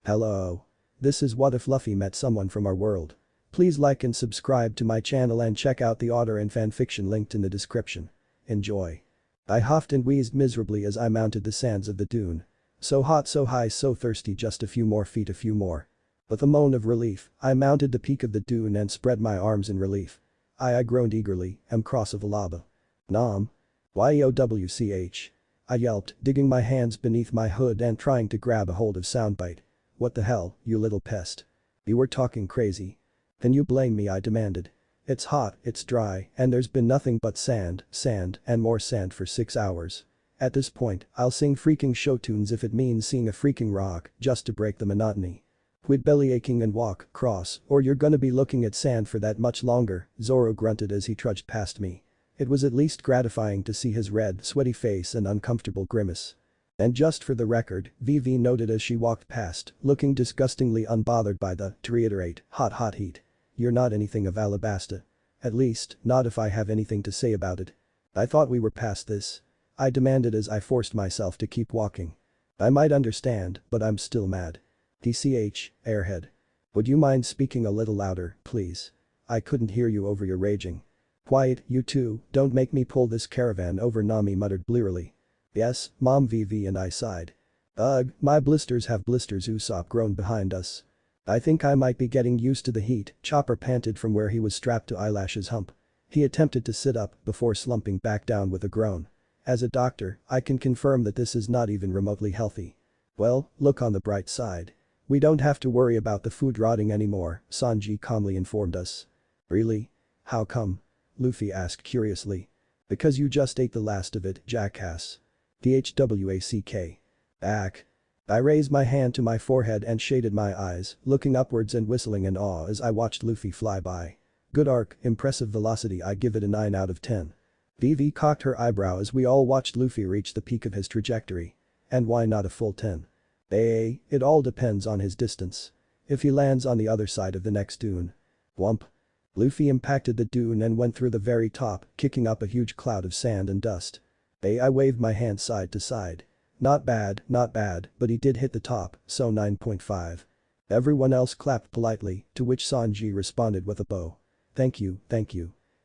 Hello. This is What If Luffy Met Someone from Our World. Please like and subscribe to my channel and check out the author and fanfiction linked in the description. Enjoy. I huffed and wheezed miserably as I mounted the sands of the dune. So hot, so high, so thirsty, just a few more feet, a few more. With a moan of relief, I mounted the peak of the dune and spread my arms in relief. I groaned eagerly, am cross of Alaba. Nom. YOWCH. I yelped, digging my hands beneath my hood and trying to grab a hold of soundbite. What the hell, you little pest. You were talking crazy. Can you blame me, I demanded. It's hot, it's dry, and there's been nothing but sand, and more sand for 6 hours. At this point, I'll sing freaking show tunes if it means seeing a freaking rock, just to break the monotony. Quit bellyaching and walk, cross, or you're gonna be looking at sand for that much longer, Zoro grunted as he trudged past me. It was at least gratifying to see his red, sweaty face and uncomfortable grimace. And just for the record, Vivi noted as she walked past, looking disgustingly unbothered by the, to reiterate, hot heat. You're not anything of Alabasta. At least, not if I have anything to say about it. I thought we were past this. I demanded as I forced myself to keep walking. I might understand, but I'm still mad. TCH, airhead. Would you mind speaking a little louder, please? I couldn't hear you over your raging. Quiet, you two, don't make me pull this caravan over, Nami muttered blearily. Yes, Mom, Vivi and I sighed. Ugh, my blisters have blisters, Usopp groaned behind us. I think I might be getting used to the heat, Chopper panted from where he was strapped to Eyelash's hump. He attempted to sit up before slumping back down with a groan. As a doctor, I can confirm that this is not even remotely healthy. Well, look on the bright side. We don't have to worry about the food rotting anymore, Sanji calmly informed us. Really? How come? Luffy asked curiously. Because you just ate the last of it, jackass. THWACK. Back. I raised my hand to my forehead and shaded my eyes, looking upwards and whistling in awe as I watched Luffy fly by. Good arc, impressive velocity, I give it a 9 out of 10. Vivi cocked her eyebrow as we all watched Luffy reach the peak of his trajectory. And why not a full 10? It all depends on his distance. If he lands on the other side of the next dune. Whump. Luffy impacted the dune and went through the very top, kicking up a huge cloud of sand and dust. I waved my hand side to side. Not bad, but he did hit the top, so 9.5. Everyone else clapped politely, to which Sanji responded with a bow. Thank you.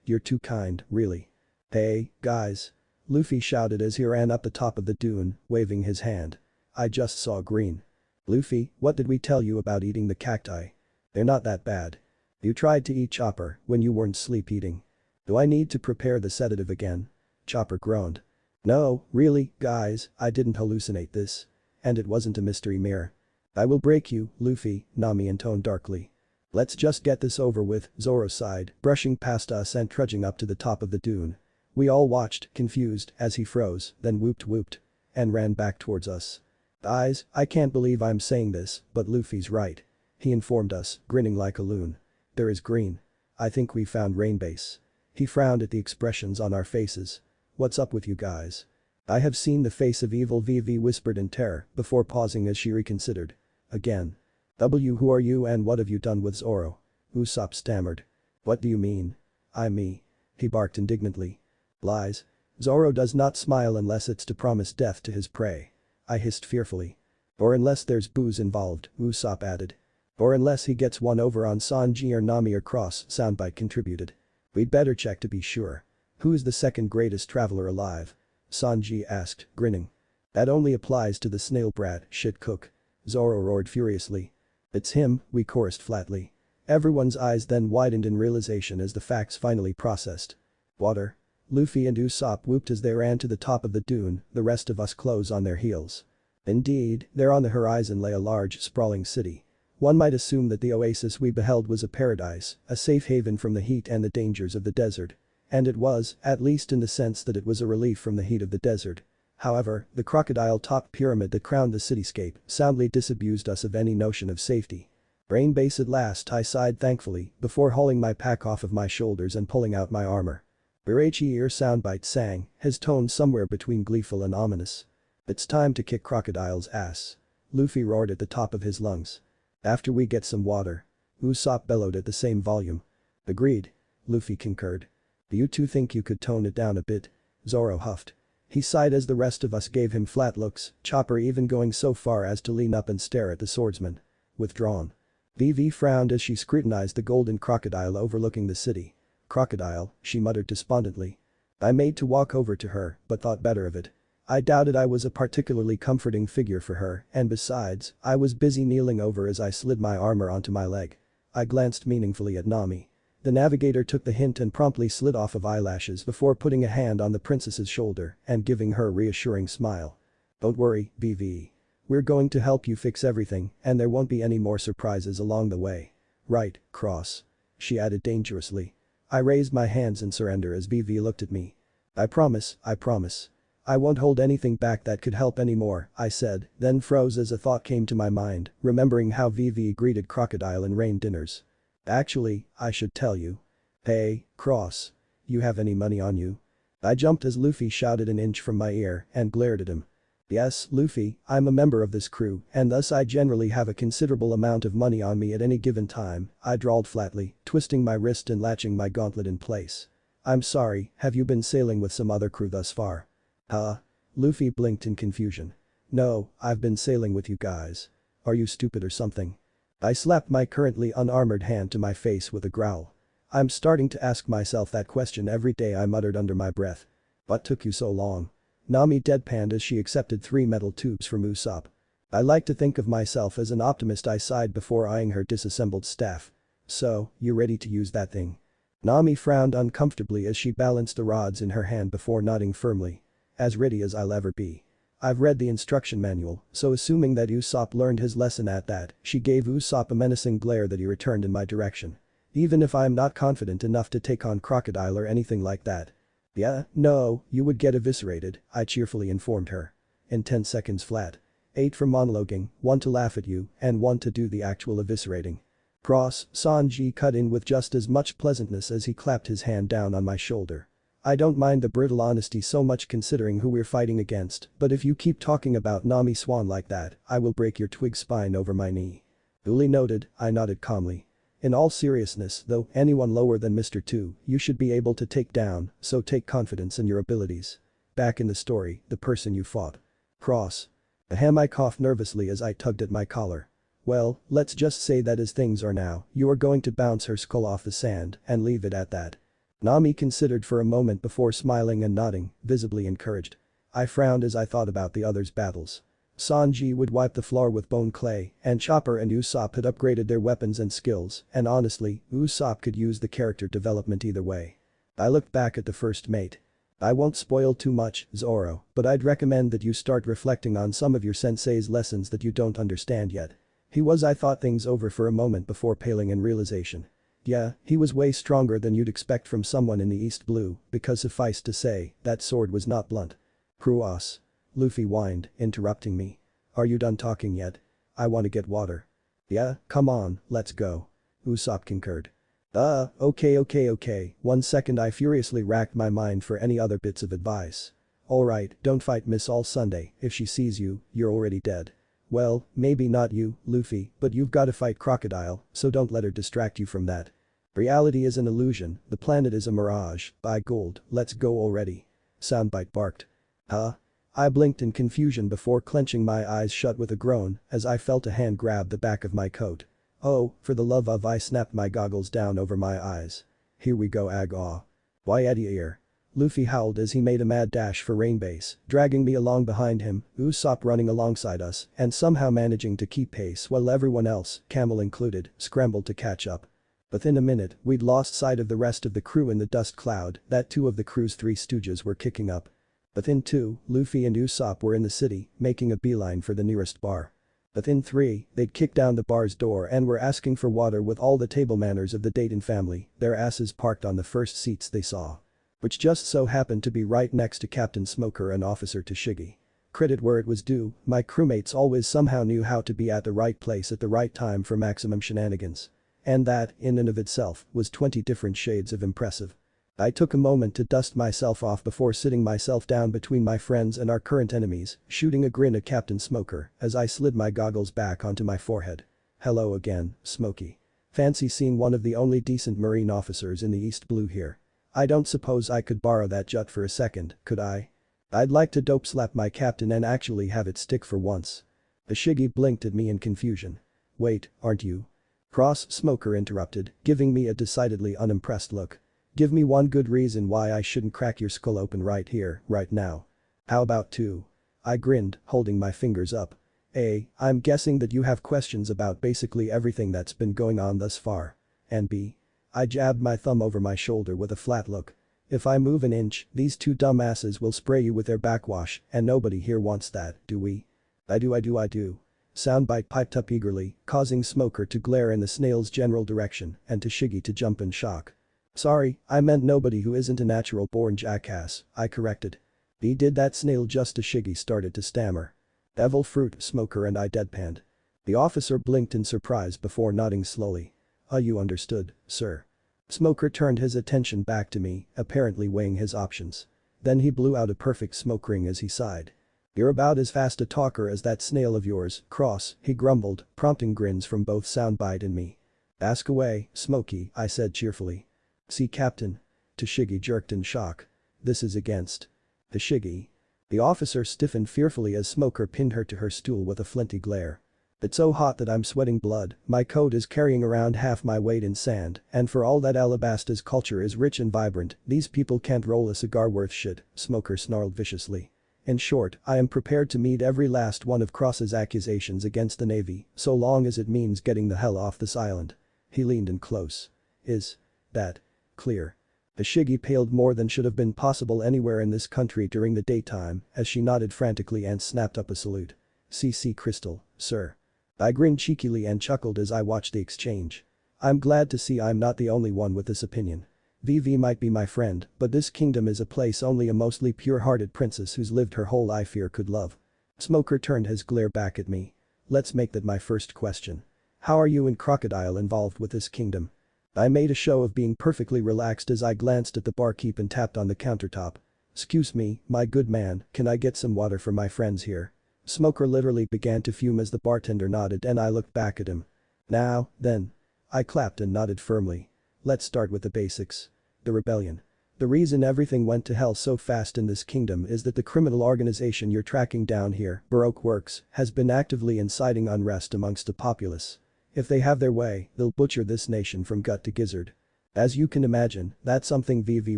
You're too kind, really. Hey, guys. Luffy shouted as he ran up the top of the dune, waving his hand. I just saw green. Luffy, what did we tell you about eating the cacti? They're not that bad. You tried to eat Chopper when you weren't sleep eating. Do I need to prepare the sedative again? Chopper groaned. No, really, guys, I didn't hallucinate this. And it wasn't a mystery mirror. I will break you, Luffy, Nami intoned darkly. Let's just get this over with, Zoro sighed, brushing past us and trudging up to the top of the dune. We all watched, confused, as he froze, then whooped, and ran back towards us. Guys, I can't believe I'm saying this, but Luffy's right. He informed us, grinning like a loon. There is green. I think we found Rainbase. He frowned at the expressions on our faces. What's up with you guys? I have seen the face of evil, Vivi whispered in terror, before pausing as she reconsidered. Again. Who are you and what have you done with Zoro? Usopp stammered. What do you mean? I'm me. He barked indignantly. Lies. Zoro does not smile unless it's to promise death to his prey. I hissed fearfully. Or unless there's booze involved, Usopp added. Or unless he gets one over on Sanji or Nami or Cross, soundbite contributed. We'd better check to be sure. Who's the second greatest traveler alive? Sanji asked, grinning. That only applies to the snail brat, shit cook. Zoro roared furiously. It's him, we chorused flatly. Everyone's eyes then widened in realization as the facts finally processed. Water. Luffy and Usopp whooped as they ran to the top of the dune, the rest of us close on their heels. Indeed, there on the horizon lay a large, sprawling city. One might assume that the oasis we beheld was a paradise, a safe haven from the heat and the dangers of the desert. And it was, at least in the sense that it was a relief from the heat of the desert. However, the crocodile-topped pyramid that crowned the cityscape soundly disabused us of any notion of safety. Rainbase at last, I sighed thankfully, before hauling my pack off of my shoulders and pulling out my armor. Birachi ear soundbite sang, his tone somewhere between gleeful and ominous. It's time to kick Crocodile's ass. Luffy roared at the top of his lungs. After we get some water. Usopp bellowed at the same volume. Agreed. Luffy concurred. Do you two think you could tone it down a bit? Zoro huffed. He sighed as the rest of us gave him flat looks, Chopper even going so far as to lean up and stare at the swordsman. withdrawn. Vivi frowned as she scrutinized the golden crocodile overlooking the city. Crocodile, she muttered despondently. I made to walk over to her, but thought better of it. I doubted I was a particularly comforting figure for her, and besides, I was busy kneeling over as I slid my armor onto my leg. I glanced meaningfully at Nami. The navigator took the hint and promptly slid off of eyelashes before putting a hand on the princess's shoulder and giving her a reassuring smile. Don't worry, Vivi. We're going to help you fix everything, and there won't be any more surprises along the way. Right, Cross. She added dangerously. I raised my hands in surrender as Vivi looked at me. I promise, I promise. I won't hold anything back that could help anymore, I said, then froze as a thought came to my mind, remembering how Vivi greeted Crocodile in rain dinners. Actually, I should tell you. Hey, Cross. You have any money on you? I jumped as Luffy shouted an inch from my ear and glared at him. Yes, Luffy, I'm a member of this crew and thus I generally have a considerable amount of money on me at any given time, I drawled flatly, twisting my wrist and latching my gauntlet in place. I'm sorry, have you been sailing with some other crew thus far? Huh? Luffy blinked in confusion. No, I've been sailing with you guys. Are you stupid or something? I slapped my currently unarmored hand to my face with a growl. I'm starting to ask myself that question every day, I muttered under my breath. What took you so long? Nami deadpanned as she accepted 3 metal tubes from Usopp. I like to think of myself as an optimist, I sighed before eyeing her disassembled staff. So, you ready to use that thing? Nami frowned uncomfortably as she balanced the rods in her hand before nodding firmly. As ready as I'll ever be. I've read the instruction manual, so assuming that Usopp learned his lesson at that, she gave Usopp a menacing glare that he returned in my direction. Even if I'm not confident enough to take on Crocodile or anything like that. Yeah, no, you would get eviscerated, I cheerfully informed her. In 10 seconds flat. 8 for monologuing, 1 to laugh at you, and 1 to do the actual eviscerating. Cross, Sanji cut in with just as much pleasantness as he clapped his hand down on my shoulder. I don't mind the brutal honesty so much considering who we're fighting against, but if you keep talking about Nami Swan like that, I will break your twig spine over my knee. Duly noted, I nodded calmly. In all seriousness though, anyone lower than Mr. 2, you should be able to take down, so take confidence in your abilities. Back in the story, the person you fought. Cross. Ahem, I coughed nervously as I tugged at my collar. Well, let's just say that as things are now, you are going to bounce her skull off the sand and leave it at that. Nami considered for a moment before smiling and nodding, visibly encouraged. I frowned as I thought about the others' battles. Sanji would wipe the floor with bone clay, and Chopper and Usopp had upgraded their weapons and skills, and honestly, Usopp could use the character development either way. I looked back at the first mate. I won't spoil too much, Zoro, but I'd recommend that you start reflecting on some of your sensei's lessons that you don't understand yet. I thought things over for a moment before paling in realization. Yeah, he was way stronger than you'd expect from someone in the East Blue, because suffice to say, that sword was not blunt. Cruos. Luffy whined, interrupting me. Are you done talking yet? I want to get water. Yeah, come on, let's go. Usopp concurred. Okay. 1 second, I furiously racked my mind for any other bits of advice. Alright, don't fight Miss All Sunday, if she sees you, you're already dead. Well, maybe not you, Luffy, but you've gotta fight Crocodile, so don't let her distract you from that. Reality is an illusion, the planet is a mirage, by gold, let's go already. Soundbite barked. Huh? I blinked in confusion before clenching my eyes shut with a groan as I felt a hand grab the back of my coat. Oh, for the love of, I snapped my goggles down over my eyes. Here we go, Ag-aw. Why Eddie ear? Luffy howled as he made a mad dash for Rainbase, dragging me along behind him, Usopp running alongside us and somehow managing to keep pace while everyone else, Camel included, scrambled to catch up. Within a minute, we'd lost sight of the rest of the crew in the dust cloud that 2 of the crew's 3 stooges were kicking up. Within 2, Luffy and Usopp were in the city, making a beeline for the nearest bar. Within 3, they'd kicked down the bar's door and were asking for water with all the table manners of the Dayton family, their asses parked on the first seats they saw. Which just so happened to be right next to Captain Smoker and Officer Tashigi. Credit where it was due, my crewmates always somehow knew how to be at the right place at the right time for maximum shenanigans. And that, in and of itself, was 20 different shades of impressive. I took a moment to dust myself off before sitting myself down between my friends and our current enemies, shooting a grin at Captain Smoker as I slid my goggles back onto my forehead. Hello again, Smokey. Fancy seeing one of the only decent Marine officers in the East Blue here. I don't suppose I could borrow that jut for a second, could I? I'd like to dope slap my captain and actually have it stick for once. Ishiki blinked at me in confusion. Wait, aren't you? Cross Smoker interrupted, giving me a decidedly unimpressed look. Give me one good reason why I shouldn't crack your skull open right here, right now. How about two? I grinned, holding my fingers up. A, I'm guessing that you have questions about basically everything that's been going on thus far. And B, I jabbed my thumb over my shoulder with a flat look. If I move an inch, these two dumbasses will spray you with their backwash, and nobody here wants that, do we? I do. Soundbite piped up eagerly, causing Smoker to glare in the snail's general direction and to Shiggy to jump in shock. Sorry, I meant nobody who isn't a natural-born jackass, I corrected. B did that snail just as Shiggy started to stammer. Devil fruit, Smoker and I deadpanned. The officer blinked in surprise before nodding slowly. You understood, sir. Smoker turned his attention back to me, apparently weighing his options. Then he blew out a perfect smoke ring as he sighed. You're about as fast a talker as that snail of yours, Cross, he grumbled, prompting grins from both Soundbite and me. Ask away, Smokey, I said cheerfully. See, Captain. Tashigi jerked in shock. This is against. Tashigi. The officer stiffened fearfully as Smoker pinned her to her stool with a flinty glare. It's so hot that I'm sweating blood, my coat is carrying around half my weight in sand, and for all that Alabasta's culture is rich and vibrant, these people can't roll a cigar worth shit, Smoker snarled viciously. In short, I am prepared to meet every last one of Cross's accusations against the Navy, so long as it means getting the hell off this island. He leaned in close. Is that clear? The Shiggy paled more than should have been possible anywhere in this country during the daytime as she nodded frantically and snapped up a salute. CC Crystal, sir. I grinned cheekily and chuckled as I watched the exchange. I'm glad to see I'm not the only one with this opinion. VV might be my friend, but this kingdom is a place only a mostly pure-hearted princess who's lived her whole life here could love. Smoker turned his glare back at me. Let's make that my first question. How are you and Crocodile involved with this kingdom? I made a show of being perfectly relaxed as I glanced at the barkeep and tapped on the countertop. Excuse me, my good man, can I get some water for my friends here? Smoker literally began to fume as the bartender nodded and I looked back at him. Now, then. I clapped and nodded firmly. Let's start with the basics. The rebellion. The reason everything went to hell so fast in this kingdom is that the criminal organization you're tracking down here, Baroque Works, has been actively inciting unrest amongst the populace. If they have their way, they'll butcher this nation from gut to gizzard. As you can imagine, that's something VV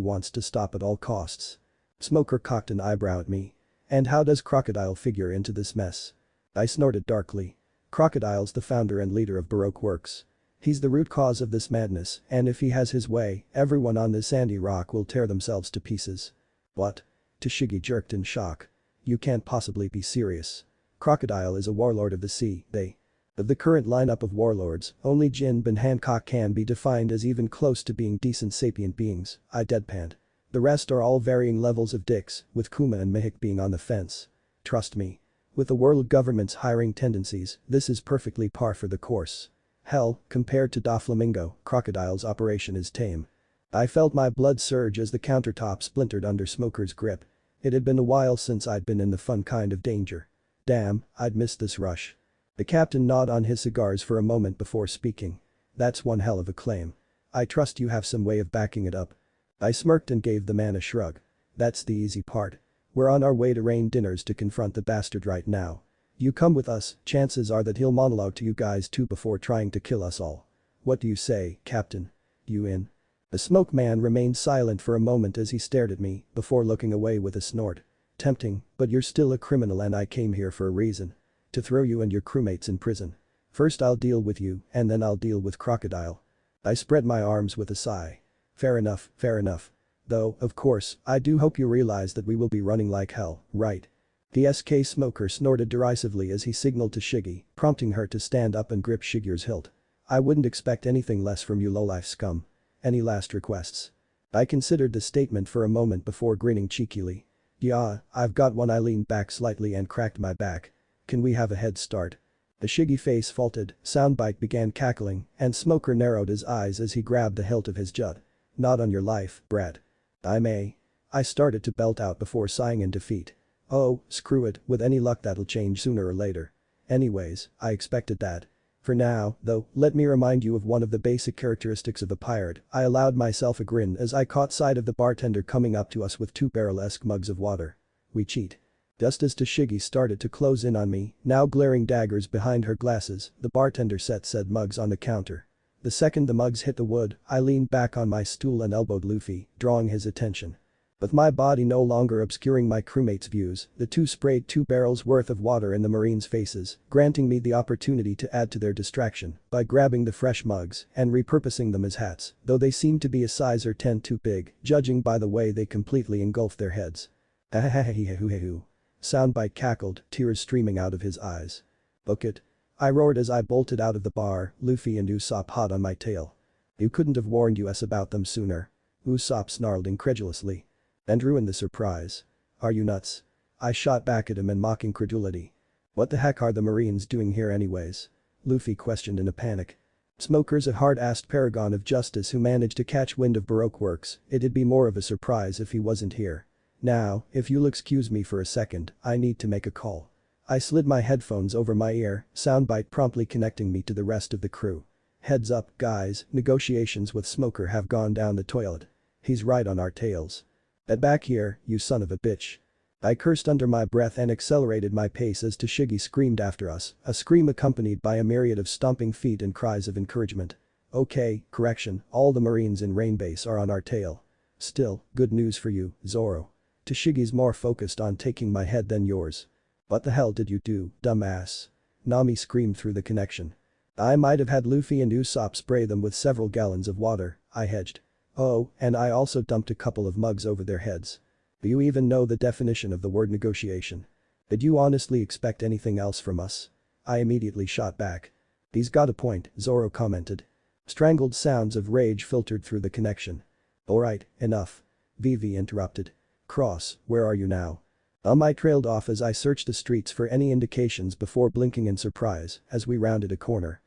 wants to stop at all costs. Smoker cocked an eyebrow at me. And how does Crocodile figure into this mess? I snorted darkly. Crocodile's the founder and leader of Baroque Works. He's the root cause of this madness, and if he has his way, everyone on this sandy rock will tear themselves to pieces. What? Tashigi jerked in shock. You can't possibly be serious. Crocodile is a warlord of the sea, Of the current lineup of warlords, only Jin Ben Hancock can be defined as even close to being decent sapient beings, I deadpanned. The rest are all varying levels of dicks, with Kuma and Mihik being on the fence. Trust me. With the world government's hiring tendencies, this is perfectly par for the course. Hell, compared to Doflamingo, Crocodile's operation is tame. I felt my blood surge as the countertop splintered under Smoker's grip. It had been a while since I'd been in the fun kind of danger. Damn, I'd missed this rush. The captain gnawed on his cigars for a moment before speaking. That's one hell of a claim. I trust you have some way of backing it up. I smirked and gave the man a shrug. That's the easy part. We're on our way to Rain Dinners to confront the bastard right now. You come with us, chances are that he'll monologue to you guys too before trying to kill us all. What do you say, Captain? You in? The smoke man remained silent for a moment as he stared at me before looking away with a snort. Tempting, but you're still a criminal and I came here for a reason. To throw you and your crewmates in prison. First I'll deal with you and then I'll deal with Crocodile. I spread my arms with a sigh. Fair enough. Though, of course, I do hope you realize that we will be running like hell, right? The SK Smoker snorted derisively as he signaled to Shiggy, prompting her to stand up and grip Shiggy's hilt. I wouldn't expect anything less from you lowlife scum. Any last requests? I considered the statement for a moment before grinning cheekily. Yeah, I've got one. I leaned back slightly and cracked my back. Can we have a head start? The Shiggy face faltered, Soundbite began cackling, and Smoker narrowed his eyes as he grabbed the hilt of his jut. Not on your life, brat. I may. I started to belt out before sighing in defeat. Oh, screw it, with any luck that'll change sooner or later. Anyways, I expected that. For now, though, let me remind you of one of the basic characteristics of a pirate. I allowed myself a grin as I caught sight of the bartender coming up to us with two barrel-esque mugs of water. We cheat. Just as Tashigi started to close in on me, now glaring daggers behind her glasses, the bartender set said mugs on the counter. The second the mugs hit the wood, I leaned back on my stool and elbowed Luffy, drawing his attention. With my body no longer obscuring my crewmates' views, the two sprayed 2 barrels worth of water in the Marines' faces, granting me the opportunity to add to their distraction by grabbing the fresh mugs and repurposing them as hats, though they seemed to be a size or 10 too big, judging by the way they completely engulfed their heads. Ahahahahahahu. Soundbite cackled, tears streaming out of his eyes. Book it. I roared as I bolted out of the bar, Luffy and Usopp hot on my tail. You couldn't have warned us about them sooner. Usopp snarled incredulously. And ruined the surprise. Are you nuts? I shot back at him in mock incredulity. What the heck are the Marines doing here anyways? Luffy questioned in a panic. Smoker's a hard-assed paragon of justice who managed to catch wind of Baroque works, it'd be more of a surprise if he wasn't here. Now, if you'll excuse me for a second, I need to make a call. I slid my headphones over my ear, soundbite promptly connecting me to the rest of the crew. Heads up, guys, negotiations with Smoker have gone down the toilet. He's right on our tails. Get back here, you son of a bitch. I cursed under my breath and accelerated my pace as Tashigi screamed after us, a scream accompanied by a myriad of stomping feet and cries of encouragement. Okay, correction, all the Marines in Rainbase are on our tail. Still, good news for you, Zoro. Tashigi's more focused on taking my head than yours. What the hell did you do, dumbass? Nami screamed through the connection. I might have had Luffy and Usopp spray them with several gallons of water, I hedged. Oh, and I also dumped a couple of mugs over their heads. Do you even know the definition of the word negotiation? Did you honestly expect anything else from us? I immediately shot back. He's got a point, Zoro commented. Strangled sounds of rage filtered through the connection. Alright, enough. Vivi interrupted. Cross, where are you now? I trailed off as I searched the streets for any indications before blinking in surprise as we rounded a corner.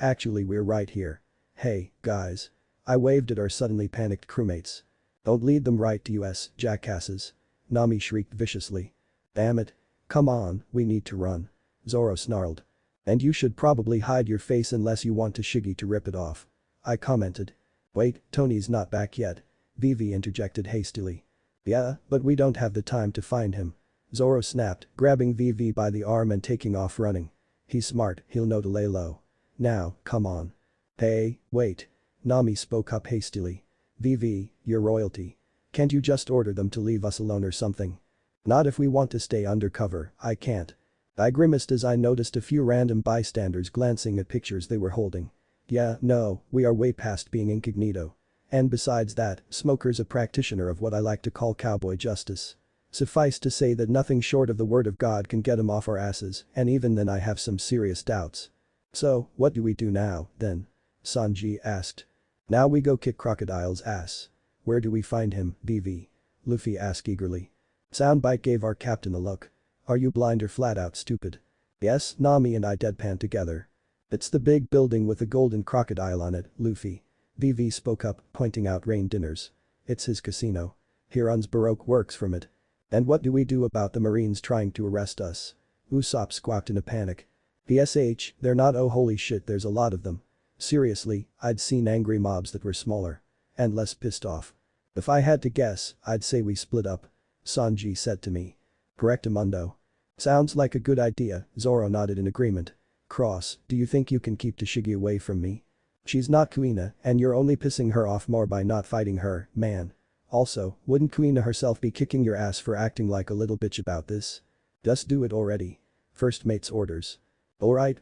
Actually we're right here. Hey, guys. I waved at our suddenly panicked crewmates. Don't lead them right to us, jackasses. Nami shrieked viciously. Damn it. Come on, we need to run. Zoro snarled. And you should probably hide your face unless you want Tashigi to rip it off. I commented. Wait, Tony's not back yet. Vivi interjected hastily. Yeah, but we don't have the time to find him. Zoro snapped, grabbing Vivi by the arm and taking off running. He's smart, he'll know to lay low. Now, come on. Hey, wait. Nami spoke up hastily. Vivi, you're royalty. Can't you just order them to leave us alone or something? Not if we want to stay undercover, I can't. I grimaced as I noticed a few random bystanders glancing at pictures they were holding. Yeah, no, we are way past being incognito. And besides that, Smoker's a practitioner of what I like to call cowboy justice. Suffice to say that nothing short of the word of God can get him off our asses, and even then I have some serious doubts. So, what do we do now, then? Sanji asked. Now we go kick Crocodile's ass. Where do we find him, Vivi? Luffy asked eagerly. Soundbite gave our captain a look. Are you blind or flat out stupid? Yes, Nami and I deadpan together. It's the big building with the golden crocodile on it, Luffy. Vivi spoke up, pointing out Rain Dinners. It's his casino. He runs Baroque works from it. And what do we do about the Marines trying to arrest us? Usopp squawked in a panic. BSH, they're not, oh holy shit, there's a lot of them. Seriously, I'd seen angry mobs that were smaller. And less pissed off. If I had to guess, I'd say we split up. Sanji said to me. Correctamundo. Sounds like a good idea, Zoro nodded in agreement. Cross, do you think you can keep Tashigi away from me? She's not Kuina, and you're only pissing her off more by not fighting her, man. Also, wouldn't Kuina herself be kicking your ass for acting like a little bitch about this? Just do it already. First mate's orders. Alright,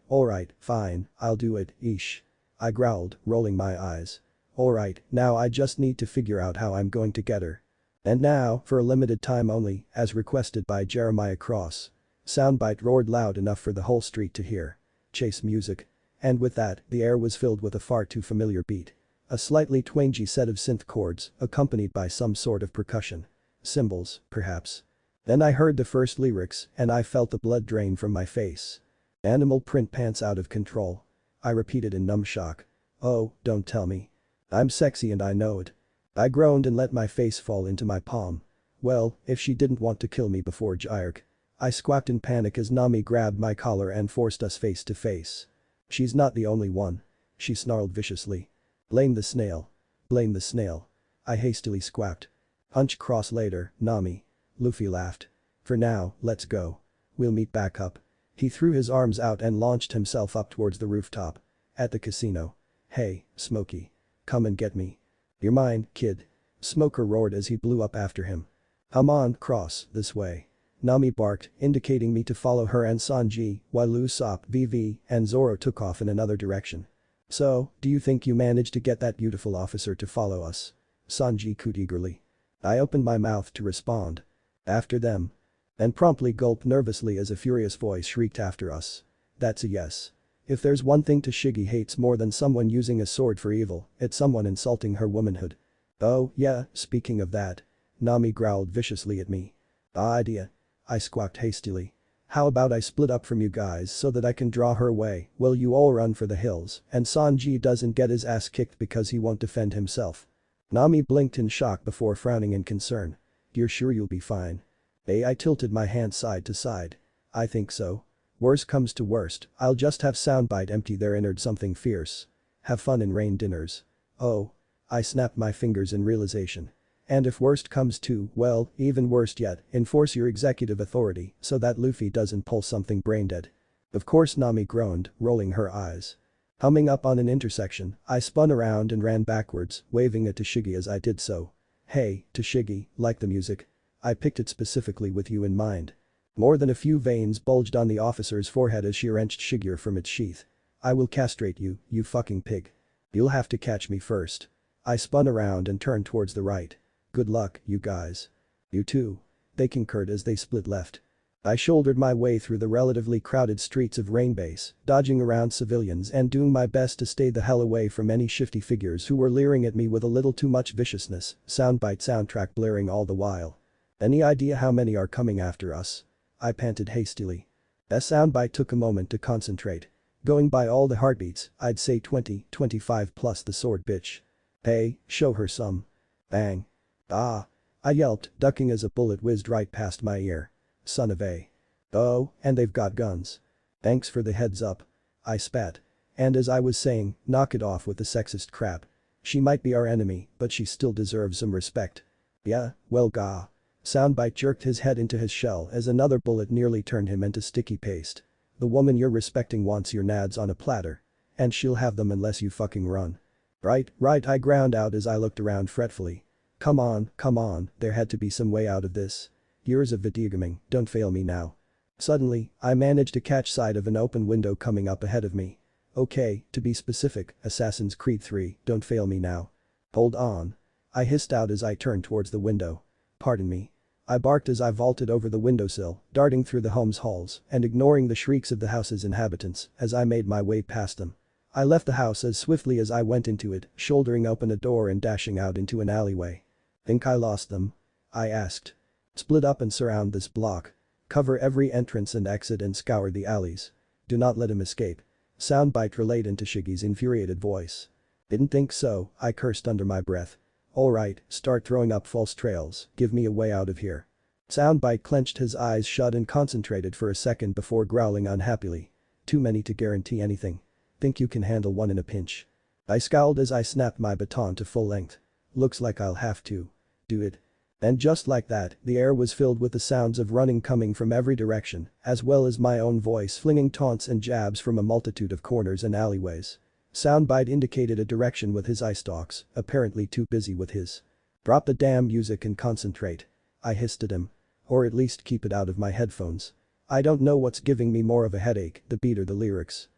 fine, I'll do it, Ish. I growled, rolling my eyes. Alright, now I just need to figure out how I'm going to get her. And now, for a limited time only, as requested by Jeremiah Cross. Soundbite roared loud enough for the whole street to hear. Chase music. And with that, the air was filled with a far too familiar beat. A slightly twangy set of synth chords, accompanied by some sort of percussion. Cymbals, perhaps. Then I heard the first lyrics, and I felt the blood drain from my face. Animal print pants out of control. I repeated in numb shock. Oh, don't tell me. I'm sexy and I know it. I groaned and let my face fall into my palm. Well, if she didn't want to kill me before Gyark. I squawked in panic as Nami grabbed my collar and forced us face to face. She's not the only one. She snarled viciously. Blame the snail. Blame the snail. I hastily squawked. Punch Cross later, Nami. Luffy laughed. For now, let's go. We'll meet back up. He threw his arms out and launched himself up towards the rooftop. At the casino. Hey, Smokey. Come and get me. You're mine, kid. Smoker roared as he blew up after him. Come on, cross, this way. Nami barked, indicating me to follow her and Sanji, while Usopp, VV, and Zoro took off in another direction. So, do you think you managed to get that beautiful officer to follow us? Sanji cooed eagerly. I opened my mouth to respond. After them. And promptly gulped nervously as a furious voice shrieked after us. That's a yes. If there's one thing Tashigi hates more than someone using a sword for evil, it's someone insulting her womanhood. Oh, yeah, speaking of that. Nami growled viciously at me. Idea. I squawked hastily. How about I split up from you guys so that I can draw her away while you all run for the hills and Sanji doesn't get his ass kicked because he won't defend himself. Nami blinked in shock before frowning in concern. You're sure you'll be fine? I tilted my hand side to side. I think so. Worst comes to worst, I'll just have Soundbite empty their innards something fierce. Have fun in rain dinners. Oh. I snapped my fingers in realization. And if worst comes to, well, even worst yet, enforce your executive authority so that Luffy doesn't pull something brain-dead. Of course, Nami groaned, rolling her eyes. Humming up on an intersection, I spun around and ran backwards, waving at Tashigi as I did so. Hey, Tashigi, like the music? I picked it specifically with you in mind. More than a few veins bulged on the officer's forehead as she wrenched Shigeru from its sheath. I will castrate you, you fucking pig. You'll have to catch me first. I spun around and turned towards the right. Good luck, you guys. You too. They concurred as they split left. I shouldered my way through the relatively crowded streets of Rainbase, dodging around civilians and doing my best to stay the hell away from any shifty figures who were leering at me with a little too much viciousness, Soundbite soundtrack blaring all the while. Any idea how many are coming after us? I panted hastily. Soundbite took a moment to concentrate. Going by all the heartbeats, I'd say 20, 25 plus the sword bitch. Hey, show her some. Bang. Ah. I yelped, ducking as a bullet whizzed right past my ear. Son of a. Oh, and they've got guns. Thanks for the heads up. I spat. And as I was saying, knock it off with the sexist crap. She might be our enemy, but she still deserves some respect. Yeah, well gah. Soundbite jerked his head into his shell as another bullet nearly turned him into sticky paste. The woman you're respecting wants your nads on a platter. And she'll have them unless you fucking run. Right, I ground out as I looked around fretfully. Come on, there had to be some way out of this. Years of videogaming, don't fail me now. Suddenly, I managed to catch sight of an open window coming up ahead of me. Okay, to be specific, Assassin's Creed 3, don't fail me now. Hold on. I hissed out as I turned towards the window. Pardon me. I barked as I vaulted over the windowsill, darting through the home's halls and ignoring the shrieks of the house's inhabitants as I made my way past them. I left the house as swiftly as I went into it, shouldering open a door and dashing out into an alleyway. Think I lost them? I asked. Split up and surround this block. Cover every entrance and exit and scour the alleys. Do not let him escape. Soundbite relayed into Shigi's infuriated voice. Didn't think so, I cursed under my breath. Alright, start throwing up false trails, give me a way out of here. Soundbite clenched his eyes shut and concentrated for a second before growling unhappily. Too many to guarantee anything. Think you can handle one in a pinch? I scowled as I snapped my baton to full length. Looks like I'll have to. Do it. And just like that, the air was filled with the sounds of running coming from every direction, as well as my own voice flinging taunts and jabs from a multitude of corners and alleyways. Soundbite indicated a direction with his eye stalks, apparently too busy with his. Drop the damn music and concentrate. I hissed at him. Or at least keep it out of my headphones. I don't know what's giving me more of a headache, the beat or the lyrics.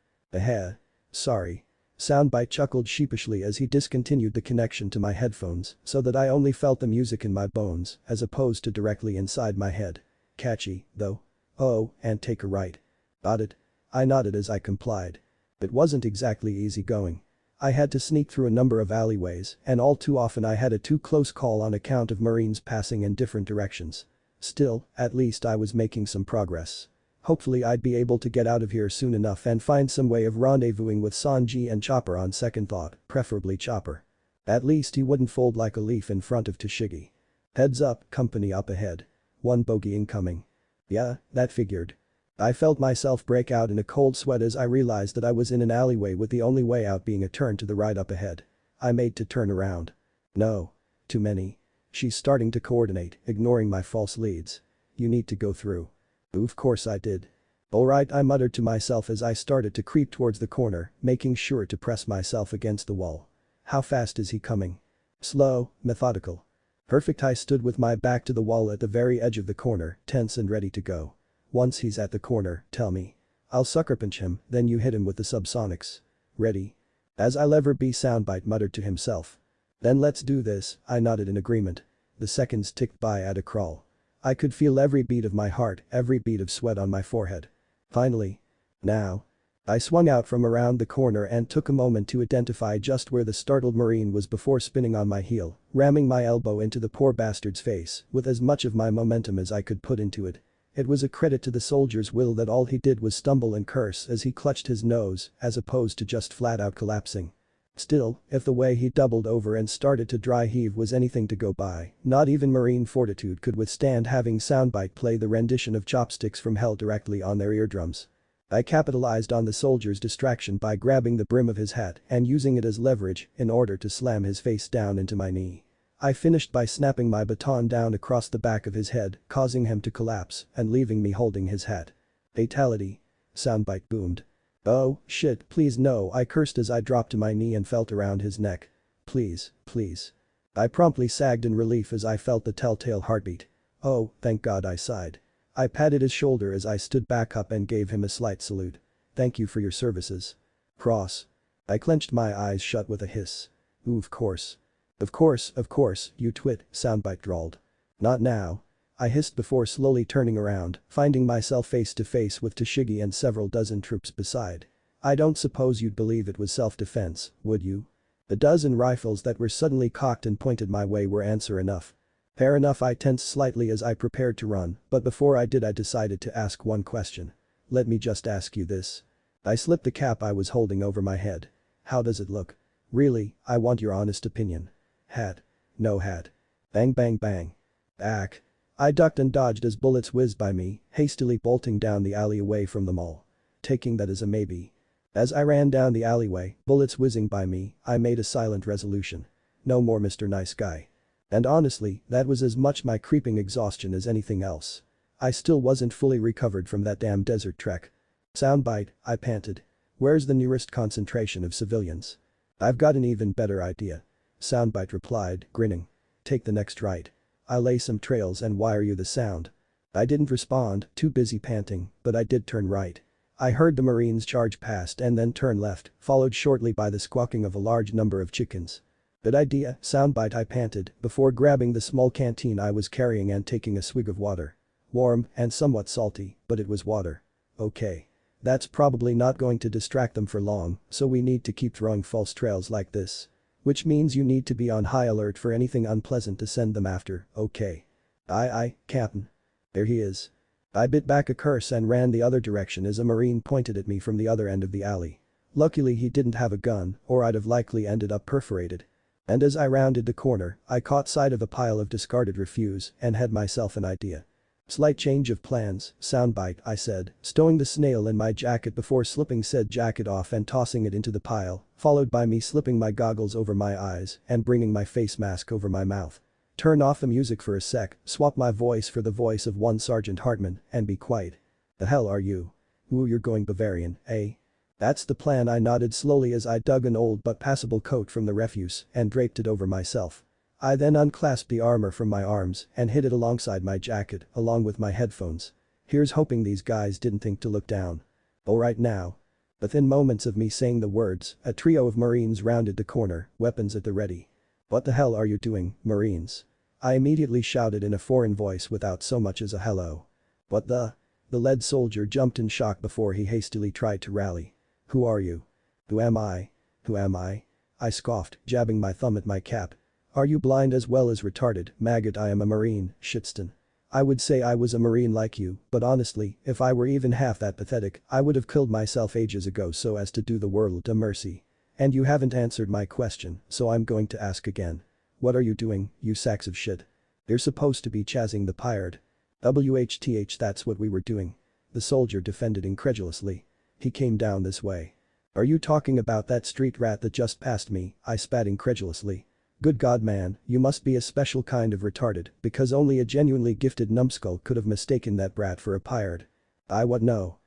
Sorry. Soundbite chuckled sheepishly as he discontinued the connection to my headphones so that I only felt the music in my bones as opposed to directly inside my head. Catchy, though. Oh, and take a right. Got it. I nodded as I complied. It wasn't exactly easy going. I had to sneak through a number of alleyways and all too often I had a too close call on account of Marines passing in different directions. Still, at least I was making some progress. Hopefully I'd be able to get out of here soon enough and find some way of rendezvousing with Sanji and Chopper on second thought, preferably Chopper. At least he wouldn't fold like a leaf in front of Tashigi. Heads up, company up ahead. One bogey incoming. Yeah, that figured. I felt myself break out in a cold sweat as I realized that I was in an alleyway with the only way out being a turn to the right up ahead. I made to turn around. No. Too many. She's starting to coordinate, ignoring my false leads. You need to go through. Of course I did. Alright, I muttered to myself as I started to creep towards the corner, making sure to press myself against the wall. How fast is he coming? Slow, methodical. Perfect. I stood with my back to the wall at the very edge of the corner, tense and ready to go. Once he's at the corner, tell me. I'll sucker punch him, then you hit him with the subsonics. Ready? As I lever B, soundbite muttered to himself. Then let's do this, I nodded in agreement. The seconds ticked by at a crawl. I could feel every beat of my heart, every bead of sweat on my forehead. Finally. Now. I swung out from around the corner and took a moment to identify just where the startled Marine was before spinning on my heel, ramming my elbow into the poor bastard's face with as much of my momentum as I could put into it. It was a credit to the soldier's will that all he did was stumble and curse as he clutched his nose, as opposed to just flat out collapsing. Still, if the way he doubled over and started to dry heave was anything to go by, not even Marine fortitude could withstand having soundbite play the rendition of Chopsticks from Hell directly on their eardrums. I capitalized on the soldier's distraction by grabbing the brim of his hat and using it as leverage in order to slam his face down into my knee. I finished by snapping my baton down across the back of his head, causing him to collapse and leaving me holding his hat. Fatality. Soundbite boomed. Oh, shit, please no, I cursed as I dropped to my knee and felt around his neck. Please, please. I promptly sagged in relief as I felt the telltale heartbeat. Oh, thank God, I sighed. I patted his shoulder as I stood back up and gave him a slight salute. Thank you for your services. Cross. I clenched my eyes shut with a hiss. Ooh, of course. Of course, you twit, soundbite drawled. Not now. I hissed before slowly turning around, finding myself face to face with Tashigi and several dozen troops beside. I don't suppose you'd believe it was self-defense, would you? The dozen rifles that were suddenly cocked and pointed my way were answer enough. Fair enough. I tensed slightly as I prepared to run, but before I did I decided to ask one question. Let me just ask you this. I slipped the cap I was holding over my head. How does it look? Really, I want your honest opinion. Hat. No hat. Bang bang bang. Back. I ducked and dodged as bullets whizzed by me, hastily bolting down the alley away from them all. Taking that as a maybe. As I ran down the alleyway, bullets whizzing by me, I made a silent resolution. No more Mr. Nice Guy. And honestly, that was as much my creeping exhaustion as anything else. I still wasn't fully recovered from that damn desert trek. Soundbite, I panted. Where's the nearest concentration of civilians? I've got an even better idea. Soundbite replied, grinning. Take the next right. I'll lay some trails and wire you the sound. I didn't respond, too busy panting, but I did turn right. I heard the Marines charge past and then turn left, followed shortly by the squawking of a large number of chickens. Good idea, soundbite, I panted, before grabbing the small canteen I was carrying and taking a swig of water. Warm and somewhat salty, but it was water. Okay. That's probably not going to distract them for long, so we need to keep throwing false trails like this. Which means you need to be on high alert for anything unpleasant to send them after, okay. Aye, Captain. There he is. I bit back a curse and ran the other direction as a Marine pointed at me from the other end of the alley. Luckily he didn't have a gun, or I'd have likely ended up perforated. And as I rounded the corner, I caught sight of a pile of discarded refuse and had myself an idea. Slight change of plans, soundbite, I said, stowing the snail in my jacket before slipping said jacket off and tossing it into the pile, followed by me slipping my goggles over my eyes and bringing my face mask over my mouth. Turn off the music for a sec, swap my voice for the voice of one Sergeant Hartman, and be quiet. The hell are you? Ooh, you're going Bavarian, eh? That's the plan. I nodded slowly as I dug an old but passable coat from the refuse and draped it over myself. I then unclasped the armor from my arms and hid it alongside my jacket, along with my headphones. Here's hoping these guys didn't think to look down. Alright now. Within moments of me saying the words, a trio of Marines rounded the corner, weapons at the ready. What the hell are you doing, Marines? I immediately shouted in a foreign voice without so much as a hello. What the? The lead soldier jumped in shock before he hastily tried to rally. Who are you? Who am I? Who am I? I scoffed, jabbing my thumb at my cap. Are you blind as well as retarded, maggot? I am a Marine, Shitston. I would say I was a Marine like you, but honestly, if I were even half that pathetic, I would have killed myself ages ago so as to do the world a mercy. And you haven't answered my question, so I'm going to ask again. What are you doing, you sacks of shit? You're supposed to be chasing the pirate. WHTH, that's what we were doing. The soldier defended incredulously. He came down this way. Are you talking about that street rat that just passed me? I spat incredulously. Good God man, you must be a special kind of retarded because only a genuinely gifted numbskull could have mistaken that brat for a pirate. I what no.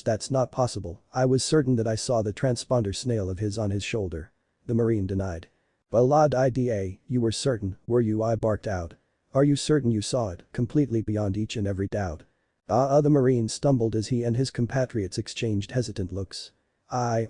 That's not possible, I was certain that I saw the transponder snail of his on his shoulder. The Marine denied. Well lad ida, you were certain, were you? I barked out. Are you certain you saw it, completely beyond each and every doubt? The Marine stumbled as he and his compatriots exchanged hesitant looks. I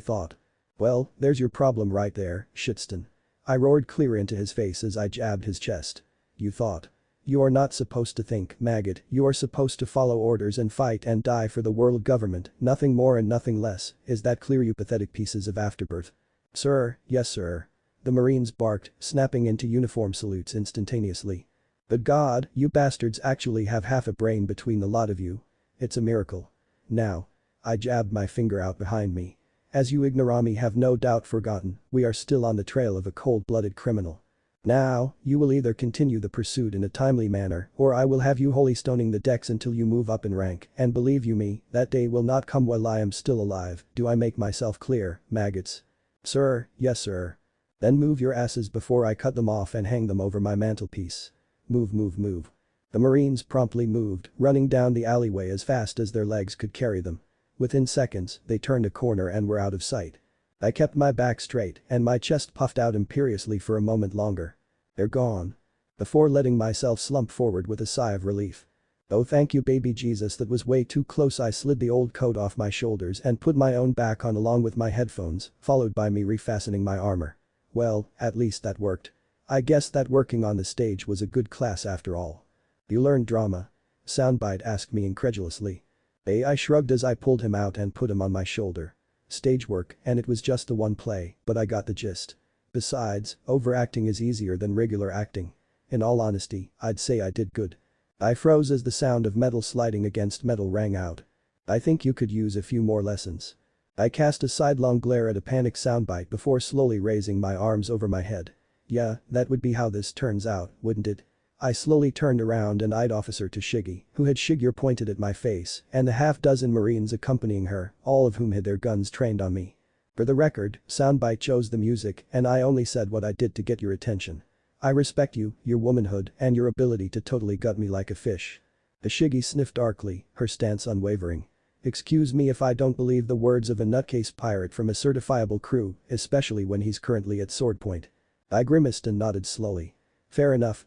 thought. Well, there's your problem right there, Shitston. I roared clear into his face as I jabbed his chest. You thought. You are not supposed to think, maggot, you are supposed to follow orders and fight and die for the world government, nothing more and nothing less, is that clear you pathetic pieces of afterbirth? Sir, yes sir. The Marines barked, snapping into uniform salutes instantaneously. But God, you bastards actually have half a brain between the lot of you. It's a miracle. Now. I jabbed my finger out behind me. As you ignorami have no doubt forgotten, we are still on the trail of a cold-blooded criminal. Now, you will either continue the pursuit in a timely manner or I will have you holy stoning the decks until you move up in rank, and believe you me, that day will not come while I am still alive. Do I make myself clear, maggots? Sir, yes sir. Then move your asses before I cut them off and hang them over my mantelpiece. Move move move. The Marines promptly moved, running down the alleyway as fast as their legs could carry them. Within seconds, they turned a corner and were out of sight. I kept my back straight and my chest puffed out imperiously for a moment longer. They're gone. Before letting myself slump forward with a sigh of relief. Oh thank you baby Jesus, that was way too close. I slid the old coat off my shoulders and put my own back on along with my headphones, followed by me refastening my armor. Well, at least that worked. I guess that working on the stage was a good class after all. You learned drama? Soundbite asked me incredulously. I shrugged as I pulled him out and put him on my shoulder. Stage work, and it was just the one play, but I got the gist. Besides, overacting is easier than regular acting. In all honesty, I'd say I did good. I froze as the sound of metal sliding against metal rang out. I think you could use a few more lessons. I cast a sidelong glare at a panicked Soundbite before slowly raising my arms over my head. Yeah, that would be how this turns out, wouldn't it? I slowly turned around and eyed Officer Tashigi, who had Shigear pointed at my face, and the half-dozen Marines accompanying her, all of whom had their guns trained on me. For the record, Soundbite chose the music and I only said what I did to get your attention. I respect you, your womanhood, and your ability to totally gut me like a fish. Tashigi sniffed darkly, her stance unwavering. Excuse me if I don't believe the words of a nutcase pirate from a certifiable crew, especially when he's currently at sword point. I grimaced and nodded slowly. Fair enough,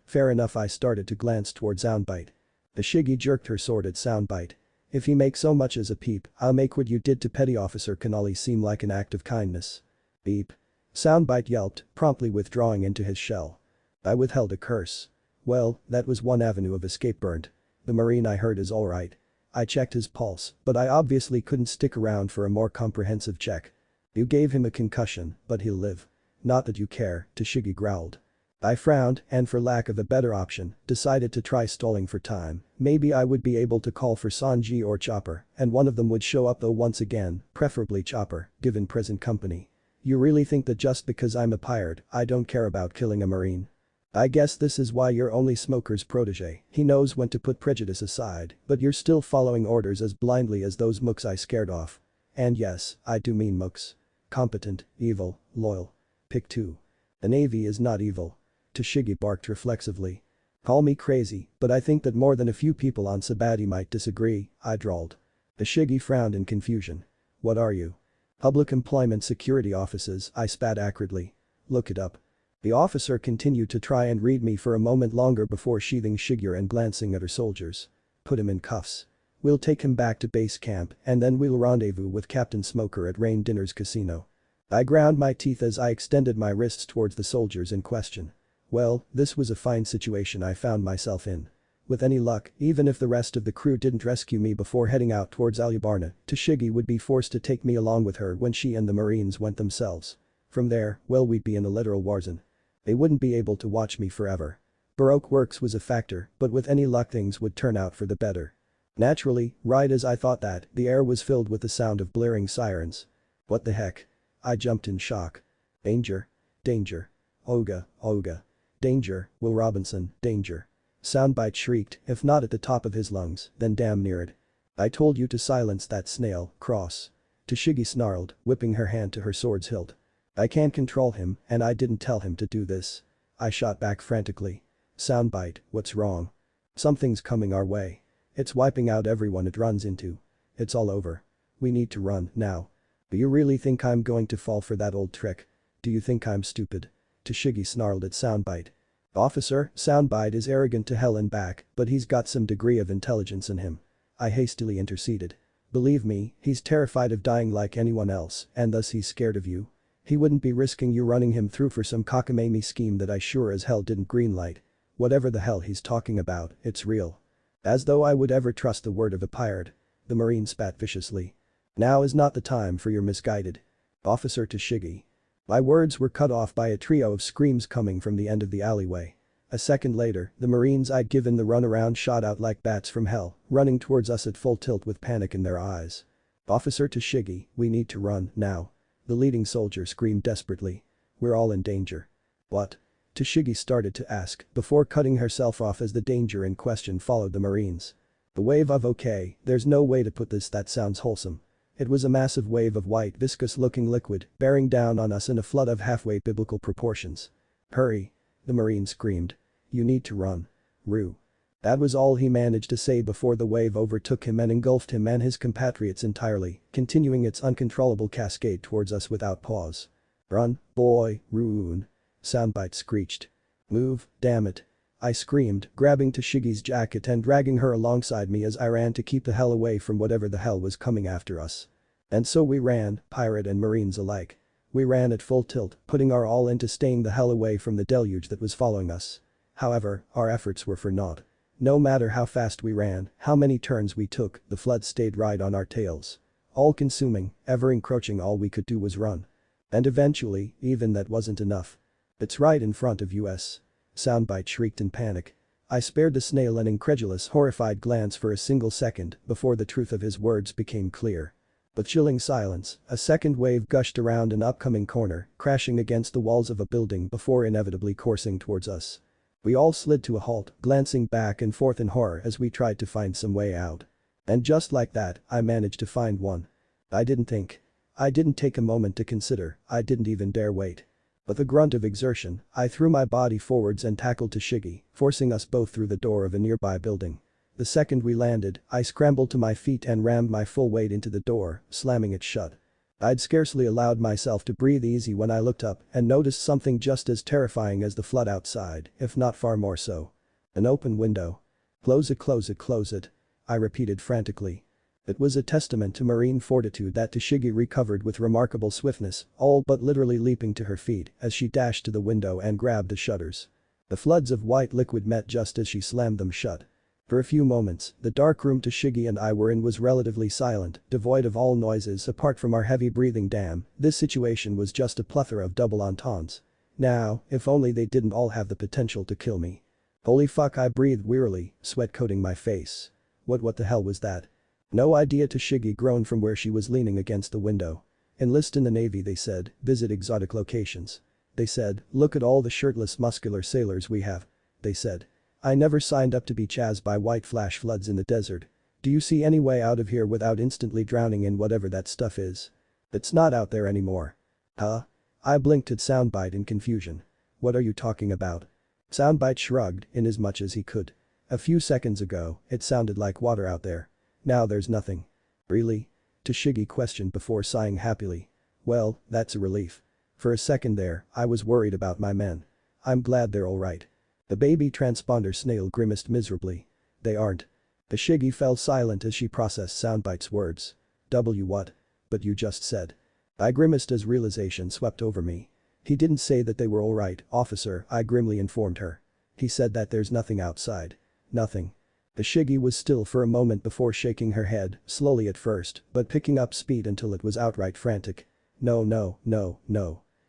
I started to glance toward Soundbite. Tashigi jerked her sword at Soundbite. If he makes so much as a peep, I'll make what you did to Petty Officer Kanali seem like an act of kindness. Beep. Soundbite yelped, promptly withdrawing into his shell. I withheld a curse. Well, that was one avenue of escape burned. The Marine I heard is alright. I checked his pulse, but I obviously couldn't stick around for a more comprehensive check. You gave him a concussion, but he'll live. Not that you care, Tashigi growled. I frowned and for lack of a better option, decided to try stalling for time. Maybe I would be able to call for Sanji or Chopper, and one of them would show up though once again, preferably Chopper, given present company. You really think that just because I'm a pirate, I don't care about killing a Marine? I guess this is why you're only Smoker's protege. He knows when to put prejudice aside, but you're still following orders as blindly as those mooks I scared off. And yes, I do mean mooks. Competent, evil, loyal. Pick two. The Navy is not evil. Tashigi barked reflexively. Call me crazy, but I think that more than a few people on Sabati might disagree, I drawled. Tashigi frowned in confusion. What are you? Public Employment Security Offices, I spat acridly. Look it up. The officer continued to try and read me for a moment longer before sheathing Shigear and glancing at her soldiers. Put him in cuffs. We'll take him back to base camp and then we'll rendezvous with Captain Smoker at Rain Dinner's casino. I ground my teeth as I extended my wrists towards the soldiers in question. Well, this was a fine situation I found myself in. With any luck, even if the rest of the crew didn't rescue me before heading out towards Alubarna, Tashigi would be forced to take me along with her when she and the Marines went themselves. From there, well, we'd be in a literal war zone. They wouldn't be able to watch me forever. Baroque works was a factor, but with any luck things would turn out for the better. Naturally, right as I thought that, the air was filled with the sound of blaring sirens. What the heck? I jumped in shock. Danger. Danger. Oga, Oga. Danger, Will Robinson, danger. Soundbite shrieked, if not at the top of his lungs, then damn near it. I told you to silence that snail, cross. Tashigi snarled, whipping her hand to her sword's hilt. I can't control him and I didn't tell him to do this. I shot back frantically. Soundbite, what's wrong? Something's coming our way. It's wiping out everyone it runs into. It's all over. We need to run, now. Do you really think I'm going to fall for that old trick? Do you think I'm stupid? Tashigi snarled at Soundbite. Officer, Soundbite is arrogant to hell and back, but he's got some degree of intelligence in him. I hastily interceded. Believe me, he's terrified of dying like anyone else, and thus he's scared of you. He wouldn't be risking you running him through for some cockamamie scheme that I sure as hell didn't greenlight. Whatever the hell he's talking about, it's real. As though I would ever trust the word of a pirate. The Marine spat viciously. Now is not the time for your misguided. Officer Tashigi. My words were cut off by a trio of screams coming from the end of the alleyway. A second later, the Marines I'd given the runaround shot out like bats from hell, running towards us at full tilt with panic in their eyes. Officer Tashigi, we need to run, now. The leading soldier screamed desperately. We're all in danger. What? Tashigi started to ask, before cutting herself off as the danger in question followed the Marines. The wave of okay, there's no way to put this that sounds wholesome. It was a massive wave of white viscous-looking liquid, bearing down on us in a flood of halfway biblical proportions. Hurry! The Marine screamed. You need to run. Rue. That was all he managed to say before the wave overtook him and engulfed him and his compatriots entirely, continuing its uncontrollable cascade towards us without pause. Run, boy, Rune. Soundbite screeched. Move, damn it. I screamed, grabbing Tashigi's jacket and dragging her alongside me as I ran to keep the hell away from whatever the hell was coming after us. And so we ran, pirate and Marines alike. We ran at full tilt, putting our all into staying the hell away from the deluge that was following us. However, our efforts were for naught. No matter how fast we ran, how many turns we took, the flood stayed right on our tails. All-consuming, ever-encroaching, all we could do was run. And eventually, even that wasn't enough. It's right in front of us. Soundbite shrieked in panic. I spared the snail an incredulous, horrified glance for a single second before the truth of his words became clear. With chilling silence, a second wave gushed around an upcoming corner, crashing against the walls of a building before inevitably coursing towards us. We all slid to a halt, glancing back and forth in horror as we tried to find some way out. And just like that, I managed to find one. I didn't think. I didn't take a moment to consider, I didn't even dare wait. With a grunt of exertion, I threw my body forwards and tackled Tashigi, forcing us both through the door of a nearby building. The second we landed, I scrambled to my feet and rammed my full weight into the door, slamming it shut. I'd scarcely allowed myself to breathe easy when I looked up and noticed something just as terrifying as the flood outside, if not far more so. An open window. Close it, close it, close it. I repeated frantically. It was a testament to Marine fortitude that Tashigi recovered with remarkable swiftness, all but literally leaping to her feet as she dashed to the window and grabbed the shutters. The floods of white liquid met just as she slammed them shut. For a few moments, the dark room Tashigi and I were in was relatively silent, devoid of all noises apart from our heavy breathing. Damn, this situation was just a plethora of double entendres. Now, if only they didn't all have the potential to kill me. Holy fuck, I breathed wearily, sweat coating my face. What the hell was that? No idea, Tashigi groaned from where she was leaning against the window. Enlist in the Navy, they said, visit exotic locations. They said, look at all the shirtless muscular sailors we have. They said. I never signed up to be chased by white flash floods in the desert. Do you see any way out of here without instantly drowning in whatever that stuff is? It's not out there anymore. Huh? I blinked at Soundbite in confusion. What are you talking about? Soundbite shrugged, inasmuch as he could. A few seconds ago, it sounded like water out there. Now there's nothing. Really? Tashigi questioned before sighing happily. Well, that's a relief. For a second there, I was worried about my men. I'm glad they're alright. The baby transponder snail grimaced miserably. They aren't. Tashigi fell silent as she processed Soundbite's words. What? But you just said. I grimaced as realization swept over me. He didn't say that they were alright, officer, I grimly informed her. He said that there's nothing outside. Nothing. Tashigi was still for a moment before shaking her head, slowly at first, but picking up speed until it was outright frantic. No.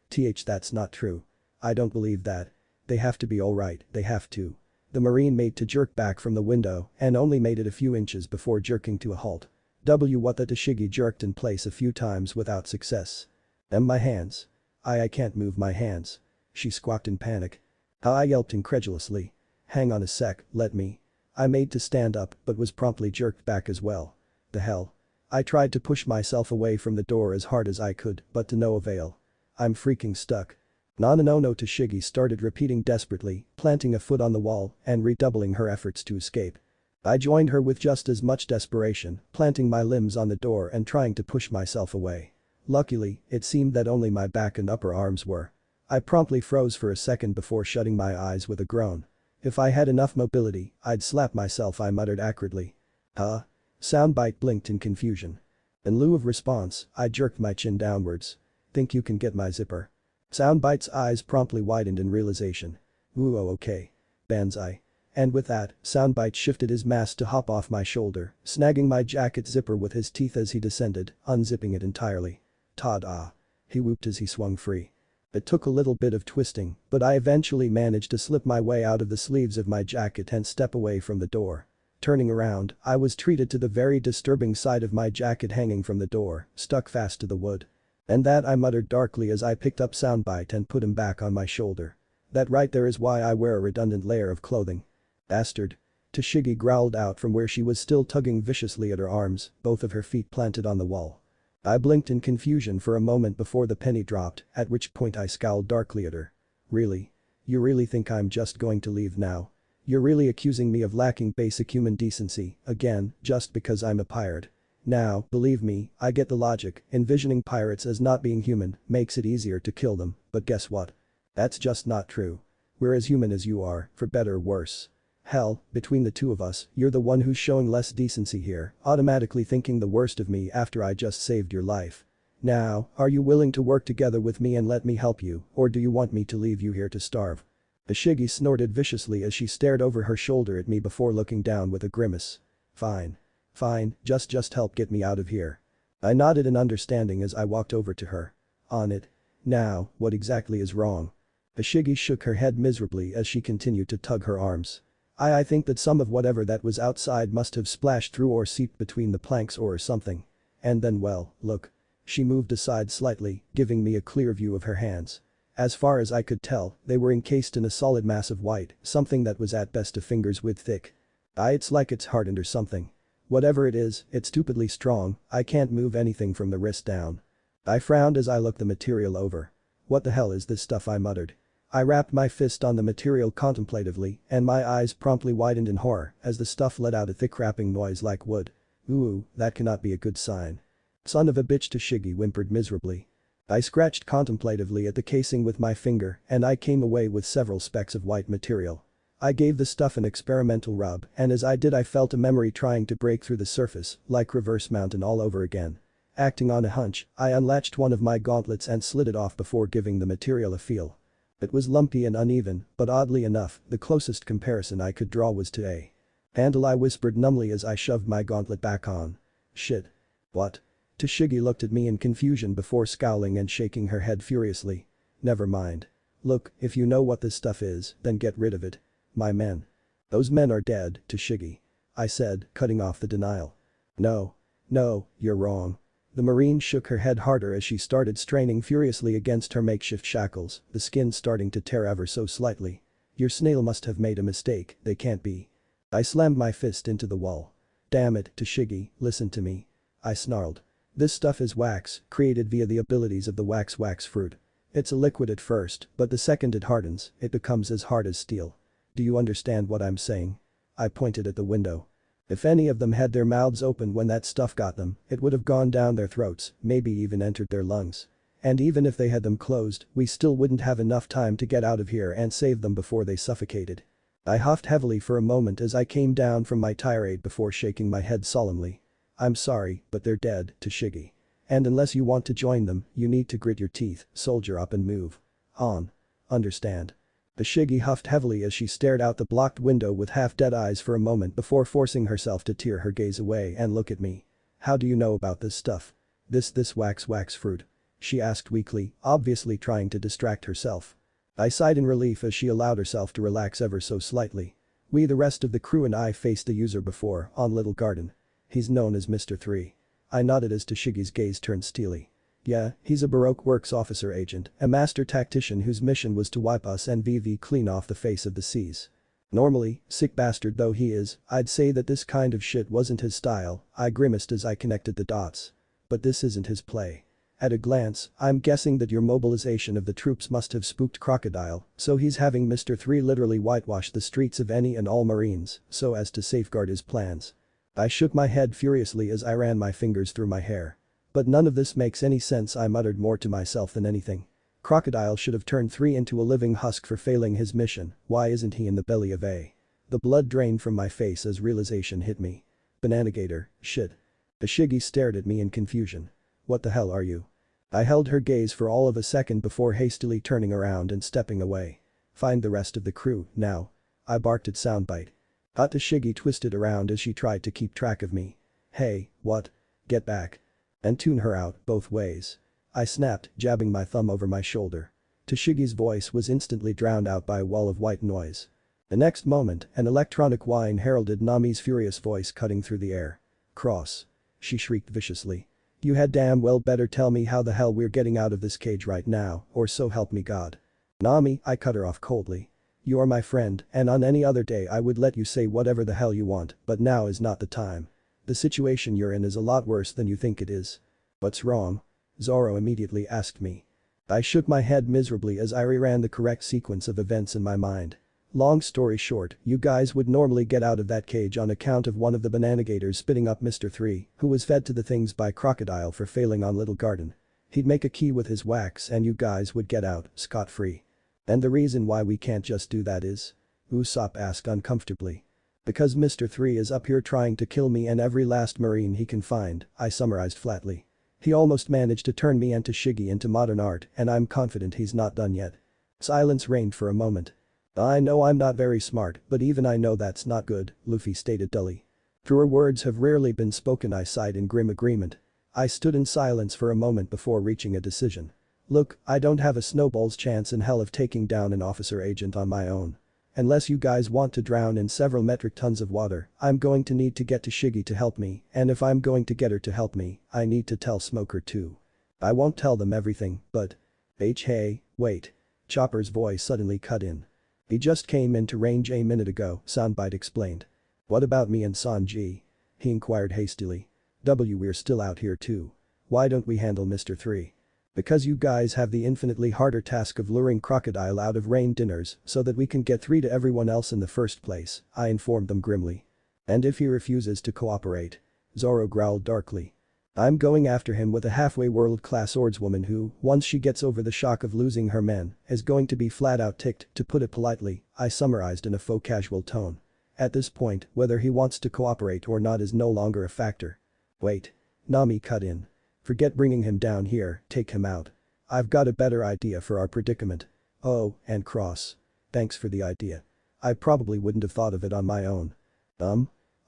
That's not true. I don't believe that. They have to be alright, they have to. The Marine made to jerk back from the window and only made it a few inches before jerking to a halt. What the Tashigi jerked in place a few times without success. My hands. I can't move my hands. She squawked in panic. I yelped incredulously. Hang on a sec, let me. I made to stand up but was promptly jerked back as well. The hell? I tried to push myself away from the door as hard as I could, but to no avail. I'm freaking stuck. No no no no, Tashigi started repeating desperately, planting a foot on the wall and redoubling her efforts to escape. I joined her with just as much desperation, planting my limbs on the door and trying to push myself away. Luckily, it seemed that only my back and upper arms were. I promptly froze for a second before shutting my eyes with a groan. If I had enough mobility, I'd slap myself, I muttered acridly. Huh? Soundbite blinked in confusion. In lieu of response, I jerked my chin downwards. Think you can get my zipper? Soundbite's eyes promptly widened in realization. Ooh, oh, okay. Banzai. And with that, Soundbite shifted his mass to hop off my shoulder, snagging my jacket zipper with his teeth as he descended, unzipping it entirely. Ta-da! He whooped as he swung free. It took a little bit of twisting, but I eventually managed to slip my way out of the sleeves of my jacket and step away from the door. Turning around, I was treated to the very disturbing sight of my jacket hanging from the door, stuck fast to the wood. And that, I muttered darkly as I picked up Soundbite and put him back on my shoulder. That right there is why I wear a redundant layer of clothing. Bastard. Tashigi growled out from where she was still tugging viciously at her arms, both of her feet planted on the wall. I blinked in confusion for a moment before the penny dropped, at which point I scowled darkly at her. Really? You really think I'm just going to leave now? You're really accusing me of lacking basic human decency, again, just because I'm a pirate. Now, believe me, I get the logic, envisioning pirates as not being human makes it easier to kill them, but guess what? That's just not true. We're as human as you are, for better or worse. Hell, between the two of us, you're the one who's showing less decency here, automatically thinking the worst of me after I just saved your life. Now, are you willing to work together with me and let me help you, or do you want me to leave you here to starve? Isseki snorted viciously as she stared over her shoulder at me before looking down with a grimace. Fine. Fine, just help get me out of here. I nodded in understanding as I walked over to her. On it. Now, what exactly is wrong? Isseki shook her head miserably as she continued to tug her arms. I think that some of whatever that was outside must have splashed through or seeped between the planks or something. And then, well, look. She moved aside slightly, giving me a clear view of her hands. As far as I could tell, they were encased in a solid mass of white, something that was at best a finger's width thick. It's like it's hardened or something. Whatever it is, it's stupidly strong, I can't move anything from the wrist down. I frowned as I looked the material over. What the hell is this stuff, I muttered. I rapped my fist on the material contemplatively and my eyes promptly widened in horror as the stuff let out a thick rapping noise like wood. Ooh, that cannot be a good sign. Son of a bitch, Tashigi whimpered miserably. I scratched contemplatively at the casing with my finger and I came away with several specks of white material. I gave the stuff an experimental rub and as I did I felt a memory trying to break through the surface, like Reverse Mountain all over again. Acting on a hunch, I unlatched one of my gauntlets and slid it off before giving the material a feel. It was lumpy and uneven, but oddly enough, the closest comparison I could draw was to a handle, I whispered numbly as I shoved my gauntlet back on. Shit. What? Tashigi looked at me in confusion before scowling and shaking her head furiously. Never mind. Look, if you know what this stuff is, then get rid of it. My men. Those men are dead, Tashigi. I said, cutting off the denial. No. No, you're wrong. The Marine shook her head harder as she started straining furiously against her makeshift shackles, the skin starting to tear ever so slightly. Your snail must have made a mistake, they can't be. I slammed my fist into the wall. Damn it, Tashigi, listen to me. I snarled. This stuff is wax, created via the abilities of the wax fruit. It's a liquid at first, but the second it hardens, it becomes as hard as steel. Do you understand what I'm saying? I pointed at the window. If any of them had their mouths open when that stuff got them, it would have gone down their throats, maybe even entered their lungs. And even if they had them closed, we still wouldn't have enough time to get out of here and save them before they suffocated. I huffed heavily for a moment as I came down from my tirade before shaking my head solemnly. I'm sorry, but they're dead, Tashigi. And unless you want to join them, you need to grit your teeth, soldier up and move on. Understand? Tashigi huffed heavily as she stared out the blocked window with half-dead eyes for a moment before forcing herself to tear her gaze away and look at me. How do you know about this stuff? This wax fruit? She asked weakly, obviously trying to distract herself. I sighed in relief as she allowed herself to relax ever so slightly. We, the rest of the crew, and I faced the user before on Little Garden. He's known as Mr. 3. I nodded as Tashigi's gaze turned steely. Yeah, he's a Baroque Works officer agent, a master tactician whose mission was to wipe us and VV clean off the face of the seas. Normally, sick bastard though he is, I'd say that this kind of shit wasn't his style, I grimaced as I connected the dots. But this isn't his play. At a glance, I'm guessing that your mobilization of the troops must have spooked Crocodile, so he's having Mr. 3 literally whitewash the streets of any and all Marines so as to safeguard his plans. I shook my head furiously as I ran my fingers through my hair. But none of this makes any sense, I muttered more to myself than anything. Crocodile should have turned 3 into a living husk for failing his mission, why isn't he in the belly of A? The blood drained from my face as realization hit me. Bananagator, shit. Isseki stared at me in confusion. What the hell are you? I held her gaze for all of a second before hastily turning around and stepping away. Find the rest of the crew, now. I barked at soundbite. Isseki twisted around as she tried to keep track of me. Hey, what? Get back. And tune her out, both ways. I snapped, jabbing my thumb over my shoulder. Tashigi's voice was instantly drowned out by a wall of white noise. The next moment, an electronic whine heralded Nami's furious voice cutting through the air. Cross. She shrieked viciously. You had damn well better tell me how the hell we're getting out of this cage right now, or so help me God. Nami, I cut her off coldly. You're my friend, and on any other day I would let you say whatever the hell you want, but now is not the time. The situation you're in is a lot worse than you think it is. What's wrong? Zoro immediately asked me. I shook my head miserably as I reran the correct sequence of events in my mind. Long story short, you guys would normally get out of that cage on account of one of the bananagators spitting up Mr. 3, who was fed to the things by Crocodile for failing on Little Garden. He'd make a key with his wax and you guys would get out, scot-free. And the reason why we can't just do that is? Usopp asked uncomfortably. Because Mr. 3 is up here trying to kill me and every last Marine he can find, I summarized flatly. He almost managed to turn me and Tashigi into modern art and I'm confident he's not done yet. Silence reigned for a moment. I know I'm not very smart, but even I know that's not good, Luffy stated dully. Truer words have rarely been spoken, I sighed in grim agreement. I stood in silence for a moment before reaching a decision. Look, I don't have a snowball's chance in hell of taking down an officer agent on my own. Unless you guys want to drown in several metric tons of water, I'm going to need to get Tashigi to help me, and if I'm going to get her to help me, I need to tell Smoker too. I won't tell them everything, but… Hey, wait. Chopper's voice suddenly cut in. He just came into range a minute ago, soundbite explained. What about me and Sanji? He inquired hastily. We're still out here too. Why don't we handle Mr. 3? Because you guys have the infinitely harder task of luring Crocodile out of rain dinners so that we can get 3 to everyone else in the first place, I informed them grimly. And if he refuses to cooperate? Zoro growled darkly. I'm going after him with a halfway world-class swordswoman who, once she gets over the shock of losing her men, is going to be flat-out ticked, to put it politely, I summarized in a faux casual tone. At this point, whether he wants to cooperate or not is no longer a factor. Wait. Nami cut in. Forget bringing him down here, take him out. I've got a better idea for our predicament. Oh, and Cross. Thanks for the idea. I probably wouldn't have thought of it on my own.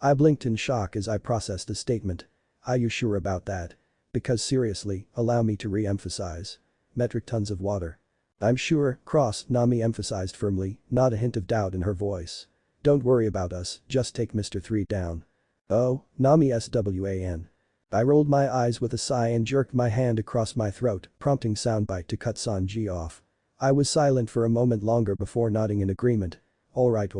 I blinked in shock as I processed the statement. Are you sure about that? Because seriously, allow me to re-emphasize. Metric tons of water. I'm sure, Cross, Nami emphasized firmly, not a hint of doubt in her voice. Don't worry about us, just take Mr. 3 down. Oh, Nami SWAN. I rolled my eyes with a sigh and jerked my hand across my throat, prompting soundbite to cut Sanji off. I was silent for a moment longer before nodding in agreement. Alright.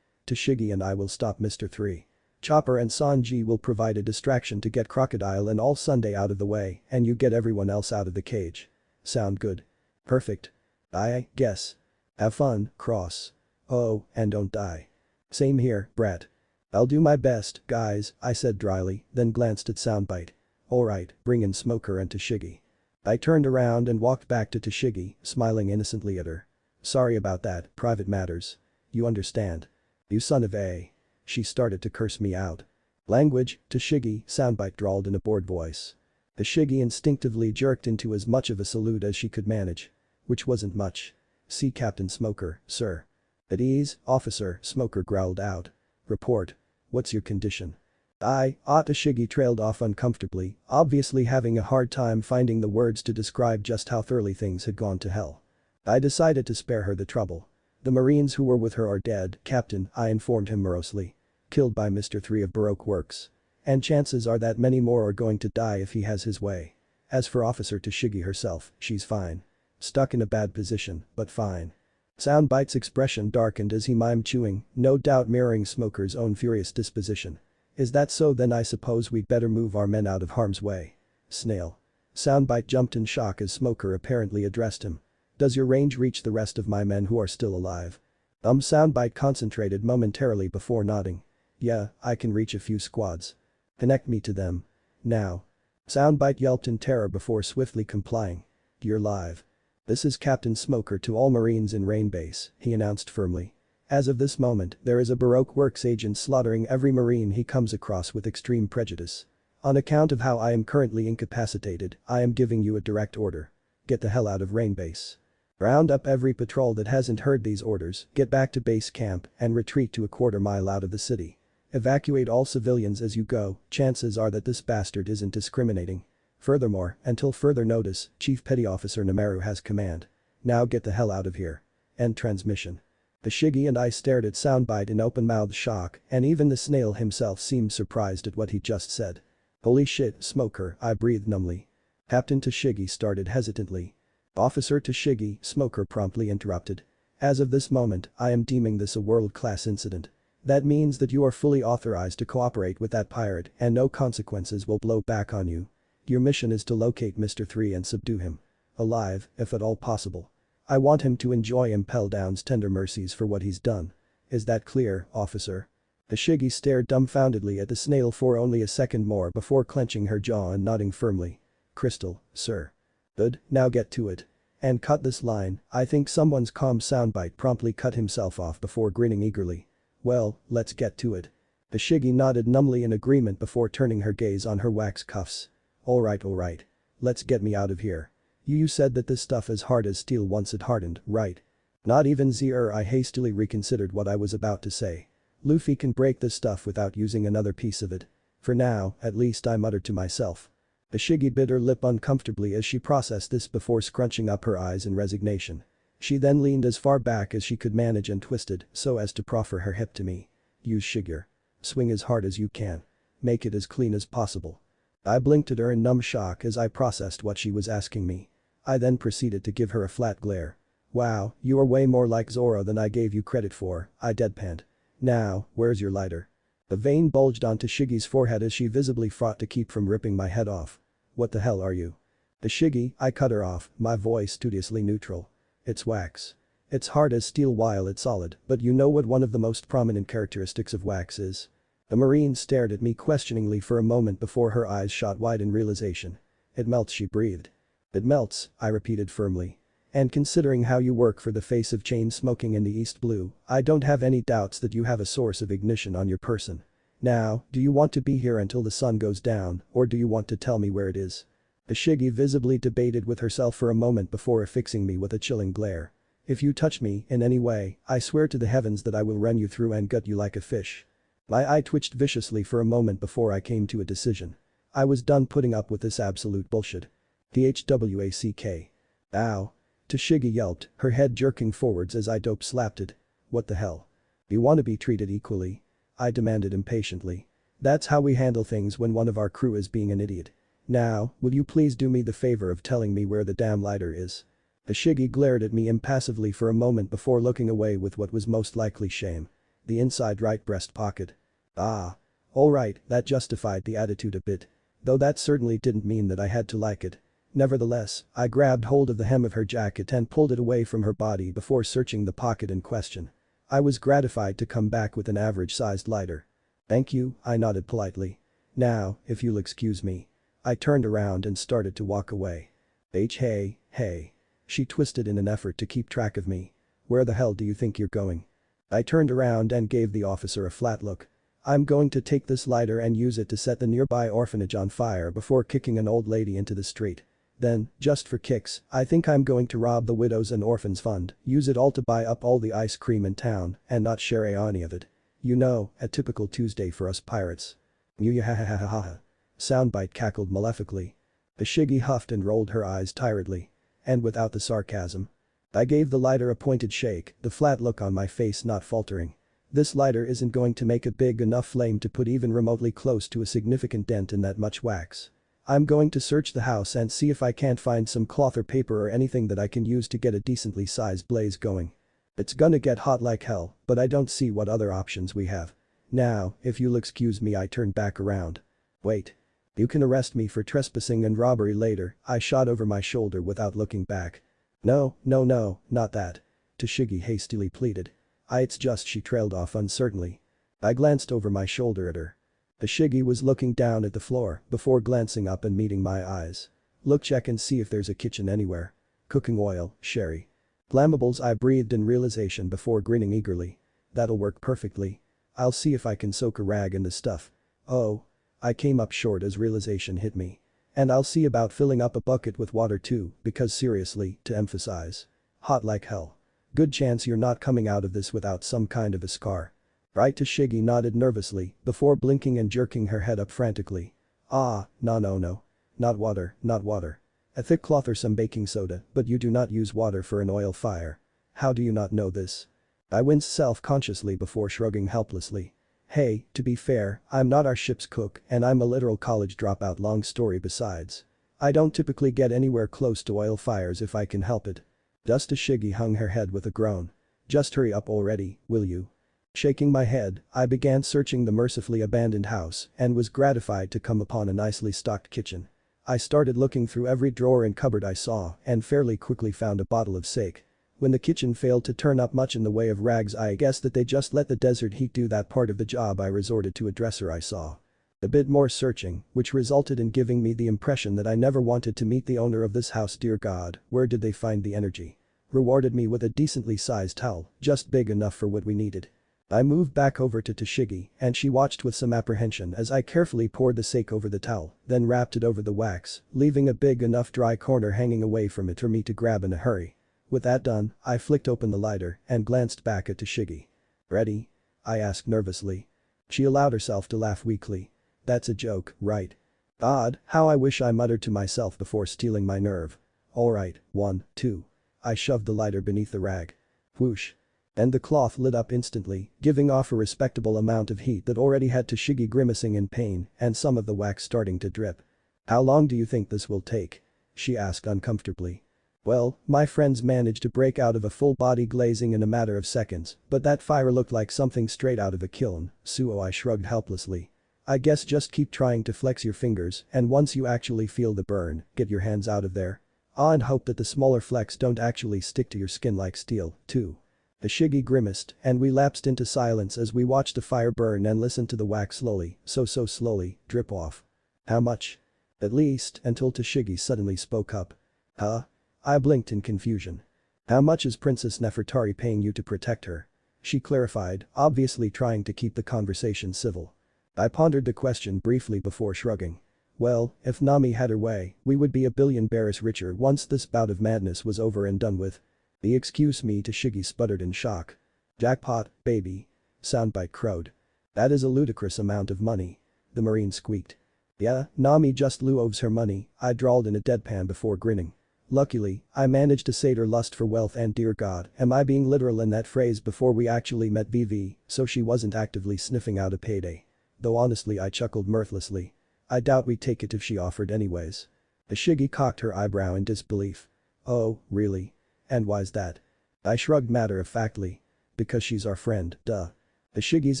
Tashigi and I will stop Mr. 3. Chopper and Sanji will provide a distraction to get Crocodile and all Sunday out of the way and you get everyone else out of the cage. Sound good? Perfect. I guess. Have fun, Cross. Oh, and don't die. Same here, Brat. I'll do my best, guys, I said dryly, then glanced at soundbite. Alright, bring in Smoker and Tashigi. I turned around and walked back to Tashigi, smiling innocently at her. Sorry about that, private matters. You understand. You son of a… She started to curse me out. Language, Tashigi, soundbite drawled in a bored voice. Tashigi instinctively jerked into as much of a salute as she could manage. Which wasn't much. See Captain Smoker, sir. At ease, officer, Smoker growled out. Report. What's your condition? Tashigi trailed off uncomfortably, obviously having a hard time finding the words to describe just how thoroughly things had gone to hell. I decided to spare her the trouble. The Marines who were with her are dead, Captain, I informed him morosely. Killed by Mr. 3 of Baroque Works. And chances are that many more are going to die if he has his way. As for Officer Tashigi herself, she's fine. Stuck in a bad position, but fine. Soundbite's expression darkened as he mimed chewing, no doubt mirroring Smoker's own furious disposition. Is that so? Then I suppose we'd better move our men out of harm's way. Snail. Soundbite jumped in shock as Smoker apparently addressed him. Does your range reach the rest of my men who are still alive? Soundbite concentrated momentarily before nodding. Yeah, I can reach a few squads. Connect me to them. Now. Soundbite yelped in terror before swiftly complying. You're live. This is Captain Smoker to all Marines in Rain Base, he announced firmly. As of this moment, there is a Baroque Works agent slaughtering every Marine he comes across with extreme prejudice. On account of how I am currently incapacitated, I am giving you a direct order. Get the hell out of Rain Base. Round up every patrol that hasn't heard these orders, get back to base camp, and retreat to a quarter-mile out of the city. Evacuate all civilians as you go, chances are that this bastard isn't discriminating. Furthermore, until further notice, Chief Petty Officer Namaru has command. Now get the hell out of here. End transmission. The Shiggy and I stared at Soundbite in open-mouthed shock, and even the snail himself seemed surprised at what he just said. Holy shit, Smoker, I breathed numbly. Captain Tashigi started hesitantly. Officer Tashigi, Smoker promptly interrupted. As of this moment, I am deeming this a world-class incident. That means that you are fully authorized to cooperate with that pirate and no consequences will blow back on you. Your mission is to locate Mr. 3 and subdue him. Alive, if at all possible. I want him to enjoy Impel Down's tender mercies for what he's done. Is that clear, officer? The Shiggy stared dumbfoundedly at the snail for only a second more before clenching her jaw and nodding firmly. Crystal, sir. Good, now get to it. And cut this line, I think someone's calm. Soundbite promptly cut himself off before grinning eagerly. Well, let's get to it. The Shiggy nodded numbly in agreement before turning her gaze on her wax cuffs. Alright. Let's get me out of here. You said that this stuff is hard as steel once it hardened, right? Not even I hastily reconsidered what I was about to say. Luffy can break this stuff without using another piece of it. For now, at least, I muttered to myself. The Shiggy bit her lip uncomfortably as she processed this before scrunching up her eyes in resignation. She then leaned as far back as she could manage and twisted so as to proffer her hip to me. Use Shigure. Swing as hard as you can. Make it as clean as possible. I blinked at her in numb shock as I processed what she was asking me. I then proceeded to give her a flat glare. Wow, you are way more like Zoro than I gave you credit for, I deadpanned. Now, where's your lighter? The vein bulged onto Shiggy's forehead as she visibly fought to keep from ripping my head off. What the hell are you? The Shiggy, I cut her off, my voice studiously neutral. It's wax. It's hard as steel while it's solid, but you know what one of the most prominent characteristics of wax is? The Marine stared at me questioningly for a moment before her eyes shot wide in realization. It melts, she breathed. It melts, I repeated firmly. And considering how you work for the face of chain smoking in the East Blue, I don't have any doubts that you have a source of ignition on your person. Now, do you want to be here until the sun goes down, or do you want to tell me where it is? The Shiggy visibly debated with herself for a moment before affixing me with a chilling glare. If you touch me in any way, I swear to the heavens that I will run you through and gut you like a fish. My eye twitched viciously for a moment before I came to a decision. I was done putting up with this absolute bullshit. THWACK. Ow. Tashigi yelped, her head jerking forwards as I dope slapped it. What the hell? You want to be treated equally? I demanded impatiently. That's how we handle things when one of our crew is being an idiot. Now, will you please do me the favor of telling me where the damn lighter is? The Shiggy glared at me impassively for a moment before looking away with what was most likely shame. The inside right breast pocket. Ah. Alright, that justified the attitude a bit. Though that certainly didn't mean that I had to like it. Nevertheless, I grabbed hold of the hem of her jacket and pulled it away from her body before searching the pocket in question. I was gratified to come back with an average-sized lighter. Thank you, I nodded politely. Now, if you'll excuse me. I turned around and started to walk away. Hey. She twisted in an effort to keep track of me. Where the hell do you think you're going? I turned around and gave the officer a flat look. I'm going to take this lighter and use it to set the nearby orphanage on fire before kicking an old lady into the street. Then, just for kicks, I think I'm going to rob the Widows and Orphans Fund, use it all to buy up all the ice cream in town, and not share any of it. You know, a typical Tuesday for us pirates. Muyahahahaha. Soundbite cackled malefically. The Shiggy huffed and rolled her eyes tiredly. And without the sarcasm. I gave the lighter a pointed shake, the flat look on my face not faltering. This lighter isn't going to make a big enough flame to put even remotely close to a significant dent in that much wax. I'm going to search the house and see if I can't find some cloth or paper or anything that I can use to get a decently sized blaze going. It's gonna get hot like hell, but I don't see what other options we have. Now, if you'll excuse me, I turned back around. Wait. You can arrest me for trespassing and robbery later, I shot over my shoulder without looking back. No, no, no, not that. Tashigi hastily pleaded. It's just she trailed off uncertainly. I glanced over my shoulder at her. Tashigi was looking down at the floor before glancing up and meeting my eyes. Look, check and see if there's a kitchen anywhere. Cooking oil, sherry. Flammables, I breathed in realization before grinning eagerly. That'll work perfectly. I'll see if I can soak a rag in the stuff. Oh. I came up short as realization hit me. And I'll see about filling up a bucket with water too, because seriously, to emphasize. Hot like hell. Good chance you're not coming out of this without some kind of a scar. Right? Tashigi nodded nervously before blinking and jerking her head up frantically. No, no, no. Not water, not water. A thick cloth or some baking soda, but you do not use water for an oil fire. How do you not know this? I winced self-consciously before shrugging helplessly. Hey, to be fair, I'm not our ship's cook and I'm a literal college dropout, long story besides. I don't typically get anywhere close to oil fires if I can help it. Tashigi hung her head with a groan. Just hurry up already, will you? Shaking my head, I began searching the mercifully abandoned house and was gratified to come upon a nicely stocked kitchen. I started looking through every drawer and cupboard I saw and fairly quickly found a bottle of sake. When the kitchen failed to turn up much in the way of rags, I guessed that they just let the desert heat do that part of the job. I resorted to a dresser I saw. A bit more searching, which resulted in giving me the impression that I never wanted to meet the owner of this house. Dear God, where did they find the energy? Rewarded me with a decently sized towel, just big enough for what we needed. I moved back over to Tashigi and she watched with some apprehension as I carefully poured the sake over the towel, then wrapped it over the wax, leaving a big enough dry corner hanging away from it for me to grab in a hurry. With that done, I flicked open the lighter and glanced back at Tashigi. Ready? I asked nervously. She allowed herself to laugh weakly. That's a joke, right? Odd, how I wish, I muttered to myself before stealing my nerve. Alright, 1, 2. I shoved the lighter beneath the rag. Whoosh. And the cloth lit up instantly, giving off a respectable amount of heat that already had Tashigi grimacing in pain and some of the wax starting to drip. How long do you think this will take? She asked uncomfortably. Well, my friends managed to break out of a full-body glazing in a matter of seconds, but that fire looked like something straight out of a kiln. Suo, I shrugged helplessly. I guess just keep trying to flex your fingers and once you actually feel the burn, get your hands out of there. And hope that the smaller flecks don't actually stick to your skin like steel, too. Tashigi grimaced and we lapsed into silence as we watched the fire burn and listened to the wax slowly, so slowly, drip off. How much? At least, until Tashigi suddenly spoke up. Huh? I blinked in confusion. How much is Princess Nefertari paying you to protect her? She clarified, obviously trying to keep the conversation civil. I pondered the question briefly before shrugging. Well, if Nami had her way, we would be $1 billion richer once this bout of madness was over and done with. Excuse me, Tashigi sputtered in shock. Jackpot, baby. Soundbite crowed. That is a ludicrous amount of money. The Marine squeaked. Yeah, Nami just loves her money, I drawled in a deadpan before grinning. Luckily, I managed to sate her lust for wealth and dear God, am I being literal in that phrase before we actually met VV, so she wasn't actively sniffing out a payday. Though honestly I chuckled mirthlessly. I doubt we'd take it if she offered anyways. Tashigi cocked her eyebrow in disbelief. Oh, really? And why's that? I shrugged matter-of-factly. Because she's our friend, duh. Tashigi's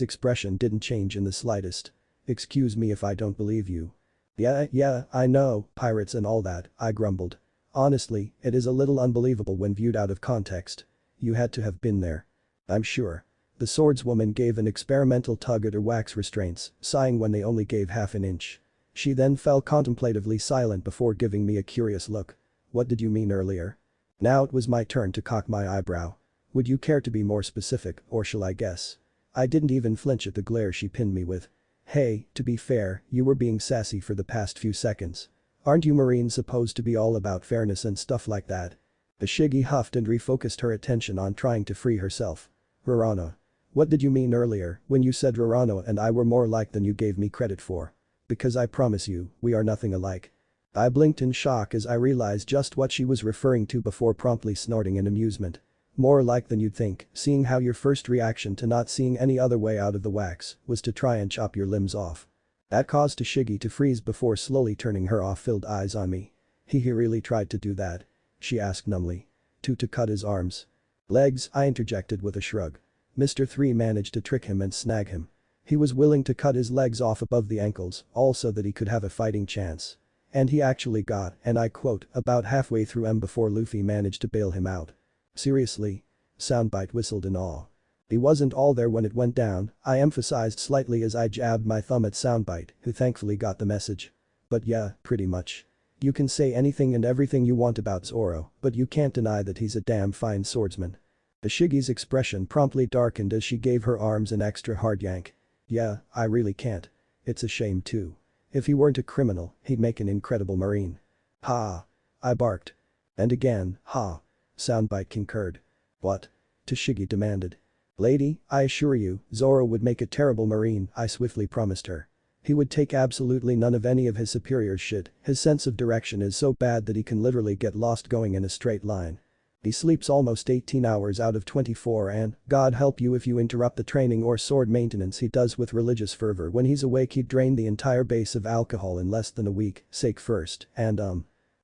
expression didn't change in the slightest. Excuse me if I don't believe you. Yeah, I know, pirates and all that, I grumbled. Honestly, it is a little unbelievable when viewed out of context. You had to have been there. I'm sure. The swordswoman gave an experimental tug at her wax restraints, sighing when they only gave half an inch. She then fell contemplatively silent before giving me a curious look. What did you mean earlier? Now it was my turn to cock my eyebrow. Would you care to be more specific, or shall I guess? I didn't even flinch at the glare she pinned me with. Hey, to be fair, you were being sassy for the past few seconds. Aren't you Marines supposed to be all about fairness and stuff like that? Tashigi huffed and refocused her attention on trying to free herself. Rorano. What did you mean earlier when you said Rorano and I were more alike than you gave me credit for? Because I promise you, we are nothing alike. I blinked in shock as I realized just what she was referring to before promptly snorting in amusement. More alike than you'd think, seeing how your first reaction to not seeing any other way out of the wax was to try and chop your limbs off. That caused Tashigi to freeze before slowly turning her off-filled eyes on me. He really tried to do that? She asked numbly. To cut his arms. Legs, I interjected with a shrug. Mr. 3 managed to trick him and snag him. He was willing to cut his legs off above the ankles, all so that he could have a fighting chance. And he actually got, and I quote, about halfway through before Luffy managed to bail him out. Seriously? Soundbite whistled in awe. He wasn't all there when it went down, I emphasized slightly as I jabbed my thumb at Soundbite, who thankfully got the message. But yeah, pretty much. You can say anything and everything you want about Zoro, but you can't deny that he's a damn fine swordsman. Ishiki's expression promptly darkened as she gave her arms an extra hard yank. Yeah, I really can't. It's a shame too. If he weren't a criminal, he'd make an incredible marine. Ha! I barked. And again, ha! Soundbite concurred. What? Tashigi demanded. Lady, I assure you, Zoro would make a terrible marine, I swiftly promised her. He would take absolutely none of any of his superior's shit, his sense of direction is so bad that he can literally get lost going in a straight line. He sleeps almost 18 hours out of 24 and, God help you if you interrupt the training or sword maintenance he does with religious fervor when he's awake he'd drain the entire base of alcohol in less than a week, sake first, and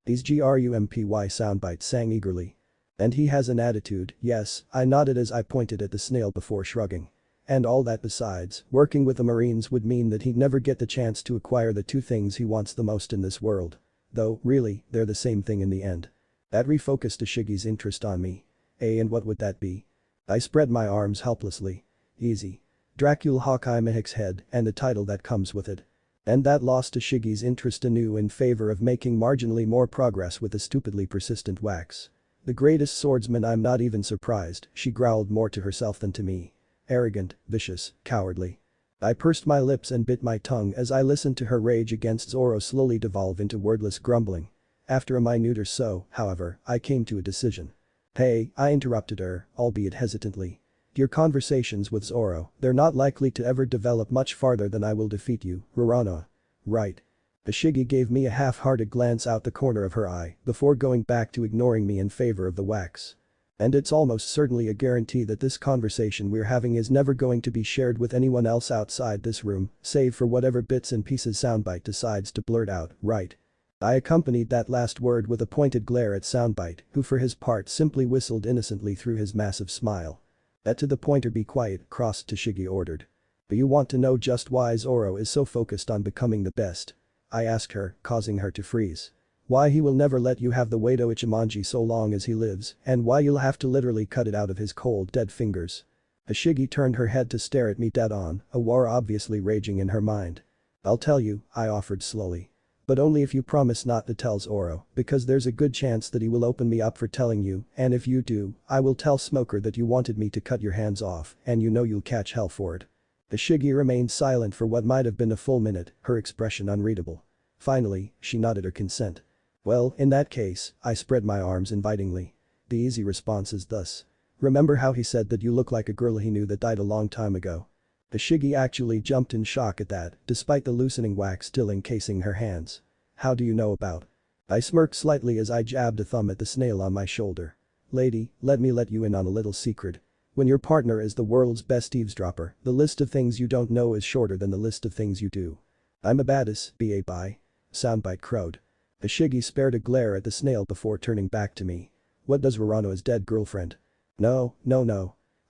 These grumpy Soundbite sang eagerly. And he has an attitude, yes, I nodded as I pointed at the snail before shrugging. And all that besides, working with the Marines would mean that he'd never get the chance to acquire the two things he wants the most in this world. Though, really, they're the same thing in the end. That refocused Ishiki's interest on me. And what would that be? I spread my arms helplessly. Easy. Dracula Hawkeye Mihik's head and the title that comes with it. And that lost Ishiki's interest anew in favor of making marginally more progress with the stupidly persistent wax. The greatest swordsman, I'm not even surprised, she growled more to herself than to me. Arrogant, vicious, cowardly. I pursed my lips and bit my tongue as I listened to her rage against Zoro slowly devolve into wordless grumbling. After a minute or so, however, I came to a decision. Hey, I interrupted her, albeit hesitantly. Your conversations with Zoro, they're not likely to ever develop much farther than I will defeat you, Rurano. Right. Ishiki gave me a half-hearted glance out the corner of her eye before going back to ignoring me in favor of the wax. And it's almost certainly a guarantee that this conversation we're having is never going to be shared with anyone else outside this room, save for whatever bits and pieces Soundbite decides to blurt out, right? I accompanied that last word with a pointed glare at Soundbite, who for his part simply whistled innocently through his massive smile. "That to the point or be quiet," Cross Tashigi ordered. "But you want to know just why Zoro is so focused on becoming the best?" I asked her, causing her to freeze. "Why he will never let you have the Wado Ichimonji so long as he lives, and why you'll have to literally cut it out of his cold dead fingers." Tashigi turned her head to stare at me dead on, a war obviously raging in her mind. "I'll tell you," I offered slowly. "But only if you promise not to tell Zoro, because there's a good chance that he will open me up for telling you, and if you do, I will tell Smoker that you wanted me to cut your hands off, and you know you'll catch hell for it." Tashigi remained silent for what might have been a full minute, her expression unreadable. Finally, she nodded her consent. "Well, in that case," I spread my arms invitingly. The easy response is thus. "Remember how he said that you look like a girl he knew that died a long time ago?" Tashigi actually jumped in shock at that, despite the loosening wax still encasing her hands. "How do you know about?" I smirked slightly as I jabbed a thumb at the snail on my shoulder. "Lady, let me let you in on a little secret. When your partner is the world's best eavesdropper, the list of things you don't know is shorter than the list of things you do." "I'm a badass, ba. Soundbite crowed. Ishiki spared a glare at the snail before turning back to me. "What does Rurano's dead girlfriend?" No.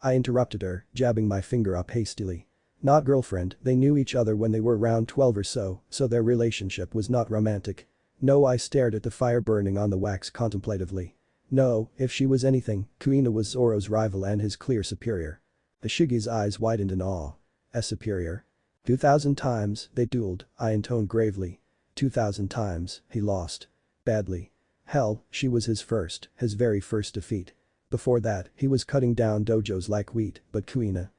I interrupted her, jabbing my finger up hastily. "Not girlfriend, they knew each other when they were around 12 or so their relationship was not romantic." No, I stared at the fire burning on the wax contemplatively. No, if she was anything, Kuina was Zoro's rival and his clear superior. Ishiki's eyes widened in awe. A superior? 2,000 times, they dueled, I intoned gravely. 2,000 times, he lost. Badly. Hell, she was his very first defeat. Before that, he was cutting down dojos like wheat, but Kuina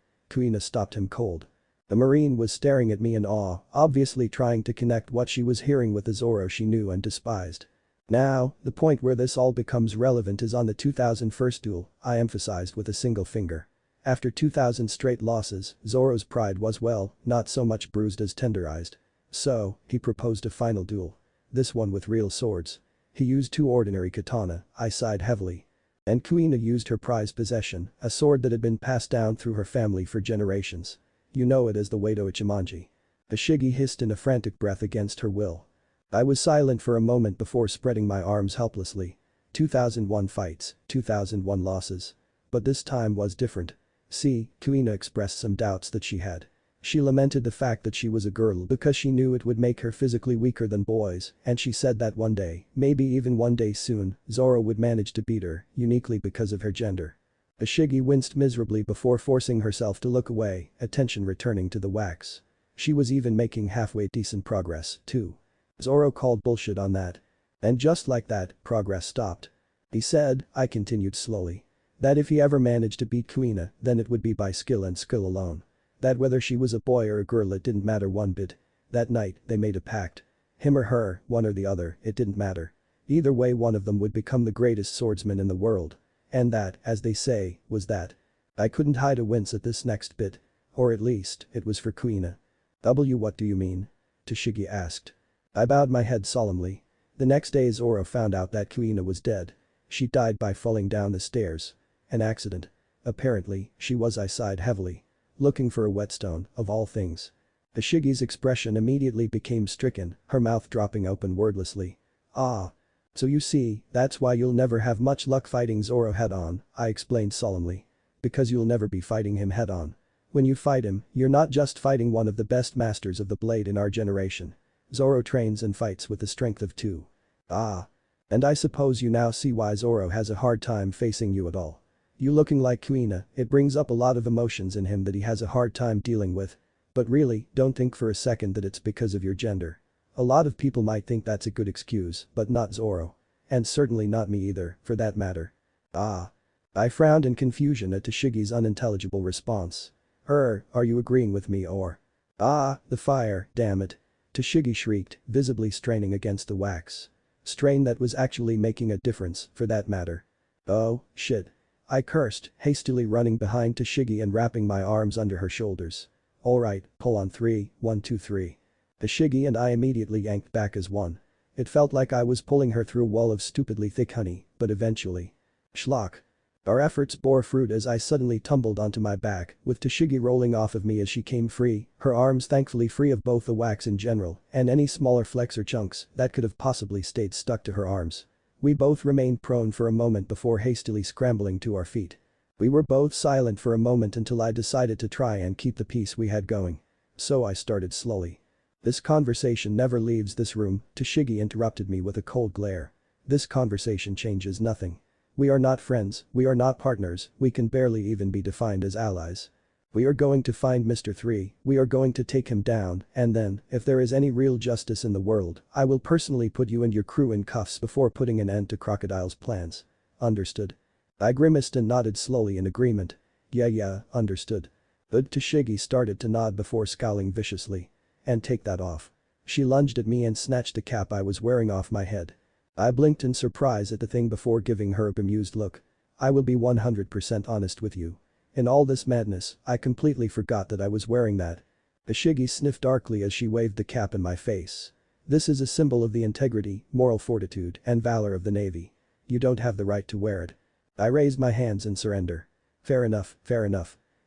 stopped him cold. The Marine was staring at me in awe, obviously trying to connect what she was hearing with the Zoro she knew and despised. "Now, the point where this all becomes relevant is on the 2001st duel," I emphasized with a single finger. After 2,000 straight losses, Zoro's pride was not so much bruised as tenderized. So, he proposed a final duel. This one with real swords. He used 2 ordinary katana, I sighed heavily. And Kuina used her prized possession, a sword that had been passed down through her family for generations. You know it as the Wado Ichimonji. Ishigi hissed in a frantic breath against her will. I was silent for a moment before spreading my arms helplessly. 2001 fights, 2001 losses. But this time was different. See, Kuina expressed some doubts that she had. She lamented the fact that she was a girl because she knew it would make her physically weaker than boys, and she said that one day, maybe even one day soon, Zoro would manage to beat her, uniquely because of her gender. Isseki winced miserably before forcing herself to look away, attention returning to the wax. She was even making halfway decent progress, too. Zoro called bullshit on that. And just like that, progress stopped. He said, I continued slowly, that if he ever managed to beat Kuina, then it would be by skill and skill alone. That whether she was a boy or a girl it didn't matter one bit. That night, they made a pact. Him or her, one or the other, it didn't matter. Either way one of them would become the greatest swordsman in the world. And that, as they say, was that. I couldn't hide a wince at this next bit. Or at least, it was for Kuina. What do you mean? Tashigi asked. I bowed my head solemnly. The next day Zoro found out that Kuina was dead. She died by falling down the stairs. An accident. Apparently, she was. I sighed heavily. Looking for a whetstone, of all things. Ishigi's expression immediately became stricken, her mouth dropping open wordlessly. Ah. So you see, that's why you'll never have much luck fighting Zoro head-on, I explained solemnly. Because you'll never be fighting him head-on. When you fight him, you're not just fighting one of the best masters of the blade in our generation. Zoro trains and fights with the strength of two. Ah. And I suppose you now see why Zoro has a hard time facing you at all. You looking like Kuina, it brings up a lot of emotions in him that he has a hard time dealing with. But really, don't think for a second that it's because of your gender. A lot of people might think that's a good excuse, but not Zoro. And certainly not me either, for that matter. Ah. I frowned in confusion at Tashigi's unintelligible response. Are you agreeing with me or? Ah, the fire, damn it. Tashigi shrieked, visibly straining against the wax. Strain that was actually making a difference, for that matter. Oh, shit. I cursed, hastily running behind Tashigi and wrapping my arms under her shoulders. Alright, pull on 3, 1 2 3. Tashigi and I immediately yanked back as one. It felt like I was pulling her through a wall of stupidly thick honey, but eventually. Schlock. Our efforts bore fruit as I suddenly tumbled onto my back, with Tashigi rolling off of me as she came free, her arms thankfully free of both the wax in general and any smaller flecks or chunks that could have possibly stayed stuck to her arms. We both remained prone for a moment before hastily scrambling to our feet. We were both silent for a moment until I decided to try and keep the peace we had going. So I started slowly. This conversation never leaves this room, Tashigi interrupted me with a cold glare. This conversation changes nothing. We are not friends, we are not partners, we can barely even be defined as allies. We are going to find Mr. 3, we are going to take him down, and then, if there is any real justice in the world, I will personally put you and your crew in cuffs before putting an end to Crocodile's plans. Understood? I grimaced and nodded slowly in agreement. Yeah, understood. But Tashigi started to nod before scowling viciously. And take that off. She lunged at me and snatched the cap I was wearing off my head. I blinked in surprise at the thing before giving her a bemused look. I will be 100% honest with you. In all this madness, I completely forgot that I was wearing that. Tashigi sniffed darkly as she waved the cap in my face. This is a symbol of the integrity, moral fortitude, and valor of the Navy. You don't have the right to wear it. I raised my hands in surrender. Fair enough.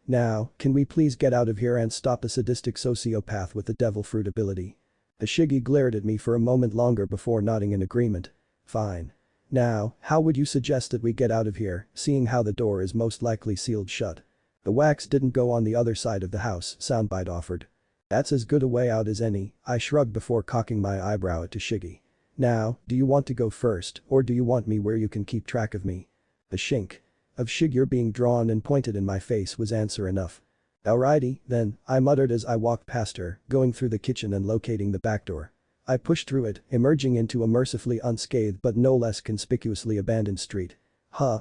Now, can we please get out of here and stop a sadistic sociopath with the devil fruit ability? Tashigi glared at me for a moment longer before nodding in agreement. Fine. Now, how would you suggest that we get out of here, seeing how the door is most likely sealed shut? The wax didn't go on the other side of the house, Soundbite offered. That's as good a way out as any, I shrugged before cocking my eyebrow at Tashigi. Now, do you want to go first, or do you want me where you can keep track of me? The shink of figure being drawn and pointed in my face was answer enough. Alrighty, then, I muttered as I walked past her, going through the kitchen and locating the back door. I pushed through it, emerging into a mercifully unscathed but no less conspicuously abandoned street.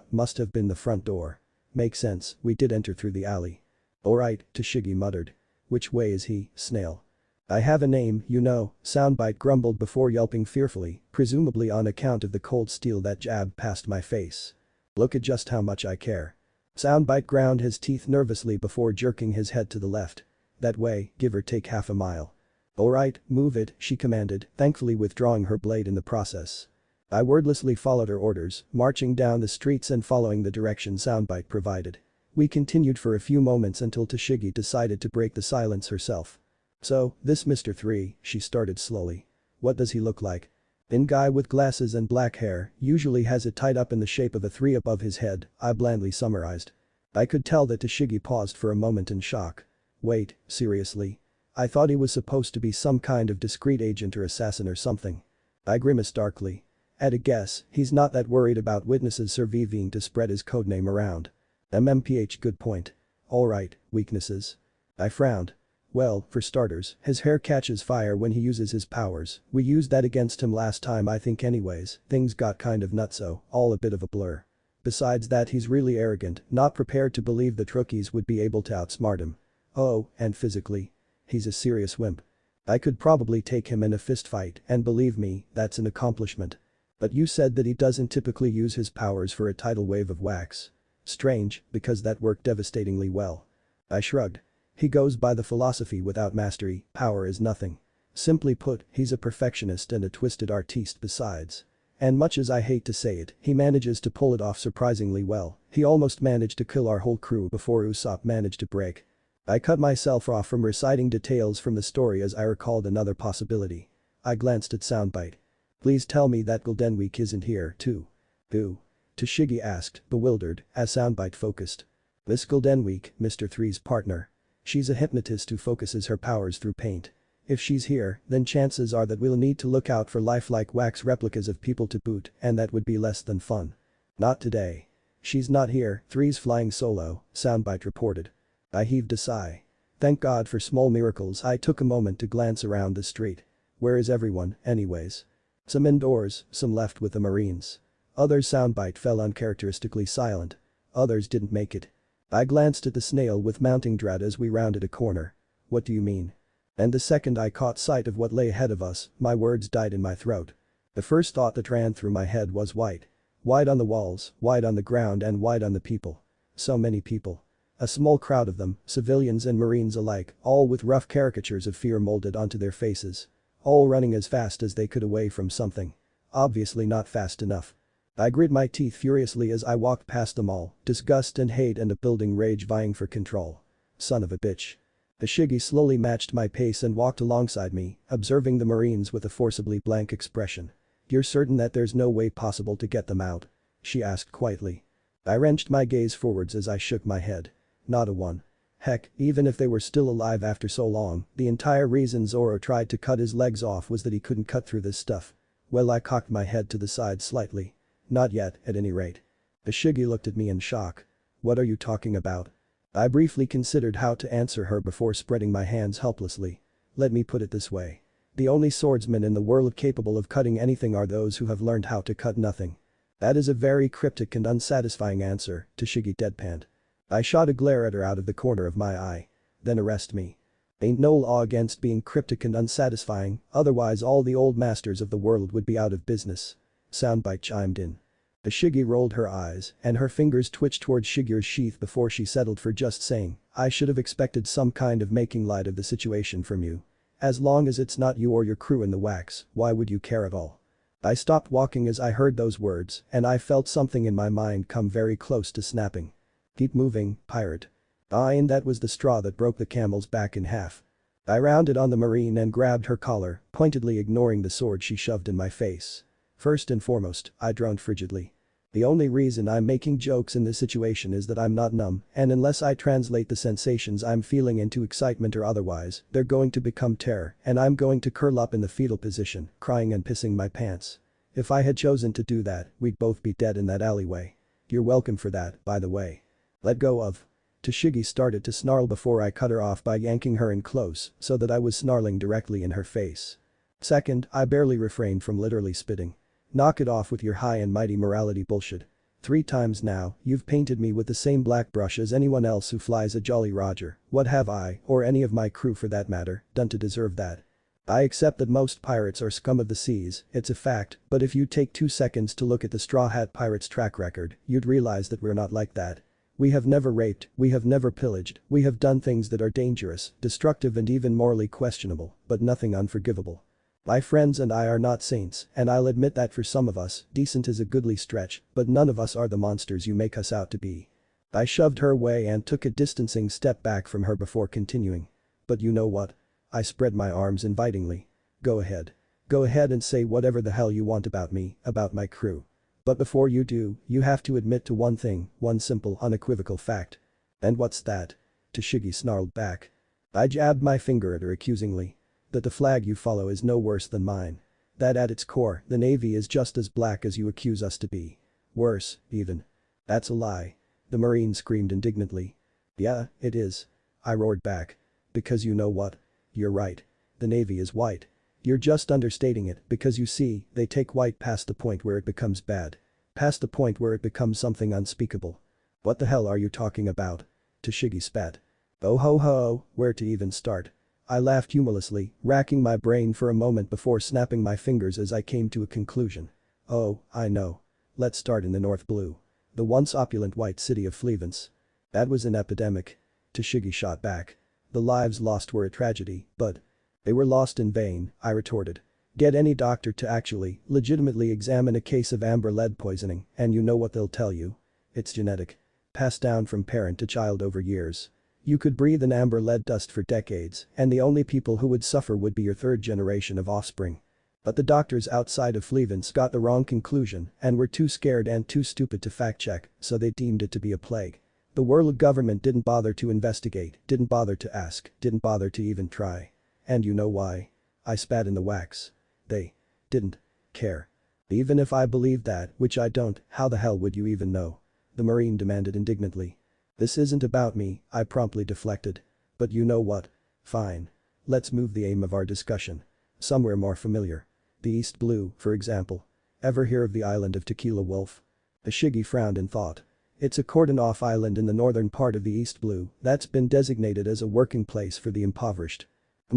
Must have been the front door. Makes sense, we did enter through the alley. Alright, Tashigi muttered. Which way is he, Snail? I have a name, you know, Soundbite grumbled before yelping fearfully, presumably on account of the cold steel that jabbed past my face. Look at just how much I care. Soundbite ground his teeth nervously before jerking his head to the left. That way, give or take half a mile. Alright, move it, she commanded, thankfully withdrawing her blade in the process. I wordlessly followed her orders, marching down the streets and following the direction Soundbite provided. We continued for a few moments until Tashigi decided to break the silence herself. So, this Mr. 3, she started slowly. What does he look like? Thin guy with glasses and black hair, usually has it tied up in the shape of a 3 above his head, I blandly summarized. I could tell that Tashigi paused for a moment in shock. Wait, seriously? I thought he was supposed to be some kind of discreet agent or assassin or something. I grimaced darkly. At a guess, he's not that worried about witnesses surviving to spread his codename around. MMPH, good point. Alright, weaknesses. I frowned. Well, for starters, his hair catches fire when he uses his powers. We used that against him last time I think anyways, things got kind of nutso, all a bit of a blur. Besides that, he's really arrogant, not prepared to believe that rookies would be able to outsmart him. Oh, and physically. He's a serious wimp. I could probably take him in a fist fight, and believe me, that's an accomplishment. But you said that he doesn't typically use his powers for a tidal wave of wax. Strange, because that worked devastatingly well. I shrugged. He goes by the philosophy without mastery, power is nothing. Simply put, he's a perfectionist and a twisted artiste besides. And much as I hate to say it, he manages to pull it off surprisingly well. He almost managed to kill our whole crew before Usopp managed to break. I cut myself off from reciting details from the story as I recalled another possibility. I glanced at Soundbite. Please tell me that Golden Week isn't here, too. Who? Tashigi asked, bewildered, as Soundbite focused. This Golden Week, Mr. Three's partner. She's a hypnotist who focuses her powers through paint. If she's here, then chances are that we'll need to look out for lifelike wax replicas of people to boot, and that would be less than fun. Not today. She's not here, Three's flying solo, Soundbite reported. I heaved a sigh. Thank God for small miracles. I took a moment to glance around the street. Where is everyone, anyways? Some indoors, some left with the Marines. Others. Soundbite fell uncharacteristically silent. Others didn't make it. I glanced at the snail with mounting dread as we rounded a corner. What do you mean? And the second I caught sight of what lay ahead of us, my words died in my throat. The first thought that ran through my head was white. White on the walls, white on the ground and white on the people. So many people. A small crowd of them, civilians and Marines alike, all with rough caricatures of fear molded onto their faces. All running as fast as they could away from something. Obviously not fast enough. I grit my teeth furiously as I walked past them all, disgust and hate and a building rage vying for control. Son of a bitch. Isseki slowly matched my pace and walked alongside me, observing the Marines with a forcibly blank expression. You're certain that there's no way possible to get them out? She asked quietly. I wrenched my gaze forwards as I shook my head. Not a one. Heck, even if they were still alive after so long, the entire reason Zoro tried to cut his legs off was that he couldn't cut through this stuff. Well, I cocked my head to the side slightly. Not yet, at any rate. Isseki looked at me in shock. What are you talking about? I briefly considered how to answer her before spreading my hands helplessly. Let me put it this way. The only swordsmen in the world capable of cutting anything are those who have learned how to cut nothing. That is a very cryptic and unsatisfying answer, Tashigi deadpanned. I shot a glare at her out of the corner of my eye. Then arrest me. Ain't no law against being cryptic and unsatisfying, otherwise all the old masters of the world would be out of business. Soundbite chimed in. Isseki rolled her eyes, and her fingers twitched towards Shigeru's sheath before she settled for just saying, I should have expected some kind of making light of the situation from you. As long as it's not you or your crew in the wax, why would you care at all? I stopped walking as I heard those words, and I felt something in my mind come very close to snapping. Keep moving, pirate. And that was the straw that broke the camel's back in half. I rounded on the Marine and grabbed her collar, pointedly ignoring the sword she shoved in my face. First and foremost, I droned frigidly. The only reason I'm making jokes in this situation is that I'm not numb, and unless I translate the sensations I'm feeling into excitement or otherwise, they're going to become terror, and I'm going to curl up in the fetal position, crying and pissing my pants. If I had chosen to do that, we'd both be dead in that alleyway. You're welcome for that, by the way. Let go of. Tashigi started to snarl before I cut her off by yanking her in close so that I was snarling directly in her face. Second, I barely refrained from literally spitting. Knock it off with your high and mighty morality bullshit. 3 times now, you've painted me with the same black brush as anyone else who flies a Jolly Roger. What have I, or any of my crew for that matter, done to deserve that? I accept that most pirates are scum of the seas, it's a fact, but if you take 2 seconds to look at the Straw Hat Pirates' track record, you'd realize that we're not like that. We have never raped, we have never pillaged, we have done things that are dangerous, destructive and even morally questionable, but nothing unforgivable. My friends and I are not saints, and I'll admit that for some of us, decent is a goodly stretch, but none of us are the monsters you make us out to be. I shoved her away and took a distancing step back from her before continuing. But you know what? I spread my arms invitingly. Go ahead. Go ahead and say whatever the hell you want about me, about my crew. But before you do, you have to admit to one thing, one simple unequivocal fact. And what's that? Tashigi snarled back. I jabbed my finger at her accusingly. That the flag you follow is no worse than mine. That at its core, the Navy is just as black as you accuse us to be. Worse, even. That's a lie. The Marine screamed indignantly. Yeah, it is. I roared back. Because you know what? You're right. The Navy is white. You're just understating it because you see, they take white past the point where it becomes bad. Past the point where it becomes something unspeakable. What the hell are you talking about? Tashigi spat. Oh ho ho, where to even start? I laughed humorlessly, racking my brain for a moment before snapping my fingers as I came to a conclusion. Oh, I know. Let's start in the North Blue. The once opulent white city of Flevence. That was an epidemic. Tashigi shot back. The lives lost were a tragedy, but they were lost in vain, I retorted. Get any doctor to actually, legitimately examine a case of amber lead poisoning and you know what they'll tell you. It's genetic. Passed down from parent to child over years. You could breathe in amber lead dust for decades and the only people who would suffer would be your third generation of offspring. But the doctors outside of Flevence got the wrong conclusion and were too scared and too stupid to fact check, so they deemed it to be a plague. The world government didn't bother to investigate, didn't bother to ask, didn't bother to even try. And you know why? I spat in the wax. They didn't care. Even if I believed that, which I don't, how the hell would you even know? The Marine demanded indignantly. This isn't about me, I promptly deflected. But you know what? Fine. Let's move the aim of our discussion. Somewhere more familiar. The East Blue, for example. Ever hear of the island of Tequila Wolf? Ashigi frowned in thought. It's a cordon-off island in the northern part of the East Blue that's been designated as a working place for the impoverished.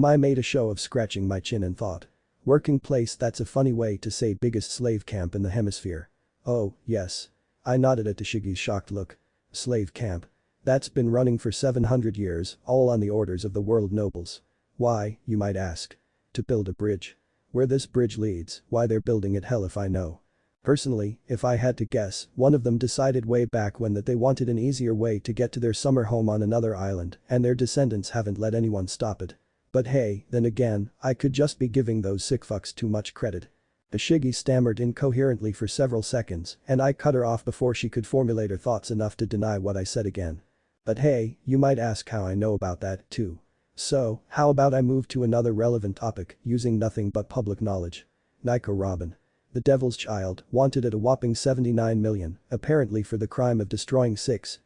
I made a show of scratching my chin and thought. Working place, that's a funny way to say biggest slave camp in the hemisphere. Oh, yes. I nodded at Tashigi's shocked look. Slave camp. That's been running for 700 years, all on the orders of the world nobles. Why, you might ask? To build a bridge. Where this bridge leads, why they're building it, hell if I know. Personally, if I had to guess, one of them decided way back when that they wanted an easier way to get to their summer home on another island and their descendants haven't let anyone stop it. But hey, then again, I could just be giving those sick fucks too much credit. Ashigi stammered incoherently for several seconds and I cut her off before she could formulate her thoughts enough to deny what I said again. But hey, you might ask how I know about that too. So, how about I move to another relevant topic using nothing but public knowledge. Nico Robin. The Devil's Child, wanted at a whopping 79 million, apparently for the crime of destroying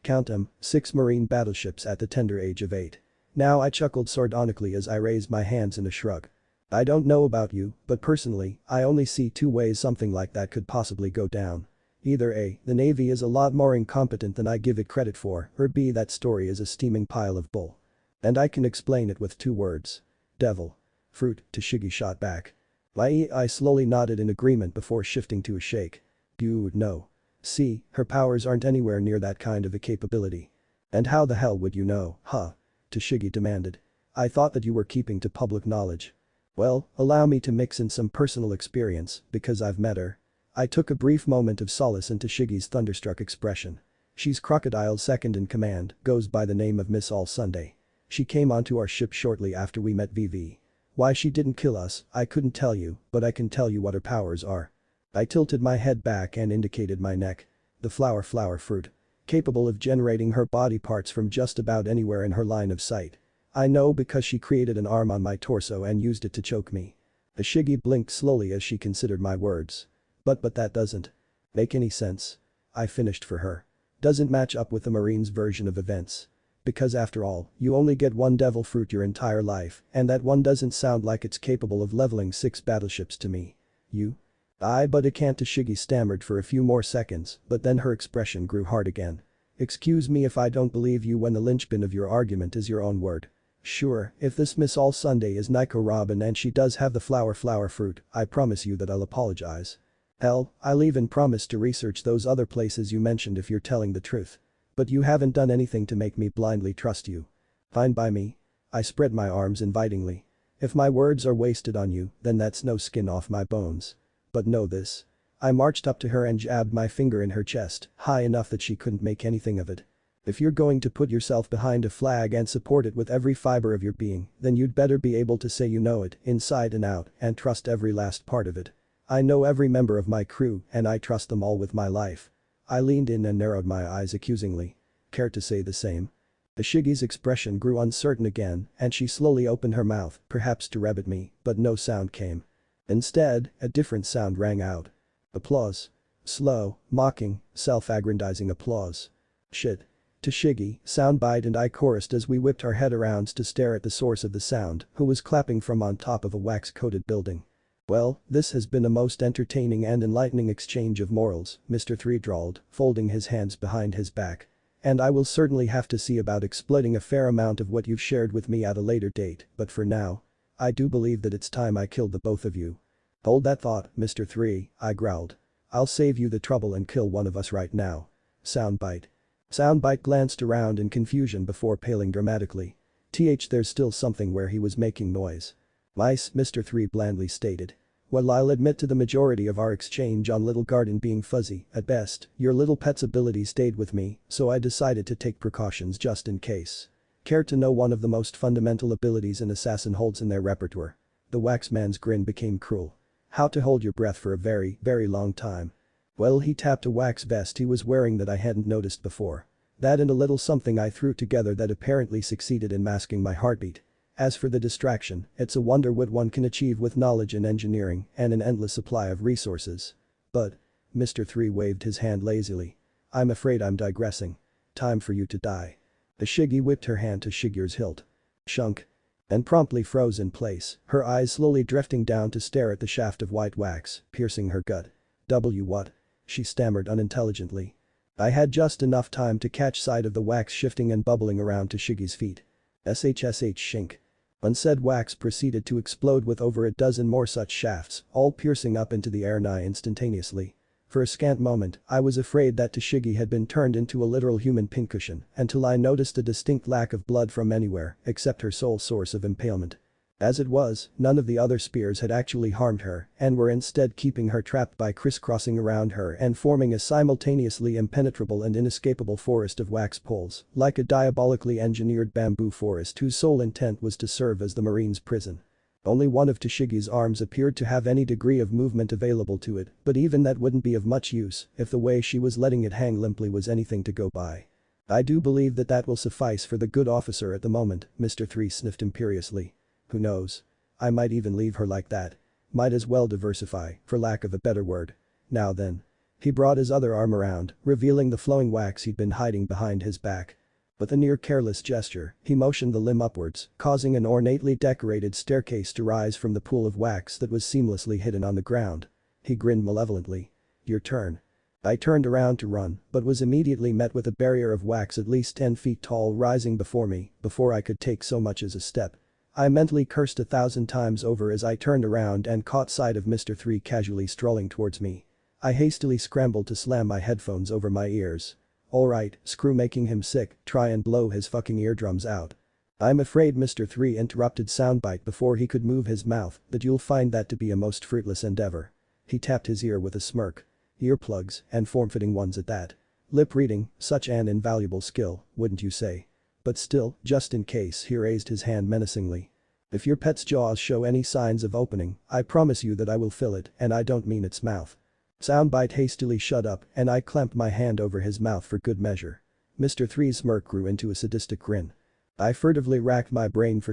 count 'em, 6 Marine battleships at the tender age of 8. Now I chuckled sardonically as I raised my hands in a shrug. I don't know about you, but personally, I only see 2 ways something like that could possibly go down. Either A, the Navy is a lot more incompetent than I give it credit for, or B, that story is a steaming pile of bull. And I can explain it with 2 words. Devil. Fruit, Tashigi shot back. I slowly nodded in agreement before shifting to a shake. Buuut no. See, her powers aren't anywhere near that kind of a capability. And how the hell would you know, huh? Tashigi demanded. I thought that you were keeping to public knowledge. Well, allow me to mix in some personal experience, because I've met her. I took a brief moment of solace in Tashigi's thunderstruck expression. She's Crocodile's second in command, goes by the name of Miss All Sunday. She came onto our ship shortly after we met VV. Why she didn't kill us, I couldn't tell you, but I can tell you what her powers are. I tilted my head back and indicated my neck. The flower fruit. Capable of generating her body parts from just about anywhere in her line of sight. I know because she created an arm on my torso and used it to choke me. Ashigi blinked slowly as she considered my words. But that doesn't make any sense. I finished for her. Doesn't match up with the Marine's version of events. Because after all, you only get 1 devil fruit your entire life, and that one doesn't sound like it's capable of leveling 6 battleships to me. You? But it can't, Tashigi stammered for a few more seconds, but then her expression grew hard again. Excuse me if I don't believe you when the linchpin of your argument is your own word. Sure, if this Miss All Sunday is Nico Robin and she does have the flower fruit, I promise you that I'll apologize. Hell, I'll even promise to research those other places you mentioned if you're telling the truth. But you haven't done anything to make me blindly trust you. Fine by me. I spread my arms invitingly. If my words are wasted on you, then that's no skin off my bones. But know this. I marched up to her and jabbed my finger in her chest, high enough that she couldn't make anything of it. If you're going to put yourself behind a flag and support it with every fiber of your being, then you'd better be able to say you know it, inside and out, and trust every last part of it. I know every member of my crew and I trust them all with my life. I leaned in and narrowed my eyes accusingly. Care to say the same? Ishiki's expression grew uncertain again and she slowly opened her mouth, perhaps to rabbit me, but no sound came. Instead, a different sound rang out. Applause. Slow, mocking, self-aggrandizing applause. Shit. Tashigi, Soundbite and I chorused as we whipped our head around to stare at the source of the sound, who was clapping from on top of a wax-coated building. Well, this has been a most entertaining and enlightening exchange of morals, Mr. 3 drawled, folding his hands behind his back. And I will certainly have to see about exploiting a fair amount of what you've shared with me at a later date, but for now, I do believe that it's time I killed the both of you. Hold that thought, Mr. 3, I growled. I'll save you the trouble and kill one of us right now. Soundbite. Soundbite glanced around in confusion before paling dramatically. There's still something where he was making noise. Mice, Mr. 3 blandly stated. Well, I'll admit to the majority of our exchange on Little Garden being fuzzy, at best, your little pet's ability stayed with me, so I decided to take precautions just in case. Care to know one of the most fundamental abilities an assassin holds in their repertoire? The waxman's grin became cruel. How to hold your breath for a very, very long time. Well, he tapped a wax vest he was wearing that I hadn't noticed before. That and a little something I threw together that apparently succeeded in masking my heartbeat. As for the distraction, it's a wonder what one can achieve with knowledge in engineering and an endless supply of resources. But, Mr. 3 waved his hand lazily. I'm afraid I'm digressing. Time for you to die. Ishiki whipped her hand to Shigur's hilt. Shunk. And promptly froze in place, her eyes slowly drifting down to stare at the shaft of white wax, piercing her gut. What? She stammered unintelligently. I had just enough time to catch sight of the wax shifting and bubbling around to Shigi's feet. SHSH shink. Unsaid wax proceeded to explode with over a dozen more such shafts, all piercing up into the air nigh instantaneously. For a scant moment, I was afraid that Tashigi had been turned into a literal human pincushion until I noticed a distinct lack of blood from anywhere except her sole source of impalement. As it was, none of the other spears had actually harmed her and were instead keeping her trapped by crisscrossing around her and forming a simultaneously impenetrable and inescapable forest of wax poles, like a diabolically engineered bamboo forest whose sole intent was to serve as the marine's prison. Only one of Tashigi's arms appeared to have any degree of movement available to it, but even that wouldn't be of much use if the way she was letting it hang limply was anything to go by. I do believe that will suffice for the good officer at the moment, Mr. 3 sniffed imperiously. Who knows? I might even leave her like that. Might as well diversify, for lack of a better word. Now then. He brought his other arm around, revealing the flowing wax he'd been hiding behind his back. With a near careless gesture, he motioned the limb upwards, causing an ornately decorated staircase to rise from the pool of wax that was seamlessly hidden on the ground. He grinned malevolently. Your turn. I turned around to run, but was immediately met with a barrier of wax at least 10 feet tall rising before me before I could take so much as a step. I mentally cursed 1,000 times over as I turned around and caught sight of Mr. 3 casually strolling towards me. I hastily scrambled to slam my headphones over my ears. Alright, screw making him sick, try and blow his fucking eardrums out. I'm afraid Mr. 3 interrupted Soundbite before he could move his mouth that you'll find that to be a most fruitless endeavor. He tapped his ear with a smirk. Earplugs, and form-fitting ones at that. Lip reading, such an invaluable skill, wouldn't you say? But still, just in case, he raised his hand menacingly. If your pet's jaws show any signs of opening, I promise you that I will fill it, and I don't mean its mouth. Soundbite hastily shut up and I clamped my hand over his mouth for good measure. Mr. 3's smirk grew into a sadistic grin. I furtively racked my brain for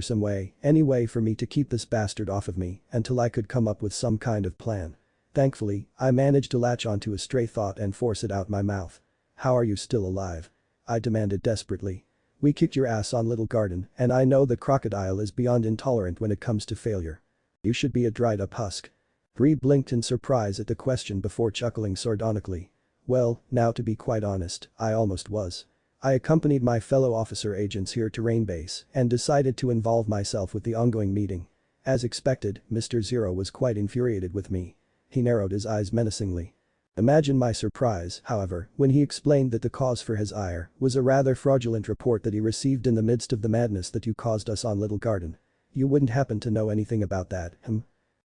any way for me to keep this bastard off of me until I could come up with some kind of plan. Thankfully, I managed to latch onto a stray thought and force it out my mouth. How are you still alive? I demanded desperately. We kicked your ass on Little Garden, and I know the crocodile is beyond intolerant when it comes to failure. You should be a dried up husk. 3 blinked in surprise at the question before chuckling sardonically. Well, now to be quite honest, I almost was. I accompanied my fellow officer agents here to Rain Base and decided to involve myself with the ongoing meeting. As expected, Mr. Zero was quite infuriated with me. He narrowed his eyes menacingly. Imagine my surprise, however, when he explained that the cause for his ire was a rather fraudulent report that he received in the midst of the madness that you caused us on Little Garden. You wouldn't happen to know anything about that,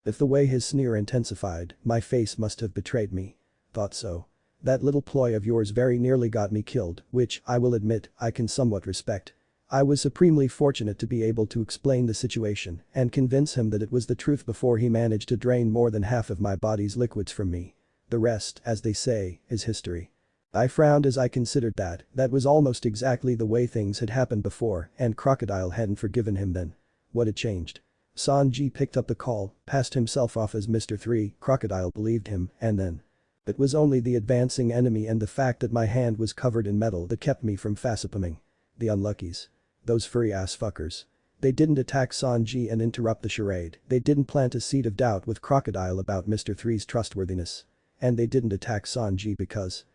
If the way his sneer intensified, my face must have betrayed me. Thought so. That little ploy of yours very nearly got me killed, which, I will admit, I can somewhat respect. I was supremely fortunate to be able to explain the situation and convince him that it was the truth before he managed to drain more than half of my body's liquids from me. The rest, as they say, is history. I frowned as I considered that was almost exactly the way things had happened before and Crocodile hadn't forgiven him then. What had changed? Sanji picked up the call, passed himself off as Mr. 3, Crocodile believed him, and then. It was only the advancing enemy and the fact that my hand was covered in metal that kept me from facepalming. The unluckies. Those furry-ass fuckers. They didn't attack Sanji and interrupt the charade, they didn't plant a seed of doubt with Crocodile about Mr. 3's trustworthiness. And they didn't attack Sanji because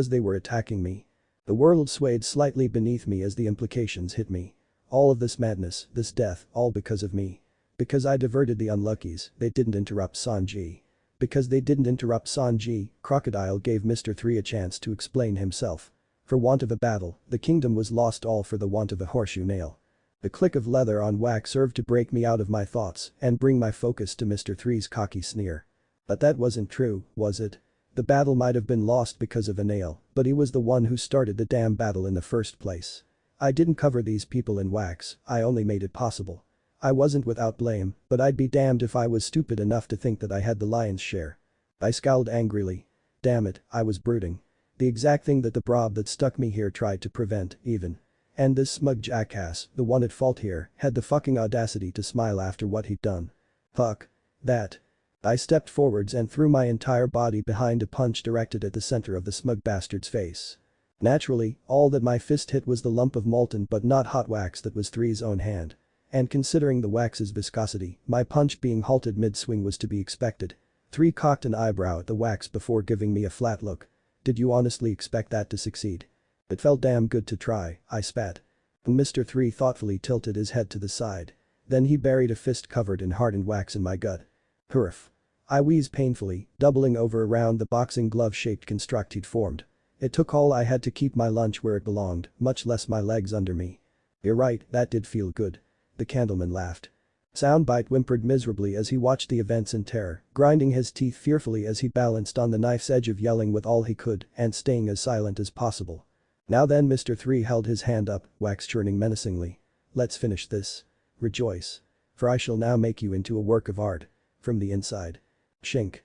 they were attacking me. The world swayed slightly beneath me as the implications hit me. All of this madness, this death, all because of me. Because I diverted the unluckies, they didn't interrupt Sanji. Because they didn't interrupt Sanji, Crocodile gave Mr. 3 a chance to explain himself. For want of a battle, the kingdom was lost, all for the want of a horseshoe nail. The click of leather on wax served to break me out of my thoughts and bring my focus to Mr. 3's cocky sneer. But that wasn't true, was it? The battle might have been lost because of a nail, but he was the one who started the damn battle in the first place. I didn't cover these people in wax, I only made it possible. I wasn't without blame, but I'd be damned if I was stupid enough to think that I had the lion's share. I scowled angrily. Damn it, I was brooding. The exact thing that the broad that stuck me here tried to prevent, even. And this smug jackass, the one at fault here, had the fucking audacity to smile after what he'd done. Fuck. That. I stepped forwards and threw my entire body behind a punch directed at the center of the smug bastard's face. Naturally, all that my fist hit was the lump of molten but not hot wax that was 3's own hand. And considering the wax's viscosity, my punch being halted mid-swing was to be expected. 3 cocked an eyebrow at the wax before giving me a flat look. Did you honestly expect that to succeed? It felt damn good to try, I spat. Mr. 3 thoughtfully tilted his head to the side. Then he buried a fist covered in hardened wax in my gut. Hurf. I wheezed painfully, doubling over around the boxing glove-shaped construct he'd formed. It took all I had to keep my lunch where it belonged, much less my legs under me. You're right, that did feel good. The candleman laughed. Soundbite whimpered miserably as he watched the events in terror, grinding his teeth fearfully as he balanced on the knife's edge of yelling with all he could and staying as silent as possible. Now then, Mr. 3 held his hand up, wax churning menacingly. Let's finish this. Rejoice. For I shall now make you into a work of art. From the inside. Shink.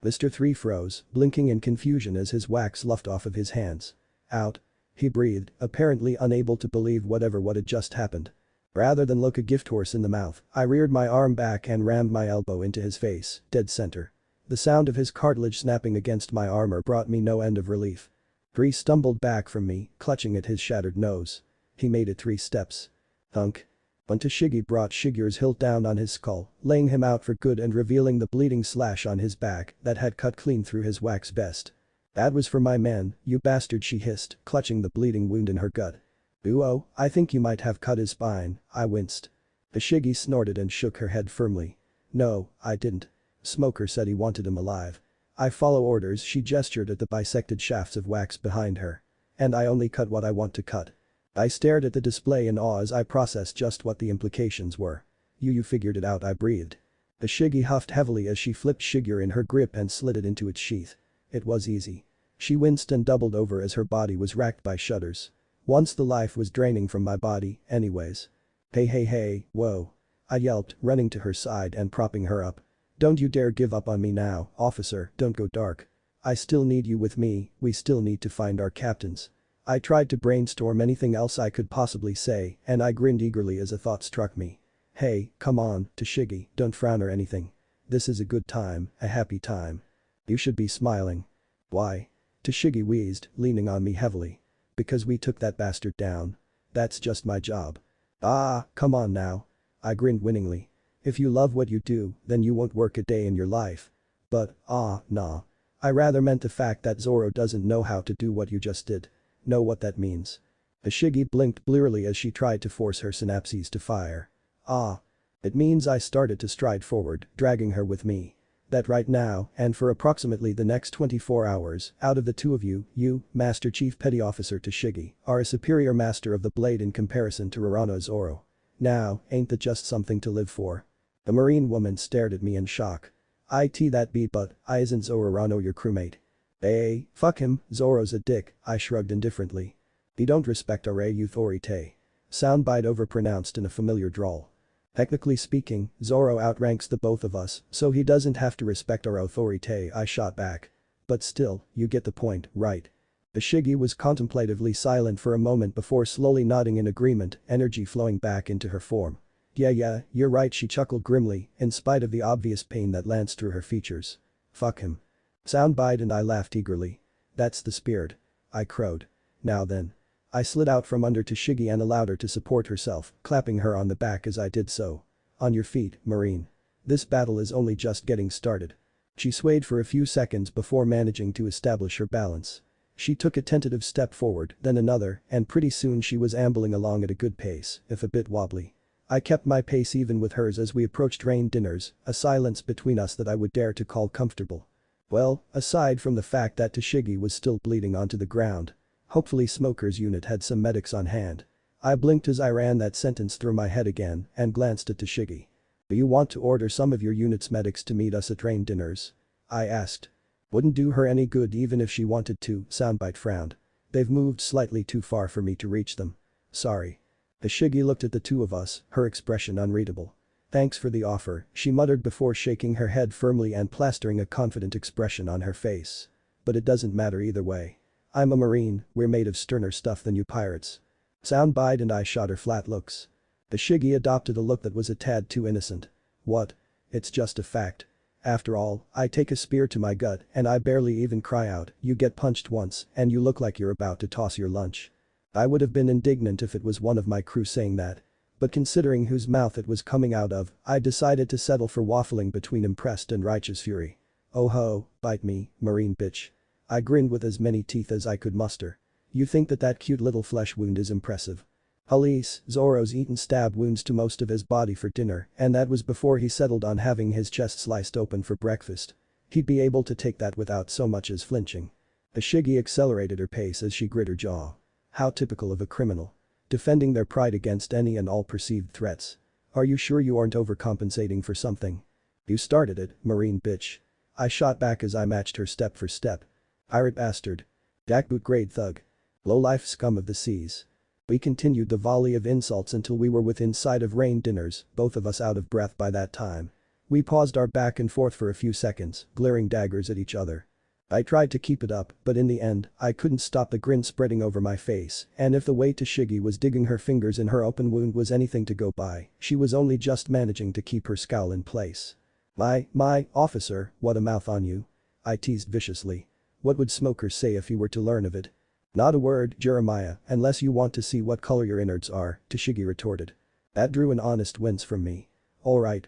Mr. 3 froze, blinking in confusion as his wax luffed off of his hands. Out. He breathed, apparently unable to believe what had just happened. Rather than look a gift horse in the mouth, I reared my arm back and rammed my elbow into his face, dead center. The sound of his cartilage snapping against my armor brought me no end of relief. 3 stumbled back from me, clutching at his shattered nose. He made it 3 steps. Thunk. Isseki brought Shigure's hilt down on his skull, laying him out for good and revealing the bleeding slash on his back that had cut clean through his wax vest. That was for my man, you bastard, she hissed, clutching the bleeding wound in her gut. Buuut, I think you might have cut his spine, I winced. Isseki snorted and shook her head firmly. No, I didn't. Smoker said he wanted him alive. I follow orders, she gestured at the bisected shafts of wax behind her. And I only cut what I want to cut. I stared at the display in awe as I processed just what the implications were. You figured it out, I breathed. Isseki huffed heavily as she flipped Shigure in her grip and slid it into its sheath. It was easy. She winced and doubled over as her body was racked by shudders. Once the life was draining from my body, anyways. Hey, whoa. I yelped, running to her side and propping her up. Don't you dare give up on me now, officer, don't go dark. I still need you with me, we still need to find our captains. I tried to brainstorm anything else I could possibly say and I grinned eagerly as a thought struck me. Hey, come on, Tashigi, don't frown or anything. This is a good time, a happy time. You should be smiling. Why? Tashigi wheezed, leaning on me heavily. Because we took that bastard down. That's just my job. Ah, come on now. I grinned winningly. If you love what you do, then you won't work a day in your life. But, nah. I rather meant the fact that Zoro doesn't know how to do what you just did. Know what that means? Isseki blinked blearily as she tried to force her synapses to fire. It means I started to stride forward, dragging her with me. That right now, and for approximately the next 24 hours, out of the two of you, Master Chief Petty Officer Tashigi, are a superior master of the blade in comparison to Rarano Zoro. Now, ain't that just something to live for? The marine woman stared at me in shock. That beat, but I isn't Zoro Rano your crewmate. Hey, fuck him, Zoro's a dick, I shrugged indifferently. He don't respect our authority. Soundbite overpronounced in a familiar drawl. Technically speaking, Zoro outranks the both of us, so he doesn't have to respect our authority, I shot back. But still, you get the point, right? Ishiki was contemplatively silent for a moment before slowly nodding in agreement, energy flowing back into her form. Yeah, you're right, she chuckled grimly, in spite of the obvious pain that lanced through her features. Fuck him. Soundbite and I laughed eagerly. That's the spirit. I crowed. Now then. I slid out from under Tashigi and allowed her to support herself, clapping her on the back as I did so. On your feet, Marine. This battle is only just getting started. She swayed for a few seconds before managing to establish her balance. She took a tentative step forward, then another, and pretty soon she was ambling along at a good pace, if a bit wobbly. I kept my pace even with hers as we approached rain dinners, a silence between us that I would dare to call comfortable. Well, aside from the fact that Tashigi was still bleeding onto the ground. Hopefully Smoker's unit had some medics on hand. I blinked as I ran that sentence through my head again and glanced at Tashigi. Do you want to order some of your unit's medics to meet us at rain dinners? I asked. Wouldn't do her any good even if she wanted to, Soundbite frowned. They've moved slightly too far for me to reach them. Sorry. Tashigi looked at the two of us, her expression unreadable. Thanks for the offer, she muttered before shaking her head firmly and plastering a confident expression on her face. But it doesn't matter either way. I'm a Marine, we're made of sterner stuff than you pirates. Soundbite and I shot her flat looks. Tashigi adopted a look that was a tad too innocent. What? It's just a fact. After all, I take a spear to my gut and I barely even cry out, you get punched once and you look like you're about to toss your lunch. I would have been indignant if it was one of my crew saying that. But considering whose mouth it was coming out of, I decided to settle for waffling between impressed and righteous fury. Oh ho, bite me, Marine bitch. I grinned with as many teeth as I could muster. You think that cute little flesh wound is impressive? Police, Zoro's eaten stab wounds to most of his body for dinner and that was before he settled on having his chest sliced open for breakfast. He'd be able to take that without so much as flinching. Ishiki accelerated her pace as she grit her jaw. How typical of a criminal. Defending their pride against any and all perceived threats. Are you sure you aren't overcompensating for something? You started it, Marine bitch. I shot back as I matched her step for step. Pirate bastard. Jackboot grade thug. Low-life scum of the seas. We continued the volley of insults until we were within sight of rain dinners, both of us out of breath by that time. We paused our back and forth for a few seconds, glaring daggers at each other. I tried to keep it up, but in the end, I couldn't stop the grin spreading over my face, and if the way Tashigi was digging her fingers in her open wound was anything to go by, she was only just managing to keep her scowl in place. My, officer, what a mouth on you. I teased viciously. What would Smoker say if he were to learn of it? Not a word, Jeremiah, unless you want to see what color your innards are, Tashigi retorted. That drew an honest wince from me. Alright,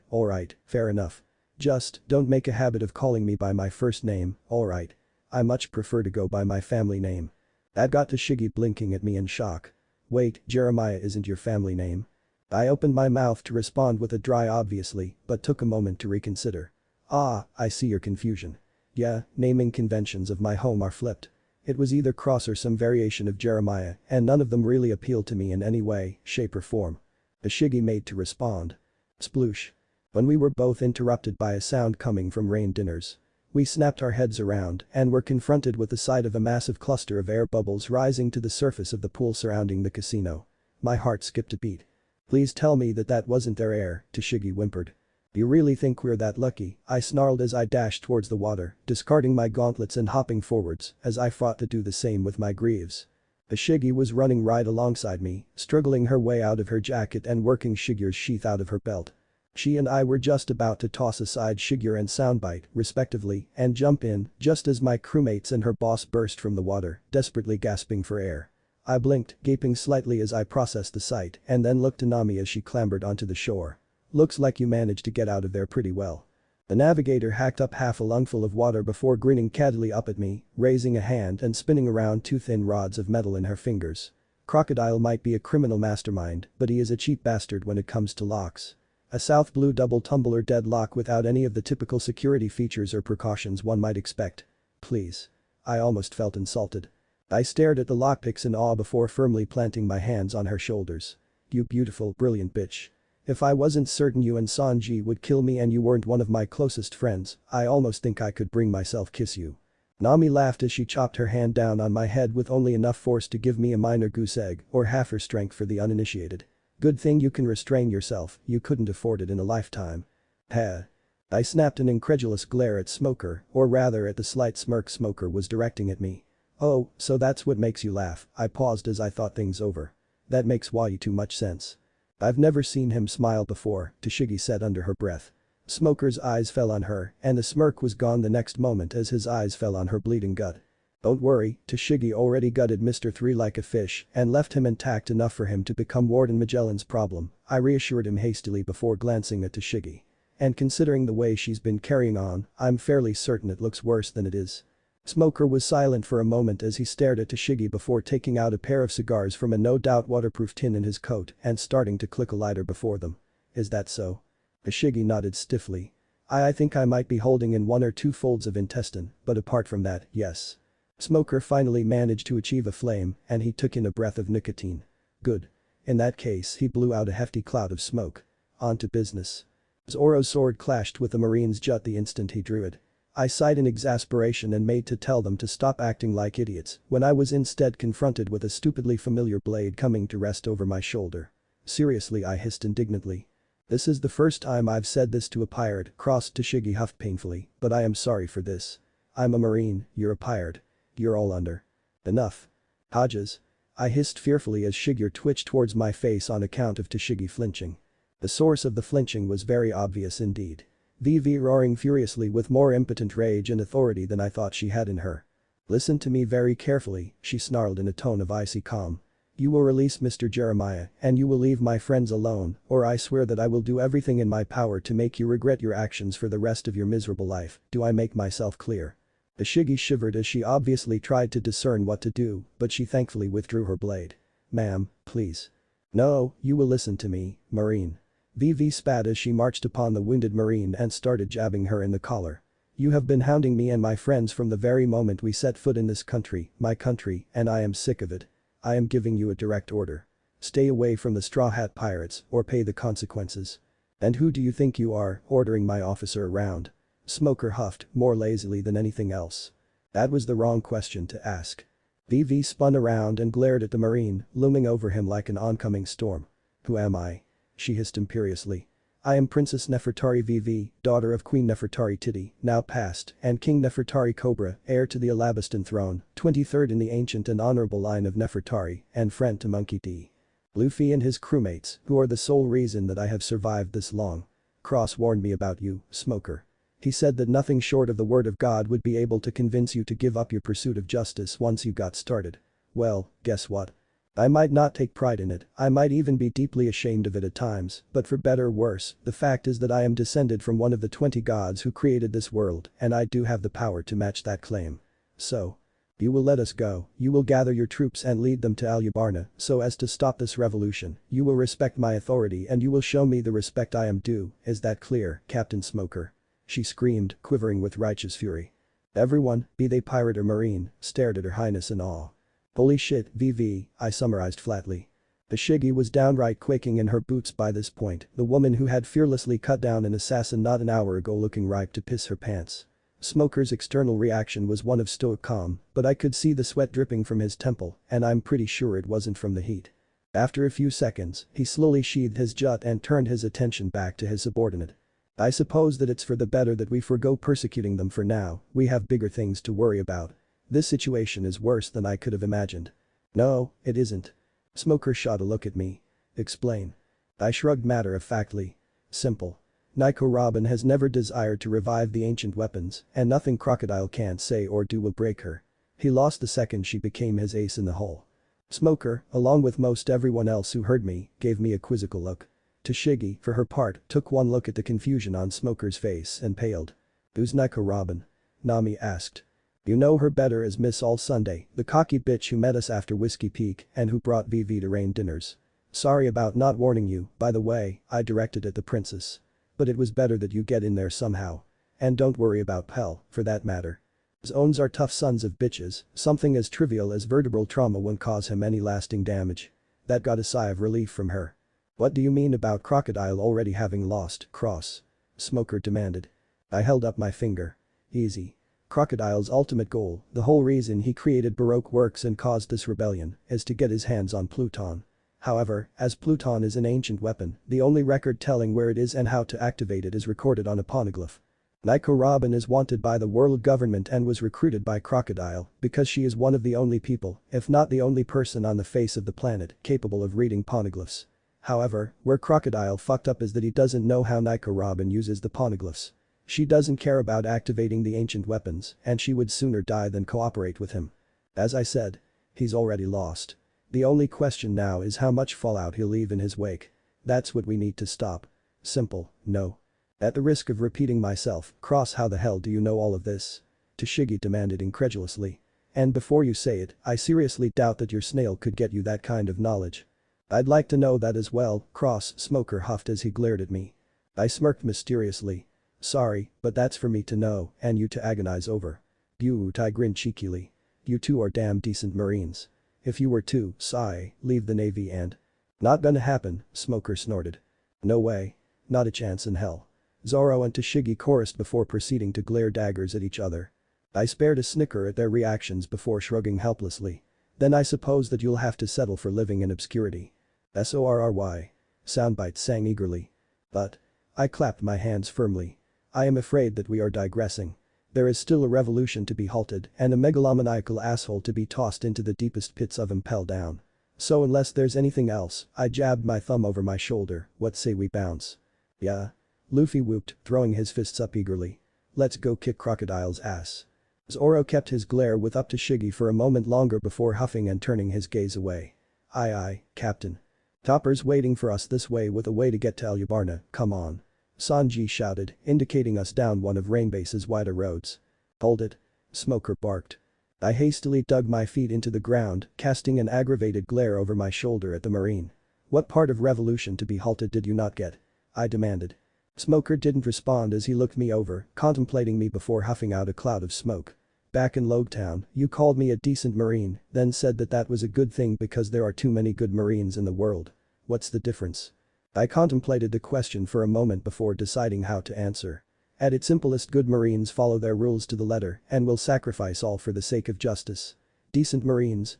fair enough. Just, don't make a habit of calling me by my first name, alright. I much prefer to go by my family name. That got Tashigi blinking at me in shock. Wait, Jeremiah isn't your family name? I opened my mouth to respond with a dry obviously, but took a moment to reconsider. Ah, I see your confusion. Yeah, naming conventions of my home are flipped. It was either Cross or some variation of Jeremiah, and none of them really appealed to me in any way, shape or form. Tashigi made to respond. Sploosh. When we were both interrupted by a sound coming from rain dinners. We snapped our heads around and were confronted with the sight of a massive cluster of air bubbles rising to the surface of the pool surrounding the casino. My heart skipped a beat. Please tell me that wasn't their air, Tashigi whimpered. You really think we're that lucky? I snarled as I dashed towards the water, discarding my gauntlets and hopping forwards as I fought to do the same with my greaves. Ishiki was running right alongside me, struggling her way out of her jacket and working Shigur's sheath out of her belt. She and I were just about to toss aside Shigur and Soundbite, respectively, and jump in just as my crewmates and her boss burst from the water, desperately gasping for air. I blinked, gaping slightly as I processed the sight and then looked to Nami as she clambered onto the shore. Looks like you managed to get out of there pretty well. The navigator hacked up half a lungful of water before grinning caddily up at me, raising a hand and spinning around two thin rods of metal in her fingers. Crocodile might be a criminal mastermind, but he is a cheap bastard when it comes to locks. A South Blue double tumbler deadlock without any of the typical security features or precautions one might expect. Please. I almost felt insulted. I stared at the lockpicks in awe before firmly planting my hands on her shoulders. You beautiful, brilliant bitch. If I wasn't certain you and Sanji would kill me and you weren't one of my closest friends, I almost think I could bring myself kiss you. Nami laughed as she chopped her hand down on my head with only enough force to give me a minor goose egg or half her strength for the uninitiated. Good thing you can restrain yourself, you couldn't afford it in a lifetime. Heh. I snapped an incredulous glare at Smoker, or rather at the slight smirk Smoker was directing at me. Oh, so that's what makes you laugh. I paused as I thought things over. That makes Wai too much sense. I've never seen him smile before, Tashigi said under her breath. Smoker's eyes fell on her, and the smirk was gone the next moment as his eyes fell on her bleeding gut. Don't worry, Tashigi already gutted Mr. 3 like a fish and left him intact enough for him to become Warden Magellan's problem, I reassured him hastily before glancing at Tashigi. And considering the way she's been carrying on, I'm fairly certain it looks worse than it is. Smoker was silent for a moment as he stared at Tashigi before taking out a pair of cigars from a no-doubt waterproof tin in his coat and starting to click a lighter before them. Is that so? Tashigi nodded stiffly. I think I might be holding in 1 or 2 folds of intestine, but apart from that, yes. Smoker finally managed to achieve a flame and he took in a breath of nicotine. Good. In that case he blew out a hefty cloud of smoke. On to business. Zoro's sword clashed with the Marine's jut the instant he drew it. I sighed in exasperation and made to tell them to stop acting like idiots when I was instead confronted with a stupidly familiar blade coming to rest over my shoulder. Seriously, I hissed indignantly. This is the first time I've said this to a pirate, crossed Tashigi huffed painfully, but I am sorry for this. I'm a Marine, you're a pirate. You're all under. Enough. Hodges. I hissed fearfully as Shigeru twitched towards my face on account of Tashigi flinching. The source of the flinching was very obvious indeed. Vivi roaring furiously with more impotent rage and authority than I thought she had in her. Listen to me very carefully, she snarled in a tone of icy calm. You will release Mr. Jeremiah and you will leave my friends alone, or I swear that I will do everything in my power to make you regret your actions for the rest of your miserable life. Do I make myself clear? Ishigi shivered as she obviously tried to discern what to do, but she thankfully withdrew her blade. Ma'am, please. No, you will listen to me, Marine. Vivi spat as she marched upon the wounded Marine and started jabbing her in the collar. You have been hounding me and my friends from the very moment we set foot in this country, my country, and I am sick of it. I am giving you a direct order. Stay away from the Straw Hat Pirates or pay the consequences. And who do you think you are, ordering my officer around? Smoker huffed, more lazily than anything else. That was the wrong question to ask. Vivi spun around and glared at the Marine, looming over him like an oncoming storm. Who am I? She hissed imperiously. I am Princess Nefertari Vivi, daughter of Queen Nefertari Titi, now passed, and King Nefertari Cobra, heir to the Alabastan throne, 23rd in the ancient and honorable line of Nefertari, and friend to Monkey D. Luffy and his crewmates, who are the sole reason that I have survived this long. Cross warned me about you, Smoker. He said that nothing short of the word of God would be able to convince you to give up your pursuit of justice once you got started. Well, guess what? I might not take pride in it, I might even be deeply ashamed of it at times, but for better or worse, the fact is that I am descended from one of the 20 gods who created this world and I do have the power to match that claim. So. You will let us go, you will gather your troops and lead them to Alubarna so as to stop this revolution, you will respect my authority and you will show me the respect I am due, is that clear, Captain Smoker? She screamed, quivering with righteous fury. Everyone, be they pirate or marine, stared at her highness in awe. Holy shit, VV, I summarized flatly. Ishigi was downright quaking in her boots by this point, the woman who had fearlessly cut down an assassin not an hour ago looking ripe to piss her pants. Smoker's external reaction was one of stoic calm, but I could see the sweat dripping from his temple, and I'm pretty sure it wasn't from the heat. After a few seconds, he slowly sheathed his jut and turned his attention back to his subordinate. I suppose that it's for the better that we forgo persecuting them for now, we have bigger things to worry about. This situation is worse than I could have imagined. No, it isn't. Smoker shot a look at me. Explain. I shrugged matter-of-factly. Simple. Nico Robin has never desired to revive the ancient weapons, and nothing Crocodile can't say or do will break her. He lost the second she became his ace in the hole. Smoker, along with most everyone else who heard me, gave me a quizzical look. Tashigi, for her part, took one look at the confusion on Smoker's face and paled. Who's Nico Robin? Nami asked. You know her better as Miss All Sunday, the cocky bitch who met us after Whiskey Peak and who brought VV to rain dinners. Sorry about not warning you, by the way, I directed at the princess. But it was better that you get in there somehow. And don't worry about Pell, for that matter. Zones are tough sons of bitches, something as trivial as vertebral trauma won't cause him any lasting damage. That got a sigh of relief from her. What do you mean about Crocodile already having lost, Cross? Smoker demanded. I held up my finger. Easy. Crocodile's ultimate goal, the whole reason he created Baroque works and caused this rebellion, is to get his hands on Pluton. However, as Pluton is an ancient weapon, the only record telling where it is and how to activate it is recorded on a poneglyph. Nico Robin is wanted by the world government and was recruited by Crocodile because she is one of the only people, if not the only person on the face of the planet, capable of reading poneglyphs. However, where Crocodile fucked up is that he doesn't know how Nico Robin uses the poneglyphs. She doesn't care about activating the ancient weapons, and she would sooner die than cooperate with him. As I said, he's already lost. The only question now is how much fallout he'll leave in his wake. That's what we need to stop. Simple, no. At the risk of repeating myself, Cross, how the hell do you know all of this? Tashigi demanded incredulously. And before you say it, I seriously doubt that your snail could get you that kind of knowledge. I'd like to know that as well, Cross, Smoker huffed as he glared at me. I smirked mysteriously. Sorry, but that's for me to know and you to agonize over. Buuut I grinned cheekily. You two are damn decent Marines. If you were to, sigh, leave the Navy and… Not gonna happen, Smoker snorted. No way. Not a chance in hell. Zoro and Tashigi chorused before proceeding to glare daggers at each other. I spared a snicker at their reactions before shrugging helplessly. Then I suppose that you'll have to settle for living in obscurity. SORRY. Soundbite sang eagerly. But. I clapped my hands firmly. I am afraid that we are digressing. There is still a revolution to be halted and a megalomaniacal asshole to be tossed into the deepest pits of impel down. So unless there's anything else, I jabbed my thumb over my shoulder, what say we bounce? Yeah. Luffy whooped, throwing his fists up eagerly. Let's go kick Crocodile's ass. Zoro kept his glare with up to Shiggy for a moment longer before huffing and turning his gaze away. Aye, Captain. Topper's waiting for us this way with a way to get to Alubarna, come on. Sanji shouted, indicating us down one of Rainbase's wider roads. Hold it. Smoker barked. I hastily dug my feet into the ground, casting an aggravated glare over my shoulder at the Marine. What part of revolution to be halted did you not get? I demanded. Smoker didn't respond as he looked me over, contemplating me before huffing out a cloud of smoke. Back in Logtown, you called me a decent Marine, then said that that was a good thing because there are too many good Marines in the world. What's the difference? I contemplated the question for a moment before deciding how to answer. At its simplest, good Marines follow their rules to the letter and will sacrifice all for the sake of justice. Decent Marines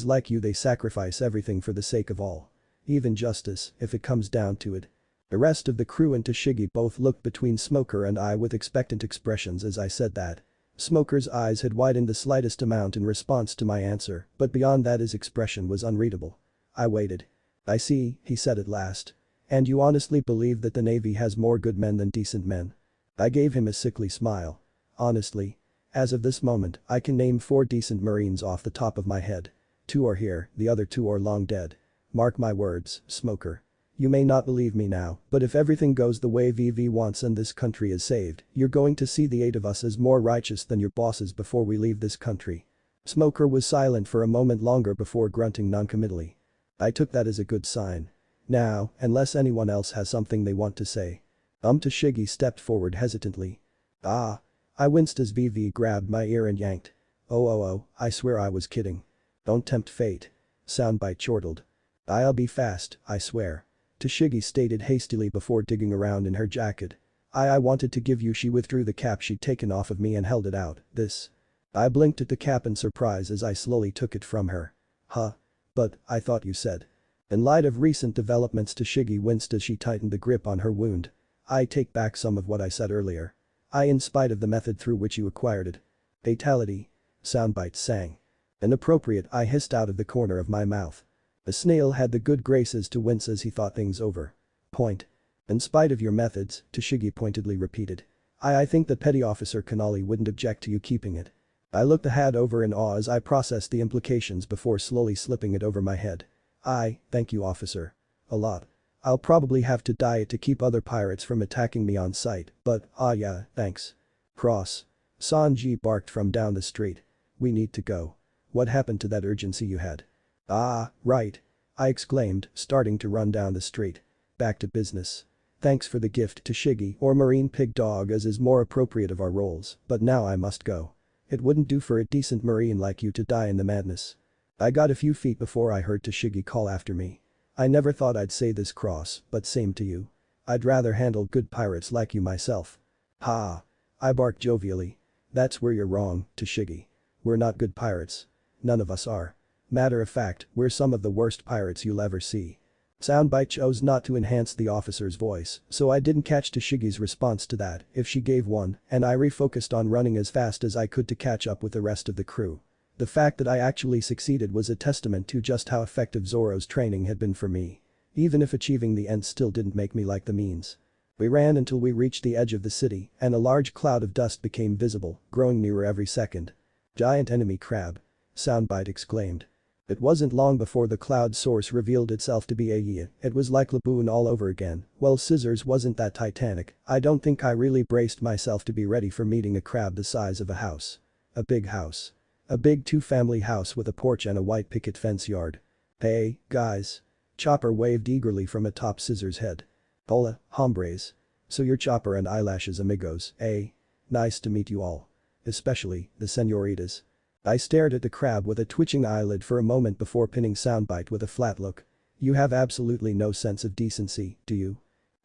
like you, they sacrifice everything for the sake of all. Even justice, if it comes down to it. The rest of the crew and Tashigi both looked between Smoker and I with expectant expressions as I said that. Smoker's eyes had widened the slightest amount in response to my answer, but beyond that his expression was unreadable. I waited. I see, he said at last. And you honestly believe that the Navy has more good men than decent men? I gave him a sickly smile. Honestly. As of this moment, I can name 4 decent Marines off the top of my head. 2 are here, the other 2 are long dead. Mark my words, Smoker. You may not believe me now, but if everything goes the way VV wants and this country is saved, you're going to see the 8 of us as more righteous than your bosses before we leave this country. Smoker was silent for a moment longer before grunting noncommittally. I took that as a good sign. Now, unless anyone else has something they want to say. Tashigi stepped forward hesitantly. Ah. I winced as VV grabbed my ear and yanked. Oh, I swear I was kidding. Don't tempt fate. Soundbite chortled. I'll be fast, I swear. Tashigi stated hastily before digging around in her jacket. I wanted to give you. She withdrew the cap she'd taken off of me and held it out. This. I blinked at the cap in surprise as I slowly took it from her. Huh. But, I thought you said. In light of recent developments, Tashigi winced as she tightened the grip on her wound. I take back some of what I said earlier. In spite of the method through which you acquired it. Fatality. Soundbite sang. Inappropriate, I hissed out of the corner of my mouth. The snail had the good graces to wince as he thought things over. Point. In spite of your methods, Tashigi pointedly repeated. I think that Petty Officer Kanali wouldn't object to you keeping it. I looked the hat over in awe as I processed the implications before slowly slipping it over my head. Thank you, officer. A lot. I'll probably have to dye it to keep other pirates from attacking me on sight, but yeah, thanks. Cross. Sanji barked from down the street. We need to go. What happened to that urgency you had? Right. I exclaimed, starting to run down the street. Back to business. Thanks for the gift, Tashigi, or Marine Pig Dog as is more appropriate of our roles, but now I must go. It wouldn't do for a decent Marine like you to die in the madness. I got a few feet before I heard Tashigi call after me. I never thought I'd say this, Cross, but same to you. I'd rather handle good pirates like you myself. Ha! I barked jovially. That's where you're wrong, Tashigi. We're not good pirates. None of us are. Matter of fact, we're some of the worst pirates you'll ever see. Soundbite chose not to enhance the officer's voice, so I didn't catch Tashigi's response to that if she gave one, and I refocused on running as fast as I could to catch up with the rest of the crew. The fact that I actually succeeded was a testament to just how effective Zoro's training had been for me. Even if achieving the end still didn't make me like the means. We ran until we reached the edge of the city, and a large cloud of dust became visible, growing nearer every second. "Giant enemy crab," Soundbite exclaimed. It wasn't long before the cloud source revealed itself to be a Yi. It was like Buuut all over again. Well, Scissors wasn't that titanic. I don't think I really braced myself to be ready for meeting a crab the size of a house. A big house. A big two-family house with a porch and a white picket fence yard. "Hey, guys." Chopper waved eagerly from atop Scissors' head. "Hola, hombres. So you're Chopper and Eyelashes amigos, eh? Nice to meet you all. Especially the senoritas." I stared at the crab with a twitching eyelid for a moment before pinning Soundbite with a flat look. "You have absolutely no sense of decency, do you?"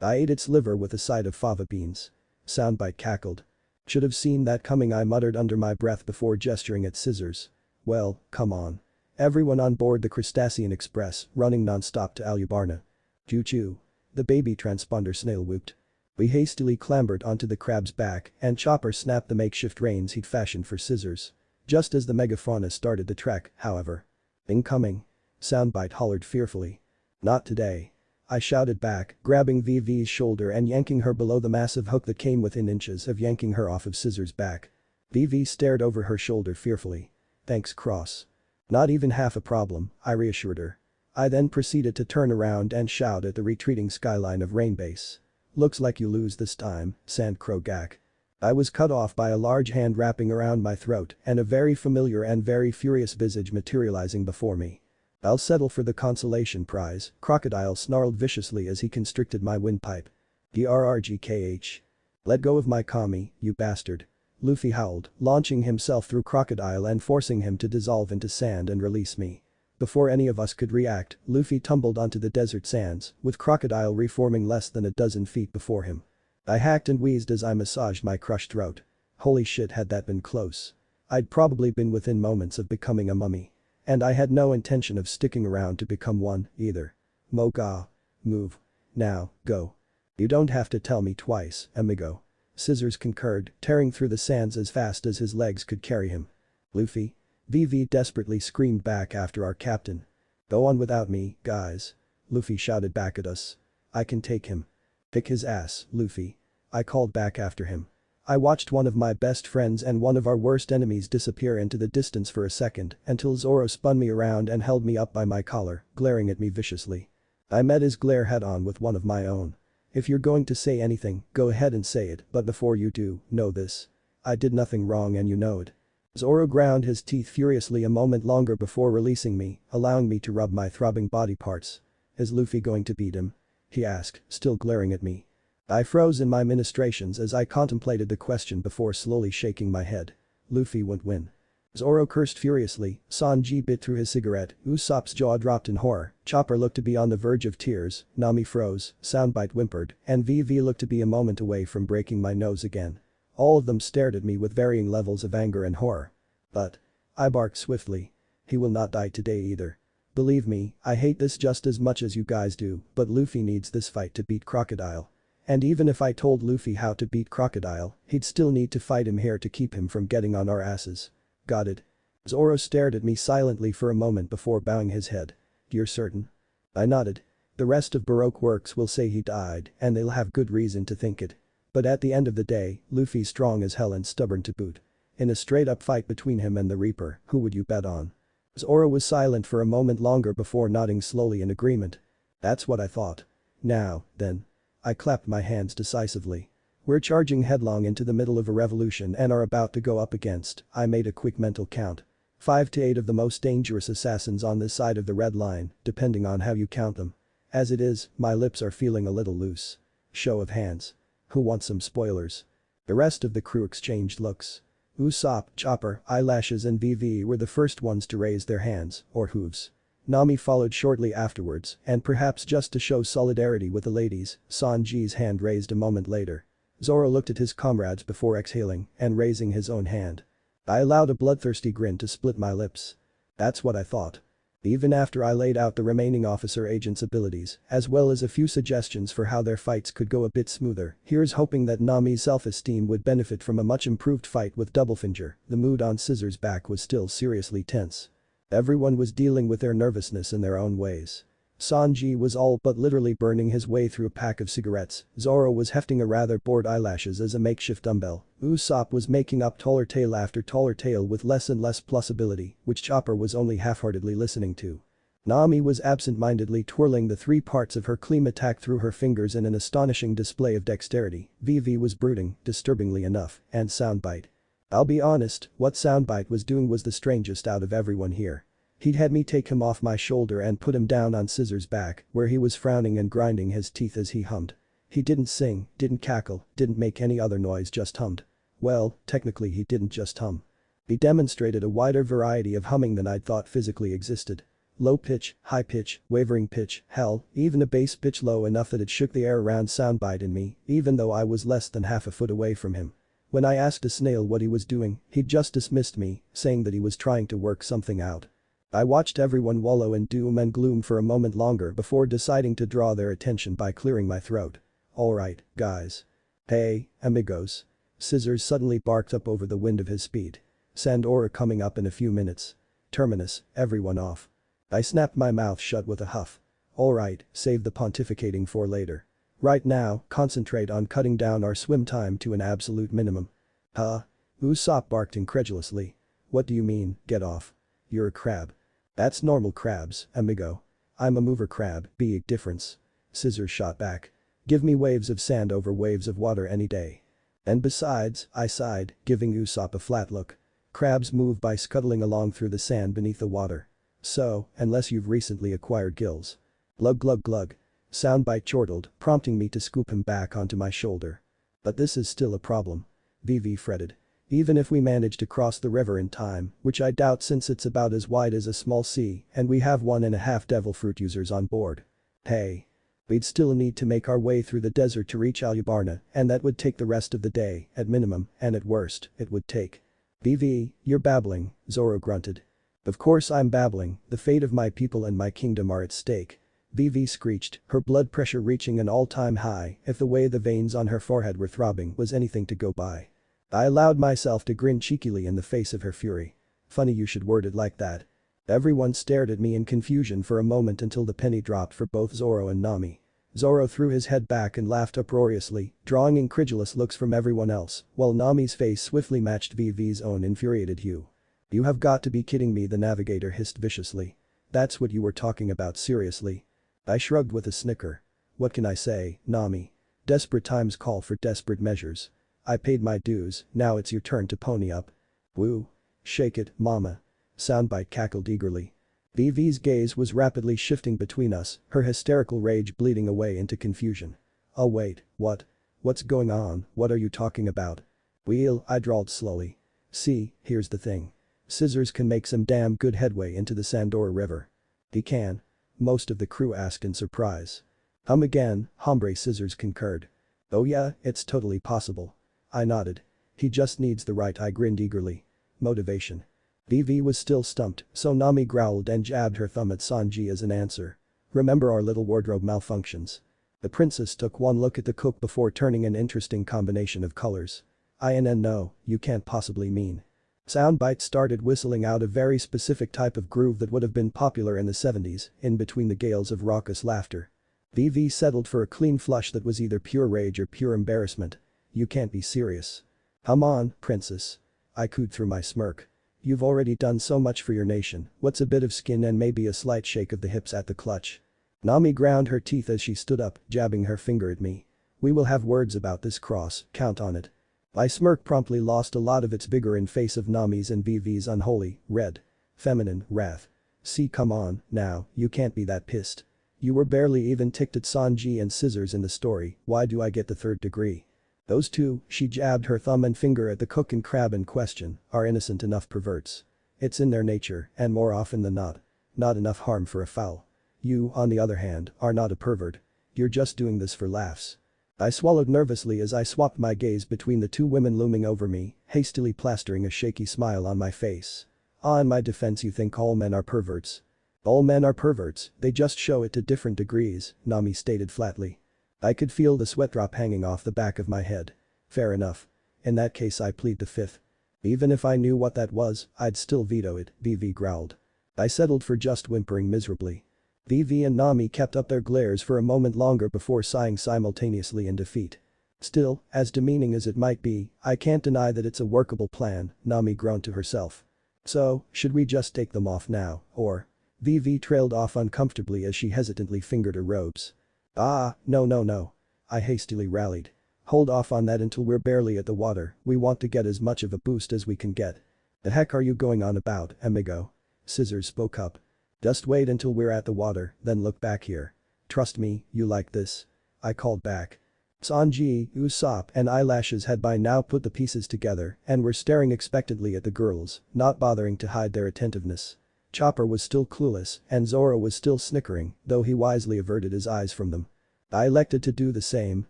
"I ate its liver with a side of fava beans." Soundbite cackled. "Should have seen that coming," I muttered under my breath before gesturing at Scissors. "Well, come on. Everyone on board the Crustacean Express, running non-stop to Alubarna." "Choo-choo." The baby transponder snail whooped. We hastily clambered onto the crab's back and Chopper snapped the makeshift reins he'd fashioned for Scissors. Just as the megafauna started the trek, however. "Incoming." Soundbite hollered fearfully. "Not today." I shouted back, grabbing VV's shoulder and yanking her below the massive hook that came within inches of yanking her off of Scissors' back. VV stared over her shoulder fearfully. "Thanks, Cross." "Not even half a problem," I reassured her. I then proceeded to turn around and shout at the retreating skyline of Rainbase. "Looks like you lose this time, Sandcrow Gak." I was cut off by a large hand wrapping around my throat and a very familiar and very furious visage materializing before me. "I'll settle for the consolation prize," Crocodile snarled viciously as he constricted my windpipe. "Grrgkh. Let go of my kami, you bastard." Luffy howled, launching himself through Crocodile and forcing him to dissolve into sand and release me. Before any of us could react, Luffy tumbled onto the desert sands, with Crocodile reforming less than a dozen feet before him. I hacked and wheezed as I massaged my crushed throat. Holy shit, had that been close. I'd probably been within moments of becoming a mummy. And I had no intention of sticking around to become one, either. "Moga. Move. Now, go." "You don't have to tell me twice, amigo." Scissors concurred, tearing through the sands as fast as his legs could carry him. "Luffy." VV desperately screamed back after our captain. "Go on without me, guys." Luffy shouted back at us. "I can take him." "Kick his ass, Luffy." I called back after him. I watched one of my best friends and one of our worst enemies disappear into the distance for a second until Zoro spun me around and held me up by my collar, glaring at me viciously. I met his glare head-on with one of my own. "If you're going to say anything, go ahead and say it, but before you do, know this. I did nothing wrong and you know it." Zoro ground his teeth furiously a moment longer before releasing me, allowing me to rub my throbbing body parts. "Is Luffy going to beat him?" he asked, still glaring at me. I froze in my ministrations as I contemplated the question before slowly shaking my head. "Luffy won't win." Zoro cursed furiously, Sanji bit through his cigarette, Usopp's jaw dropped in horror, Chopper looked to be on the verge of tears, Nami froze, Soundbite whimpered, and VV looked to be a moment away from breaking my nose again. All of them stared at me with varying levels of anger and horror. "But," I barked swiftly. "He will not die today either. Believe me, I hate this just as much as you guys do, but Luffy needs this fight to beat Crocodile. And even if I told Luffy how to beat Crocodile, he'd still need to fight him here to keep him from getting on our asses. Got it?" Zoro stared at me silently for a moment before bowing his head. "You're certain?" I nodded. "The rest of Baroque works will say he died, and they'll have good reason to think it. But at the end of the day, Luffy's strong as hell and stubborn to boot. In a straight-up fight between him and the Reaper, who would you bet on?" Zoro was silent for a moment longer before nodding slowly in agreement. "That's what I thought. Now, then." I clapped my hands decisively. "We're charging headlong into the middle of a revolution and are about to go up against," I made a quick mental count. 5 to 8 of the most dangerous assassins on this side of the red line, depending on how you count them. As it is, my lips are feeling a little loose. Show of hands. Who wants some spoilers? The rest of the crew exchanged looks. Usopp, Chopper, Eyelashes and VV were the first ones to raise their hands, or hooves. Nami followed shortly afterwards, and perhaps just to show solidarity with the ladies, Sanji's hand raised a moment later. Zoro looked at his comrades before exhaling and raising his own hand. I allowed a bloodthirsty grin to split my lips. "That's what I thought." Even after I laid out the remaining officer agents' abilities, as well as a few suggestions for how their fights could go a bit smoother, here's hoping that Nami's self-esteem would benefit from a much improved fight with Doublefinger. The mood on Scissor's back was still seriously tense. Everyone was dealing with their nervousness in their own ways. Sanji was all but literally burning his way through a pack of cigarettes, Zoro was hefting a rather bored eyelashes as a makeshift dumbbell, Usopp was making up taller tale after taller tale with less and less plausibility, which Chopper was only half-heartedly listening to. Nami was absent-mindedly twirling the three parts of her clean attack through her fingers in an astonishing display of dexterity, Vivi was brooding, disturbingly enough, and Soundbite. I'll be honest, what Soundbite was doing was the strangest out of everyone here. He'd had me take him off my shoulder and put him down on Scissor's back, where he was frowning and grinding his teeth as he hummed. He didn't sing, didn't cackle, didn't make any other noise, just hummed. Well, technically he didn't just hum. He demonstrated a wider variety of humming than I'd thought physically existed. Low pitch, high pitch, wavering pitch, hell, even a bass pitch low enough that it shook the air around Soundbite and me, even though I was less than half a foot away from him. When I asked a snail what he was doing, he'd just dismissed me, saying that he was trying to work something out. I watched everyone wallow in doom and gloom for a moment longer before deciding to draw their attention by clearing my throat. Alright, guys. Hey, amigos. Scissors suddenly barked up over the wind of his speed. Sandora coming up in a few minutes. Terminus, everyone off. I snapped my mouth shut with a huff. Alright, save the pontificating for later. Right now, concentrate on cutting down our swim time to an absolute minimum. Huh? Usopp barked incredulously. What do you mean, get off? You're a crab. That's normal crabs, amigo. I'm a mover crab, big difference. Scissors shot back. Give me waves of sand over waves of water any day. And besides, I sighed, giving Usopp a flat look. Crabs move by scuttling along through the sand beneath the water. So, unless you've recently acquired gills. Glug glug glug. Soundbite chortled, prompting me to scoop him back onto my shoulder. But this is still a problem. Vivi fretted. Even if we manage to cross the river in time, which I doubt since it's about as wide as a small sea and we have 1.5 devil fruit users on board. Hey. We'd still need to make our way through the desert to reach Alubarna, and that would take the rest of the day, at minimum, and at worst, it would take. Vivi, you're babbling, Zoro grunted. Of course I'm babbling, the fate of my people and my kingdom are at stake. Vivi screeched, her blood pressure reaching an all-time high, if the way the veins on her forehead were throbbing was anything to go by. I allowed myself to grin cheekily in the face of her fury. Funny you should word it like that. Everyone stared at me in confusion for a moment until the penny dropped for both Zoro and Nami. Zoro threw his head back and laughed uproariously, drawing incredulous looks from everyone else, while Nami's face swiftly matched Vivi's own infuriated hue. You have got to be kidding me, the navigator hissed viciously. That's what you were talking about, seriously? I shrugged with a snicker. What can I say, Nami? Desperate times call for desperate measures. I paid my dues, now it's your turn to pony up. Woo. Shake it, mama. Soundbite cackled eagerly. Vivi's gaze was rapidly shifting between us, her hysterical rage bleeding away into confusion. Oh wait, what? What's going on, what are you talking about? Well, I drawled slowly. See, here's the thing. Scissors can make some damn good headway into the Sandora River. He can? Most of the crew asked in surprise. Again, Hombre Scissors concurred. Oh yeah, it's totally possible. I nodded. He just needs the right, I grinned eagerly. Motivation. Vivi was still stumped, so Nami growled and jabbed her thumb at Sanji as an answer. Remember our little wardrobe malfunctions. The princess took one look at the cook before turning an interesting combination of colors. No, you can't possibly mean. Soundbite started whistling out a very specific type of groove that would have been popular in the 70s, in between the gales of raucous laughter. Vivi settled for a clean flush that was either pure rage or pure embarrassment. You can't be serious. Come on, princess. I cooed through my smirk. You've already done so much for your nation, what's a bit of skin and maybe a slight shake of the hips at the clutch? Nami ground her teeth as she stood up, jabbing her finger at me. We will have words about this cross, count on it. My smirk promptly lost a lot of its vigor in face of Nami's and Vivi's unholy, red, feminine wrath. See, come on, now, you can't be that pissed. You were barely even ticked at Sanji and Scissors in the story, why do I get the third degree? Those two, she jabbed her thumb and finger at the cook and crab in question, are innocent enough perverts. It's in their nature, and more often than not enough harm for a foul. You, on the other hand, are not a pervert. You're just doing this for laughs. I swallowed nervously as I swapped my gaze between the two women looming over me, hastily plastering a shaky smile on my face. In my defense, you think all men are perverts. All men are perverts, they just show it to different degrees, Nami stated flatly. I could feel the sweat drop hanging off the back of my head. Fair enough. In that case I plead the fifth. Even if I knew what that was, I'd still veto it, Vivi growled. I settled for just whimpering miserably. Vivi and Nami kept up their glares for a moment longer before sighing simultaneously in defeat. Still, as demeaning as it might be, I can't deny that it's a workable plan, Nami groaned to herself. So, should we just take them off now, or? Vivi trailed off uncomfortably as she hesitantly fingered her robes. Ah, no. I hastily rallied. Hold off on that until we're barely at the water, we want to get as much of a boost as we can get. The heck are you going on about, amigo? Scissors spoke up. Just wait until we're at the water, then look back here. Trust me, you like this. I called back. Sanji, Usopp and Eyelashes had by now put the pieces together and were staring expectantly at the girls, not bothering to hide their attentiveness. Chopper was still clueless and Zoro was still snickering, though he wisely averted his eyes from them. I elected to do the same,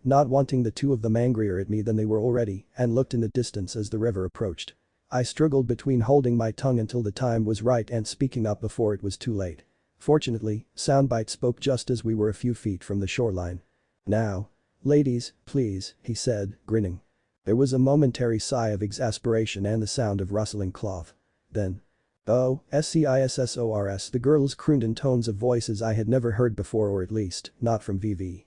not wanting the two of them angrier at me than they were already, and looked in the distance as the river approached. I struggled between holding my tongue until the time was right and speaking up before it was too late. Fortunately, Soundbite spoke just as we were a few feet from the shoreline. Now. Ladies, please, he said, grinning. There was a momentary sigh of exasperation and the sound of rustling cloth. Then. Oh, SCISSORS, the girls crooned in tones of voices I had never heard before, or at least, not from Vivi.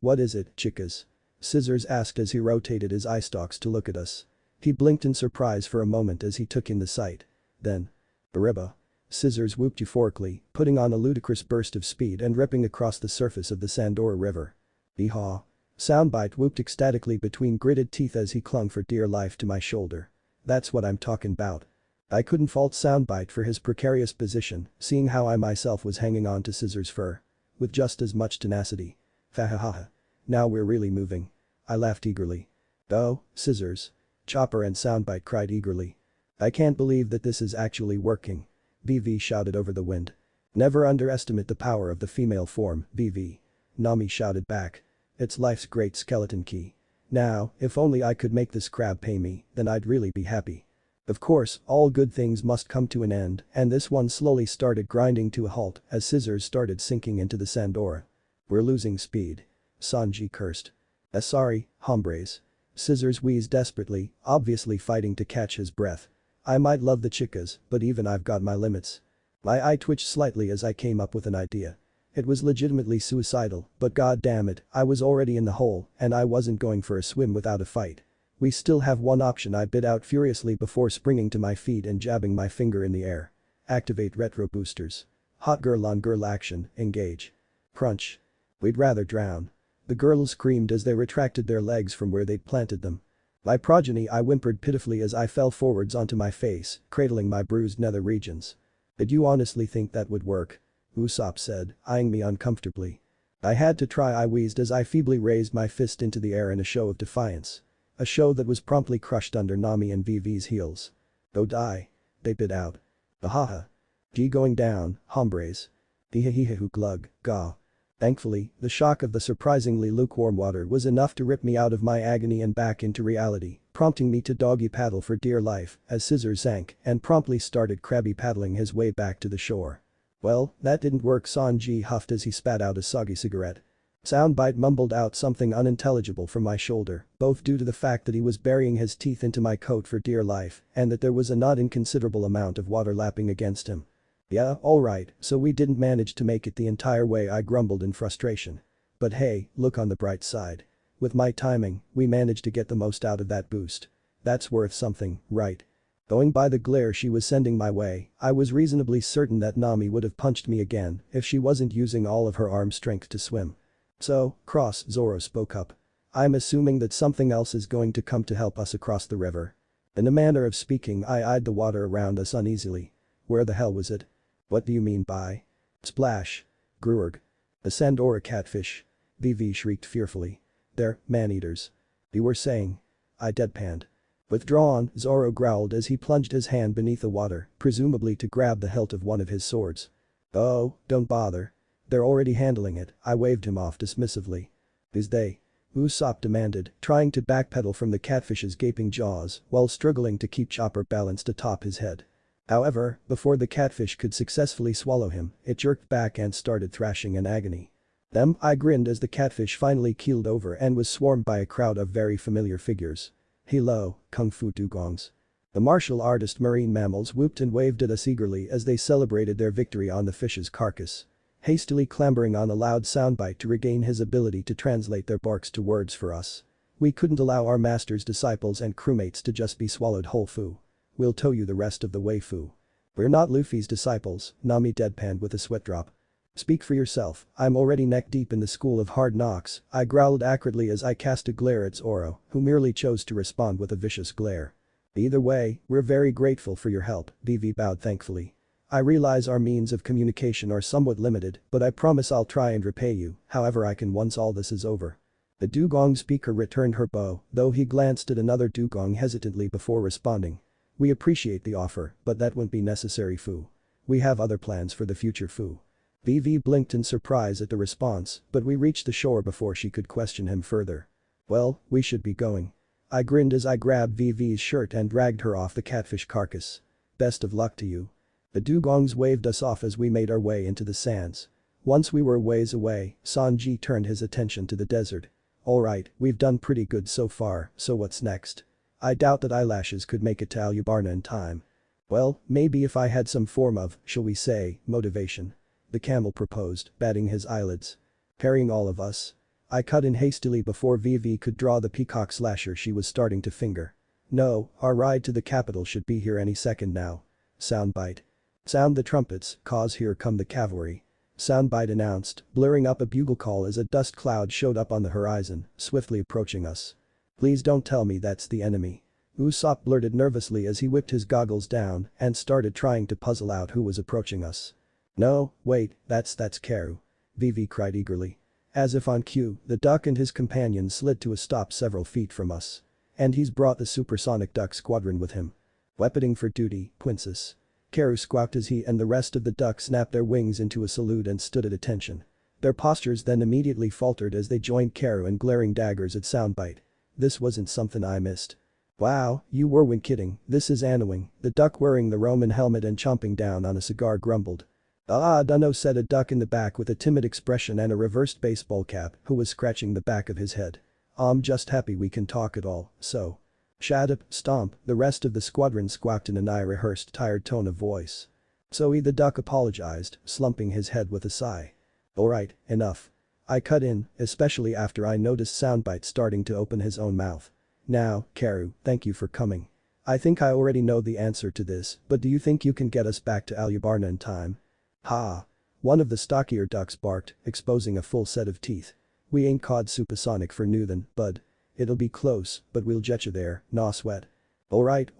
What is it, chicas? Scissors asked as he rotated his eye stalks to look at us. He blinked in surprise for a moment as he took in the sight. Then. Bariba. Scissors whooped euphorically, putting on a ludicrous burst of speed and ripping across the surface of the Sandora River. Yeehaw. Soundbite whooped ecstatically between gritted teeth as he clung for dear life to my shoulder. That's what I'm talking about. I couldn't fault Soundbite for his precarious position, seeing how I myself was hanging on to Scissors' fur. With just as much tenacity. Fahahaha. Now we're really moving. I laughed eagerly. Oh, Scissors. Chopper and Soundbite cried eagerly. I can't believe that this is actually working. Vivi shouted over the wind. Never underestimate the power of the female form, Vivi. Nami shouted back. It's life's great skeleton key. Now, if only I could make this crab pay me, then I'd really be happy. Of course, all good things must come to an end, and this one slowly started grinding to a halt as Scissors started sinking into the Sandora. We're losing speed. Sanji cursed. Sorry, hombres. Scissors wheezed desperately, obviously fighting to catch his breath. I might love the chicas, but even I've got my limits. My eye twitched slightly as I came up with an idea. It was legitimately suicidal, but god damn it, I was already in the hole and I wasn't going for a swim without a fight. We still have one option, I bit out furiously before springing to my feet and jabbing my finger in the air. Activate retro boosters. Hot girl on girl action, engage. Crunch. We'd rather drown. The girls screamed as they retracted their legs from where they'd planted them. My progeny, I whimpered pitifully as I fell forwards onto my face, cradling my bruised nether regions. Did you honestly think that would work? Usopp said, eyeing me uncomfortably. I had to try, I wheezed as I feebly raised my fist into the air in a show of defiance. A show that was promptly crushed under Nami and Vivi's heels. Go die. They bit out. Ahaha. G going down, hombres. Ehehehe glug, gaw. Thankfully, the shock of the surprisingly lukewarm water was enough to rip me out of my agony and back into reality, prompting me to doggy paddle for dear life as Scissors sank and promptly started crabby paddling his way back to the shore. Well, that didn't work, Sanji huffed as he spat out a soggy cigarette. Soundbite mumbled out something unintelligible from my shoulder, both due to the fact that he was burying his teeth into my coat for dear life and that there was a not inconsiderable amount of water lapping against him. Yeah, alright, so we didn't manage to make it the entire way, I grumbled in frustration. But hey, look on the bright side. With my timing, we managed to get the most out of that boost. That's worth something, right? Going by the glare she was sending my way, I was reasonably certain that Nami would have punched me again if she wasn't using all of her arm strength to swim. So, cross, Zoro spoke up. I'm assuming that something else is going to come to help us across the river. In a manner of speaking, I eyed the water around us uneasily. Where the hell was it? What do you mean by? Splash. Gruerg. A Sandora catfish. Vivi shrieked fearfully. They're man-eaters. You were saying? I deadpanned. Withdrawn, Zoro growled as he plunged his hand beneath the water, presumably to grab the hilt of one of his swords. Oh, don't bother. They're already handling it, I waved him off dismissively. Is they? Usopp demanded, trying to backpedal from the catfish's gaping jaws while struggling to keep Chopper balanced atop his head. However, before the catfish could successfully swallow him, it jerked back and started thrashing in agony. I grinned as the catfish finally keeled over and was swarmed by a crowd of very familiar figures. Hello, Kung Fu dugongs. The martial artist marine mammals whooped and waved at us eagerly as they celebrated their victory on the fish's carcass. Hastily clambering on a loud soundbite to regain his ability to translate their barks to words for us. We couldn't allow our master's disciples and crewmates to just be swallowed whole fu. We'll tow you the rest of the way fu. We're not Luffy's disciples, Nami deadpanned with a sweat drop. Speak for yourself, I'm already neck deep in the school of hard knocks, I growled acridly as I cast a glare at Zoro, who merely chose to respond with a vicious glare. Either way, we're very grateful for your help, VV bowed thankfully. I realize our means of communication are somewhat limited, but I promise I'll try and repay you, however I can once all this is over. The dugong speaker returned her bow, though he glanced at another dugong hesitantly before responding. We appreciate the offer, but that won't be necessary fu. We have other plans for the future fu. VV blinked in surprise at the response, but we reached the shore before she could question him further. Well, we should be going. I grinned as I grabbed VV's shirt and dragged her off the catfish carcass. Best of luck to you. The dugongs waved us off as we made our way into the sands. Once we were a ways away, Sanji turned his attention to the desert. Alright, we've done pretty good so far, so what's next? I doubt that eyelashes could make it to Alubarna in time. Well, maybe if I had some form of, shall we say, motivation. The camel proposed, batting his eyelids. Carrying all of us? I cut in hastily before VV could draw the peacock slasher she was starting to finger. No, our ride to the capital should be here any second now. Soundbite. Sound the trumpets, cause here come the cavalry. Soundbite announced, blurring up a bugle call as a dust cloud showed up on the horizon, swiftly approaching us. Please don't tell me that's the enemy. Usopp blurted nervously as he whipped his goggles down and started trying to puzzle out who was approaching us. No, wait, that's Karu. VV cried eagerly. As if on cue, the duck and his companion slid to a stop several feet from us. And he's brought the supersonic duck squadron with him. Weaponing for duty, princess. Karu squawked as he and the rest of the ducks snapped their wings into a salute and stood at attention. Their postures then immediately faltered as they joined Karu in glaring daggers at Soundbite. This wasn't something I missed. Wow, you weren't kidding, this is annoying, the duck wearing the Roman helmet and chomping down on a cigar grumbled. Dunno, said a duck in the back with a timid expression and a reversed baseball cap who was scratching the back of his head. I'm just happy we can talk at all, so. Shut up, stomp, the rest of the squadron squawked in an rehearsed tired tone of voice. So the duck apologized, slumping his head with a sigh. Alright, enough. I cut in, especially after I noticed Soundbite starting to open his own mouth. Now, Karu, thank you for coming. I think I already know the answer to this, but do you think you can get us back to Alubarna in time? Ha! One of the stockier ducks barked, exposing a full set of teeth. We ain't caught supersonic for nothing, bud. It'll be close, but we'll get you there, nah sweat. Alright,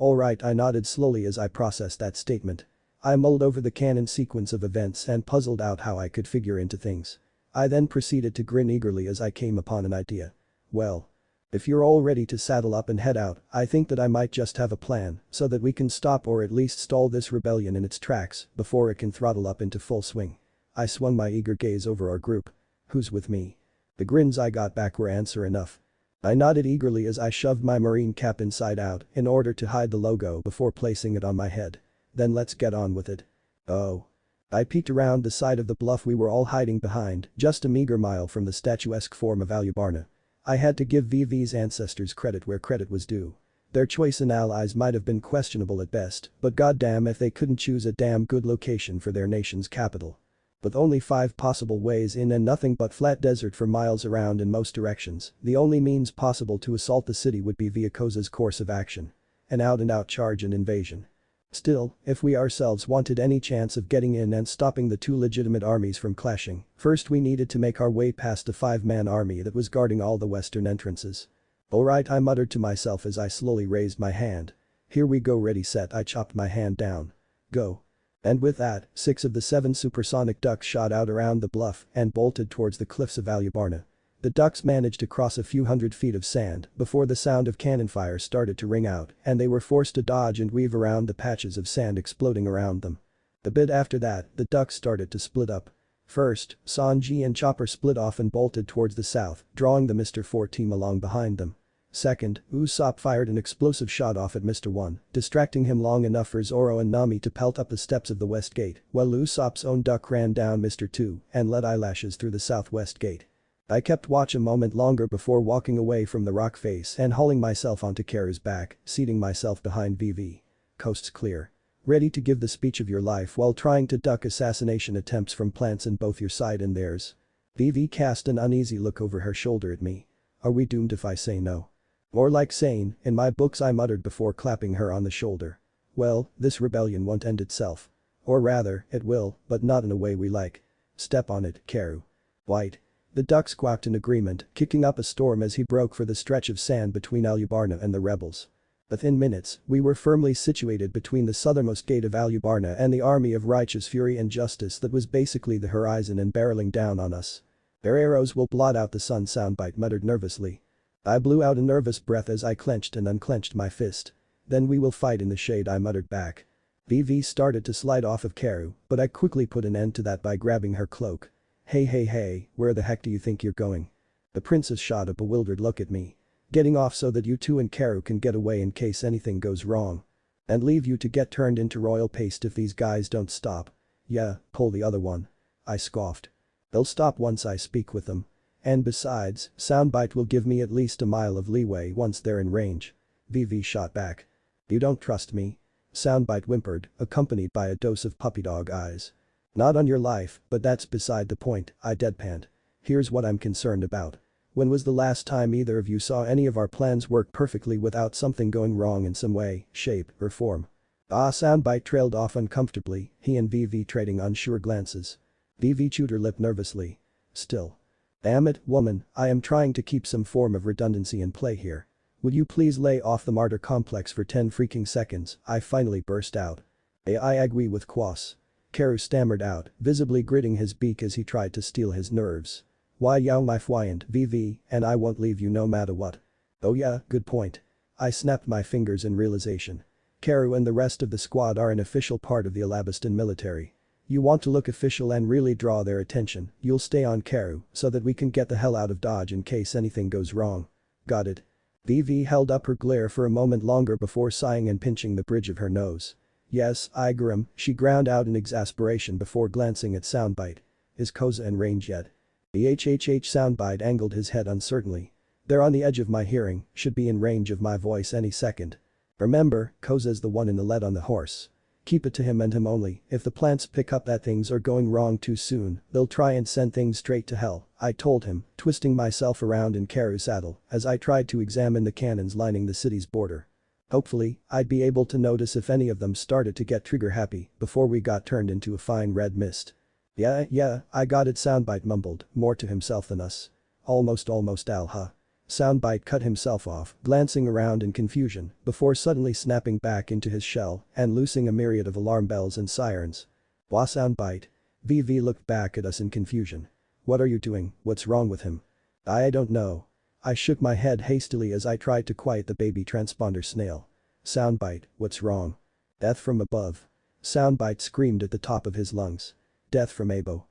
I nodded slowly as I processed that statement. I mulled over the canon sequence of events and puzzled out how I could figure into things. I then proceeded to grin eagerly as I came upon an idea. Well. If you're all ready to saddle up and head out, I think that I might just have a plan so that we can stop or at least stall this rebellion in its tracks before it can throttle up into full swing. I swung my eager gaze over our group. Who's with me? The grins I got back were answer enough. I nodded eagerly as I shoved my marine cap inside out in order to hide the logo before placing it on my head. Then let's get on with it. Oh. I peeked around the side of the bluff we were all hiding behind, just a meager mile from the statuesque form of Alubarna. I had to give VV's ancestors credit where credit was due. Their choice in allies might have been questionable at best, but goddamn if they couldn't choose a damn good location for their nation's capital. With only 5 possible ways in and nothing but flat desert for miles around in most directions, the only means possible to assault the city would be via Koza's course of action. An out-and-out charge and invasion. Still, if we ourselves wanted any chance of getting in and stopping the 2 legitimate armies from clashing, first we needed to make our way past the 5-man army that was guarding all the western entrances. Alright, I muttered to myself as I slowly raised my hand. Here we go, ready set, I chopped my hand down. Go. And with that, 6 of the 7 supersonic ducks shot out around the bluff and bolted towards the cliffs of Alubarna. The ducks managed to cross a few hundred feet of sand before the sound of cannon fire started to ring out and they were forced to dodge and weave around the patches of sand exploding around them. A bit after that, the ducks started to split up. First, Sanji and Chopper split off and bolted towards the south, drawing the Mr. 4 team along behind them. Second, Usopp fired an explosive shot off at Mr. One, distracting him long enough for Zoro and Nami to pelt up the steps of the west gate, while Usopp's own duck ran down Mr. Two and let eyelashes through the southwest gate. I kept watch a moment longer before walking away from the rock face and hauling myself onto Karu's back, seating myself behind VV. Coast's clear. Ready to give the speech of your life while trying to duck assassination attempts from plants in both your side and theirs. VV cast an uneasy look over her shoulder at me. Are we doomed if I say no? More like sane, in my books, I muttered before clapping her on the shoulder. Well, this rebellion won't end itself. Or rather, it will, but not in a way we like. Step on it, Karu. White. The duck squawked in agreement, kicking up a storm as he broke for the stretch of sand between Alubarna and the rebels. Within minutes, we were firmly situated between the southernmost gate of Alubarna and the army of righteous fury and justice that was basically the horizon and barreling down on us. Their arrows will blot out the sun, Soundbite muttered nervously. I blew out a nervous breath as I clenched and unclenched my fist. Then we will fight in the shade, I muttered back. VV started to slide off of Karu, but I quickly put an end to that by grabbing her cloak. Hey, where the heck do you think you're going? The princess shot a bewildered look at me. Getting off so that you two and Karu can get away in case anything goes wrong. And leave you to get turned into royal paste if these guys don't stop. Yeah, pull the other one. I scoffed. They'll stop once I speak with them. And besides, Soundbite will give me at least a mile of leeway once they're in range. VV shot back. You don't trust me? Soundbite whimpered, accompanied by a dose of puppy dog eyes. Not on your life, but that's beside the point, I deadpanned. Here's what I'm concerned about. When was the last time either of you saw any of our plans work perfectly without something going wrong in some way, shape, or form? Soundbite trailed off uncomfortably, he and VV trading unsure glances. VV chewed her lip nervously. Still. Damn it, woman, I am trying to keep some form of redundancy in play here. Would you please lay off the martyr complex for 10 freaking seconds, I finally burst out. I agree with Quas. Karu stammered out, visibly gritting his beak as he tried to steel his nerves. Why yow my flyant VV, and I won't leave you no matter what. Oh yeah, good point. I snapped my fingers in realization. Karu and the rest of the squad are an official part of the Alabastan military. You want to look official and really draw their attention, you'll stay on Karu so that we can get the hell out of Dodge in case anything goes wrong. Got it. VV held up her glare for a moment longer before sighing and pinching the bridge of her nose. Yes, Igaram, she ground out in exasperation before glancing at Soundbite. Is Koza in range yet? Soundbite angled his head uncertainly. They're on the edge of my hearing, should be in range of my voice any second. Remember, Koza's the one in the lead on the horse. Keep it to him and him only. If the plants pick up that things are going wrong too soon, they'll try and send things straight to hell, I told him, twisting myself around in Karu's saddle as I tried to examine the cannons lining the city's border. Hopefully, I'd be able to notice if any of them started to get trigger happy before we got turned into a fine red mist. Yeah, I got it, Soundbite mumbled, more to himself than us. Almost huh. Soundbite cut himself off, glancing around in confusion before suddenly snapping back into his shell and loosing a myriad of alarm bells and sirens. Wah, Soundbite. VV looked back at us in confusion. What are you doing, what's wrong with him? I don't know. I shook my head hastily as I tried to quiet the baby transponder snail. Soundbite, what's wrong? Death from above. Soundbite screamed at the top of his lungs. Death from Abo.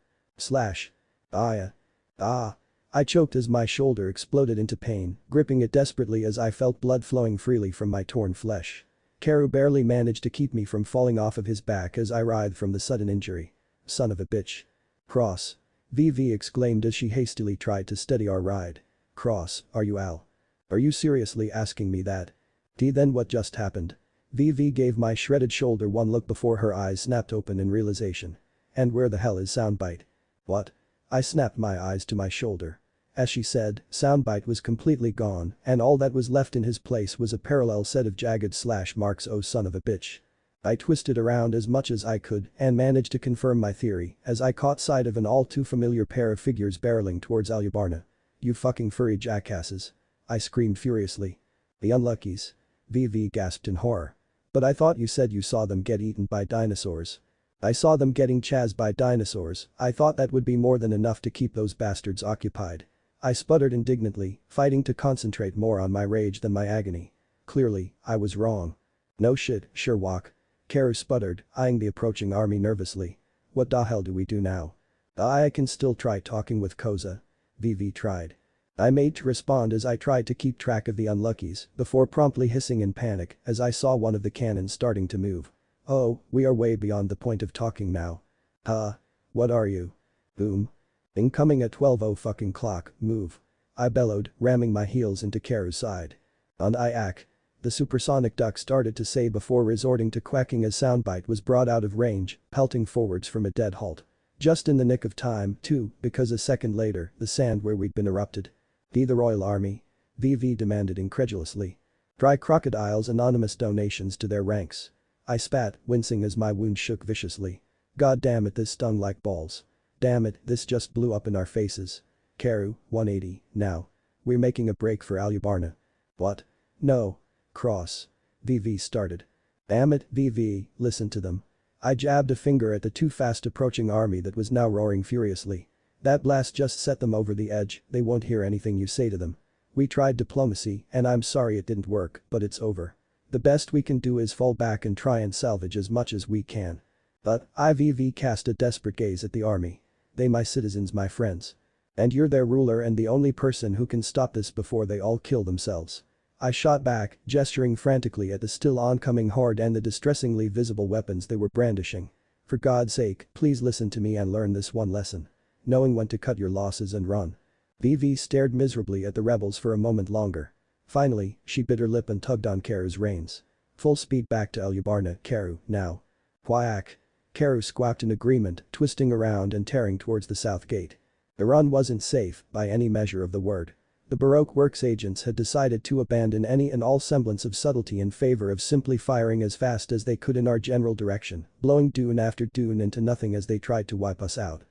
I choked as my shoulder exploded into pain, gripping it desperately as I felt blood flowing freely from my torn flesh. Karu barely managed to keep me from falling off of his back as I writhed from the sudden injury. Son of a bitch. Cross. VV exclaimed as she hastily tried to steady our ride. Cross, are you Al? Are you seriously asking me that? Then what just happened? VV gave my shredded shoulder one look before her eyes snapped open in realization. And where the hell is Soundbite? What? I snapped my eyes to my shoulder. As she said, Soundbite was completely gone and all that was left in his place was a parallel set of jagged slash marks. Oh son of a bitch. I twisted around as much as I could and managed to confirm my theory as I caught sight of an all too familiar pair of figures barreling towards Alubarna. You fucking furry jackasses. I screamed furiously. The unluckies. VV gasped in horror. But I thought you said you saw them get eaten by dinosaurs. I saw them getting chased by dinosaurs, I thought that would be more than enough to keep those bastards occupied. I sputtered indignantly, fighting to concentrate more on my rage than my agony. Clearly, I was wrong. No shit, Sherlock. Karu sputtered, eyeing the approaching army nervously. What the hell do we do now? I can still try talking with Koza. VV tried. I made to respond as I tried to keep track of the unluckies before promptly hissing in panic as I saw one of the cannons starting to move. Oh, we are way beyond the point of talking now. What are you? Boom. Incoming at 12:00 fucking clock, move. I bellowed, ramming my heels into Karu's side. On Iac. The supersonic duck started to say before resorting to quacking as soundbite was brought out of range, pelting forwards from a dead halt. Just in the nick of time, too, because a second later, the sand where we'd been erupted. The Royal Army? VV demanded incredulously. Try crocodiles anonymous donations to their ranks. I spat, wincing as my wound shook viciously. God damn it, this stung like balls. Damn it, this just blew up in our faces. Karu, 180, now. We're making a break for Alubarna. What? No. Cross. VV started. Damn it, VV, listen to them. I jabbed a finger at the too fast approaching army that was now roaring furiously. That blast just set them over the edge, they won't hear anything you say to them. We tried diplomacy, and I'm sorry it didn't work, but it's over. The best we can do is fall back and try and salvage as much as we can. But, IVV cast a desperate gaze at the army. They my citizens, my friends. And you're their ruler and the only person who can stop this before they all kill themselves. I shot back, gesturing frantically at the still oncoming horde and the distressingly visible weapons they were brandishing. For God's sake, please listen to me and learn this one lesson. Knowing when to cut your losses and run. VV stared miserably at the rebels for a moment longer. Finally, she bit her lip and tugged on Karu's reins. Full speed back to Alubarna, Karu, now. Whack. Karu squawked in agreement, twisting around and tearing towards the south gate. The run wasn't safe, by any measure of the word. The Baroque Works agents had decided to abandon any and all semblance of subtlety in favor of simply firing as fast as they could in our general direction, blowing dune after dune into nothing as they tried to wipe us out.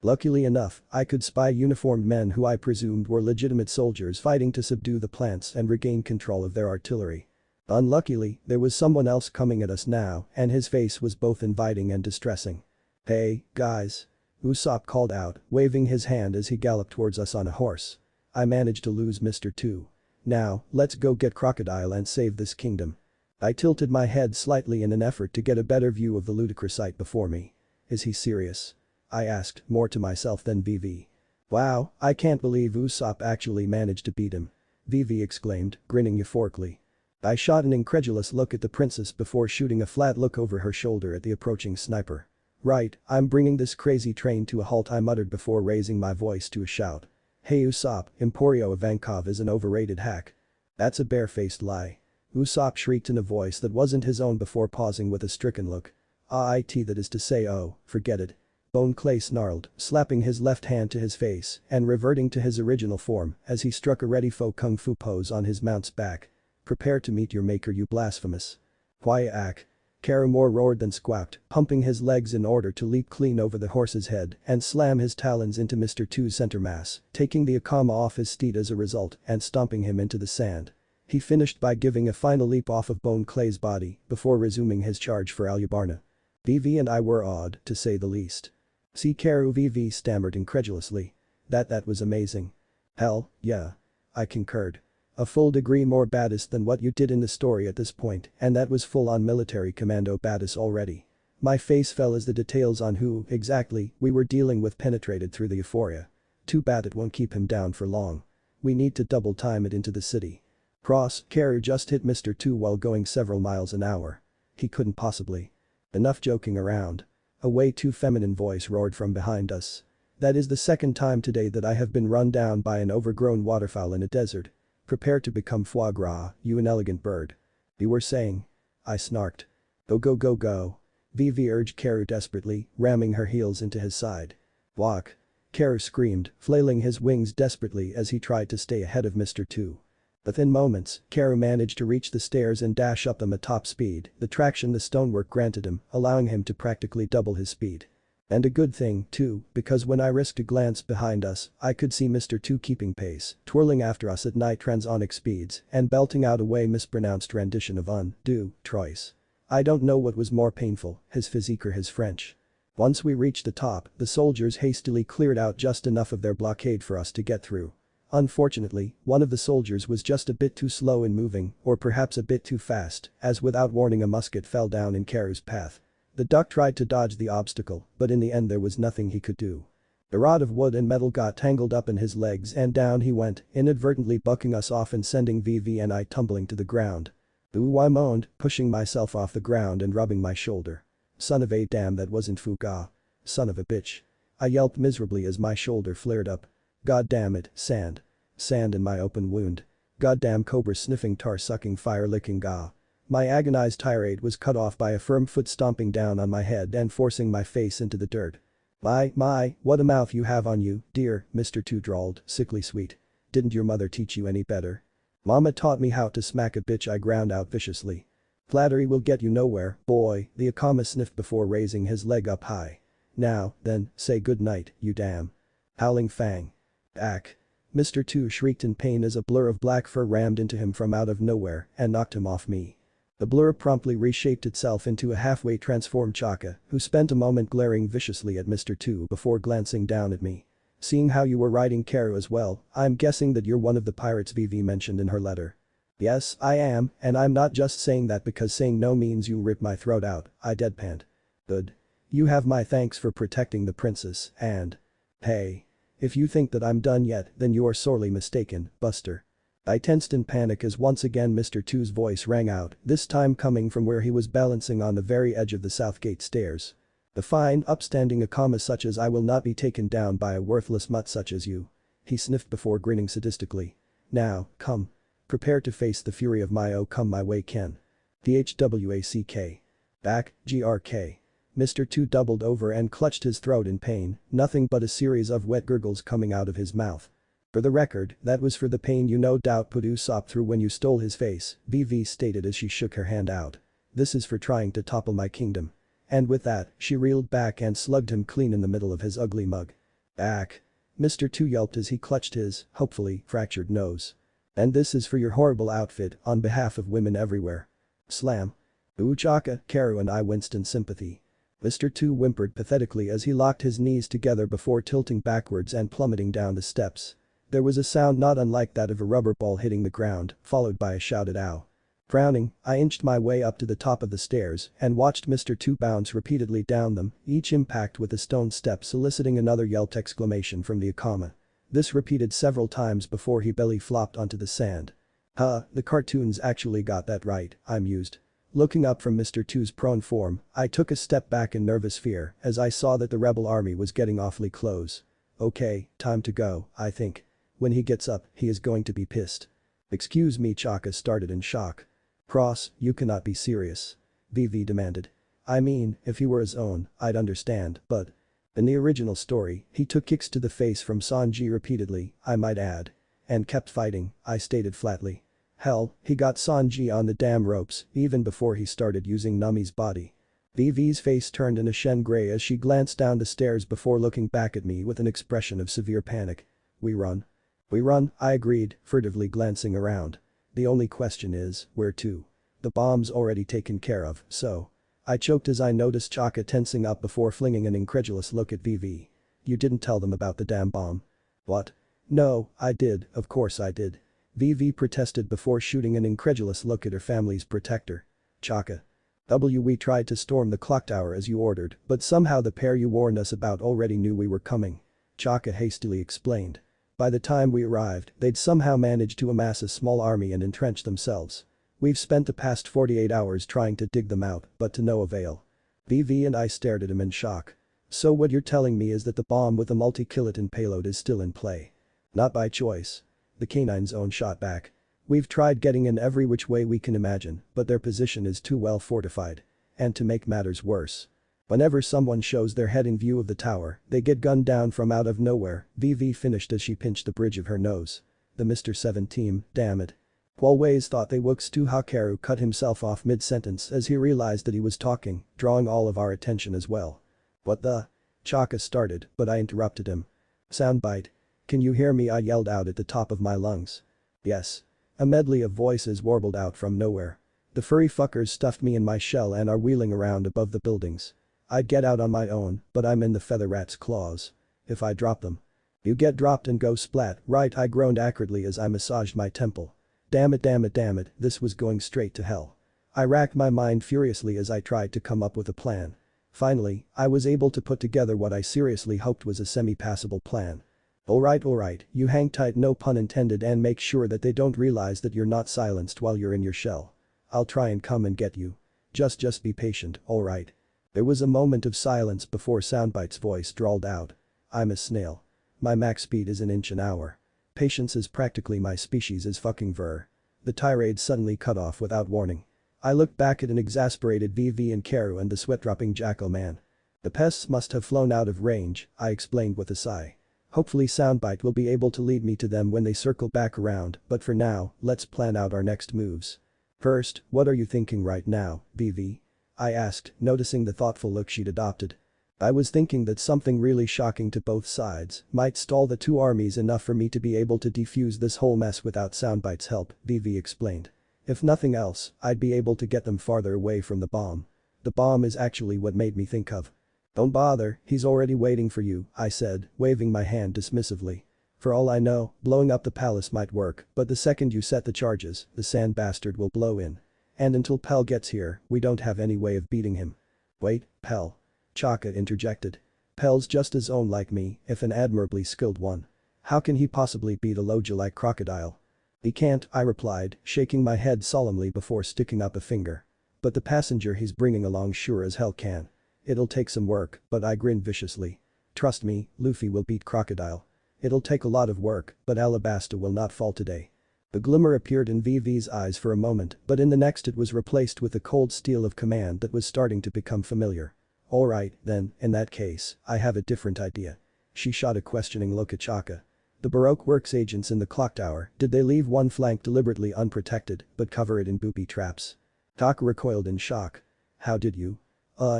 Luckily enough, I could spy uniformed men who I presumed were legitimate soldiers fighting to subdue the plants and regain control of their artillery. Unluckily, there was someone else coming at us now, and his face was both inviting and distressing. Hey, guys. Usopp called out, waving his hand as he galloped towards us on a horse. I managed to lose Mr. 2. Now, let's go get Crocodile and save this kingdom. I tilted my head slightly in an effort to get a better view of the ludicrous sight before me. Is he serious? I asked, more to myself than VV. Wow, I can't believe Usopp actually managed to beat him. VV exclaimed, grinning euphorically. I shot an incredulous look at the princess before shooting a flat look over her shoulder at the approaching sniper. Right, I'm bringing this crazy train to a halt, I muttered before raising my voice to a shout. Hey Usopp, Emporio Ivankov is an overrated hack. That's a barefaced lie. Usopp shrieked in a voice that wasn't his own before pausing with a stricken look. That is to say, oh, forget it. Bone Clay snarled, slapping his left hand to his face and reverting to his original form as he struck a ready faux kung fu pose on his mount's back. Prepare to meet your maker, you blasphemous. Why-ack. Karu more roared than squawked, pumping his legs in order to leap clean over the horse's head and slam his talons into Mr. 2's center mass, taking the Akama off his steed as a result and stomping him into the sand. He finished by giving a final leap off of Bone Clay's body before resuming his charge for Alubarna. VV and I were awed, to say the least. See Karu, VV stammered incredulously. That was amazing. Hell, yeah. I concurred. A full degree more badass than what you did in the story at this point, and that was full-on military commando badass already. My face fell as the details on who, exactly, we were dealing with penetrated through the euphoria. Too bad it won't keep him down for long. We need to double time it into the city. Cross, Karu just hit Mr. 2 while going several miles an hour. He couldn't possibly. Enough joking around. A way too feminine voice roared from behind us. That is the second time today that I have been run down by an overgrown waterfowl in a desert. Prepare to become foie gras, you inelegant bird. You were saying? I snarked. Go go go go. VV urged Karu desperately, ramming her heels into his side. Walk. Karu screamed, flailing his wings desperately as he tried to stay ahead of Mr. 2. Within moments, Karu managed to reach the stairs and dash up them at top speed, the traction the stonework granted him, allowing him to practically double his speed. And a good thing, too, because when I risked a glance behind us, I could see Mr. 2 keeping pace, twirling after us at night transonic speeds and belting out a way mispronounced rendition of "un-du, Trois." I don't know what was more painful, his physique or his French. Once we reached the top, the soldiers hastily cleared out just enough of their blockade for us to get through. Unfortunately, one of the soldiers was just a bit too slow in moving, or perhaps a bit too fast, as without warning a musket fell down in Karu's path. The duck tried to dodge the obstacle, but in the end there was nothing he could do. A rod of wood and metal got tangled up in his legs and down he went, inadvertently bucking us off and sending Vivi and I tumbling to the ground. Ooh, I moaned, pushing myself off the ground and rubbing my shoulder. Son of a damn, that wasn't Fuka. Son of a bitch. I yelped miserably as my shoulder flared up. God damn it, sand. Sand in my open wound. Goddamn cobra sniffing, tar sucking, fire licking gah. My agonized tirade was cut off by a firm foot stomping down on my head and forcing my face into the dirt. My, what a mouth you have on you, dear, Mr. Two drawled, sickly sweet. Didn't your mother teach you any better? Mama taught me how to smack a bitch, I ground out viciously. Flattery will get you nowhere, boy, the Akama sniffed before raising his leg up high. Now, then, say good night, you damn. Howling fang. Ack. Mr. Two shrieked in pain as a blur of black fur rammed into him from out of nowhere and knocked him off me. The blur promptly reshaped itself into a halfway transformed Chaka, who spent a moment glaring viciously at Mr. Two before glancing down at me. Seeing how you were riding Karu as well, I'm guessing that you're one of the pirates Vivi mentioned in her letter. Yes, I am, and I'm not just saying that because saying no means you rip my throat out, I deadpanned. Good. You have my thanks for protecting the princess, and… Hey. If you think that I'm done yet, then you are sorely mistaken, Buster. I tensed in panic as once again Mr. Two's voice rang out, this time coming from where he was balancing on the very edge of the south gate stairs. The fine, upstanding Akama such as I will not be taken down by a worthless mutt such as you. He sniffed before grinning sadistically. Now, come. Prepare to face the fury of my oh come my way Ken. DHWACK. Back, GRK. Mr. Two doubled over and clutched his throat in pain, nothing but a series of wet gurgles coming out of his mouth. For the record, that was for the pain you no doubt put Usopp through when you stole his face, Vivi stated as she shook her hand out. This is for trying to topple my kingdom. And with that, she reeled back and slugged him clean in the middle of his ugly mug. Ack. Mr. Two yelped as he clutched his, hopefully, fractured nose. And this is for your horrible outfit, on behalf of women everywhere. Slam. Ooh, Chaka, Karu and I winced in sympathy. Mr. Two whimpered pathetically as he locked his knees together before tilting backwards and plummeting down the steps. There was a sound not unlike that of a rubber ball hitting the ground, followed by a shouted ow. Frowning, I inched my way up to the top of the stairs and watched Mr. Two bounce repeatedly down them, each impact with a stone step soliciting another yelped exclamation from the Akama. This repeated several times before he belly flopped onto the sand. Huh, the cartoons actually got that right, I mused. Looking up from Mr. Two's prone form, I took a step back in nervous fear as I saw that the rebel army was getting awfully close. Okay, time to go, I think. When he gets up, he is going to be pissed. Excuse me, Chaka started in shock. Cross, you cannot be serious. Vivi demanded. I mean, if he were his own, I'd understand, but… In the original story, he took kicks to the face from Sanji repeatedly, I might add. And kept fighting, I stated flatly. Hell, he got Sanji on the damn ropes, even before he started using Nami's body. Vivi's face turned in a shen gray as she glanced down the stairs before looking back at me with an expression of severe panic. We run. We run, I agreed, furtively glancing around. The only question is, where to? The bomb's already taken care of, so… I choked as I noticed Chaka tensing up before flinging an incredulous look at Vivi. You didn't tell them about the damn bomb. What? No, I did, of course I did. Vivi protested before shooting an incredulous look at her family's protector. Chaka. We tried to storm the clock tower as you ordered, but somehow the pair you warned us about already knew we were coming. Chaka hastily explained. By the time we arrived, they'd somehow managed to amass a small army and entrench themselves. We've spent the past 48 hours trying to dig them out, but to no avail. Vivi and I stared at him in shock. So what you're telling me is that the bomb with the multi-kiloton payload is still in play. Not by choice. The canine's own shot back. We've tried getting in every which way we can imagine, but their position is too well fortified. And to make matters worse, whenever someone shows their head in view of the tower, they get gunned down from out of nowhere, Vivi finished as she pinched the bridge of her nose. The Mr. 7 team, damn it. Always thought they wooks too. Hakeru cut himself off mid-sentence as he realized that he was talking, drawing all of our attention as well. What the? Chaka started, but I interrupted him. Soundbite. Can you hear me? I yelled out at the top of my lungs. Yes. A medley of voices warbled out from nowhere. The furry fuckers stuffed me in my shell and are wheeling around above the buildings. I'd get out on my own, but I'm in the feather rat's claws. If I drop them. You get dropped and go splat, right? I groaned acridly as I massaged my temple. Damn it, this was going straight to hell. I racked my mind furiously as I tried to come up with a plan. Finally, I was able to put together what I seriously hoped was a semi-passable plan. Alright, you hang tight, no pun intended, and make sure that they don't realize that you're not silenced while you're in your shell. I'll try and come and get you. Just be patient, alright? There was a moment of silence before Soundbite's voice drawled out. I'm a snail. My max speed is an inch an hour. Patience is practically my species is fucking ver. The tirade suddenly cut off without warning. I looked back at an exasperated VV and Karu and the sweat-dropping jackal man. The pests must have flown out of range, I explained with a sigh. Hopefully Soundbite will be able to lead me to them when they circle back around, but for now, let's plan out our next moves. First, what are you thinking right now, VV? I asked, noticing the thoughtful look she'd adopted. I was thinking that something really shocking to both sides might stall the two armies enough for me to be able to defuse this whole mess without Soundbite's help, VV explained. If nothing else, I'd be able to get them farther away from the bomb. The bomb is actually what made me think of. Don't bother, he's already waiting for you, I said, waving my hand dismissively. For all I know, blowing up the palace might work, but the second you set the charges, the sand bastard will blow in. And until Pell gets here, we don't have any way of beating him. Wait, Pell. Chaka interjected. Pell's just his own like me, if an admirably skilled one. How can he possibly beat a Loja like Crocodile? He can't, I replied, shaking my head solemnly before sticking up a finger. But the passenger he's bringing along sure as hell can. It'll take some work, but I grinned viciously. Trust me, Luffy will beat Crocodile. It'll take a lot of work, but Alabasta will not fall today. The glimmer appeared in VV's eyes for a moment, but in the next it was replaced with the cold steel of command that was starting to become familiar. Alright, then, in that case, I have a different idea. She shot a questioning look at Chaka. The Baroque Works agents in the clock tower, did they leave one flank deliberately unprotected, but cover it in booby traps? Chaka recoiled in shock. How did you?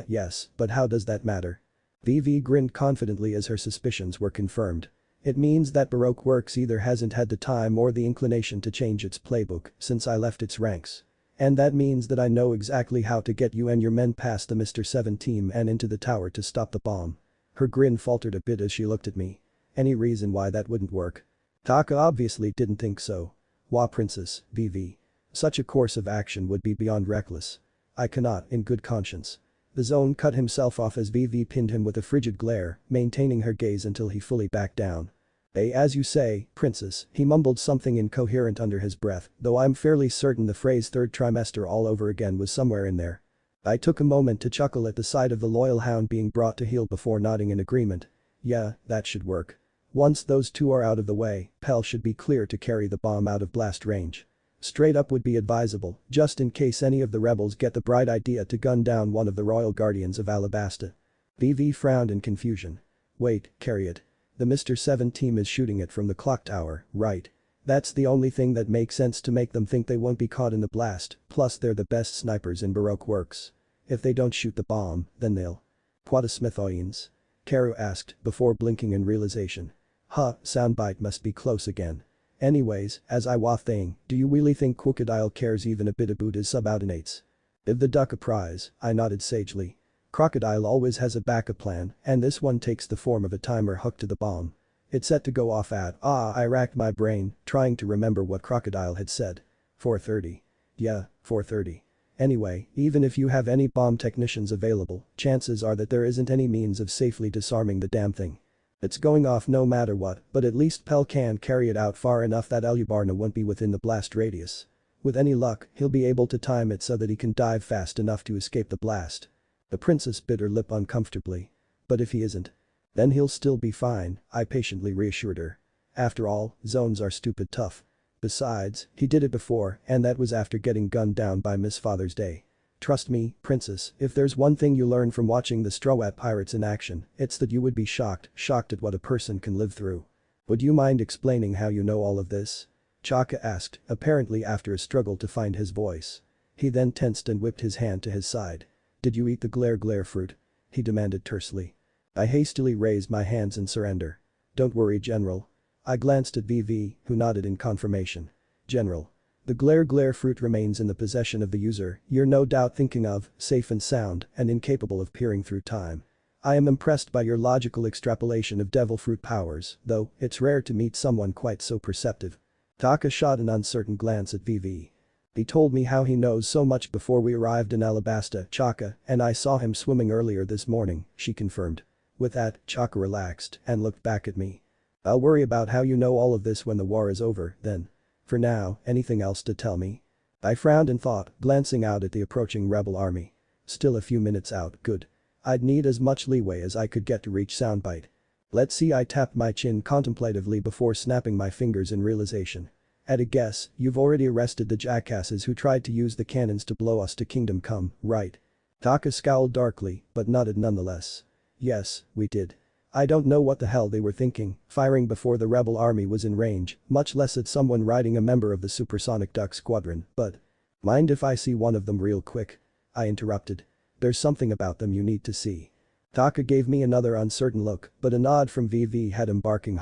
Yes, but how does that matter? VV grinned confidently as her suspicions were confirmed. It means that Baroque Works either hasn't had the time or the inclination to change its playbook since I left its ranks. And that means that I know exactly how to get you and your men past the Mr. 7 team and into the tower to stop the bomb. Her grin faltered a bit as she looked at me. Any reason why that wouldn't work? Taka obviously didn't think so. Wah Princess, VV. Such a course of action would be beyond reckless. I cannot, in good conscience. The zone cut himself off as VV pinned him with a frigid glare, maintaining her gaze until he fully backed down. As you say, Princess, he mumbled something incoherent under his breath, though I'm fairly certain the phrase third trimester all over again was somewhere in there. I took a moment to chuckle at the sight of the loyal hound being brought to heel before nodding in agreement. Yeah, that should work. Once those two are out of the way, Pell should be clear to carry the bomb out of blast range. Straight up would be advisable, just in case any of the rebels get the bright idea to gun down one of the royal guardians of Alabasta. VV frowned in confusion. Wait, carry it. The Mr. 7 team is shooting it from the clock tower, right? That's the only thing that makes sense to make them think they won't be caught in the blast, plus they're the best snipers in Baroque Works. If they don't shoot the bomb, then they'll. What a Smithoians? Karu asked, before blinking in realization. Soundbite must be close again. Anyways, as I was saying, do you really think Crocodile cares even a bit about his subordinates? Give the duck a prize, I nodded sagely. Crocodile always has a backup plan, and this one takes the form of a timer hooked to the bomb. It's set to go off at, I racked my brain, trying to remember what Crocodile had said. 4:30. Yeah, 4:30. Anyway, even if you have any bomb technicians available, chances are that there isn't any means of safely disarming the damn thing. It's going off no matter what, but at least Pell can carry it out far enough that Alubarna won't be within the blast radius. With any luck, he'll be able to time it so that he can dive fast enough to escape the blast. The princess bit her lip uncomfortably. But if he isn't? Then he'll still be fine, I patiently reassured her. After all, zones are stupid tough. Besides, he did it before, and that was after getting gunned down by Miss Father's Day. Trust me, Princess, if there's one thing you learn from watching the Strowat pirates in action, it's that you would be shocked at what a person can live through. Would you mind explaining how you know all of this? Chaka asked, apparently after a struggle to find his voice. He then tensed and whipped his hand to his side. Did you eat the glare fruit? He demanded tersely. I hastily raised my hands in surrender. Don't worry, General. I glanced at VV, who nodded in confirmation. General. The glare fruit remains in the possession of the user you're no doubt thinking of, safe and sound, and incapable of peering through time. I am impressed by your logical extrapolation of devil fruit powers, though it's rare to meet someone quite so perceptive. Taka shot an uncertain glance at VV. He told me how he knows so much before we arrived in Alabasta, Chaka, and I saw him swimming earlier this morning, she confirmed. With that, Chaka relaxed and looked back at me. I'll worry about how you know all of this when the war is over, then. For now, anything else to tell me? I frowned in thought, glancing out at the approaching rebel army. Still a few minutes out, good. I'd need as much leeway as I could get to reach soundbite. Let's see, I tapped my chin contemplatively before snapping my fingers in realization. At a guess, you've already arrested the jackasses who tried to use the cannons to blow us to Kingdom Come, right? Taka scowled darkly, but nodded nonetheless. Yes, we did. I don't know what the hell they were thinking, firing before the rebel army was in range, much less at someone riding a member of the supersonic duck squadron, but… Mind if I see one of them real quick? I interrupted. There's something about them you need to see. Taka gave me another uncertain look, but a nod from VV had him barking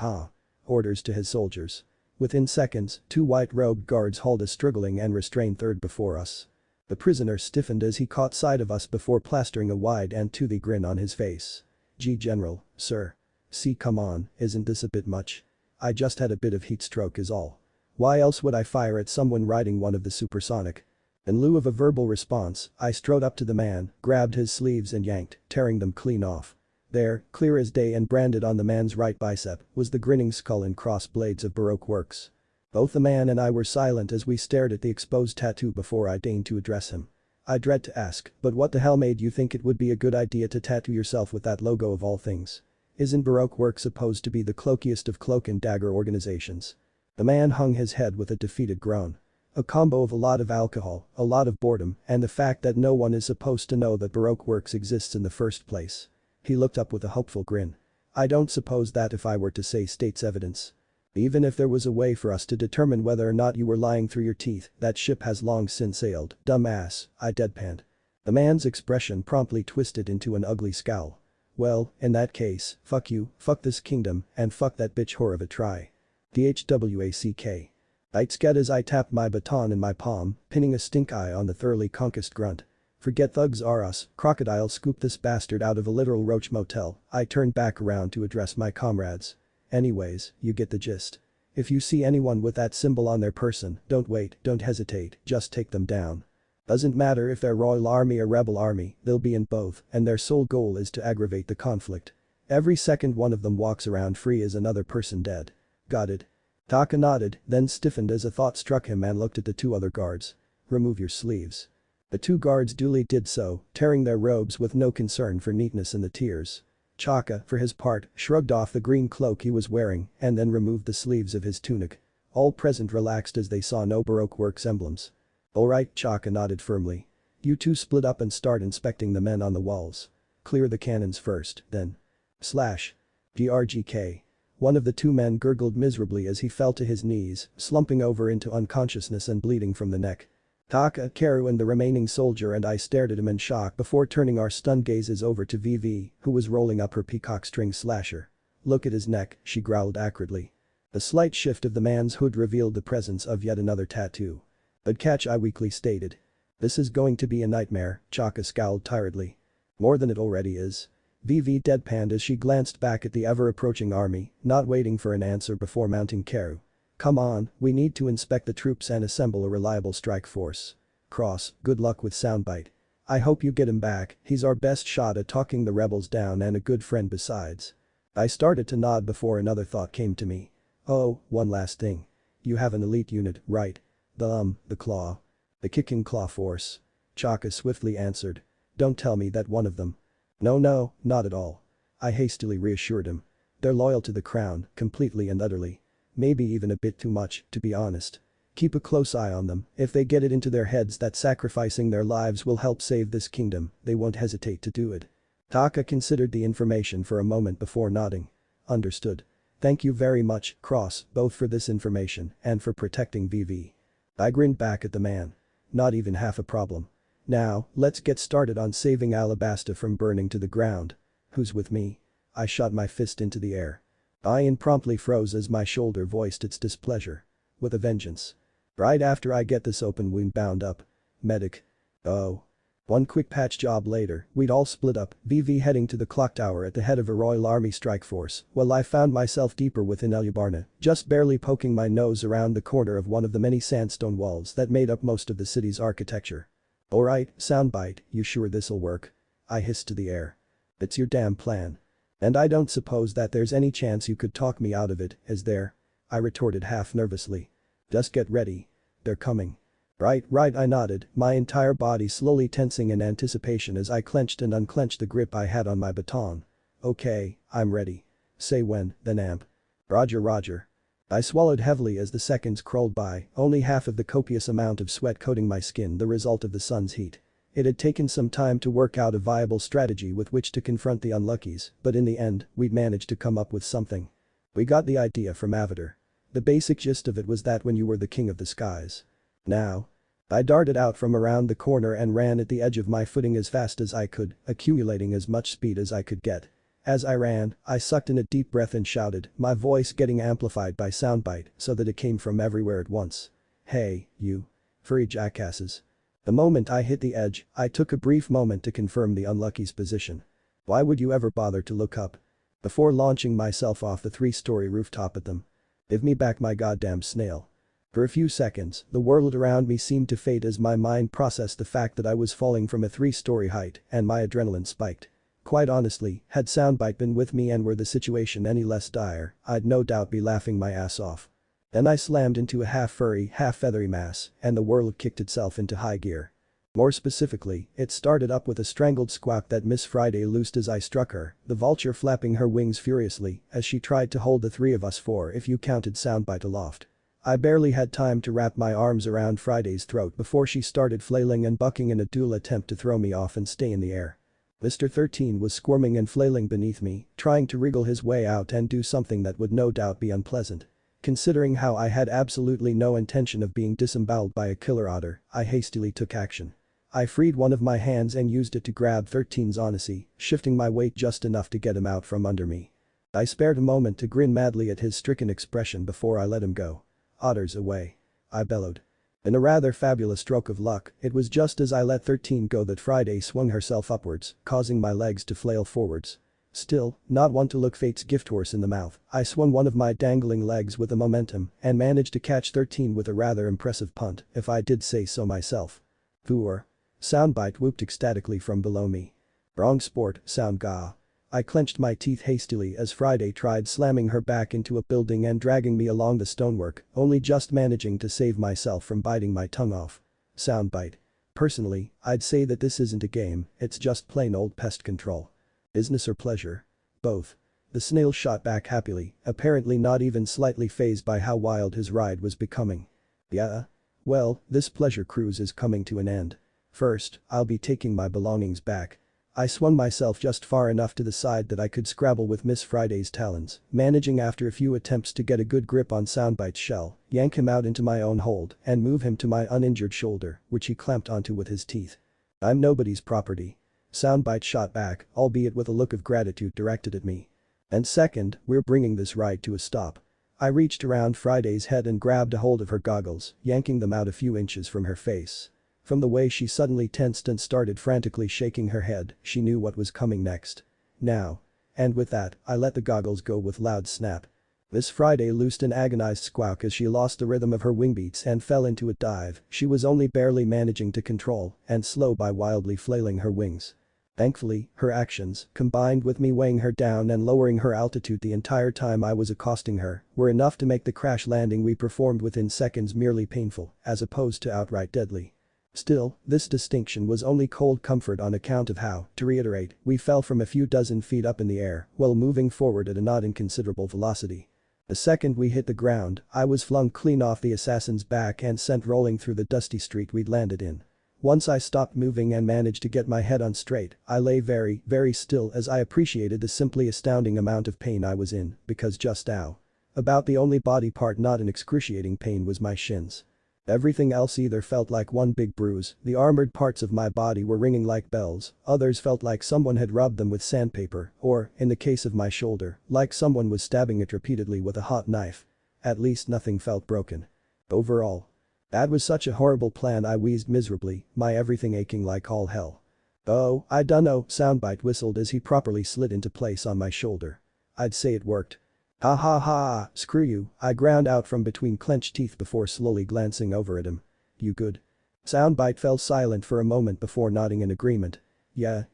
orders to his soldiers. Within seconds, 2 white-robed guards hauled a struggling and restrained third before us. The prisoner stiffened as he caught sight of us before plastering a wide and toothy grin on his face. General, sir. See, come on, isn't this a bit much? I just had a bit of heat stroke is all. Why else would I fire at someone riding one of the supersonic? In lieu of a verbal response, I strode up to the man, grabbed his sleeves and yanked, tearing them clean off. There, clear as day and branded on the man's right bicep, was the grinning skull and cross blades of Buuut works. Both the man and I were silent as we stared at the exposed tattoo before I deigned to address him. I dread to ask, but what the hell made you think it would be a good idea to tattoo yourself with that logo of all things? Isn't Buuut Works supposed to be the cloakiest of cloak and dagger organizations? The man hung his head with a defeated groan. A combo of a lot of alcohol, a lot of boredom, and the fact that no one is supposed to know that Buuut Works exists in the first place. He looked up with a hopeful grin. I don't suppose that if I were to say state's evidence. Even if there was a way for us to determine whether or not you were lying through your teeth, that ship has long since sailed, dumbass, I deadpanned. The man's expression promptly twisted into an ugly scowl. Well, in that case, fuck you, fuck this kingdom, and fuck that bitch whore of a try. DHWACK. I scared as I tapped my baton in my palm, pinning a stink eye on the thoroughly concussed grunt. Forget thugs are us, crocodile scoop this bastard out of a literal roach motel. I turned back around to address my comrades. Anyways, you get the gist. If you see anyone with that symbol on their person, don't wait, don't hesitate, just take them down. Doesn't matter if they're royal army or rebel army, they'll be in both, and their sole goal is to aggravate the conflict. Every second one of them walks around free is another person dead. Got it? Taka nodded, then stiffened as a thought struck him and looked at the 2 other guards. Remove your sleeves. The 2 guards duly did so, tearing their robes with no concern for neatness in the tiers. Chaka, for his part, shrugged off the green cloak he was wearing and then removed the sleeves of his tunic. All present relaxed as they saw no Buuut Works emblems. Alright, Chaka nodded firmly. You 2 split up and start inspecting the men on the walls. Clear the cannons first, then. GRGK. One of the 2 men gurgled miserably as he fell to his knees, slumping over into unconsciousness and bleeding from the neck. Taka, Karu and the remaining soldier and I stared at him in shock before turning our stunned gazes over to VV, who was rolling up her peacock string slasher. Look at his neck, she growled acridly. The slight shift of the man's hood revealed the presence of yet another tattoo. But catch, I weakly stated. This is going to be a nightmare, Chaka scowled tiredly. More than it already is. VV deadpanned as she glanced back at the ever-approaching army, not waiting for an answer before mounting Karu. Come on, we need to inspect the troops and assemble a reliable strike force. Cross, good luck with soundbite. I hope you get him back, he's our best shot at talking the rebels down and a good friend besides. I started to nod before another thought came to me. Oh, one last thing. You have an elite unit, right? The Claw. The Kicking Claw Force. Chaka swiftly answered. Don't tell me that one of them. No, not at all. I hastily reassured him. They're loyal to the crown, completely and utterly. Maybe even a bit too much, to be honest. Keep a close eye on them, if they get it into their heads that sacrificing their lives will help save this kingdom, they won't hesitate to do it. Taka considered the information for a moment before nodding. Understood. Thank you very much, Cross, both for this information and for protecting VV. I grinned back at the man. Not even half a problem. Now, let's get started on saving Alabasta from burning to the ground. Who's with me? I shot my fist into the air. Ian promptly froze as my shoulder voiced its displeasure. With a vengeance. Right after I get this open wound bound up. Medic. Oh. One quick patch job later, we'd all split up, VV heading to the clock tower at the head of a Royal Army strike force, while I found myself deeper within Elubarna, just barely poking my nose around the corner of one of the many sandstone walls that made up most of the city's architecture. Alright, soundbite, you sure this'll work? I hissed to the air. It's your damn plan. And I don't suppose that there's any chance you could talk me out of it, is there? I retorted half nervously. Just get ready. They're coming. Right, I nodded, my entire body slowly tensing in anticipation as I clenched and unclenched the grip I had on my baton. Okay, I'm ready. Say when, then amp. Roger. I swallowed heavily as the seconds crawled by, only half of the copious amount of sweat coating my skin the result of the sun's heat. It had taken some time to work out a viable strategy with which to confront the unluckies, but in the end, we'd managed to come up with something. We got the idea from Avatar. The basic gist of it was that when you were the king of the skies. Now. I darted out from around the corner and ran at the edge of my footing as fast as I could, accumulating as much speed as I could get. As I ran, I sucked in a deep breath and shouted, my voice getting amplified by soundbite so that it came from everywhere at once. Hey, you. Furry jackasses. The moment I hit the edge, I took a brief moment to confirm the unlucky's position. Why would you ever bother to look up? Before launching myself off the 3-story rooftop at them. Give me back my goddamn snail. For a few seconds, the world around me seemed to fade as my mind processed the fact that I was falling from a 3-story height and my adrenaline spiked. Quite honestly, had soundbite been with me and were the situation any less dire, I'd no doubt be laughing my ass off. Then I slammed into a half-furry, half-feathery mass, and the world kicked itself into high gear. More specifically, it started up with a strangled squawk that Miss Friday loosed as I struck her, the vulture flapping her wings furiously as she tried to hold the three of us four if you counted soundbite aloft. I barely had time to wrap my arms around Friday's throat before she started flailing and bucking in a dual attempt to throw me off and stay in the air. Mr. 13 was squirming and flailing beneath me, trying to wriggle his way out and do something that would no doubt be unpleasant. Considering how I had absolutely no intention of being disemboweled by a killer otter, I hastily took action. I freed one of my hands and used it to grab 13's onasi, shifting my weight just enough to get him out from under me. I spared a moment to grin madly at his stricken expression before I let him go. Otters away. I bellowed. In a rather fabulous stroke of luck, it was just as I let 13 go that Friday swung herself upwards, causing my legs to flail forwards. Still, not one to look fate's gift horse in the mouth, I swung one of my dangling legs with a momentum and managed to catch 13 with a rather impressive punt, if I did say so myself. Foor. Soundbite whooped ecstatically from below me. Wrong sport, sound ga. I clenched my teeth hastily as Friday tried slamming her back into a building and dragging me along the stonework, only just managing to save myself from biting my tongue off. Soundbite. Personally, I'd say that this isn't a game, it's just plain old pest control. Business or pleasure? Both. The snail shot back happily, apparently not even slightly fazed by how wild his ride was becoming. Yeah? Well, this pleasure cruise is coming to an end. First, I'll be taking my belongings back. I swung myself just far enough to the side that I could scrabble with Miss Friday's talons, managing after a few attempts to get a good grip on Soundbite's shell, yank him out into my own hold, and move him to my uninjured shoulder, which he clamped onto with his teeth. I'm nobody's property. Soundbite shot back, albeit with a look of gratitude directed at me. And second, we're bringing this ride to a stop. I reached around Friday's head and grabbed a hold of her goggles, yanking them out a few inches from her face. From the way she suddenly tensed and started frantically shaking her head, she knew what was coming next. Now. And with that, I let the goggles go with loud snap. Miss Friday loosed an agonized squawk as she lost the rhythm of her wing beats and fell into a dive she was only barely managing to control and slow by wildly flailing her wings. Thankfully, her actions, combined with me weighing her down and lowering her altitude the entire time I was accosting her, were enough to make the crash landing we performed within seconds merely painful, as opposed to outright deadly. Still, this distinction was only cold comfort on account of how, to reiterate, we fell from a few dozen feet up in the air while moving forward at a not inconsiderable velocity. The second we hit the ground, I was flung clean off the assassin's back and sent rolling through the dusty street we'd landed in. Once I stopped moving and managed to get my head on straight, I lay very, very still as I appreciated the simply astounding amount of pain I was in, because just now. About the only body part not in excruciating pain was my shins. Everything else either felt like one big bruise, the armored parts of my body were ringing like bells, others felt like someone had rubbed them with sandpaper, or, in the case of my shoulder, like someone was stabbing it repeatedly with a hot knife. At least nothing felt broken. Overall. That was such a horrible plan, I wheezed miserably, my everything aching like all hell. "Oh, I dunno," Soundbite whistled as he properly slid into place on my shoulder. "I'd say it worked." "Ha ha ha, screw you," I ground out from between clenched teeth before slowly glancing over at him. "You good?" Soundbite fell silent for a moment before nodding in agreement. Yeah,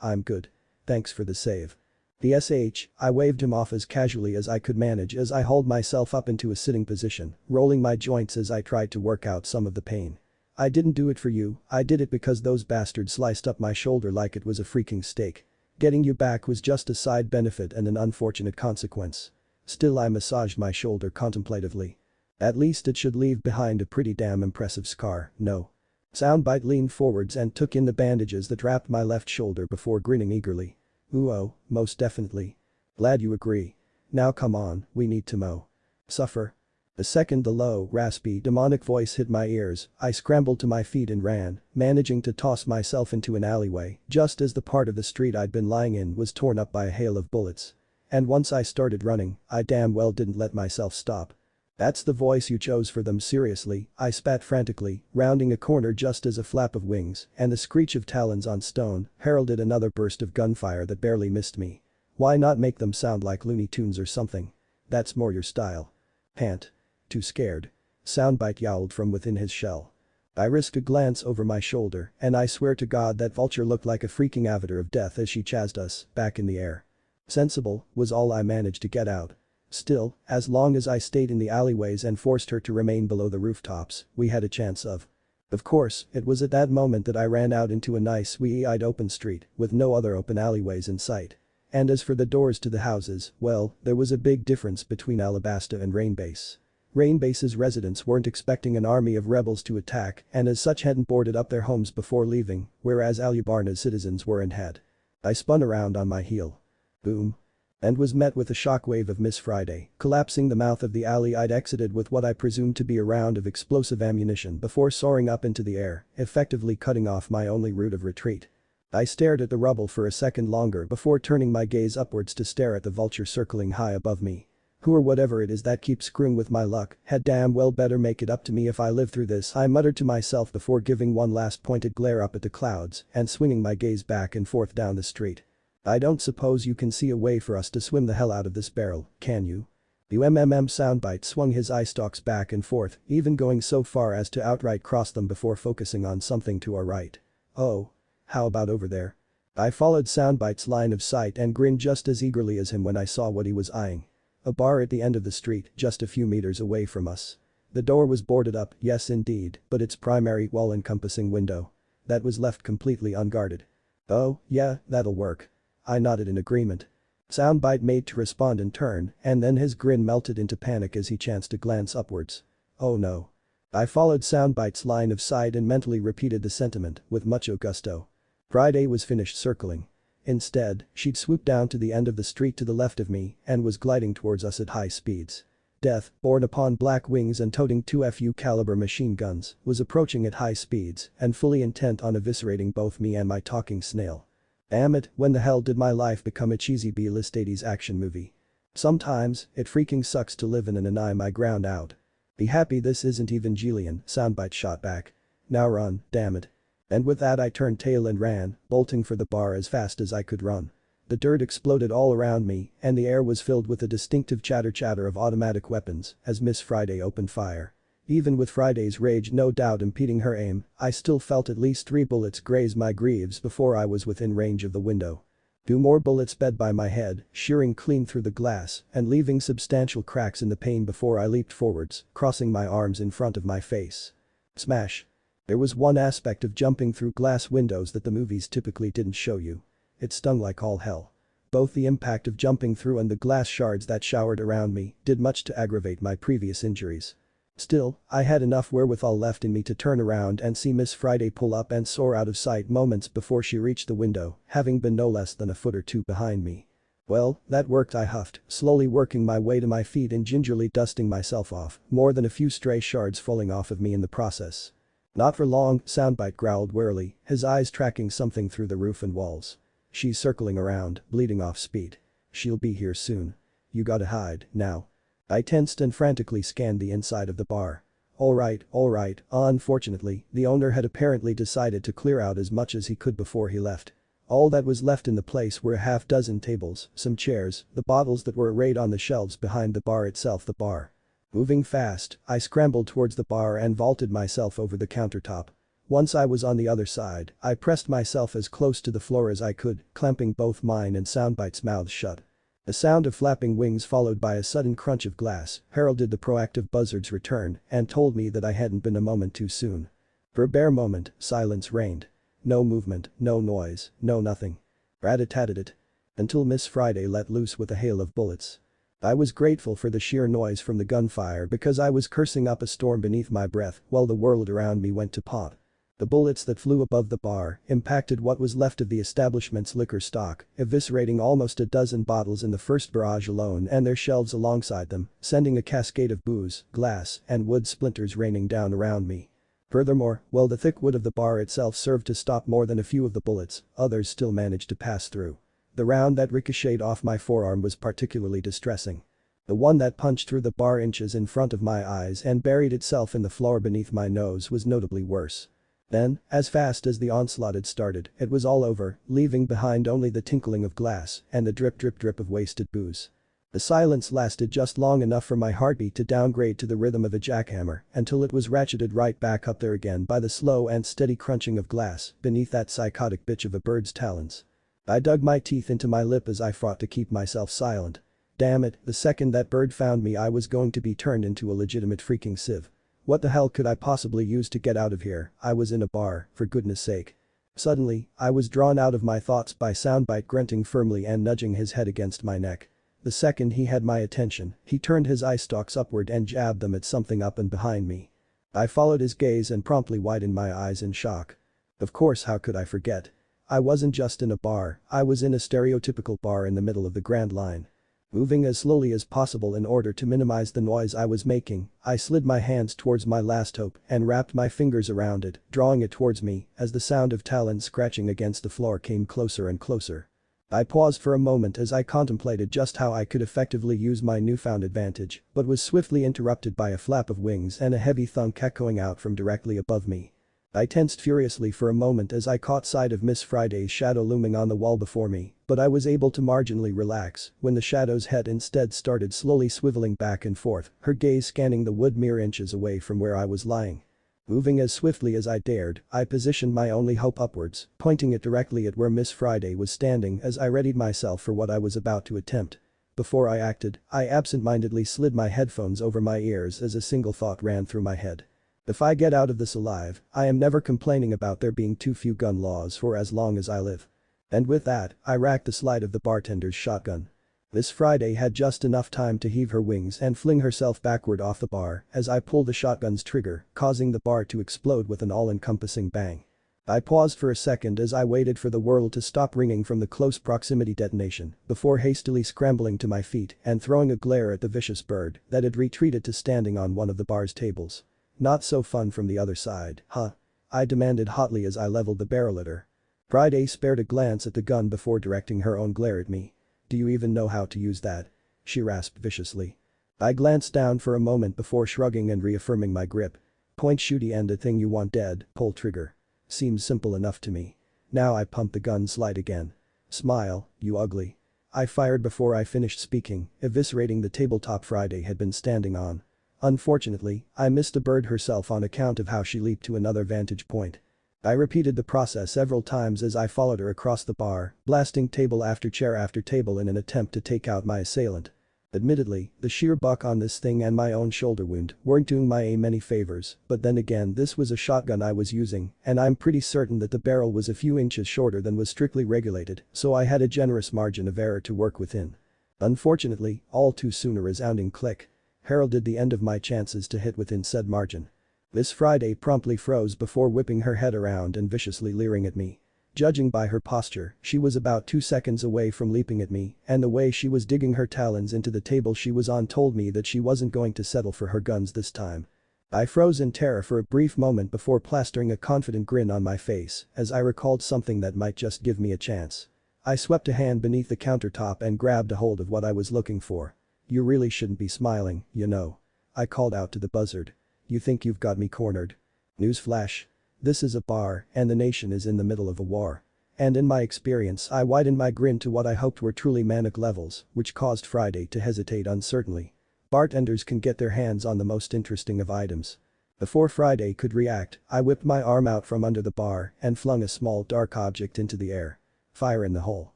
I'm good. Thanks for the save." I waved him off as casually as I could manage as I hauled myself up into a sitting position, rolling my joints as I tried to work out some of the pain. "I didn't do it for you, I did it because those bastards sliced up my shoulder like it was a freaking steak. Getting you back was just a side benefit and an unfortunate consequence." Still, I massaged my shoulder contemplatively. "At least it should leave behind a pretty damn impressive scar, no?" Soundbite leaned forwards and took in the bandages that wrapped my left shoulder before grinning eagerly. "Oh, most definitely. Glad you agree. Now come on, we need to suffer." The second the low, raspy, demonic voice hit my ears, I scrambled to my feet and ran, managing to toss myself into an alleyway just as the part of the street I'd been lying in was torn up by a hail of bullets. And once I started running, I damn well didn't let myself stop. "That's the voice you chose for them, seriously," I spat frantically, rounding a corner just as a flap of wings and the screech of talons on stone heralded another burst of gunfire that barely missed me. "Why not make them sound like Looney Tunes or something? That's more your style." "Pant. Too scared." Soundbite yowled from within his shell. I risked a glance over my shoulder and I swear to God that vulture looked like a freaking avatar of death as she chased us back in the air. "Sensible," was all I managed to get out. Still, as long as I stayed in the alleyways and forced her to remain below the rooftops, we had a chance of. Of course, it was at that moment that I ran out into a nice wide open street with no other open alleyways in sight. And as for the doors to the houses, well, there was a big difference between Alabasta and Rainbase. Rainbase's residents weren't expecting an army of rebels to attack and as such hadn't boarded up their homes before leaving, whereas Alubarna's citizens were and had. I spun around on my heel. Boom. And was met with a shockwave of Miss Friday, collapsing the mouth of the alley I'd exited with what I presumed to be a round of explosive ammunition before soaring up into the air, effectively cutting off my only route of retreat. I stared at the rubble for a second longer before turning my gaze upwards to stare at the vulture circling high above me. "Who or whatever it is that keeps screwing with my luck had damn well better make it up to me if I live through this," I muttered to myself before giving one last pointed glare up at the clouds and swinging my gaze back and forth down the street. "I don't suppose you can see a way for us to swim the hell out of this barrel, can you?" Soundbite swung his eye stalks back and forth, even going so far as to outright cross them before focusing on something to our right. "Oh. How about over there?" I followed Soundbite's line of sight and grinned just as eagerly as him when I saw what he was eyeing. A bar at the end of the street, just a few meters away from us. The door was boarded up, yes indeed, but its primary wall-encompassing window. That was left completely unguarded. "Oh, yeah, that'll work." I nodded in agreement. Soundbite made to respond in turn, and then his grin melted into panic as he chanced to glance upwards. "Oh no." I followed Soundbite's line of sight and mentally repeated the sentiment with much gusto. Friday was finished circling. Instead, she'd swooped down to the end of the street to the left of me and was gliding towards us at high speeds. Death, borne upon black wings and toting 2 caliber machine guns, was approaching at high speeds and fully intent on eviscerating both me and my talking snail. Damn it, when the hell did my life become a cheesy B-list 80s action movie? Sometimes, it freaking sucks to live in an anime I ground out. "Be happy this isn't Evangelion," Soundbite shot back. "Now run, damn it." And with that I turned tail and ran, bolting for the bar as fast as I could run. The dirt exploded all around me and the air was filled with a distinctive chatter of automatic weapons as Miss Friday opened fire. Even with Friday's rage no doubt impeding her aim, I still felt at least 3 bullets graze my greaves before I was within range of the window. 2 more bullets sped by my head, shearing clean through the glass and leaving substantial cracks in the pane before I leaped forwards, crossing my arms in front of my face. Smash. There was one aspect of jumping through glass windows that the movies typically didn't show you. It stung like all hell. Both the impact of jumping through and the glass shards that showered around me did much to aggravate my previous injuries. Still, I had enough wherewithal left in me to turn around and see Miss Friday pull up and soar out of sight moments before she reached the window, having been no less than a foot or two behind me. "Well, that worked," I huffed, slowly working my way to my feet and gingerly dusting myself off, more than a few stray shards falling off of me in the process. "Not for long," Soundbite growled warily, his eyes tracking something through the roof and walls. "She's circling around, bleeding off speed. She'll be here soon. You gotta hide, now." I tensed and frantically scanned the inside of the bar. Alright. Unfortunately, the owner had apparently decided to clear out as much as he could before he left. All that was left in the place were a half-dozen tables, some chairs, the bottles that were arrayed on the shelves behind the bar itself, the bar. Moving fast, I scrambled towards the bar and vaulted myself over the countertop. Once I was on the other side, I pressed myself as close to the floor as I could, clamping both mine and Soundbite's mouths shut. A sound of flapping wings followed by a sudden crunch of glass heralded the proactive buzzard's return and told me that I hadn't been a moment too soon. For a bare moment, silence reigned. No movement, no noise, no nothing. Rat-a-tat-a-tat. Until Miss Friday let loose with a hail of bullets. I was grateful for the sheer noise from the gunfire because I was cursing up a storm beneath my breath while the world around me went to pot. The bullets that flew above the bar impacted what was left of the establishment's liquor stock, eviscerating almost a dozen bottles in the first barrage alone and their shelves alongside them, sending a cascade of booze, glass, and wood splinters raining down around me. Furthermore, while the thick wood of the bar itself served to stop more than a few of the bullets, others still managed to pass through. The round that ricocheted off my forearm was particularly distressing. The one that punched through the bar inches in front of my eyes and buried itself in the floor beneath my nose was notably worse. Then, as fast as the onslaught had started, it was all over, leaving behind only the tinkling of glass and the drip of wasted booze. The silence lasted just long enough for my heartbeat to downgrade to the rhythm of a jackhammer until it was ratcheted right back up there again by the slow and steady crunching of glass beneath that psychotic bitch of a bird's talons. I dug my teeth into my lip as I fought to keep myself silent. Damn it, the second that bird found me I was going to be turned into a legitimate freaking sieve. What the hell could I possibly use to get out of here? I was in a bar, for goodness sake. Suddenly, I was drawn out of my thoughts by Soundbite grunting firmly and nudging his head against my neck. The second he had my attention, he turned his eye stalks upward and jabbed them at something up and behind me. I followed his gaze and promptly widened my eyes in shock. Of course, how could I forget? I wasn't just in a bar, I was in a stereotypical bar in the middle of the Grand Line. Moving as slowly as possible in order to minimize the noise I was making, I slid my hands towards my last hope and wrapped my fingers around it, drawing it towards me as the sound of talons scratching against the floor came closer and closer. I paused for a moment as I contemplated just how I could effectively use my newfound advantage, but was swiftly interrupted by a flap of wings and a heavy thunk echoing out from directly above me. I tensed furiously for a moment as I caught sight of Miss Friday's shadow looming on the wall before me, but I was able to marginally relax when the shadow's head instead started slowly swiveling back and forth, her gaze scanning the wood mere inches away from where I was lying. Moving as swiftly as I dared, I positioned my only hope upwards, pointing it directly at where Miss Friday was standing as I readied myself for what I was about to attempt. Before I acted, I absent-mindedly slid my headphones over my ears as a single thought ran through my head. If I get out of this alive, I am never complaining about there being too few gun laws for as long as I live. And with that, I racked the slide of the bartender's shotgun. Miss Friday had just enough time to heave her wings and fling herself backward off the bar as I pulled the shotgun's trigger, causing the bar to explode with an all-encompassing bang. I paused for a second as I waited for the world to stop ringing from the close proximity detonation before hastily scrambling to my feet and throwing a glare at the vicious bird that had retreated to standing on one of the bar's tables. Not so fun from the other side, huh? I demanded hotly as I leveled the barrel at her. Friday spared a glance at the gun before directing her own glare at me. Do you even know how to use that? She rasped viciously. I glanced down for a moment before shrugging and reaffirming my grip. Point shooty and the thing you want dead, pull trigger. Seems simple enough to me. Now I pumped the gun slide again. Smile, you ugly. I fired before I finished speaking, eviscerating the tabletop Friday had been standing on. Unfortunately, I missed the bird herself on account of how she leaped to another vantage point. I repeated the process several times as I followed her across the bar, blasting table after table in an attempt to take out my assailant. Admittedly, the sheer buck on this thing and my own shoulder wound weren't doing my aim any favors, but then again this was a shotgun I was using, and I'm pretty certain that the barrel was a few inches shorter than was strictly regulated, so I had a generous margin of error to work within. Unfortunately, all too soon a resounding click heralded the end of my chances to hit within said margin. Miss Friday promptly froze before whipping her head around and viciously leering at me. Judging by her posture, she was about 2 seconds away from leaping at me, and the way she was digging her talons into the table she was on told me that she wasn't going to settle for her guns this time. I froze in terror for a brief moment before plastering a confident grin on my face as I recalled something that might just give me a chance. I swept a hand beneath the countertop and grabbed a hold of what I was looking for. You really shouldn't be smiling, you know. I called out to the buzzard. You think you've got me cornered? Newsflash. This is a bar, and the nation is in the middle of a war. And in my experience I widened my grin to what I hoped were truly manic levels, which caused Friday to hesitate uncertainly. Bartenders can get their hands on the most interesting of items. Before Friday could react, I whipped my arm out from under the bar and flung a small dark object into the air. Fire in the hole.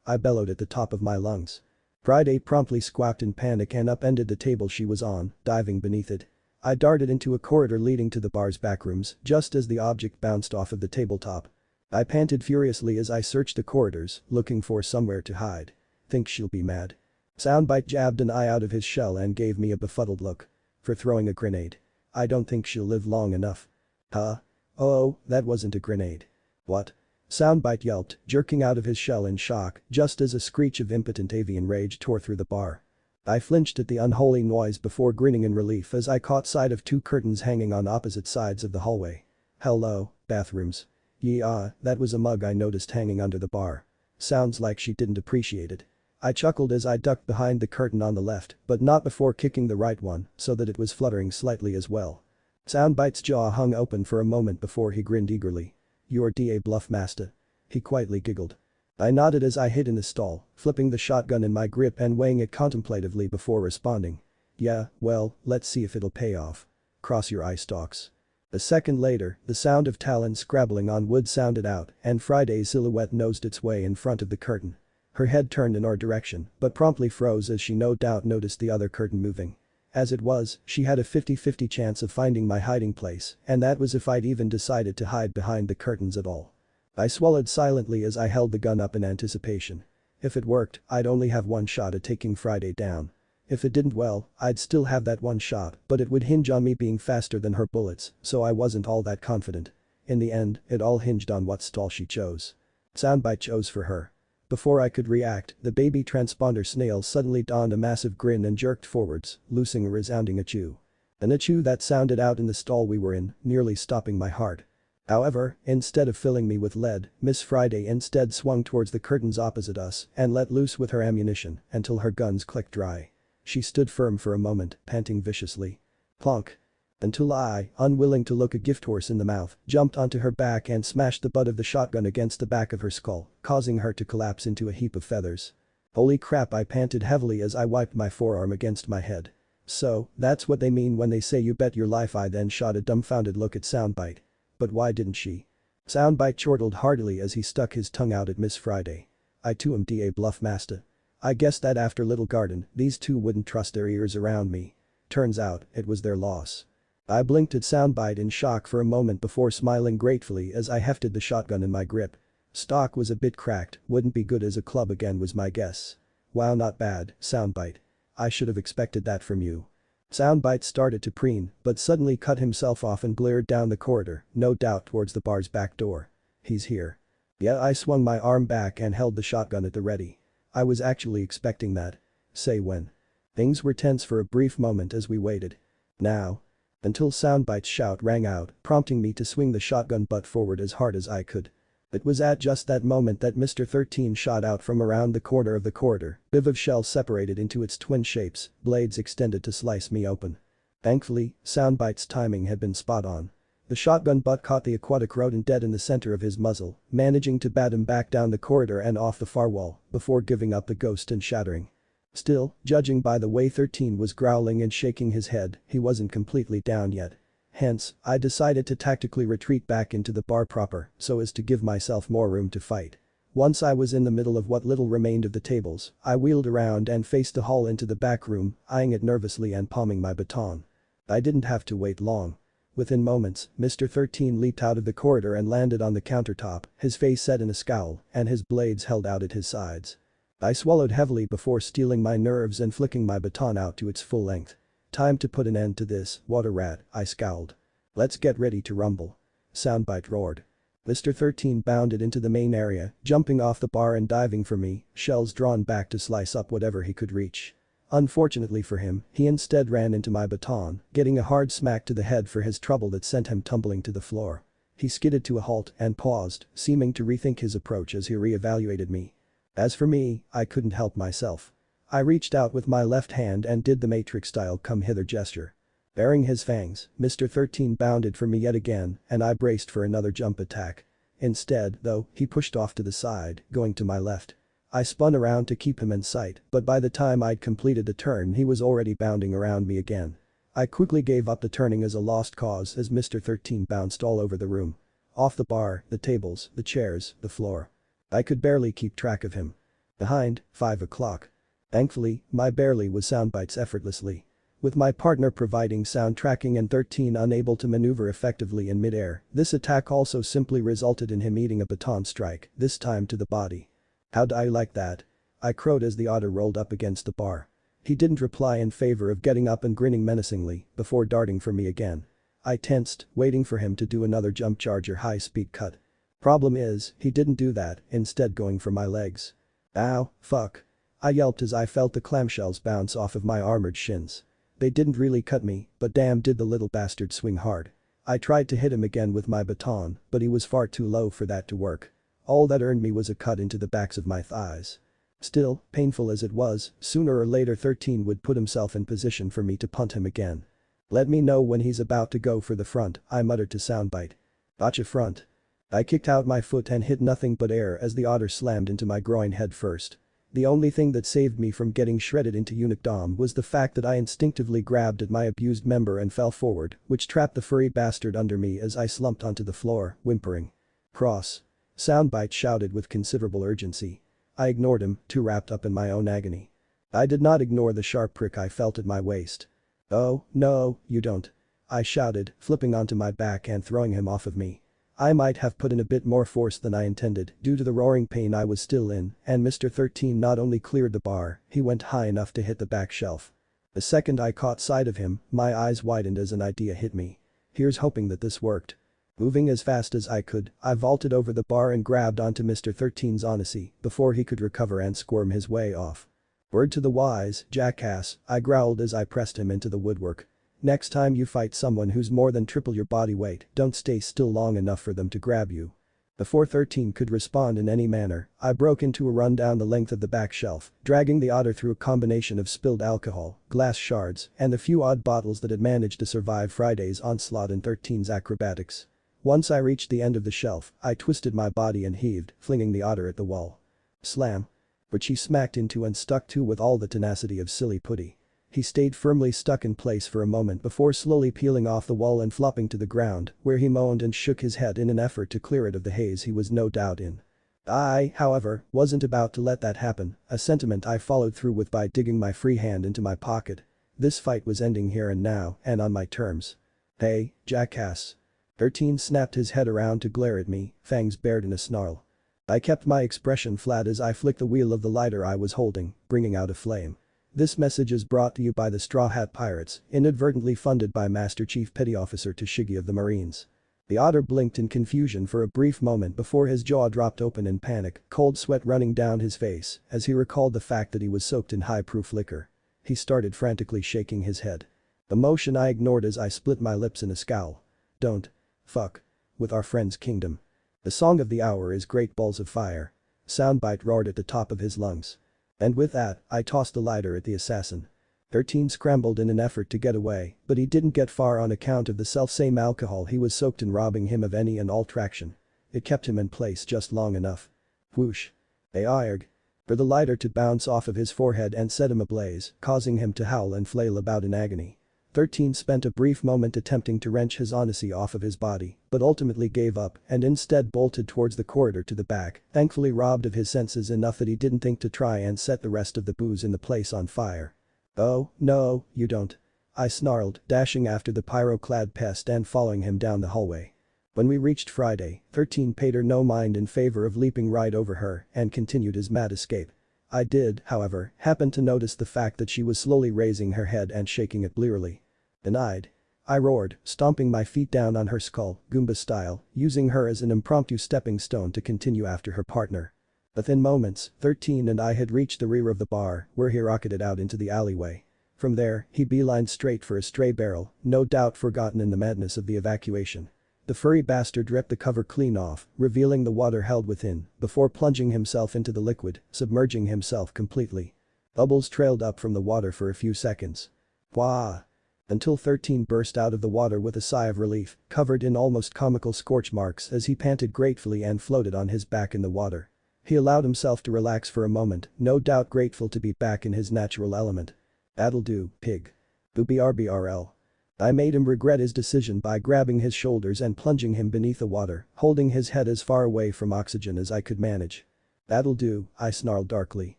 I bellowed at the top of my lungs. Friday promptly squawked in panic and upended the table she was on, diving beneath it. I darted into a corridor leading to the bar's backrooms just as the object bounced off of the tabletop. I panted furiously as I searched the corridors, looking for somewhere to hide. Think she'll be mad. Soundbite jabbed an eye out of his shell and gave me a befuddled look. For throwing a grenade. I don't think she'll live long enough. Huh? Oh, that wasn't a grenade. What? Soundbite yelped, jerking out of his shell in shock, just as a screech of impotent avian rage tore through the bar. I flinched at the unholy noise before grinning in relief as I caught sight of two curtains hanging on opposite sides of the hallway. Hello, bathrooms. Yeah, that was a mug I noticed hanging under the bar. Sounds like she didn't appreciate it. I chuckled as I ducked behind the curtain on the left, but not before kicking the right one so that it was fluttering slightly as well. Soundbite's jaw hung open for a moment before he grinned eagerly. You're DA bluff master. He quietly giggled. I nodded as I hid in the stall, flipping the shotgun in my grip and weighing it contemplatively before responding. Yeah, well, let's see if it'll pay off. Cross your eye stalks. A second later, the sound of talons scrabbling on wood sounded out and Friday's silhouette nosed its way in front of the curtain. Her head turned in our direction, but promptly froze as she no doubt noticed the other curtain moving. As it was, she had a 50-50 chance of finding my hiding place, and that was if I'd even decided to hide behind the curtains at all. I swallowed silently as I held the gun up in anticipation. If it worked, I'd only have one shot at taking Friday down. If it didn't, well, I'd still have that one shot, but it would hinge on me being faster than her bullets, so I wasn't all that confident. In the end, it all hinged on what stall she chose. Soundbite chose for her. Before I could react, the baby transponder snail suddenly donned a massive grin and jerked forwards, loosing a resounding achoo. An achoo that sounded out in the stall we were in, nearly stopping my heart. However, instead of filling me with lead, Miss Friday instead swung towards the curtains opposite us and let loose with her ammunition until her guns clicked dry. She stood firm for a moment, panting viciously. Plonk. Until I, unwilling to look a gift horse in the mouth, jumped onto her back and smashed the butt of the shotgun against the back of her skull, causing her to collapse into a heap of feathers. Holy crap, I panted heavily as I wiped my forearm against my head. So, that's what they mean when they say you bet your life. I then shot a dumbfounded look at Soundbite. But why didn't she? Soundbite chortled heartily as he stuck his tongue out at Miss Friday. I too am DA bluff master. I guessed that after Little Garden, these two wouldn't trust their ears around me. Turns out, it was their loss. I blinked at Soundbite in shock for a moment before smiling gratefully as I hefted the shotgun in my grip. Stock was a bit cracked, wouldn't be good as a club again was my guess. Wow, not bad, Soundbite. I should have expected that from you. Soundbite started to preen, but suddenly cut himself off and glared down the corridor, no doubt towards the bar's back door. He's here. Yeah, I swung my arm back and held the shotgun at the ready. I was actually expecting that. Say when. Things were tense for a brief moment as we waited. Now. Until Soundbite's shout rang out, prompting me to swing the shotgun butt forward as hard as I could. It was at just that moment that Mr. 13 shot out from around the corner of the corridor, bit of shell separated into its twin shapes, blades extended to slice me open. Thankfully, Soundbite's timing had been spot on. The shotgun butt caught the aquatic rodent dead in the center of his muzzle, managing to bat him back down the corridor and off the far wall, before giving up the ghost and shattering. Still, judging by the way 13 was growling and shaking his head, he wasn't completely down yet. Hence, I decided to tactically retreat back into the bar proper so as to give myself more room to fight. Once I was in the middle of what little remained of the tables, I wheeled around and faced the hall into the back room, eyeing it nervously and palming my baton. I didn't have to wait long. Within moments, Mr. 13 leaped out of the corridor and landed on the countertop, his face set in a scowl, and his blades held out at his sides. I swallowed heavily before steeling my nerves and flicking my baton out to its full length. Time to put an end to this, what a rat, I scowled. Let's get ready to rumble. Soundbite roared. Mr. 13 bounded into the main area, jumping off the bar and diving for me, shells drawn back to slice up whatever he could reach. Unfortunately for him, he instead ran into my baton, getting a hard smack to the head for his trouble that sent him tumbling to the floor. He skidded to a halt and paused, seeming to rethink his approach as he re-evaluated me. As for me, I couldn't help myself. I reached out with my left hand and did the Matrix-style come hither gesture. Baring his fangs, Mr. 13 bounded for me yet again and I braced for another jump attack. Instead, though, he pushed off to the side, going to my left. I spun around to keep him in sight, but by the time I'd completed the turn he was already bounding around me again. I quickly gave up the turning as a lost cause as Mr. 13 bounced all over the room. Off the bar, the tables, the chairs, the floor. I could barely keep track of him. Behind, 5 o'clock. Thankfully, my barely was soundbites effortlessly. With my partner providing sound tracking and 13 unable to maneuver effectively in midair, this attack also simply resulted in him eating a baton strike, this time to the body. How'd I like that? I crowed as the otter rolled up against the bar. He didn't reply in favor of getting up and grinning menacingly before darting for me again. I tensed, waiting for him to do another jump charge or high-speed cut. Problem is, he didn't do that, instead going for my legs. Ow, fuck. I yelped as I felt the clamshells bounce off of my armored shins. They didn't really cut me, but damn did the little bastard swing hard. I tried to hit him again with my baton, but he was far too low for that to work. All that earned me was a cut into the backs of my thighs. Still, painful as it was, sooner or later 13 would put himself in position for me to punt him again. Let me know when he's about to go for the front, I muttered to soundbite. Gotcha front. I kicked out my foot and hit nothing but air as the otter slammed into my groin head first. The only thing that saved me from getting shredded into eunuchdom was the fact that I instinctively grabbed at my abused member and fell forward, which trapped the furry bastard under me as I slumped onto the floor, whimpering. Cross. Soundbite shouted with considerable urgency. I ignored him, too wrapped up in my own agony. I did not ignore the sharp prick I felt at my waist. Oh, no, you don't. I shouted, flipping onto my back and throwing him off of me. I might have put in a bit more force than I intended due to the roaring pain I was still in, and Mr. 13 not only cleared the bar, he went high enough to hit the back shelf. The second I caught sight of him, my eyes widened as an idea hit me. Here's hoping that this worked. Moving as fast as I could, I vaulted over the bar and grabbed onto Mr. 13's onacy before he could recover and squirm his way off. Word to the wise, jackass, I growled as I pressed him into the woodwork. Next time you fight someone who's more than triple your body weight, don't stay still long enough for them to grab you. Before 13 could respond in any manner, I broke into a run down the length of the back shelf, dragging the otter through a combination of spilled alcohol, glass shards, and the few odd bottles that had managed to survive Friday's onslaught and 13's acrobatics. Once I reached the end of the shelf, I twisted my body and heaved, flinging the otter at the wall. Slam. Which he smacked into and stuck to with all the tenacity of silly putty. He stayed firmly stuck in place for a moment before slowly peeling off the wall and flopping to the ground, where he moaned and shook his head in an effort to clear it of the haze he was no doubt in. I, however, wasn't about to let that happen, a sentiment I followed through with by digging my free hand into my pocket. This fight was ending here and now, and on my terms. Hey, jackass. 13 snapped his head around to glare at me, fangs bared in a snarl. I kept my expression flat as I flicked the wheel of the lighter I was holding, bringing out a flame. This message is brought to you by the Straw Hat Pirates, inadvertently funded by Master Chief Petty Officer Tashigi of the Marines. The otter blinked in confusion for a brief moment before his jaw dropped open in panic, cold sweat running down his face as he recalled the fact that he was soaked in high-proof liquor. He started frantically shaking his head. The motion I ignored as I split my lips in a scowl. Don't. Fuck. With our friend's kingdom. The song of the hour is Great Balls of Fire. Soundbite roared at the top of his lungs. And with that, I tossed the lighter at the assassin. 13 scrambled in an effort to get away, but he didn't get far on account of the selfsame alcohol he was soaked in, robbing him of any and all traction. It kept him in place just long enough. Whoosh. Ayarg. For the lighter to bounce off of his forehead and set him ablaze, causing him to howl and flail about in agony. 13 spent a brief moment attempting to wrench his onacy off of his body, but ultimately gave up and instead bolted towards the corridor to the back, thankfully robbed of his senses enough that he didn't think to try and set the rest of the booze in the place on fire. Oh, no, you don't. I snarled, dashing after the pyro-clad pest and following him down the hallway. When we reached Friday, 13 paid her no mind in favor of leaping right over her and continued his mad escape. I did, however, happen to notice the fact that she was slowly raising her head and shaking it blearily. Denied. I roared, stomping my feet down on her skull, Goomba style, using her as an impromptu stepping stone to continue after her partner. Within moments, 13 and I had reached the rear of the bar, where he rocketed out into the alleyway. From there, he beelined straight for a stray barrel, no doubt forgotten in the madness of the evacuation. The furry bastard ripped the cover clean off, revealing the water held within, before plunging himself into the liquid, submerging himself completely. Bubbles trailed up from the water for a few seconds. Wah! Until 13 burst out of the water with a sigh of relief, covered in almost comical scorch marks as he panted gratefully and floated on his back in the water. He allowed himself to relax for a moment, no doubt grateful to be back in his natural element. "That'll do, pig. BRBRL. I made him regret his decision by grabbing his shoulders and plunging him beneath the water, holding his head as far away from oxygen as I could manage. "That'll do," I snarled darkly.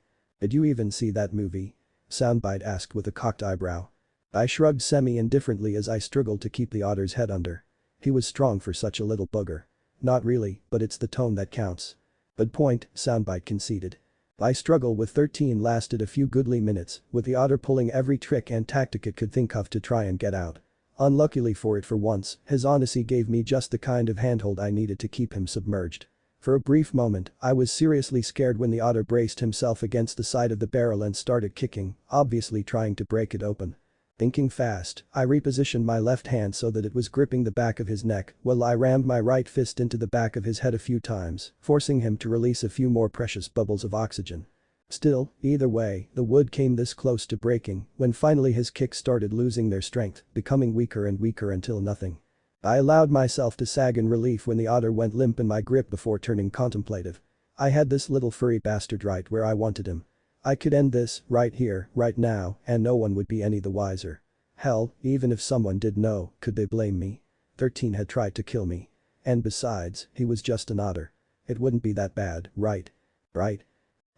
"Did you even see that movie?" Soundbite asked with a cocked eyebrow. I shrugged semi-indifferently as I struggled to keep the otter's head under. He was strong for such a little bugger. "Not really, but it's the tone that counts." "Good point," Soundbite conceded. My struggle with 13 lasted a few goodly minutes, with the otter pulling every trick and tactic it could think of to try and get out. Unluckily for once, his honesty gave me just the kind of handhold I needed to keep him submerged. For a brief moment, I was seriously scared when the otter braced himself against the side of the barrel and started kicking, obviously trying to break it open. Thinking fast, I repositioned my left hand so that it was gripping the back of his neck while I rammed my right fist into the back of his head a few times, forcing him to release a few more precious bubbles of oxygen. Still, either way, the wood came this close to breaking when finally his kicks started losing their strength, becoming weaker and weaker until nothing. I allowed myself to sag in relief when the otter went limp in my grip before turning contemplative. I had this little furry bastard right where I wanted him. I could end this, right here, right now, and no one would be any the wiser. Hell, even if someone did know, could they blame me? 13 had tried to kill me. And besides, he was just an otter. It wouldn't be that bad, right? Right?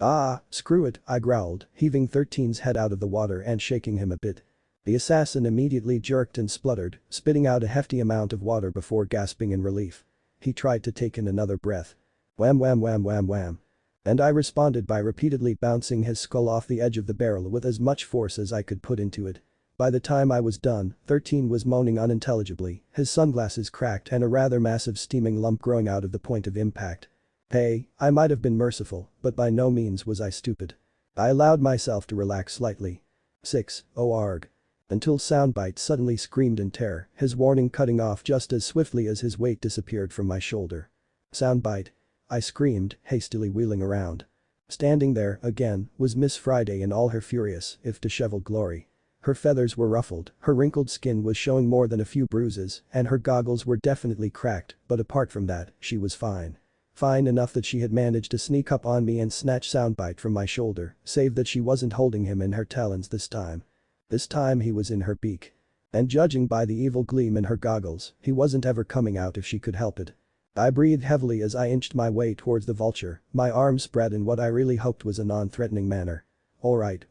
"Ah, screw it," I growled, heaving 13's head out of the water and shaking him a bit. The assassin immediately jerked and spluttered, spitting out a hefty amount of water before gasping in relief. He tried to take in another breath. Wham wham wham wham wham. And I responded by repeatedly bouncing his skull off the edge of the barrel with as much force as I could put into it. By the time I was done, 13 was moaning unintelligibly, his sunglasses cracked and a rather massive steaming lump growing out of the point of impact. Hey, I might have been merciful, but by no means was I stupid. I allowed myself to relax slightly. 6. Oh arg. Until Soundbite suddenly screamed in terror, his warning cutting off just as swiftly as his weight disappeared from my shoulder. "Soundbite." I screamed, hastily wheeling around. Standing there, again, was Miss Friday in all her furious, if disheveled glory. Her feathers were ruffled, her wrinkled skin was showing more than a few bruises, and her goggles were definitely cracked, but apart from that, she was fine. Fine enough that she had managed to sneak up on me and snatch Soundbite from my shoulder, save that she wasn't holding him in her talons this time. This time he was in her beak. And judging by the evil gleam in her goggles, he wasn't ever coming out if she could help it. I breathed heavily as I inched my way towards the vulture, my arms spread in what I really hoped was a non-threatening manner. Alright,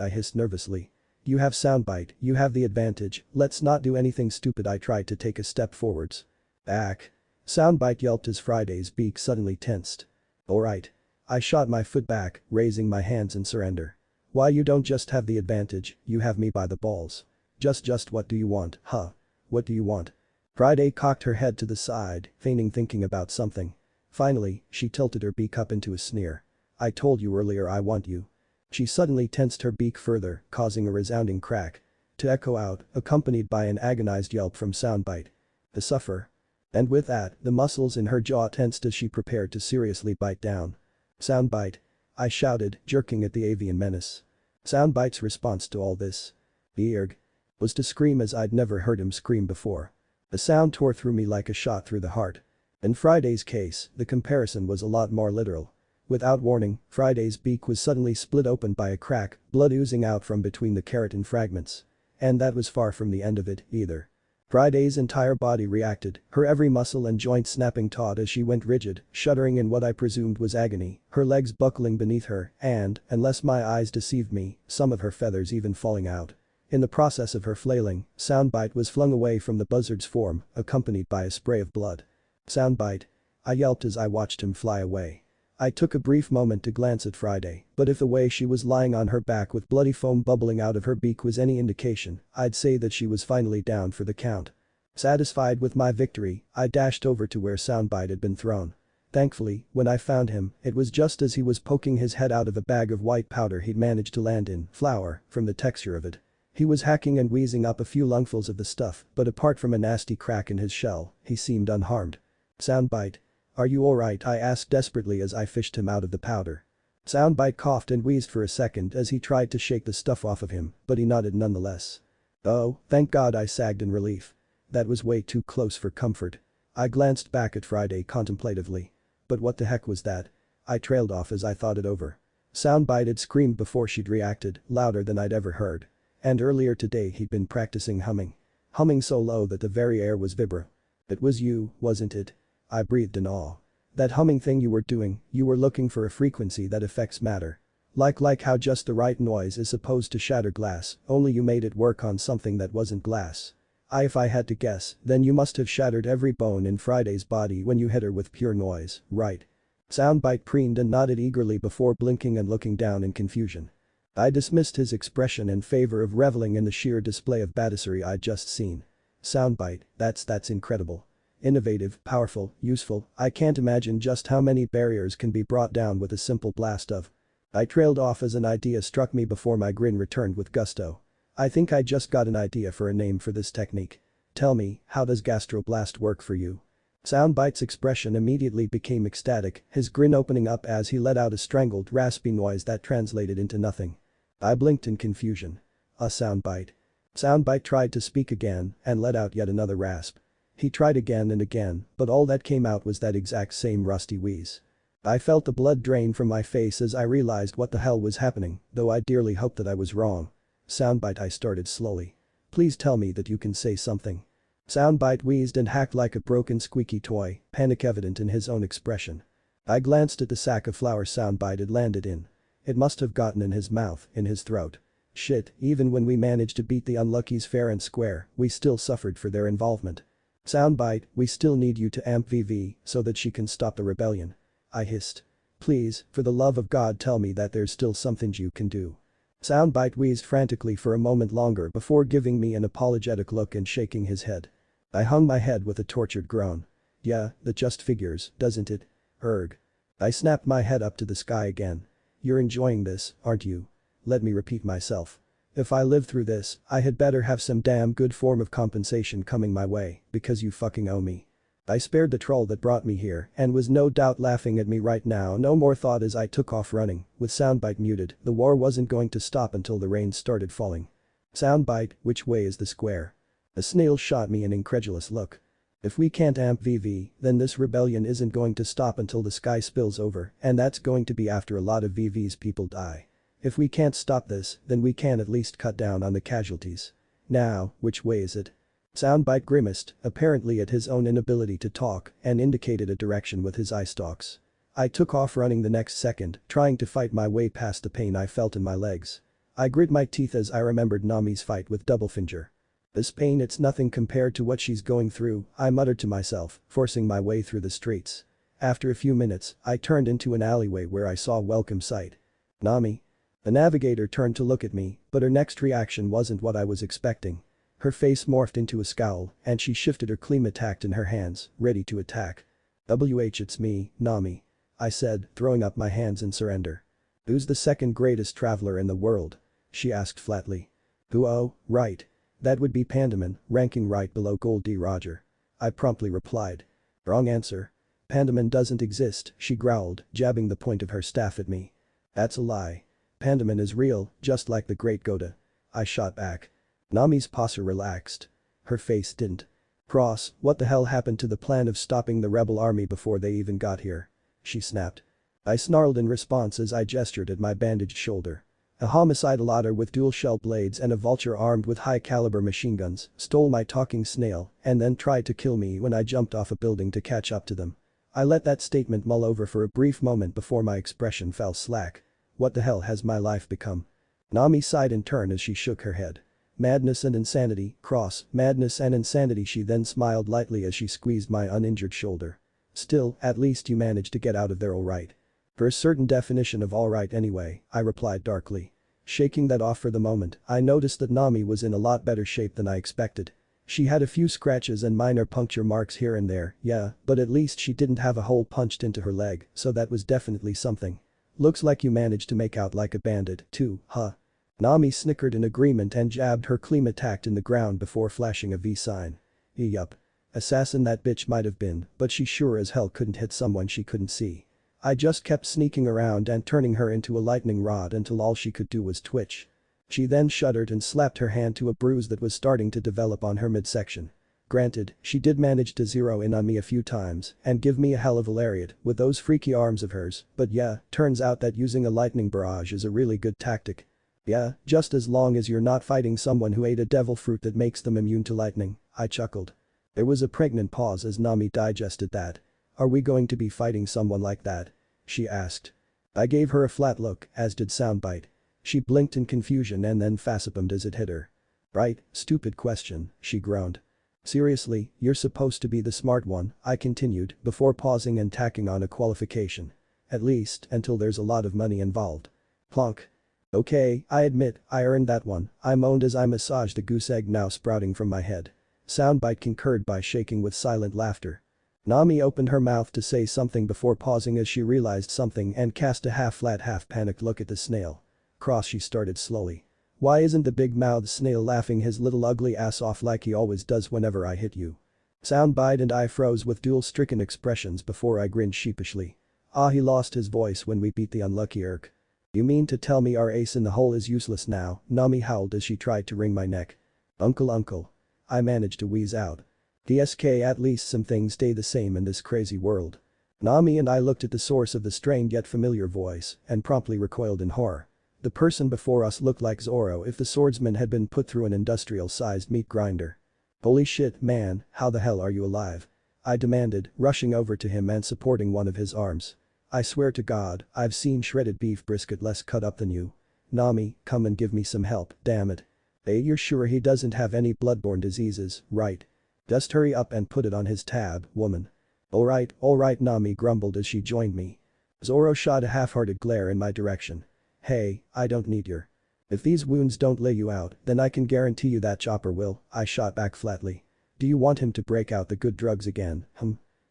I hissed nervously. "You have Soundbite, you have the advantage, let's not do anything stupid." I tried to take a step forwards. "Back." Soundbite yelped as Friday's beak suddenly tensed. "Alright." I shot my foot back, raising my hands in surrender. "Why you don't just have the advantage, you have me by the balls. Just what do you want, huh? What do you want?" Friday cocked her head to the side, feigning thinking about something. Finally, she tilted her beak up into a sneer. "I told you earlier I want you." She suddenly tensed her beak further, causing a resounding crack to echo out, accompanied by an agonized yelp from Soundbite. "The suffer." And with that, the muscles in her jaw tensed as she prepared to seriously bite down. "Soundbite." I shouted, jerking at the avian menace. Soundbite's response to all this, "Erg," was to scream as I'd never heard him scream before. The sound tore through me like a shot through the heart. In Friday's case, the comparison was a lot more literal. Without warning, Friday's beak was suddenly split open by a crack, blood oozing out from between the keratin fragments. And that was far from the end of it, either. Friday's entire body reacted, her every muscle and joint snapping taut as she went rigid, shuddering in what I presumed was agony, her legs buckling beneath her, and, unless my eyes deceived me, some of her feathers even falling out. In the process of her flailing, Soundbite was flung away from the buzzard's form, accompanied by a spray of blood. "Soundbite." I yelped as I watched him fly away. I took a brief moment to glance at Friday, but if the way she was lying on her back with bloody foam bubbling out of her beak was any indication, I'd say that she was finally down for the count. Satisfied with my victory, I dashed over to where Soundbite had been thrown. Thankfully, when I found him, it was just as he was poking his head out of a bag of white powder he'd managed to land in, flour, from the texture of it. He was hacking and wheezing up a few lungfuls of the stuff, but apart from a nasty crack in his shell, he seemed unharmed. "Soundbite. Are you alright?" I asked desperately as I fished him out of the powder. Soundbite coughed and wheezed for a second as he tried to shake the stuff off of him, but he nodded nonetheless. Oh, thank God, I sagged in relief. That was way too close for comfort. I glanced back at Friday contemplatively. But what the heck was that? I trailed off as I thought it over. Soundbite had screamed before she'd reacted, louder than I'd ever heard. And earlier today he'd been practicing humming. Humming so low that the very air was vibra. It was you, wasn't it? I breathed in awe. That humming thing you were doing, you were looking for a frequency that affects matter. Like how just the right noise is supposed to shatter glass, only you made it work on something that wasn't glass. If I had to guess, then you must have shattered every bone in Friday's body when you hit her with pure noise, right? Soundbite preened and nodded eagerly before blinking and looking down in confusion. I dismissed his expression in favor of reveling in the sheer display of badassery I'd just seen. Soundbite, that's incredible. Innovative, powerful, useful, I can't imagine just how many barriers can be brought down with a simple blast of. I trailed off as an idea struck me before my grin returned with gusto. I think I just got an idea for a name for this technique. Tell me, how does gastroblast work for you? Soundbite's expression immediately became ecstatic, his grin opening up as he let out a strangled, raspy noise that translated into nothing. I blinked in confusion. Soundbite. Soundbite tried to speak again and let out yet another rasp. He tried again and again, but all that came out was that exact same rusty wheeze. I felt the blood drain from my face as I realized what the hell was happening, though I dearly hoped that I was wrong. Soundbite, I started slowly. Please tell me that you can say something. Soundbite wheezed and hacked like a broken squeaky toy, panic evident in his own expression. I glanced at the sack of flour Soundbite had landed in. It must have gotten in his mouth, in his throat. Shit, even when we managed to beat the unluckies fair and square, we still suffered for their involvement. Soundbite, we still need you to amp VV so that she can stop the rebellion. I hissed. Please, for the love of God, tell me that there's still something you can do. Soundbite wheezed frantically for a moment longer before giving me an apologetic look and shaking his head. I hung my head with a tortured groan. Yeah, that just figures, doesn't it? Erg. I snapped my head up to the sky again. You're enjoying this, aren't you? Let me repeat myself. If I live through this, I had better have some damn good form of compensation coming my way, because you fucking owe me. I spared the troll that brought me here and was no doubt laughing at me right now. No more thought as I took off running, with Soundbite muted. The war wasn't going to stop until the rain started falling. Soundbite, which way is the square? A snail shot me an incredulous look. If we can't amp VV, then this rebellion isn't going to stop until the sky spills over, and that's going to be after a lot of VV's people die. If we can't stop this, then we can at least cut down on the casualties. Now, which way is it? Soundbite grimaced, apparently at his own inability to talk, and indicated a direction with his eye stalks. I took off running the next second, trying to fight my way past the pain I felt in my legs. I grit my teeth as I remembered Nami's fight with Doublefinger. This pain, it's nothing compared to what she's going through, I muttered to myself, forcing my way through the streets. After a few minutes, I turned into an alleyway where I saw a welcome sight. Nami. The navigator turned to look at me, but her next reaction wasn't what I was expecting. Her face morphed into a scowl, and she shifted her Klimattack in her hands, ready to attack. It's me, Nami. I said, throwing up my hands in surrender. Who's the second greatest traveler in the world? She asked flatly. Who? Oh, right. That would be Pandaman, ranking right below Gold D. Roger. I promptly replied. Wrong answer. Pandaman doesn't exist, she growled, jabbing the point of her staff at me. That's a lie. Pandaman is real, just like the Great Goda. I shot back. Nami's posture relaxed. Her face didn't. Cross, what the hell happened to the plan of stopping the rebel army before they even got here? She snapped. I snarled in response as I gestured at my bandaged shoulder. A homicidal otter with dual shell blades and a vulture armed with high-caliber machine guns stole my talking snail and then tried to kill me when I jumped off a building to catch up to them. I let that statement mull over for a brief moment before my expression fell slack. What the hell has my life become? Nami sighed in turn as she shook her head. Madness and insanity, cross, madness and insanity. She then smiled lightly as she squeezed my uninjured shoulder. Still, at least you managed to get out of there all right. For a certain definition of all right anyway, I replied darkly. Shaking that off for the moment, I noticed that Nami was in a lot better shape than I expected. She had a few scratches and minor puncture marks here and there, yeah, but at least she didn't have a hole punched into her leg, so that was definitely something. Looks like you managed to make out like a bandit, too, huh? Nami snickered in agreement and jabbed her Klimattack in the ground before flashing a V sign. Yup. Assassin that bitch might have been, but she sure as hell couldn't hit someone she couldn't see. I just kept sneaking around and turning her into a lightning rod until all she could do was twitch. She then shuddered and slapped her hand to a bruise that was starting to develop on her midsection. Granted, she did manage to zero in on me a few times and give me a hell of a lariat with those freaky arms of hers, but yeah, turns out that using a lightning barrage is a really good tactic. Yeah, just as long as you're not fighting someone who ate a devil fruit that makes them immune to lightning, I chuckled. There was a pregnant pause as Nami digested that. Are we going to be fighting someone like that? She asked. I gave her a flat look, as did Soundbite. She blinked in confusion and then facepalmed as it hit her. Right, stupid question, she groaned. Seriously, you're supposed to be the smart one, I continued before pausing and tacking on a qualification. At least, until there's a lot of money involved. Plonk. Okay, I admit, I earned that one, I moaned as I massaged a goose egg now sprouting from my head. Soundbite concurred by shaking with silent laughter. Nami opened her mouth to say something before pausing as she realized something and cast a half-flat half-panicked look at the snail. Cross she started slowly. Why isn't the big-mouthed snail laughing his little ugly ass off like he always does whenever I hit you? Soundbite and I froze with dual-stricken expressions before I grinned sheepishly. Ah, he lost his voice when we beat the unlucky Urk. You mean to tell me our ace in the hole is useless now? Nami howled as she tried to wring my neck. Uncle. I managed to wheeze out. DSK, at least some things stay the same in this crazy world. Nami and I looked at the source of the strained yet familiar voice and promptly recoiled in horror. The person before us looked like Zoro if the swordsman had been put through an industrial-sized meat grinder. Holy shit, man, how the hell are you alive? I demanded, rushing over to him and supporting one of his arms. I swear to God, I've seen shredded beef brisket less cut up than you. Nami, come and give me some help, damn it. Hey, you're sure he doesn't have any bloodborne diseases, right? Just hurry up and put it on his tab, woman. Alright, Nami grumbled as she joined me. Zoro shot a half-hearted glare in my direction. Hey, I don't need your. If these wounds don't lay you out, then I can guarantee you that Chopper will, I shot back flatly. Do you want him to break out the good drugs again,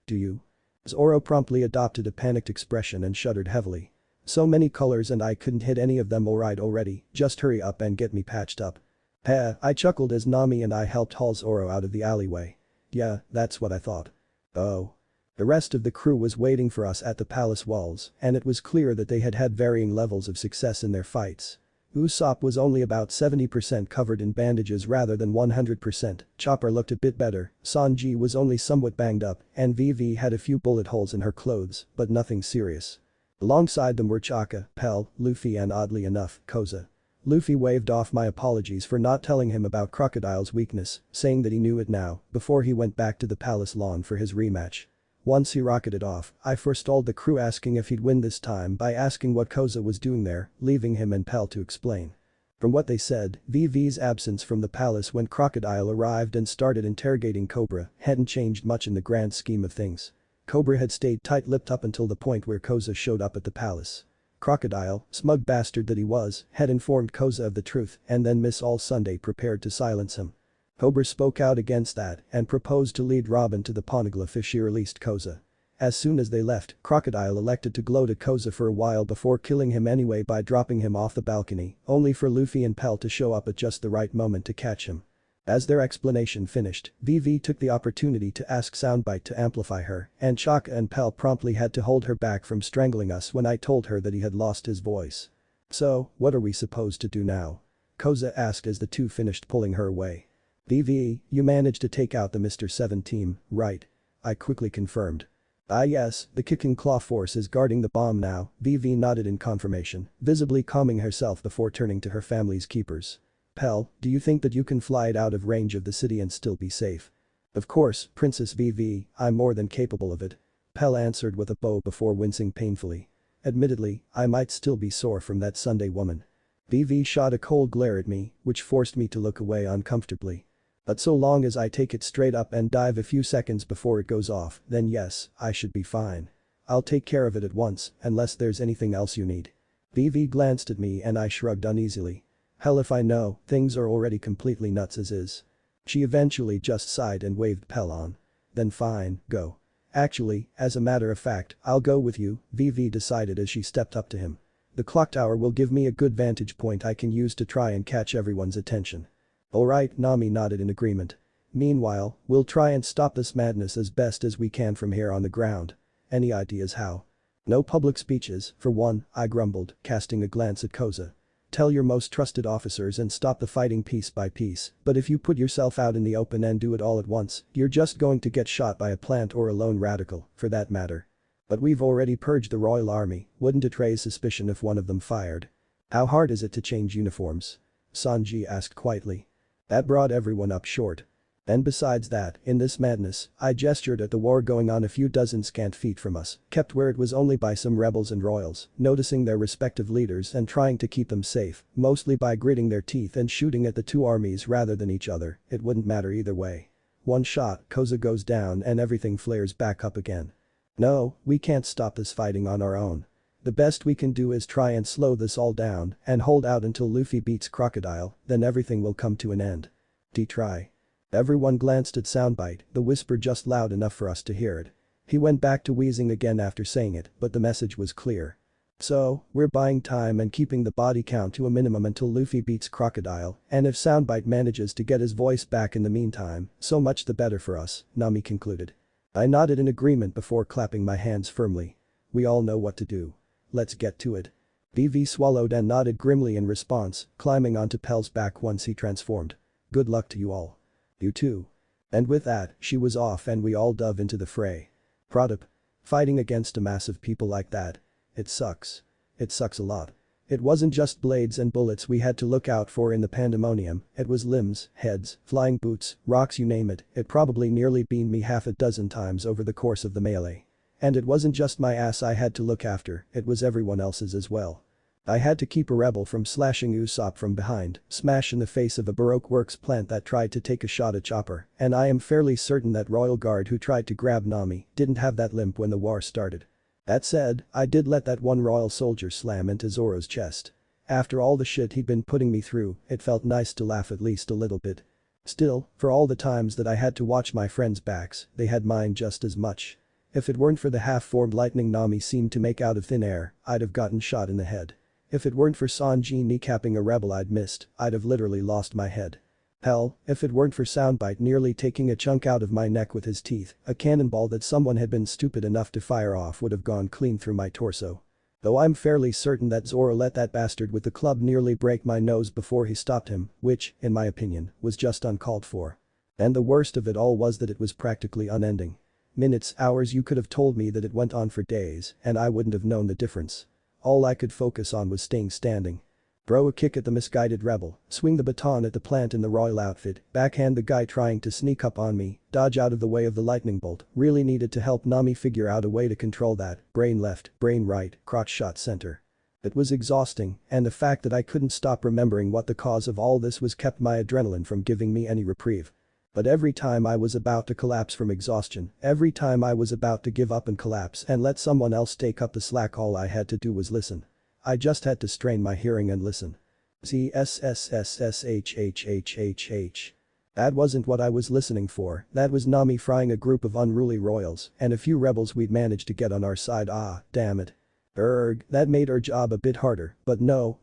Do you? Zoro promptly adopted a panicked expression and shuddered heavily. So many colors and I couldn't hit any of them alright already, just hurry up and get me patched up. I chuckled as Nami and I helped haul Zoro out of the alleyway. Yeah, that's what I thought. Oh. The rest of the crew was waiting for us at the palace walls, and it was clear that they had had varying levels of success in their fights. Usopp was only about 70% covered in bandages rather than 100%, Chopper looked a bit better, Sanji was only somewhat banged up, and Vivi had a few bullet holes in her clothes, but nothing serious. Alongside them were Chaka, Pell, Luffy and oddly enough, Koza. Luffy waved off my apologies for not telling him about Crocodile's weakness, saying that he knew it now, before he went back to the palace lawn for his rematch. Once he rocketed off, I forestalled the crew asking if he'd win this time by asking what Koza was doing there, leaving him and Pell to explain. From what they said, VV's absence from the palace when Crocodile arrived and started interrogating Cobra hadn't changed much in the grand scheme of things. Cobra had stayed tight-lipped up until the point where Koza showed up at the palace. Crocodile, smug bastard that he was, had informed Koza of the truth and then Miss All Sunday prepared to silence him. Cobra spoke out against that and proposed to lead Robin to the Poneglyph if she released Koza. As soon as they left, Crocodile elected to gloat at Koza for a while before killing him anyway by dropping him off the balcony, only for Luffy and Pell to show up at just the right moment to catch him. As their explanation finished, VV took the opportunity to ask Soundbite to amplify her, and Chaka and Pell promptly had to hold her back from strangling us when I told her that he had lost his voice. So, what are we supposed to do now? Koza asked as the two finished pulling her away. VV, you managed to take out the Mr. 7 team, right? I quickly confirmed. Ah yes, the Kicking Claw force is guarding the bomb now, VV nodded in confirmation, visibly calming herself before turning to her family's keepers. Pell, do you think that you can fly it out of range of the city and still be safe? Of course, Princess VV, I'm more than capable of it. Pell answered with a bow before wincing painfully. Admittedly, I might still be sore from that Sunday woman. VV shot a cold glare at me, which forced me to look away uncomfortably. But so long as I take it straight up and dive a few seconds before it goes off, then yes, I should be fine. I'll take care of it at once, unless there's anything else you need. VV glanced at me and I shrugged uneasily. Hell if I know, things are already completely nuts as is. She eventually just sighed and waved Pell on. Then fine, go. Actually, as a matter of fact, I'll go with you, VV decided as she stepped up to him. The clock tower will give me a good vantage point I can use to try and catch everyone's attention. Alright, Nami nodded in agreement. Meanwhile, we'll try and stop this madness as best as we can from here on the ground. Any ideas how? No public speeches, for one, I grumbled, casting a glance at Koza. tell your most trusted officers and stop the fighting piece by piece, but if you put yourself out in the open and do it all at once, you're just going to get shot by a plant or a lone radical, for that matter. But we've already purged the royal army, wouldn't it raise suspicion if one of them fired? How hard is it to change uniforms? Sanji asked quietly. That brought everyone up short. And besides that, in this madness, I gestured at the war going on a few dozen scant feet from us, kept where it was only by some rebels and royals, noticing their respective leaders and trying to keep them safe, mostly by gritting their teeth and shooting at the two armies rather than each other, it wouldn't matter either way. One shot, Koza goes down and everything flares back up again. No, we can't stop this fighting on our own. The best we can do is try and slow this all down and hold out until Luffy beats Crocodile, then everything will come to an end. Try. Everyone glanced at Soundbite, the whisper just loud enough for us to hear it. He went back to wheezing again after saying it, but the message was clear. So, we're buying time and keeping the body count to a minimum until Luffy beats Crocodile, and if Soundbite manages to get his voice back in the meantime, so much the better for us, Nami concluded. I nodded in agreement before clapping my hands firmly. We all know what to do. Let's get to it. VV swallowed and nodded grimly in response, climbing onto Pel's back once he transformed. Good luck to you all. You too. And with that, she was off and we all dove into the fray. Pradip. Fighting against a mass of people like that. It sucks. It sucks a lot. It wasn't just blades and bullets we had to look out for in the pandemonium, it was limbs, heads, flying boots, rocks you name it, it probably nearly beamed me half a dozen times over the course of the melee. And it wasn't just my ass I had to look after, it was everyone else's as well. I had to keep a rebel from slashing Usopp from behind, smash in the face of a Baroque Works plant that tried to take a shot at Chopper, and I am fairly certain that Royal Guard who tried to grab Nami didn't have that limp when the war started. That said, I did let that one royal soldier slam into Zoro's chest. After all the shit he'd been putting me through, it felt nice to laugh at least a little bit. Still, for all the times that I had to watch my friends' backs, they had mine just as much. If it weren't for the half-formed lightning Nami seemed to make out of thin air, I'd have gotten shot in the head. If it weren't for Sanji kneecapping a rebel I'd missed, I'd have literally lost my head. Hell, if it weren't for Soundbite nearly taking a chunk out of my neck with his teeth, a cannonball that someone had been stupid enough to fire off would have gone clean through my torso. Though I'm fairly certain that Zoro let that bastard with the club nearly break my nose before he stopped him, which, in my opinion, was just uncalled for. And the worst of it all was that it was practically unending. Minutes, hours you could have told me that it went on for days, and I wouldn't have known the difference. All I could focus on was staying standing. Throw a kick at the misguided rebel, swing the baton at the plant in the royal outfit, backhand the guy trying to sneak up on me, dodge out of the way of the lightning bolt, really needed to help Nami figure out a way to control that, brain left, brain right, crotch shot center. It was exhausting, and the fact that I couldn't stop remembering what the cause of all this was kept my adrenaline from giving me any reprieve. But every time I was about to collapse from exhaustion, every time I was about to give up and collapse and let someone else take up the slack, all I had to do was listen. I just had to strain my hearing and listen. ZSSSSHHHHH. That wasn't what I was listening for, that was Nami frying a group of unruly royals and a few rebels we'd managed to get on our side. Ah, damn it. That made her job a bit harder, but no,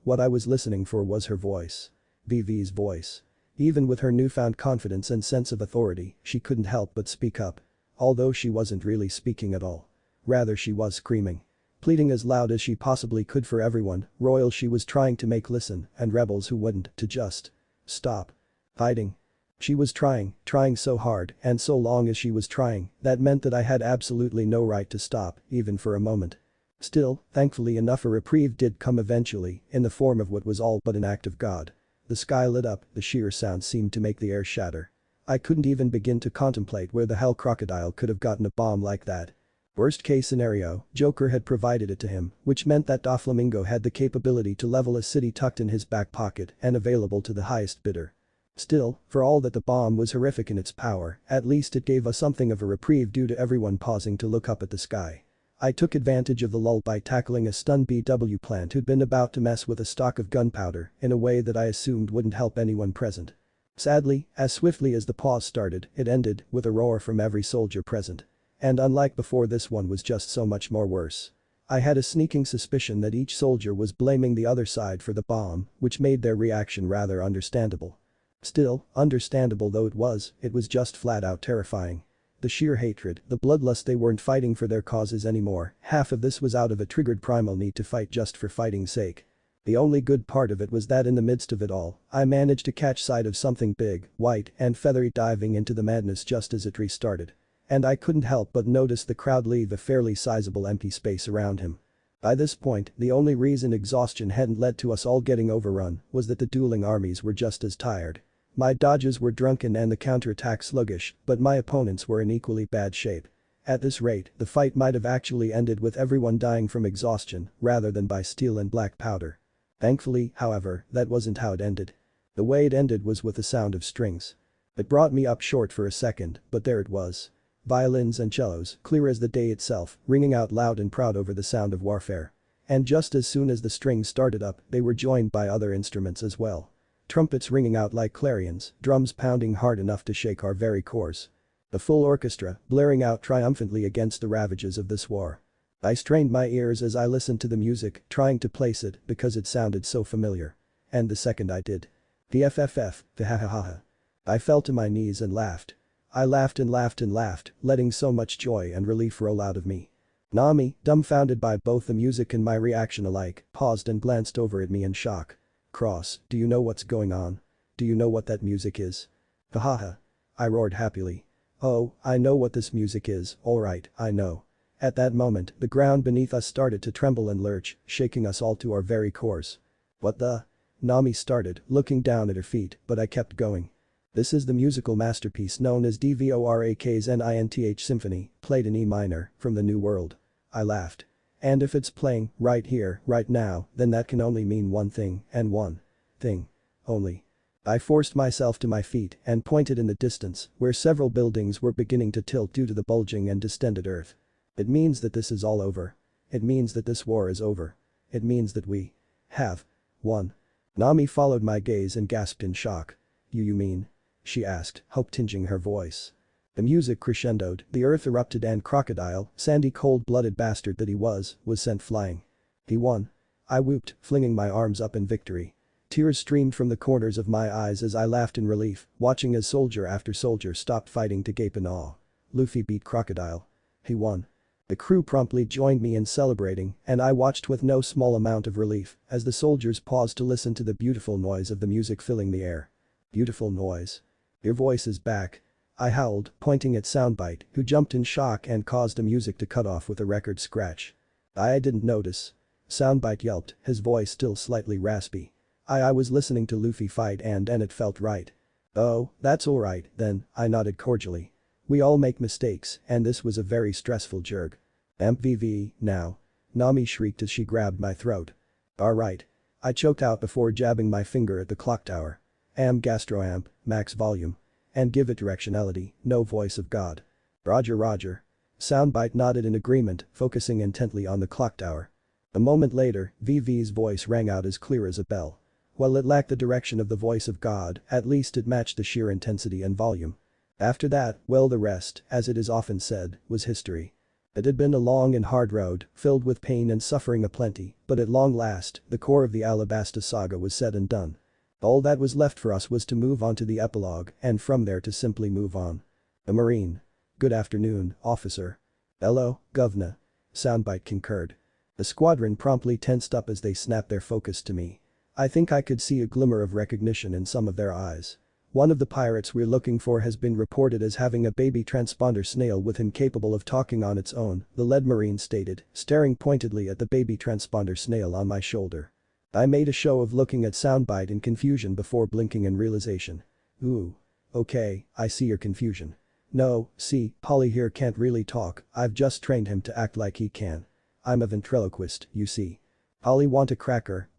what I was listening for was her voice. VV's voice. Even with her newfound confidence and sense of authority, she couldn't help but speak up. Although she wasn't really speaking at all. Rather she was screaming. Pleading as loud as she possibly could for everyone, royals she was trying to make listen, and rebels who wouldn't, to just stop fighting. She was trying so hard, and so long as she was trying, that meant that I had absolutely no right to stop, even for a moment. Still, thankfully enough a reprieve did come eventually, in the form of what was all but an act of God. The sky lit up, the sheer sound seemed to make the air shatter. I couldn't even begin to contemplate where the hell Crocodile could have gotten a bomb like that. Worst case scenario, Joker had provided it to him, which meant that Doflamingo had the capability to level a city tucked in his back pocket and available to the highest bidder. Still, for all that the bomb was horrific in its power, at least it gave us something of a reprieve due to everyone pausing to look up at the sky. I took advantage of the lull by tackling a stunned BW plant who'd been about to mess with a stock of gunpowder in a way that I assumed wouldn't help anyone present. Sadly, as swiftly as the pause started, it ended with a roar from every soldier present. And unlike before, this one was just so much more worse. I had a sneaking suspicion that each soldier was blaming the other side for the bomb, which made their reaction rather understandable. Still, understandable though it was just flat out terrifying. The sheer hatred, the bloodlust, they weren't fighting for their causes anymore, half of this was out of a triggered primal need to fight just for fighting's sake. The only good part of it was that in the midst of it all, I managed to catch sight of something big, white, and feathery diving into the madness just as it restarted. And I couldn't help but notice the crowd leave a fairly sizable empty space around him. By this point, the only reason exhaustion hadn't led to us all getting overrun was that the dueling armies were just as tired. My dodges were drunken and the counterattack sluggish, but my opponents were in equally bad shape. At this rate, the fight might have actually ended with everyone dying from exhaustion rather than by steel and black powder. Thankfully, however, that wasn't how it ended. The way it ended was with the sound of strings. It brought me up short for a second, but there it was. Violins and cellos, clear as the day itself, ringing out loud and proud over the sound of warfare. And just as soon as the strings started up, they were joined by other instruments as well. Trumpets ringing out like clarions, drums pounding hard enough to shake our very cores. The full orchestra, blaring out triumphantly against the ravages of this war. I strained my ears as I listened to the music, trying to place it because it sounded so familiar. And the second I did. The FFF, the ha ha ha ha. I fell to my knees and laughed. I laughed and laughed and laughed, letting so much joy and relief roll out of me. Nami, dumbfounded by both the music and my reaction alike, paused and glanced over at me in shock. Cross, do you know what's going on? Do you know what that music is? Ha ha ha. I roared happily. Oh, I know what this music is, alright, I know. At that moment, the ground beneath us started to tremble and lurch, shaking us all to our very cores. What the? Nami started, looking down at her feet, but I kept going. This is the musical masterpiece known as Dvorak's Ninth Symphony, played in E minor, from the New World. I laughed. And if it's playing, right here, right now, then that can only mean one thing, and one thing only. I forced myself to my feet and pointed in the distance, where several buildings were beginning to tilt due to the bulging and distended earth. It means that this is all over. It means that this war is over. It means that we have won. Nami followed my gaze and gasped in shock. You mean? She asked, hope tinging her voice. The music crescendoed, the earth erupted and Crocodile, sandy cold-blooded bastard that he was sent flying. He won. I whooped, flinging my arms up in victory. Tears streamed from the corners of my eyes as I laughed in relief, watching as soldier after soldier stopped fighting to gape in awe. Luffy beat Crocodile. He won. The crew promptly joined me in celebrating, and I watched with no small amount of relief as the soldiers paused to listen to the beautiful noise of the music filling the air. Beautiful noise. Your voice is back. I howled, pointing at Soundbite, who jumped in shock and caused the music to cut off with a record scratch. I didn't notice. Soundbite yelped, his voice still slightly raspy. I was listening to Luffy fight and it felt right. Oh, that's alright, then, I nodded cordially. We all make mistakes, and this was a very stressful jerk. MVV, now. Nami shrieked as she grabbed my throat. Alright. I choked out before jabbing my finger at the clock tower. Gastroamp, max volume. And give it directionality, no voice of God. Roger roger. Soundbite nodded in agreement, focusing intently on the clock tower. A moment later, VV's voice rang out as clear as a bell. While it lacked the direction of the voice of God, at least it matched the sheer intensity and volume. After that, well, the rest, as it is often said, was history. It had been a long and hard road, filled with pain and suffering aplenty, but at long last, the core of the Alabasta saga was said and done. All that was left for us was to move on to the epilogue, and from there to simply move on. A Marine. Good afternoon, officer. Hello, Governor. Soundbite concurred. The squadron promptly tensed up as they snapped their focus to me. I think I could see a glimmer of recognition in some of their eyes. One of the pirates we're looking for has been reported as having a baby transponder snail with him capable of talking on its own, the lead Marine stated, staring pointedly at the baby transponder snail on my shoulder. I made a show of looking at Soundbite in confusion before blinking in realization. Ooh. Okay, I see your confusion. No, see, Polly here can't really talk, I've just trained him to act like he can. I'm a ventriloquist, you see. Polly want a cracker,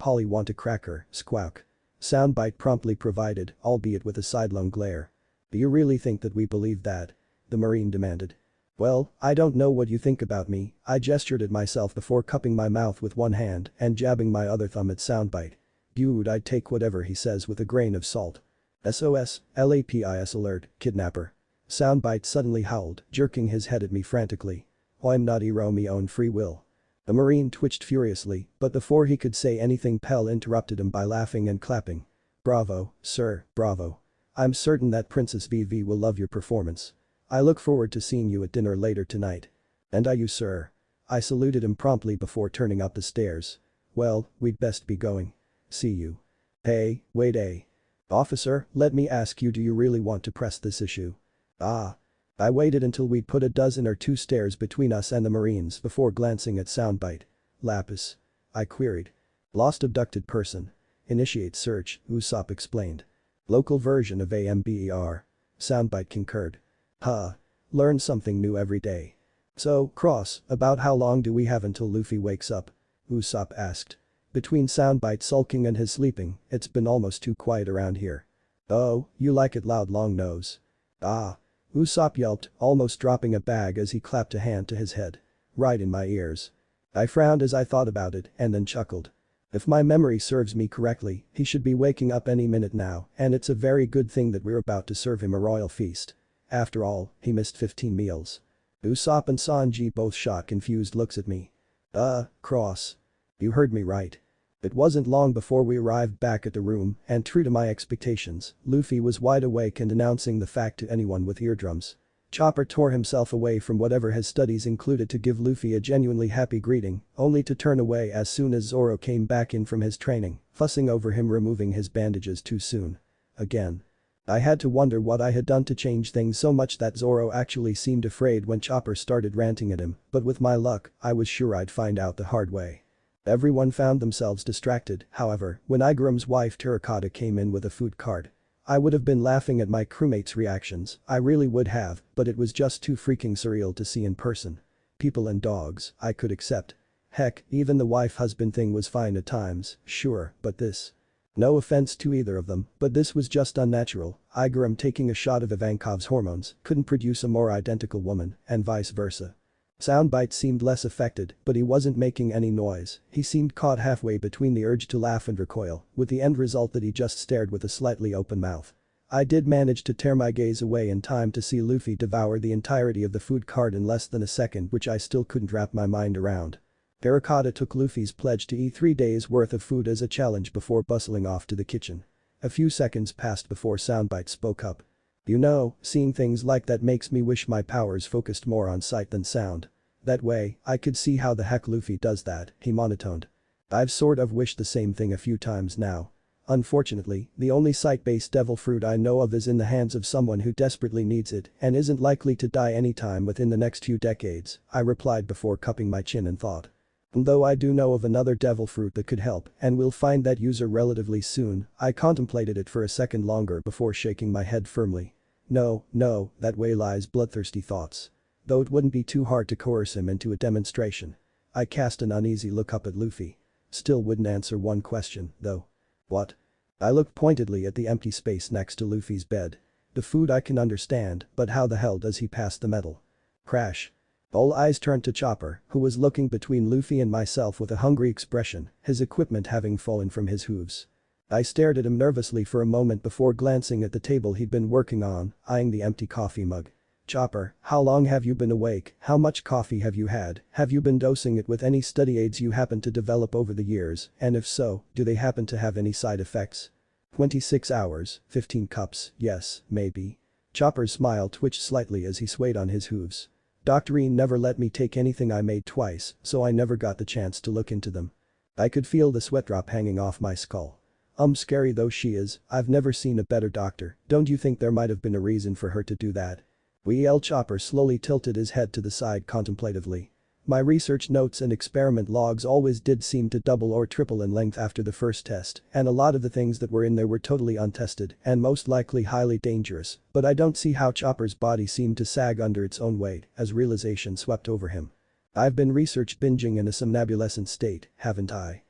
squawk. Soundbite promptly provided, albeit with a sidelong glare. Do you really think that we believe that? The Marine demanded. Well, I don't know what you think about me, I gestured at myself before cupping my mouth with one hand and jabbing my other thumb at Soundbite. Buuut I'd take whatever he says with a grain of salt. SOS, LAPIS alert, kidnapper. Soundbite suddenly howled, jerking his head at me frantically. I'm not hero me own free will. The Marine twitched furiously, but before he could say anything Pell interrupted him by laughing and clapping. Bravo, sir, bravo. I'm certain that Princess VV will love your performance. I look forward to seeing you at dinner later tonight. And I you sir. I saluted him promptly before turning up the stairs. Well, we'd best be going. See you. Hey, wait Officer, let me ask you, do you really want to press this issue? Ah. I waited until we'd put a dozen or two stairs between us and the Marines before glancing at soundbite. Lapis. I queried. Lost abducted person. Initiate search, Usopp explained. Local version of AMBER. Soundbite concurred. Huh. Learn something new every day. So, Cross, about how long do we have until Luffy wakes up? Usopp asked. Between soundbite sulking and his sleeping, it's been almost too quiet around here. Oh, you like it loud, long nose. Ah. Usopp yelped, almost dropping a bag as he clapped a hand to his head. Right in my ears. I frowned as I thought about it and then chuckled. If my memory serves me correctly, he should be waking up any minute now, and it's a very good thing that we're about to serve him a royal feast. After all, he missed 15 meals. Usopp and Sanji both shot confused looks at me. Cross. You heard me right. It wasn't long before we arrived back at the room, and true to my expectations, Luffy was wide awake and announcing the fact to anyone with eardrums. Chopper tore himself away from whatever his studies included to give Luffy a genuinely happy greeting, only to turn away as soon as Zoro came back in from his training, fussing over him removing his bandages too soon. Again. I had to wonder what I had done to change things so much that Zoro actually seemed afraid when Chopper started ranting at him, but with my luck, I was sure I'd find out the hard way. Everyone found themselves distracted, however, when Igaram's wife Terracotta came in with a food cart. I would have been laughing at my crewmates' reactions, I really would have, but it was just too freaking surreal to see in person. People and dogs, I could accept. Heck, even the wife-husband thing was fine at times, sure, but this. No offense to either of them, but this was just unnatural. Igaram taking a shot of Ivankov's hormones couldn't produce a more identical woman, and vice versa. Soundbite seemed less affected, but he wasn't making any noise. He seemed caught halfway between the urge to laugh and recoil, with the end result that he just stared with a slightly open mouth. I did manage to tear my gaze away in time to see Luffy devour the entirety of the food cart in less than a second, which I still couldn't wrap my mind around. Terracotta took Luffy's pledge to eat 3 days worth of food as a challenge before bustling off to the kitchen. A few seconds passed before Soundbite spoke up. You know, seeing things like that makes me wish my powers focused more on sight than sound. That way, I could see how the heck Luffy does that, he monotoned. I've sort of wished the same thing a few times now. Unfortunately, the only sight-based devil fruit I know of is in the hands of someone who desperately needs it and isn't likely to die anytime within the next few decades, I replied before cupping my chin in thought. Though I do know of another devil fruit that could help, and we'll find that user relatively soon, I contemplated it for a second longer before shaking my head firmly. No, that way lies bloodthirsty thoughts. Though it wouldn't be too hard to coerce him into a demonstration. I cast an uneasy look up at Luffy. Still wouldn't answer one question, though. What? I looked pointedly at the empty space next to Luffy's bed. The food I can understand, but how the hell does he pass the metal? Crash. All eyes turned to Chopper, who was looking between Luffy and myself with a hungry expression, his equipment having fallen from his hooves. I stared at him nervously for a moment before glancing at the table he'd been working on, eyeing the empty coffee mug. Chopper, how long have you been awake? How much coffee have you had? Have you been dosing it with any study aids you happen to develop over the years, and if so, do they happen to have any side effects? 26 hours, 15 cups, yes, maybe. Chopper's smile twitched slightly as he swayed on his hooves. Doctorine never let me take anything I made twice, so I never got the chance to look into them. I could feel the sweat drop hanging off my skull. Scary though she is, I've never seen a better doctor, don't you think there might have been a reason for her to do that? Chopper slowly tilted his head to the side contemplatively. My research notes and experiment logs always did seem to double or triple in length after the first test, and a lot of the things that were in there were totally untested and most likely highly dangerous, but I don't see how Chopper's body seemed to sag under its own weight as realization swept over him. I've been research binging in a somnambulescent state, haven't I?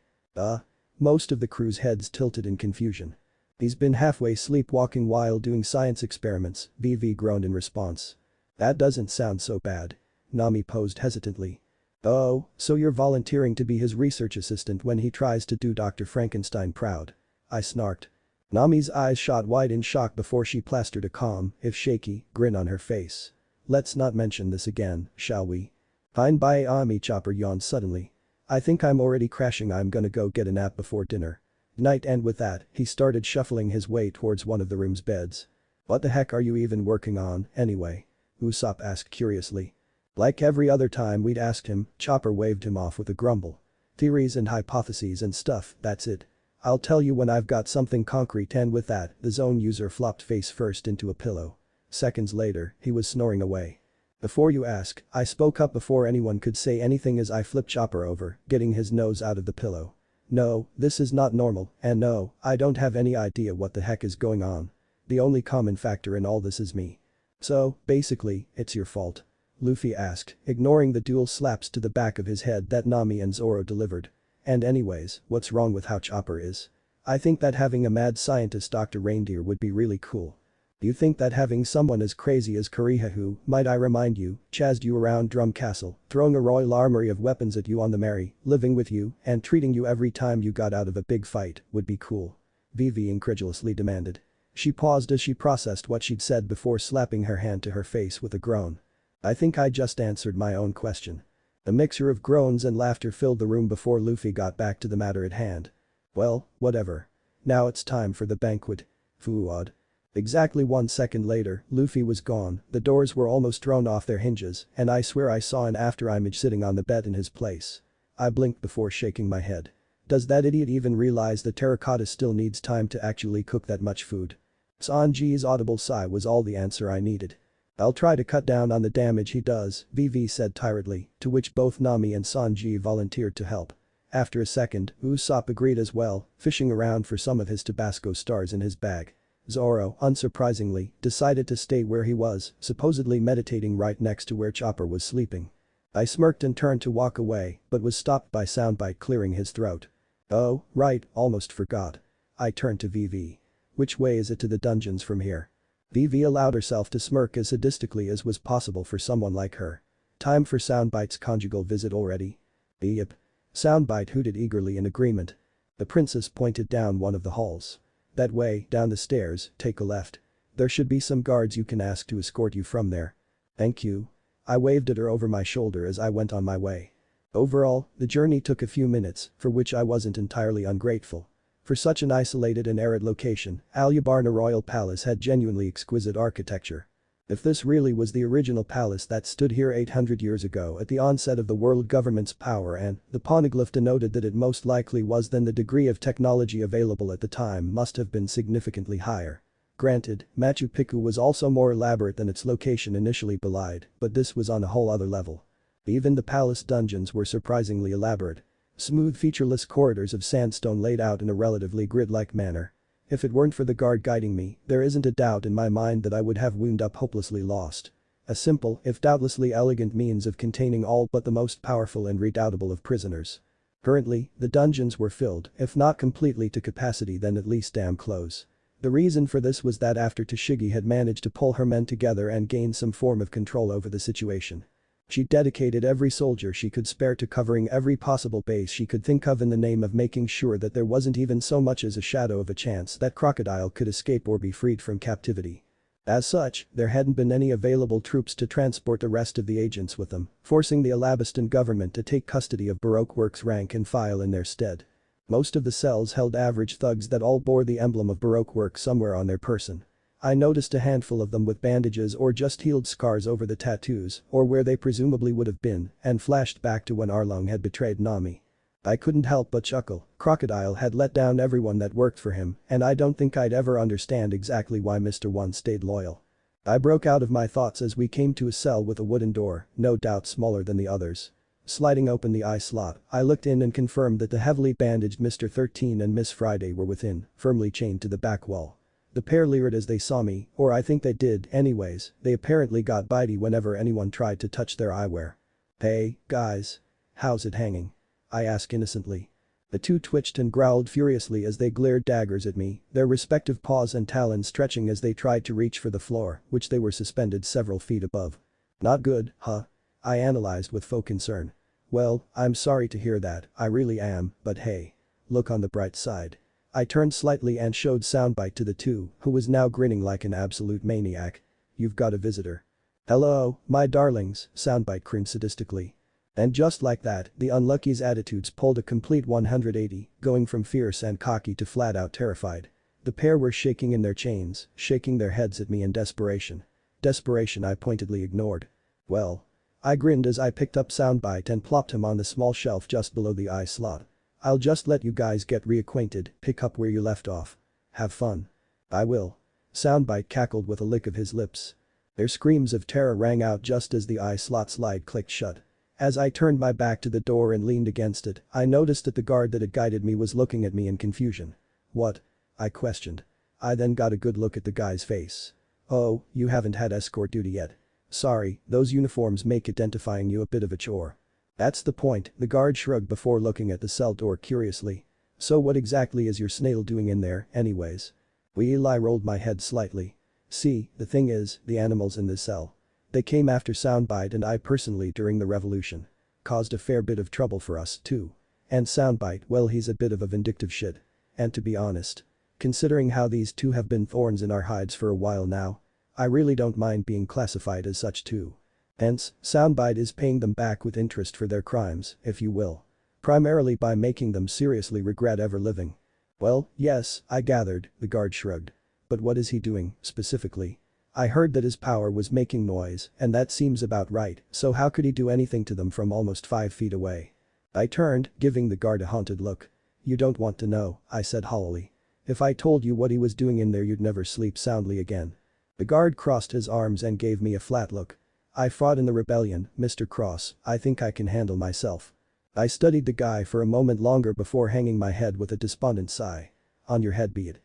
Most of the crew's heads tilted in confusion. He's been halfway sleepwalking while doing science experiments, VV groaned in response. That doesn't sound so bad. Nami posed hesitantly. Oh, so you're volunteering to be his research assistant when he tries to do Dr. Frankenstein proud. I snarked. Nami's eyes shot wide in shock before she plastered a calm, if shaky, grin on her face. Let's not mention this again, shall we? Fine by Ami. Chopper yawned suddenly. I think I'm already crashing. I'm gonna go get a nap before dinner. Night, and with that, he started shuffling his way towards one of the room's beds. What the heck are you even working on, anyway? Usopp asked curiously. Like every other time we'd asked him, Chopper waved him off with a grumble. Theories and hypotheses and stuff, that's it. I'll tell you when I've got something concrete, and with that, the zone user flopped face first into a pillow. Seconds later, he was snoring away. Before you ask, I spoke up before anyone could say anything as I flipped Chopper over, getting his nose out of the pillow. No, this is not normal, and no, I don't have any idea what the heck is going on. The only common factor in all this is me. So, basically, it's your fault. Luffy asked, ignoring the dual slaps to the back of his head that Nami and Zoro delivered. And anyways, what's wrong with how Chopper is? I think that having a mad scientist Dr. Reindeer would be really cool. Do you think that having someone as crazy as Koreha who, might I remind you, chased you around Drum Castle, throwing a royal armory of weapons at you on the merry, living with you, and treating you every time you got out of a big fight, would be cool? Vivi incredulously demanded. She paused as she processed what she'd said before slapping her hand to her face with a groan. I think I just answered my own question. A mixture of groans and laughter filled the room before Luffy got back to the matter at hand. Well, whatever. Now it's time for the banquet. Buuut. Exactly 1 second later, Luffy was gone, the doors were almost thrown off their hinges, and I swear I saw an afterimage sitting on the bed in his place. I blinked before shaking my head. Does that idiot even realize the terracotta still needs time to actually cook that much food? Sanji's audible sigh was all the answer I needed. I'll try to cut down on the damage he does, Vivi said tiredly, to which both Nami and Sanji volunteered to help. After a second, Usopp agreed as well, fishing around for some of his Tabasco stars in his bag. Zoro, unsurprisingly, decided to stay where he was, supposedly meditating right next to where Chopper was sleeping. I smirked and turned to walk away, but was stopped by Soundbite clearing his throat. Oh, right, almost forgot. I turned to Vivi. Which way is it to the dungeons from here? Vivi allowed herself to smirk as sadistically as was possible for someone like her. Time for Soundbite's conjugal visit already? Yep. Soundbite hooted eagerly in agreement. The princess pointed down one of the halls. That way, down the stairs, take a left. There should be some guards you can ask to escort you from there. Thank you. I waved at her over my shoulder as I went on my way. Overall, the journey took a few minutes, for which I wasn't entirely ungrateful. For such an isolated and arid location, Alyabarna Royal Palace had genuinely exquisite architecture. If this really was the original palace that stood here 800 years ago at the onset of the world government's power, and the poneglyph denoted that it most likely was, then the degree of technology available at the time must have been significantly higher. Granted, Machu Picchu was also more elaborate than its location initially belied, but this was on a whole other level. Even the palace dungeons were surprisingly elaborate. Smooth featureless corridors of sandstone laid out in a relatively grid-like manner. If it weren't for the guard guiding me, there isn't a doubt in my mind that I would have wound up hopelessly lost. A simple, if doubtlessly elegant means of containing all but the most powerful and redoubtable of prisoners. Currently, the dungeons were filled, if not completely to capacity then at least damn close. The reason for this was that after Tashigi had managed to pull her men together and gain some form of control over the situation. She dedicated every soldier she could spare to covering every possible base she could think of in the name of making sure that there wasn't even so much as a shadow of a chance that Crocodile could escape or be freed from captivity. As such, there hadn't been any available troops to transport the rest of the agents with them, forcing the Alabastan government to take custody of Baroque Works rank and file in their stead. Most of the cells held average thugs that all bore the emblem of Baroque Works somewhere on their person. I noticed a handful of them with bandages or just healed scars over the tattoos, or where they presumably would have been, and flashed back to when Arlong had betrayed Nami. I couldn't help but chuckle. Crocodile had let down everyone that worked for him, and I don't think I'd ever understand exactly why Mr. One stayed loyal. I broke out of my thoughts as we came to a cell with a wooden door, no doubt smaller than the others. Sliding open the eye slot, I looked in and confirmed that the heavily bandaged Mr. 13 and Miss Friday were within, firmly chained to the back wall. The pair leered as they saw me, or I think they did, anyways, they apparently got bitey whenever anyone tried to touch their eyewear. Hey, guys. How's it hanging? I asked innocently. The two twitched and growled furiously as they glared daggers at me, their respective paws and talons stretching as they tried to reach for the floor, which they were suspended several feet above. Not good, huh? I analyzed with faux concern. Well, I'm sorry to hear that, I really am, but hey. Look on the bright side. I turned slightly and showed Soundbite to the two, who was now grinning like an absolute maniac. You've got a visitor. Hello, my darlings, Soundbite grinned sadistically. And just like that, the Unlucky's attitudes pulled a complete 180, going from fierce and cocky to flat-out terrified. The pair were shaking in their chains, shaking their heads at me in desperation. Desperation I pointedly ignored. Well. I grinned as I picked up Soundbite and plopped him on the small shelf just below the eye slot. I'll just let you guys get reacquainted, pick up where you left off. Have fun. I will. Soundbite cackled with a lick of his lips. Their screams of terror rang out just as the eye slot slide clicked shut. As I turned my back to the door and leaned against it, I noticed that the guard that had guided me was looking at me in confusion. What? I questioned. I then got a good look at the guy's face. Oh, you haven't had escort duty yet. Sorry, those uniforms make identifying you a bit of a chore. That's the point, the guard shrugged before looking at the cell door curiously. So what exactly is your snail doing in there, anyways? I rolled my head slightly. See, the thing is, the animals in this cell. They came after Soundbite and I personally during the revolution. Caused a fair bit of trouble for us, too. And Soundbite, well he's a bit of a vindictive shit. And to be honest, considering how these two have been thorns in our hides for a while now, I really don't mind being classified as such too. Hence, Soundbite is paying them back with interest for their crimes, if you will. Primarily by making them seriously regret ever living. Well, yes, I gathered, the guard shrugged. But what is he doing, specifically? I heard that his power was making noise, and that seems about right, so how could he do anything to them from almost 5 feet away? I turned, giving the guard a haunted look. You don't want to know, I said hollowly. If I told you what he was doing in there you'd never sleep soundly again. The guard crossed his arms and gave me a flat look. I fought in the rebellion, Mr. Cross, I think I can handle myself. I studied the guy for a moment longer before hanging my head with a despondent sigh. On your head be it.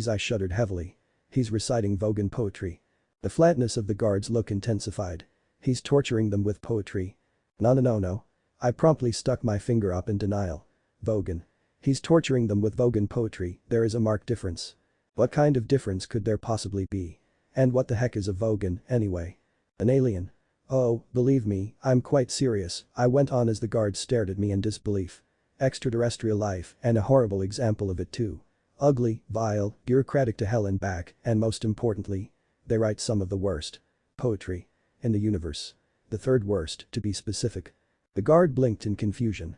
I shuddered heavily. He's reciting Vogan poetry. The flatness of the guard's look intensified. He's torturing them with poetry. No. I promptly stuck my finger up in denial. Vogan. He's torturing them with Vogan poetry, there is a marked difference. What kind of difference could there possibly be? And what the heck is a Vogan, anyway? An alien? Oh, believe me, I'm quite serious, I went on as the guard stared at me in disbelief. Extraterrestrial life, and a horrible example of it too. Ugly, vile, bureaucratic to hell and back, and most importantly, they write some of the worst poetry in the universe. The third worst, to be specific. The guard blinked in confusion.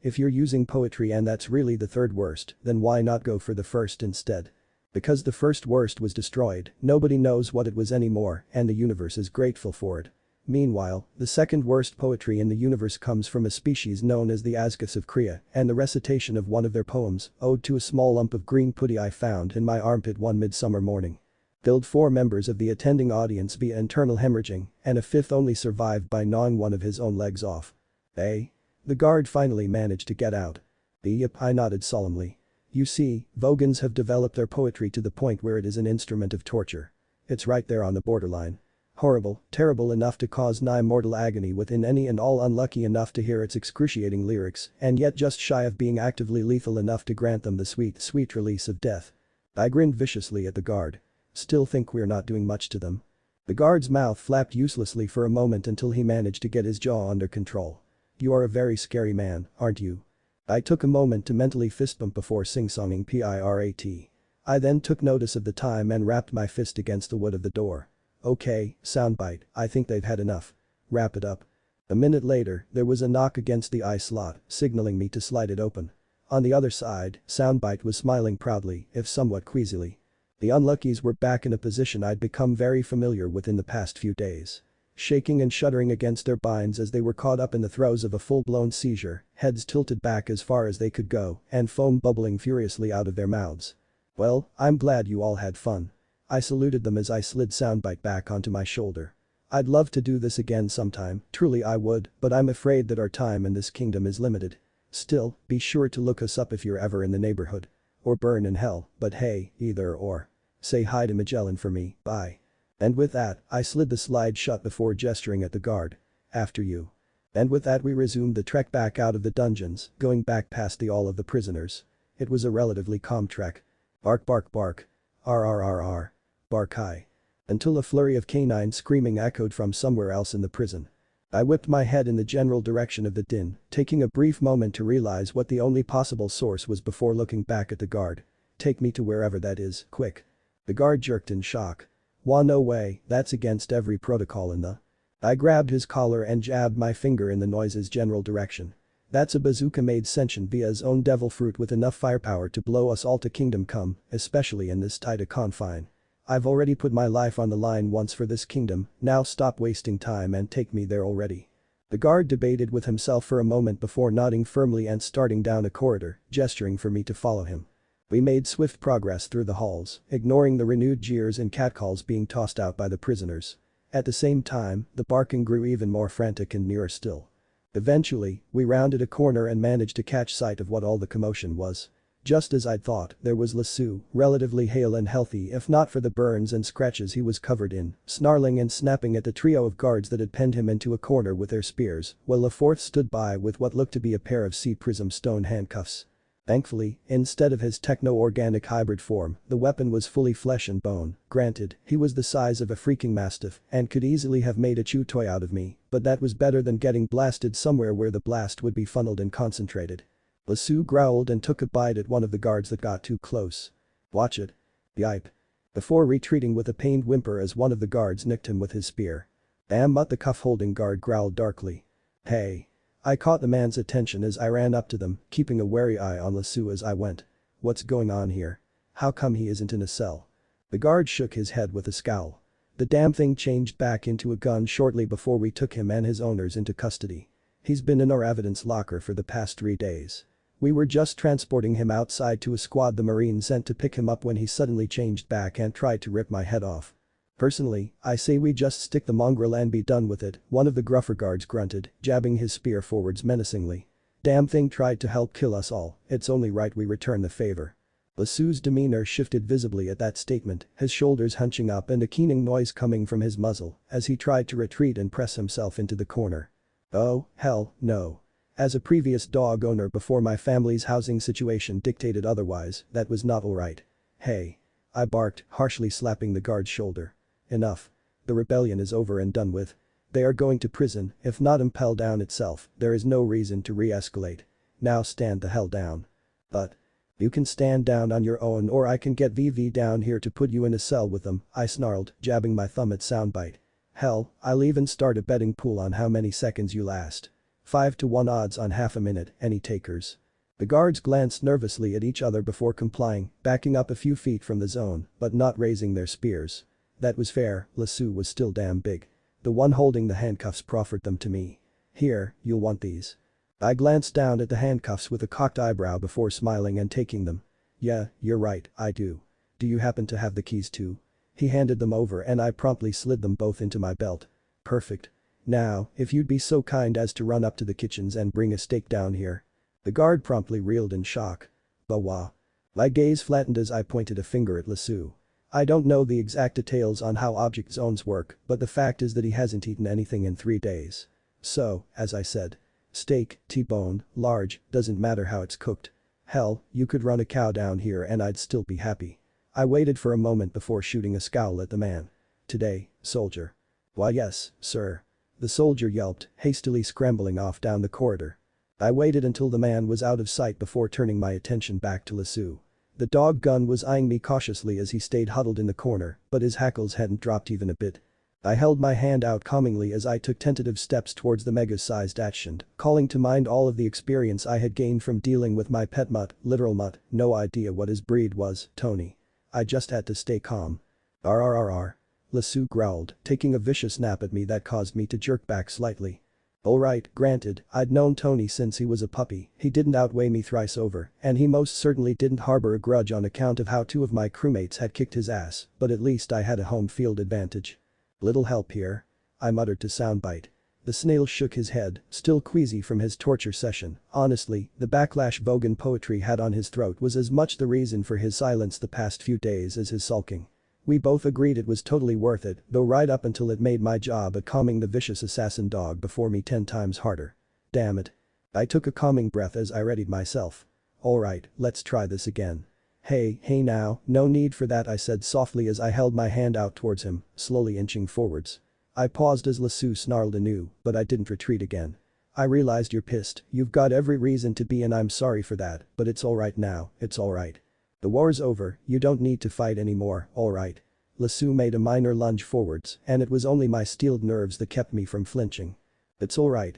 If you're using poetry and that's really the third worst, then why not go for the first instead? Because the first worst was destroyed, nobody knows what it was anymore, and the universe is grateful for it. Meanwhile, the second worst poetry in the universe comes from a species known as the Asgus of Kriya, and the recitation of one of their poems, Ode to a Small Lump of Green Putty I Found in My Armpit One Midsummer Morning. Killed 4 members of the attending audience via internal hemorrhaging, and a 5th only survived by gnawing one of his own legs off. Eh? The guard finally managed to get out. Yep, I nodded solemnly. You see, Vogans have developed their poetry to the point where it is an instrument of torture. It's right there on the borderline. Horrible, terrible enough to cause nigh mortal agony within any and all unlucky enough to hear its excruciating lyrics, and yet just shy of being actively lethal enough to grant them the sweet, sweet release of death. I grinned viciously at the guard. Still think we're not doing much to them? The guard's mouth flapped uselessly for a moment until he managed to get his jaw under control. You are a very scary man, aren't you? I took a moment to mentally fist bump before sing-songing PIRAT. I then took notice of the time and rapped my fist against the wood of the door. Okay, Soundbite, I think they've had enough. Wrap it up. A minute later, there was a knock against the eye slot, signaling me to slide it open. On the other side, Soundbite was smiling proudly, if somewhat queasily. The unluckies were back in a position I'd become very familiar with in the past few days. Shaking and shuddering against their binds as they were caught up in the throes of a full-blown seizure, heads tilted back as far as they could go, and foam bubbling furiously out of their mouths. Well, I'm glad you all had fun. I saluted them as I slid Soundbite back onto my shoulder. I'd love to do this again sometime, truly I would, but I'm afraid that our time in this kingdom is limited. Still, be sure to look us up if you're ever in the neighborhood. Or burn in hell, but hey, either or. Say hi to Magellan for me, bye. And with that, I slid the slide shut before gesturing at the guard. After you. And with that we resumed the trek back out of the dungeons, going back past the all of the prisoners. It was a relatively calm trek. Bark bark bark. RRRR. Bark high. Until a flurry of canine screaming echoed from somewhere else in the prison. I whipped my head in the general direction of the din, taking a brief moment to realize what the only possible source was before looking back at the guard. Take me to wherever that is, quick. The guard jerked in shock. Wah, no way, that's against every protocol in the. I grabbed his collar and jabbed my finger in the noise's general direction. That's a bazooka made sentient via his own devil fruit with enough firepower to blow us all to kingdom come, especially in this tight a confine. I've already put my life on the line once for this kingdom, now stop wasting time and take me there already. The guard debated with himself for a moment before nodding firmly and starting down a corridor, gesturing for me to follow him. We made swift progress through the halls, ignoring the renewed jeers and catcalls being tossed out by the prisoners. At the same time, the barking grew even more frantic and nearer still. Eventually, we rounded a corner and managed to catch sight of what all the commotion was. Just as I'd thought, there was Lassou, relatively hale and healthy if not for the burns and scratches he was covered in, snarling and snapping at the trio of guards that had penned him into a corner with their spears, while a fourth stood by with what looked to be a pair of sea-prism stone handcuffs. Thankfully, instead of his techno-organic hybrid form, the weapon was fully flesh and bone. Granted, he was the size of a freaking mastiff and could easily have made a chew toy out of me, but that was better than getting blasted somewhere where the blast would be funneled and concentrated. Lassou growled and took a bite at one of the guards that got too close. "Watch it. Yipe." Before retreating with a pained whimper as one of the guards nicked him with his spear. "Damn mutt," the cuff-holding guard growled darkly. "Hey." I caught the man's attention as I ran up to them, keeping a wary eye on Lassou as I went. "What's going on here? How come he isn't in a cell?" The guard shook his head with a scowl. "The damn thing changed back into a gun shortly before we took him and his owners into custody. He's been in our evidence locker for the past 3 days. We were just transporting him outside to a squad the Marine sent to pick him up when he suddenly changed back and tried to rip my head off. Personally, I say we just stick the mongrel and be done with it," one of the gruffer guards grunted, jabbing his spear forwards menacingly. "Damn thing tried to help kill us all, it's only right we return the favor." Lassou's demeanor shifted visibly at that statement, his shoulders hunching up and a keening noise coming from his muzzle as he tried to retreat and press himself into the corner. "Oh, hell, no. As a previous dog owner before my family's housing situation dictated otherwise, that was not alright. Hey." I barked, harshly slapping the guard's shoulder. "Enough. The rebellion is over and done with. They are going to prison, if not impel down itself, there is no reason to re-escalate. Now stand the hell down." "But. You can stand down on your own or I can get VV down here to put you in a cell with them," I snarled, jabbing my thumb at soundbite. "Hell, I'll even start a betting pool on how many seconds you last. 5-to-1 odds on half a minute, any takers?" The guards glanced nervously at each other before complying, backing up a few feet from the zone, but not raising their spears. That was fair, Lassou was still damn big. The one holding the handcuffs proffered them to me. "Here, you'll want these." I glanced down at the handcuffs with a cocked eyebrow before smiling and taking them. "Yeah, you're right, I do. Do you happen to have the keys too?" He handed them over and I promptly slid them both into my belt. "Perfect. Now, if you'd be so kind as to run up to the kitchens and bring a steak down here." The guard promptly reeled in shock. "Bah-wah." My gaze flattened as I pointed a finger at Lassou. I don't know the exact details on how object zones work, but the fact is that he hasn't eaten anything in 3 days. So, as I said. Steak, T-bone, large, doesn't matter how it's cooked. Hell, you could run a cow down here and I'd still be happy. I waited for a moment before shooting a scowl at the man. "Today, soldier." "Why yes, sir." The soldier yelped, hastily scrambling off down the corridor. I waited until the man was out of sight before turning my attention back to Lassou. The dog gun was eyeing me cautiously as he stayed huddled in the corner, but his hackles hadn't dropped even a bit. I held my hand out calmingly as I took tentative steps towards the mega-sized dachshund, calling to mind all of the experience I had gained from dealing with my pet mutt, literal mutt, no idea what his breed was, Tony. I just had to stay calm. "Rrrr." Lassou growled, taking a vicious snap at me that caused me to jerk back slightly. Alright, granted, I'd known Tony since he was a puppy, he didn't outweigh me thrice over, and he most certainly didn't harbor a grudge on account of how 2 of my crewmates had kicked his ass, but at least I had a home field advantage. "Little help here?" I muttered to soundbite. The snail shook his head, still queasy from his torture session. Honestly, the backlash Vogan poetry had on his throat was as much the reason for his silence the past few days as his sulking. We both agreed it was totally worth it, though right up until it made my job at calming the vicious assassin dog before me 10 times harder. Damn it. I took a calming breath as I readied myself. "Alright, let's try this again." Hey now, no need for that," I said softly as I held my hand out towards him, slowly inching forwards. I paused as Lassou snarled anew, but I didn't retreat again. "I realized you're pissed, you've got every reason to be and I'm sorry for that, but it's alright now, it's alright. The war's over, you don't need to fight anymore, alright." Lassou made a minor lunge forwards, and it was only my steeled nerves that kept me from flinching. It's alright,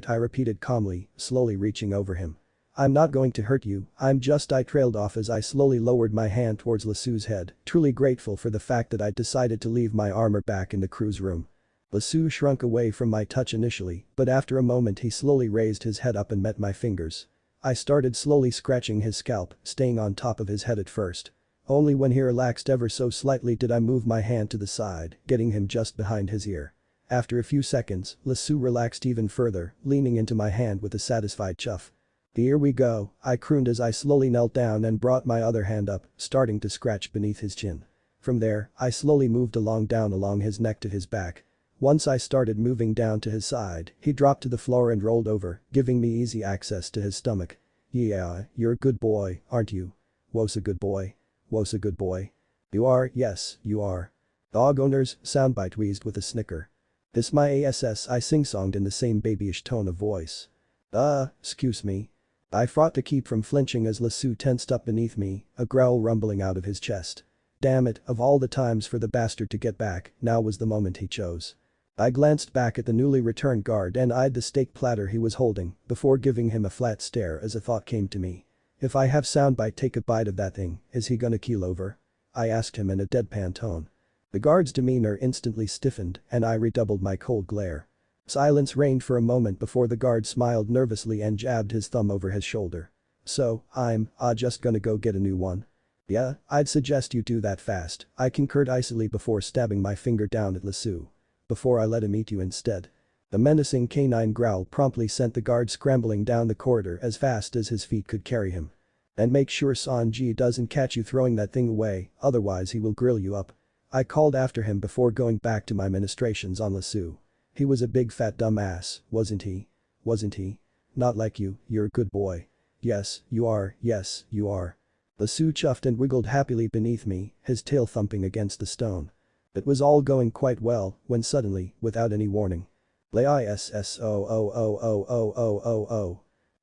I repeated calmly, slowly reaching over him. "I'm not going to hurt you, I trailed off as I slowly lowered my hand towards Lassou's head, truly grateful for the fact that I'd decided to leave my armor back in the crew's room. Lasu shrunk away from my touch initially, but after a moment he slowly raised his head up and met my fingers. I started slowly scratching his scalp, staying on top of his head at first. Only when he relaxed ever so slightly did I move my hand to the side, getting him just behind his ear. After a few seconds, Lasu relaxed even further, leaning into my hand with a satisfied chuff. "Here we go," I crooned as I slowly knelt down and brought my other hand up, starting to scratch beneath his chin. From there, I slowly moved down along his neck to his back. Once I started moving down to his side, he dropped to the floor and rolled over, giving me easy access to his stomach. "Yeah, you're a good boy, aren't you? Wo's a good boy? Wo's a good boy? You are, yes, you are." Dog owners, soundbite wheezed with a snicker. "This my ass," I sing-songed in the same babyish tone of voice. Excuse me." I fought to keep from flinching as Lasu tensed up beneath me, a growl rumbling out of his chest. Damn it, of all the times for the bastard to get back, now was the moment he chose. I glanced back at the newly returned guard and eyed the steak platter he was holding, before giving him a flat stare as a thought came to me. If I have soundbite take a bite of that thing, is he gonna keel over? I asked him in a deadpan tone. The guard's demeanor instantly stiffened and I redoubled my cold glare. Silence reigned for a moment before the guard smiled nervously and jabbed his thumb over his shoulder. "So, I'm just gonna go get a new one?" "Yeah, I'd suggest you do that fast," I concurred icily before stabbing my finger down at Lasu. "Before I let him eat you instead." The menacing canine growl promptly sent the guard scrambling down the corridor as fast as his feet could carry him. "And make sure Sanji doesn't catch you throwing that thing away, otherwise he will grill you up," I called after him before going back to my ministrations on Lasu. He was a big fat dumb ass, wasn't he? Wasn't he? Not like you, you're a good boy. Yes, you are, yes, you are. Lasu chuffed and wiggled happily beneath me, his tail thumping against the stone. It was all going quite well, when suddenly, without any warning. "Lisso."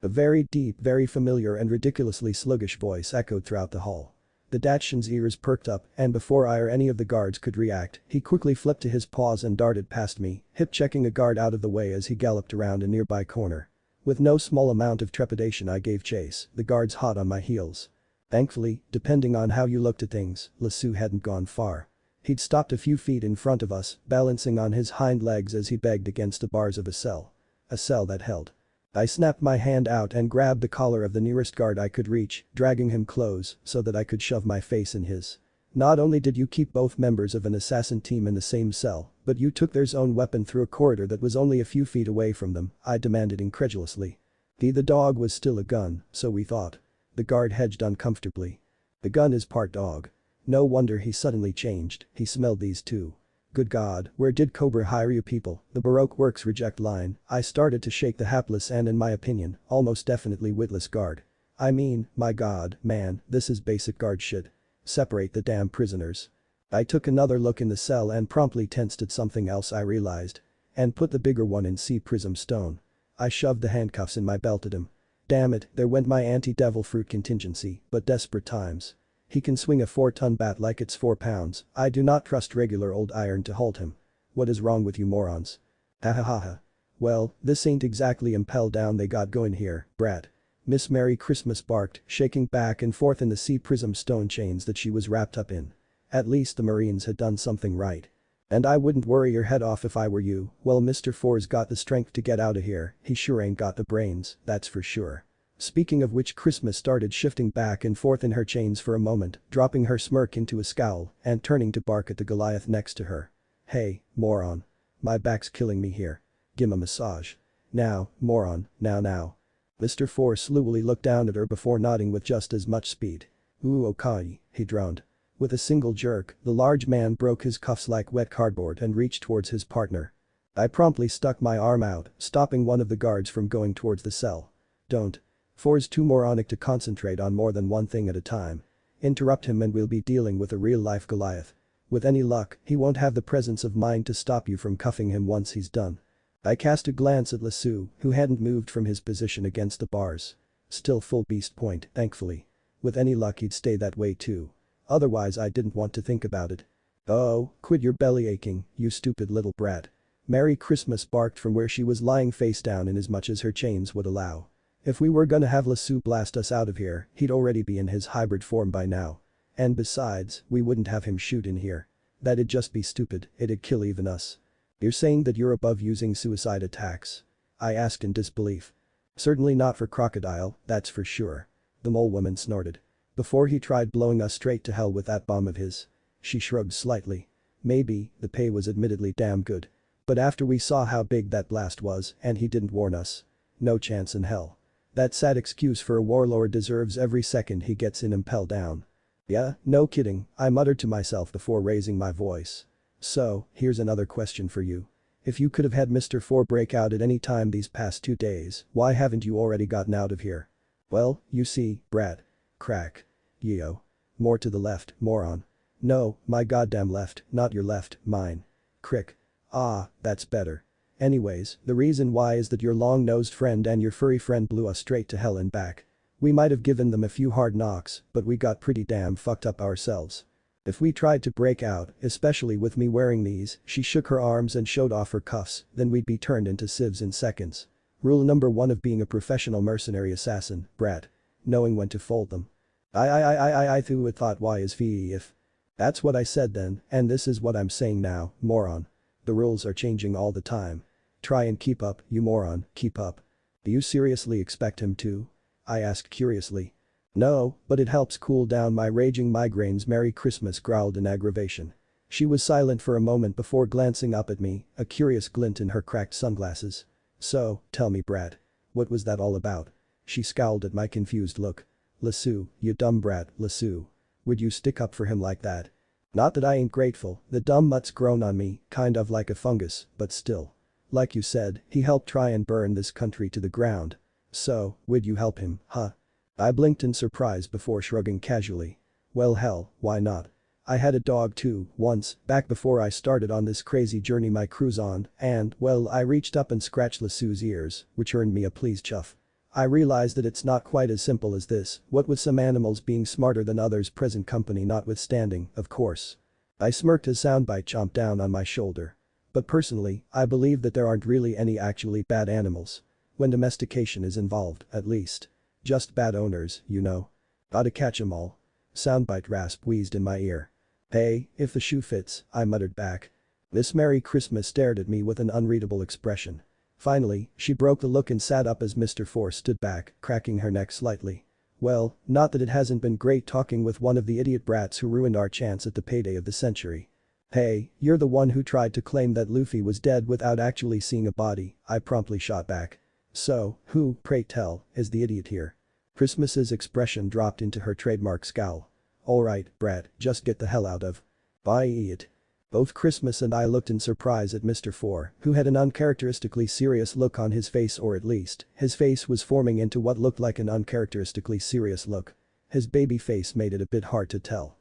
A very deep, very familiar and ridiculously sluggish voice echoed throughout the hall. The Dachshund's ears perked up and before I or any of the guards could react, he quickly flipped to his paws and darted past me, hip-checking a guard out of the way as he galloped around a nearby corner. With no small amount of trepidation I gave chase, the guards hot on my heels. Thankfully, depending on how you looked at things, Lasu hadn't gone far. He'd stopped a few feet in front of us, balancing on his hind legs as he begged against the bars of a cell. A cell that held. I snapped my hand out and grabbed the collar of the nearest guard I could reach, dragging him close so that I could shove my face in his. "Not only did you keep both members of an assassin team in the same cell, but you took their own weapon through a corridor that was only a few feet away from them," I demanded incredulously. The dog was still a gun, so we thought. The guard hedged uncomfortably. "The gun is part dog." No wonder he suddenly changed, he smelled these too. Good God, where did Cobra hire you people? The Baroque works reject line. I started to shake the hapless and in my opinion, almost definitely witless guard. I mean, my God, man, this is basic guard shit. Separate the damn prisoners. I took another look in the cell and promptly tensed at something else I realized. And put the bigger one in C-prism stone. I shoved the handcuffs in my belt at him. Damn it, there went my anti-devil fruit contingency, but desperate times. He can swing a 4-ton bat like it's 4 pounds, I do not trust regular old iron to hold him. What is wrong with you morons? Ha ha ha ha. Well, this ain't exactly impel down they got going here, brat. Miss Merry Christmas barked, shaking back and forth in the C-prism stone chains that she was wrapped up in. At least the Marines had done something right. And I wouldn't worry your head off if I were you. Well, Mr. Four's got the strength to get out of here, he sure ain't got the brains, that's for sure. Speaking of which, Christmas started shifting back and forth in her chains for a moment, dropping her smirk into a scowl and turning to bark at the Goliath next to her. "Hey, moron. My back's killing me here. Gimme a massage. Now, moron, now. Mr. Four slowly looked down at her before nodding with just as much speed. "Ooh, okay," he droned. With a single jerk, the large man broke his cuffs like wet cardboard and reached towards his partner. I promptly stuck my arm out, stopping one of the guards from going towards the cell. "Don't. Four's too moronic to concentrate on more than one thing at a time. Interrupt him and we'll be dealing with a real-life Goliath. With any luck, he won't have the presence of mind to stop you from cuffing him once he's done." I cast a glance at Lasu, who hadn't moved from his position against the bars. Still full beast point, thankfully. With any luck he'd stay that way too. Otherwise I didn't want to think about it. "Oh, quit your belly aching, you stupid little brat." Merry Christmas barked from where she was lying face down in as much as her chains would allow. If we were gonna have Lasu blast us out of here, he'd already be in his hybrid form by now. And besides, we wouldn't have him shoot in here. That'd just be stupid, it'd kill even us. You're saying that you're above using suicide attacks? I asked in disbelief. Certainly not for crocodile, that's for sure. The mole woman snorted. Before he tried blowing us straight to hell with that bomb of his. She shrugged slightly. Maybe, the pay was admittedly damn good. But after we saw how big that blast was and he didn't warn us. No chance in hell. That sad excuse for a warlord deserves every second he gets in impelled down. Yeah, no kidding, I muttered to myself before raising my voice. So, here's another question for you. If you could have had Mr. 4 break out at any time these past 2 days, why haven't you already gotten out of here? Well, you see, brat. Crack. Yo. More to the left, moron. No, my goddamn left, not your left, mine. Crick. Ah, that's better. Anyways, the reason why is that your long-nosed friend and your furry friend blew us straight to hell and back. We might have given them a few hard knocks, but we got pretty damn fucked up ourselves. If we tried to break out, especially with me wearing these, she shook her arms and showed off her cuffs, then we'd be turned into sieves in seconds. Rule number 1 of being a professional mercenary assassin, brat. Knowing when to fold them. I thought why is fee if. That's what I said then, and this is what I'm saying now, moron. The rules are changing all the time. Try and keep up, you moron, keep up. Do you seriously expect him to? I asked curiously. No, but it helps cool down my raging migraines. Merry Christmas growled in aggravation. She was silent for a moment before glancing up at me, a curious glint in her cracked sunglasses. So, tell me brat. What was that all about? She scowled at my confused look. Lassou, you dumb brat, Lassou. Would you stick up for him like that? Not that I ain't grateful, the dumb mutt's grown on me, kind of like a fungus, but still. Like you said, he helped try and burn this country to the ground. So, would you help him, huh? I blinked in surprise before shrugging casually. Well hell, why not? I had a dog too, once, back before I started on this crazy journey my crew's on, and, well I reached up and scratched Lassou's ears, which earned me a pleased chuff. I realized that it's not quite as simple as this, what with some animals being smarter than others present company notwithstanding, of course. I smirked as Soundbite chomped down on my shoulder. But personally, I believe that there aren't really any actually bad animals. When domestication is involved, at least. Just bad owners, you know. Gotta catch 'em all. Soundbite rasp wheezed in my ear. Hey, if the shoe fits, I muttered back. Miss Merry Christmas stared at me with an unreadable expression. Finally, she broke the look and sat up as Mr. 4 stood back, cracking her neck slightly. Well, not that it hasn't been great talking with one of the idiot brats who ruined our chance at the payday of the century. Hey, you're the one who tried to claim that Luffy was dead without actually seeing a body, I promptly shot back. So, who, pray tell, is the idiot here? Christmas's expression dropped into her trademark scowl. Alright, brat, just get the hell out of. Bye idiot. Both Christmas and I looked in surprise at Mr. 4, who had an uncharacteristically serious look on his face, or at least, his face was forming into what looked like an uncharacteristically serious look. His baby face made it a bit hard to tell.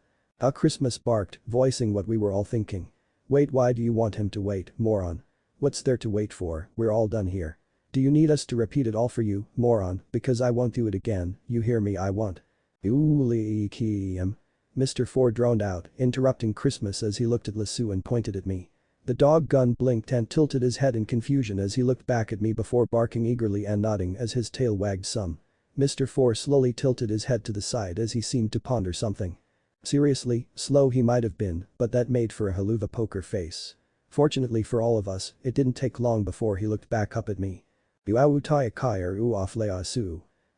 Christmas barked, voicing what we were all thinking. Wait, why do you want him to wait, moron? What's there to wait for, we're all done here. Do you need us to repeat it all for you, moron, because I won't do it again, you hear me, I won't. Mr. 4 droned out, interrupting Christmas as he looked at Lassou and pointed at me. The dog gun blinked and tilted his head in confusion as he looked back at me before barking eagerly and nodding as his tail wagged some. Mr. 4 slowly tilted his head to the side as he seemed to ponder something. Seriously, slow he might have been, but that made for a haluva poker face. Fortunately for all of us, it didn't take long before he looked back up at me.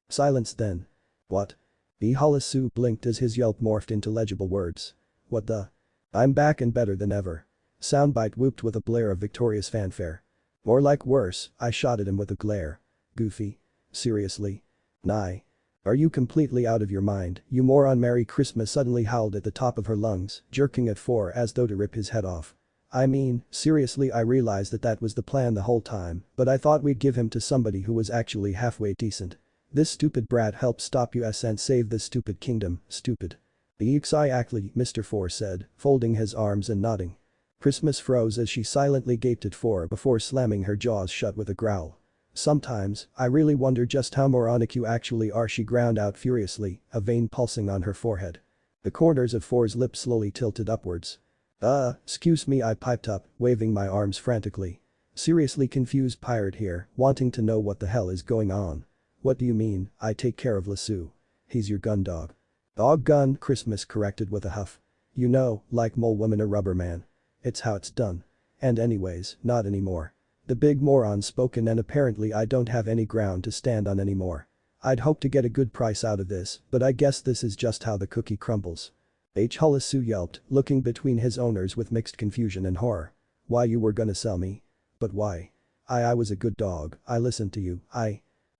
Silence then. What? Lassou blinked as his yelp morphed into legible words. What the? I'm back and better than ever. Soundbite whooped with a blare of victorious fanfare. More like worse, I shot at him with a glare. Goofy. Seriously? Nye. Are you completely out of your mind, you moron? Merry Christmas suddenly howled at the top of her lungs, jerking at 4 as though to rip his head off. I mean, seriously, I realized that was the plan the whole time, but I thought we'd give him to somebody who was actually halfway decent. This stupid brat helped stop us and save this stupid kingdom, stupid. Exactly, Mr. 4 said, folding his arms and nodding. Christmas froze as she silently gaped at 4 before slamming her jaws shut with a growl. Sometimes, I really wonder just how moronic you actually are, she ground out furiously, a vein pulsing on her forehead. The corners of 4's lips slowly tilted upwards. Excuse me, I piped up, waving my arms frantically. Seriously confused pirate here, wanting to know what the hell is going on. What do you mean, I take care of Lassou? He's your gun dog. Dog gun, Christmas corrected with a huff. You know, like mole woman or rubber man. It's how it's done. And anyways, not anymore. The big moron spoken and apparently I don't have any ground to stand on anymore. I'd hope to get a good price out of this, but I guess this is just how the cookie crumbles. Lussu yelped, looking between his owners with mixed confusion and horror. Why you were gonna sell me? But why? I was a good dog, I listened to you,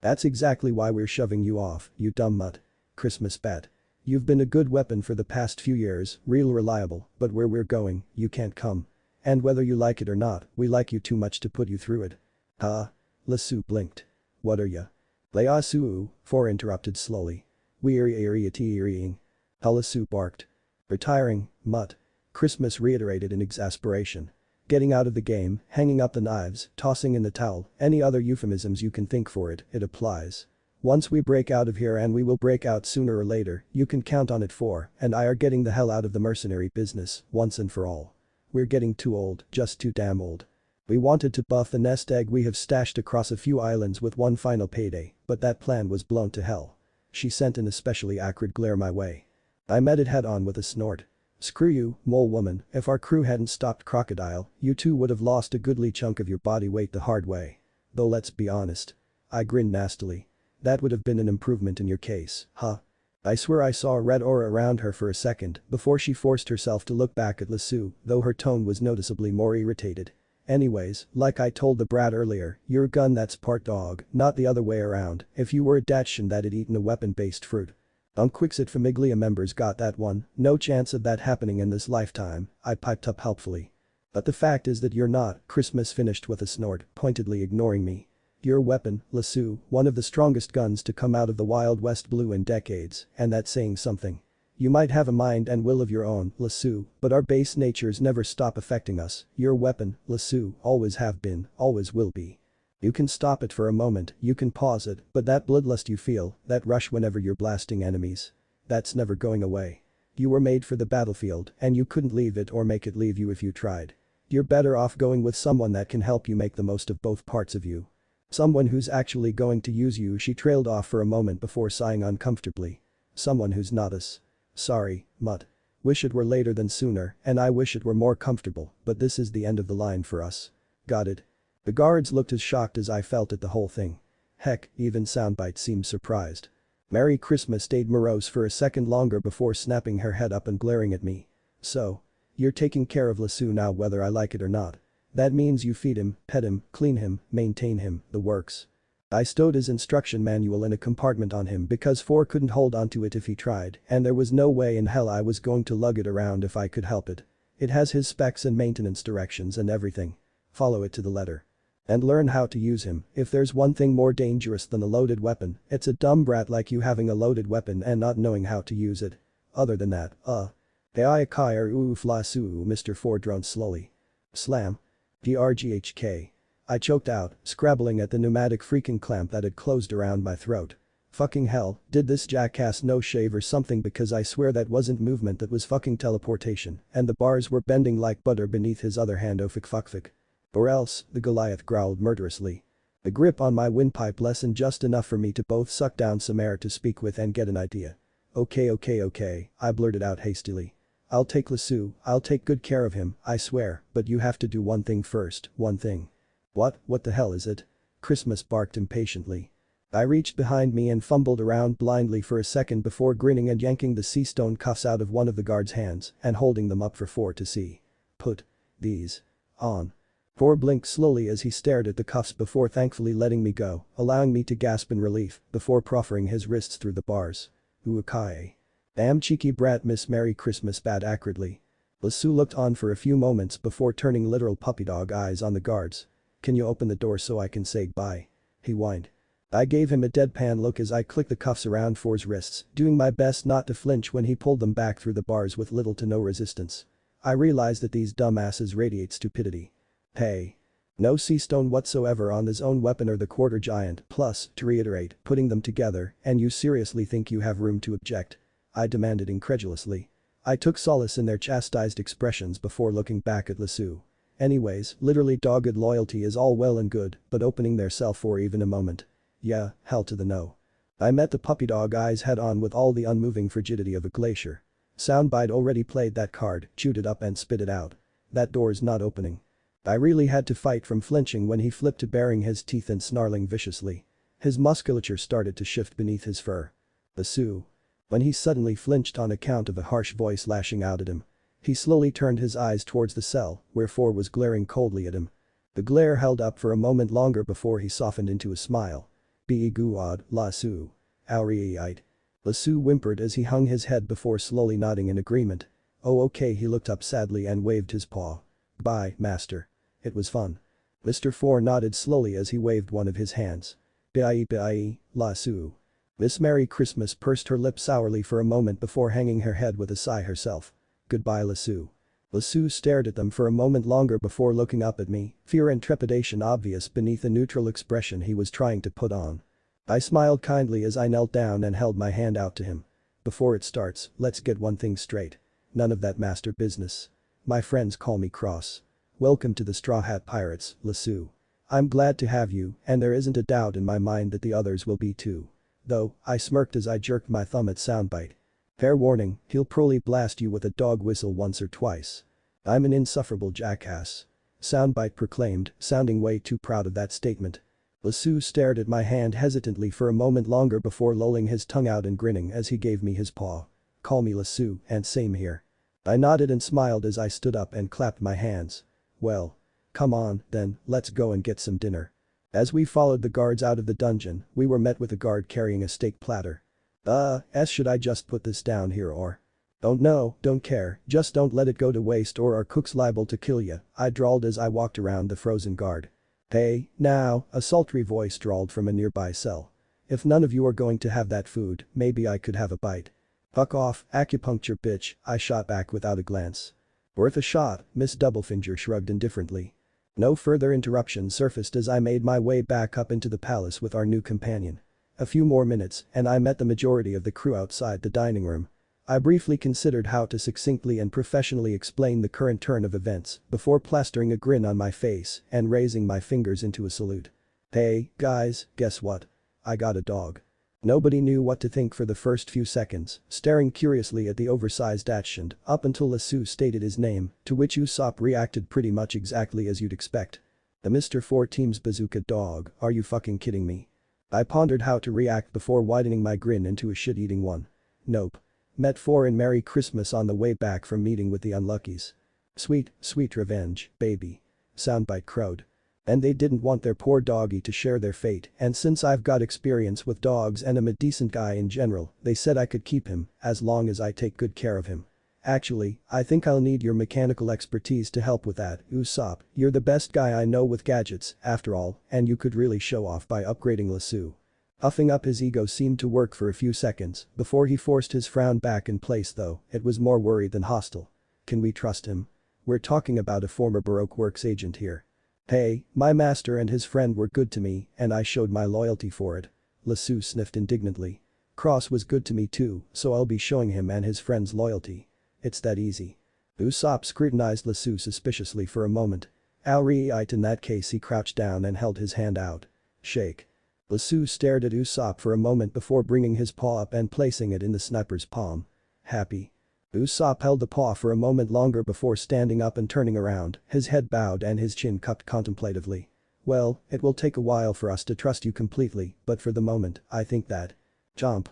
That's exactly why we're shoving you off, you dumb mutt. Christmas spat. You've been a good weapon for the past few years, real reliable, but where we're going, you can't come. And whether you like it or not, we like you too much to put you through it. Huh? Lussu blinked. What are ya? Layasuu, Four interrupted slowly. Weary-ing. Lussu barked. Retiring, mutt. Christmas reiterated in exasperation. Getting out of the game, hanging up the knives, tossing in the towel, any other euphemisms you can think for it, it applies. Once we break out of here, and we will break out sooner or later, you can count on it and I are getting the hell out of the mercenary business, once and for all. We're getting too old, just too damn old. We wanted to buff the nest egg we have stashed across a few islands with one final payday, but that plan was blown to hell. She sent an especially acrid glare my way. I met it head on with a snort. Screw you, mole woman, if our crew hadn't stopped Crocodile, you too would have lost a goodly chunk of your body weight the hard way. Though let's be honest. I grinned nastily. That would have been an improvement in your case, huh? I swear I saw a red aura around her for a second before she forced herself to look back at Lussu, though her tone was noticeably more irritated. Anyways, like I told the brat earlier, you're a gun that's part dog, not the other way around. If you were a Dachshund that had eaten a weapon-based fruit. Unquixote Famiglia members got that one, no chance of that happening in this lifetime, I piped up helpfully. But the fact is that you're not, Christmas finished with a snort, pointedly ignoring me. You're a weapon, Lussu, one of the strongest guns to come out of the Wild West Blue in decades, and that's saying something. You might have a mind and will of your own, Lussu, but our base natures never stop affecting us. You're a weapon, Lussu, always have been, always will be. You can stop it for a moment, you can pause it, but that bloodlust you feel, that rush whenever you're blasting enemies. That's never going away. You were made for the battlefield, and you couldn't leave it or make it leave you if you tried. You're better off going with someone that can help you make the most of both parts of you. Someone who's actually going to use you. She trailed off for a moment before sighing uncomfortably. Someone who's not us. Sorry, mutt. Wish it were later than sooner, and I wish it were more comfortable, but this is the end of the line for us. Got it? The guards looked as shocked as I felt at the whole thing. Heck, even Soundbite seemed surprised. Merry Christmas stayed morose for a second longer before snapping her head up and glaring at me. So. You're taking care of Lussu now whether I like it or not. That means you feed him, pet him, clean him, maintain him, the works. I stowed his instruction manual in a compartment on him because Four couldn't hold onto it if he tried, and there was no way in hell I was going to lug it around if I could help it. It has his specs and maintenance directions and everything. Follow it to the letter. And learn how to use him. If there's one thing more dangerous than a loaded weapon, it's a dumb brat like you having a loaded weapon and not knowing how to use it. Other than that, Heiakai or Uflasu, Mr. Four droned slowly. Slam. DRGHK. I choked out, scrabbling at the pneumatic freaking clamp that had closed around my throat. Fucking hell, did this jackass no shave or something, because I swear that wasn't movement, that was fucking teleportation, and the bars were bending like butter beneath his other hand. Fuck. Or else, the Goliath growled murderously. The grip on my windpipe lessened just enough for me to both suck down some air to speak with and get an idea. Okay, I blurted out hastily. I'll take Lussu, I'll take good care of him, I swear, but you have to do one thing first, one thing. What the hell is it? Christmas barked impatiently. I reached behind me and fumbled around blindly for a second before grinning and yanking the sea stone cuffs out of one of the guard's hands and holding them up for Four to see. Put these on. Four blinked slowly as he stared at the cuffs before thankfully letting me go, allowing me to gasp in relief before proffering his wrists through the bars. Uakai. Damn cheeky brat, Miss Merry Christmas spat acridly. Lussu looked on for a few moments before turning literal puppy dog eyes on the guards. Can you open the door so I can say bye? He whined. I gave him a deadpan look as I clicked the cuffs around Four's wrists, doing my best not to flinch when he pulled them back through the bars with little to no resistance. I realized that these dumbasses radiate stupidity. Hey. No sea stone whatsoever on his own weapon or the quarter giant, plus, to reiterate, putting them together, and you seriously think you have room to object? I demanded incredulously. I took solace in their chastised expressions before looking back at Lussu. Anyways, literally dogged loyalty is all well and good, but opening their cell for even a moment. Yeah, hell to the no. I met the puppy dog eyes head on with all the unmoving frigidity of a glacier. Soundbite already played that card, chewed it up and spit it out. That door's not opening. I really had to fight from flinching when he flipped to baring his teeth and snarling viciously. His musculature started to shift beneath his fur. Lasso. When he suddenly flinched on account of a harsh voice lashing out at him. He slowly turned his eyes towards the cell, where Four was glaring coldly at him. The glare held up for a moment longer before he softened into a smile. Buuut Lasso. Alright. Lasso whimpered as he hung his head before slowly nodding in agreement. Oh okay, he looked up sadly and waved his paw. Bye, master. It was fun. Mr. Four nodded slowly as he waved one of his hands. Bye, Lasso. Miss Merry Christmas pursed her lips sourly for a moment before hanging her head with a sigh herself. Goodbye, Lasso. Lasso stared at them for a moment longer before looking up at me, fear and trepidation obvious beneath the neutral expression he was trying to put on. I smiled kindly as I knelt down and held my hand out to him. Before it starts, let's get one thing straight. None of that master business. My friends call me Cross. Welcome to the Straw Hat Pirates, Lasso. I'm glad to have you, and there isn't a doubt in my mind that the others will be too. Though, I smirked as I jerked my thumb at Soundbite. Fair warning, he'll probably blast you with a dog whistle once or twice. I'm an insufferable jackass. Soundbite proclaimed, sounding way too proud of that statement. Lasso stared at my hand hesitantly for a moment longer before lolling his tongue out and grinning as he gave me his paw. Call me Lasso, and same here. I nodded and smiled as I stood up and clapped my hands. Well. Come on, then, let's go and get some dinner. As we followed the guards out of the dungeon, we were met with a guard carrying a steak platter. Should I just put this down here or? Don't know, don't care, just don't let it go to waste or our cook's liable to kill ya, I drawled as I walked around the frozen guard. Hey, now, a sultry voice drawled from a nearby cell. If none of you are going to have that food, maybe I could have a bite. Fuck off, acupuncture bitch, I shot back without a glance. Worth a shot, Miss Doublefinger shrugged indifferently. No further interruption surfaced as I made my way back up into the palace with our new companion. A few more minutes, and I met the majority of the crew outside the dining room. I briefly considered how to succinctly and professionally explain the current turn of events before plastering a grin on my face and raising my fingers into a salute. Hey, guys, guess what? I got a dog. Nobody knew what to think for the first few seconds, staring curiously at the oversized dachshund up until Lasso stated his name, to which Usopp reacted pretty much exactly as you'd expect. The Mr. Four Team's bazooka dog, are you fucking kidding me? I pondered how to react before widening my grin into a shit-eating one. Nope. Met Four in Merry Christmas on the way back from meeting with the Unluckies. Sweet, sweet revenge, baby. Soundbite crowed. And they didn't want their poor doggy to share their fate, and since I've got experience with dogs and I'm a decent guy in general, they said I could keep him, as long as I take good care of him. Actually, I think I'll need your mechanical expertise to help with that, Usopp, you're the best guy I know with gadgets, after all, and you could really show off by upgrading Lasso. Huffing up his ego seemed to work for a few seconds, before he forced his frown back in place though, it was more worried than hostile. Can we trust him? We're talking about a former Baroque Works agent here. Hey, my master and his friend were good to me, and I showed my loyalty for it. Lasso sniffed indignantly. Cross was good to me too, so I'll be showing him and his friend's loyalty. It's that easy. Usopp scrutinized Lasso suspiciously for a moment. Alright, in that case he crouched down and held his hand out. Shake. Lasso stared at Usopp for a moment before bringing his paw up and placing it in the sniper's palm. Happy. Usopp held the paw for a moment longer before standing up and turning around, his head bowed and his chin cupped contemplatively. Well, it will take a while for us to trust you completely, but for the moment, I think that. Chomp.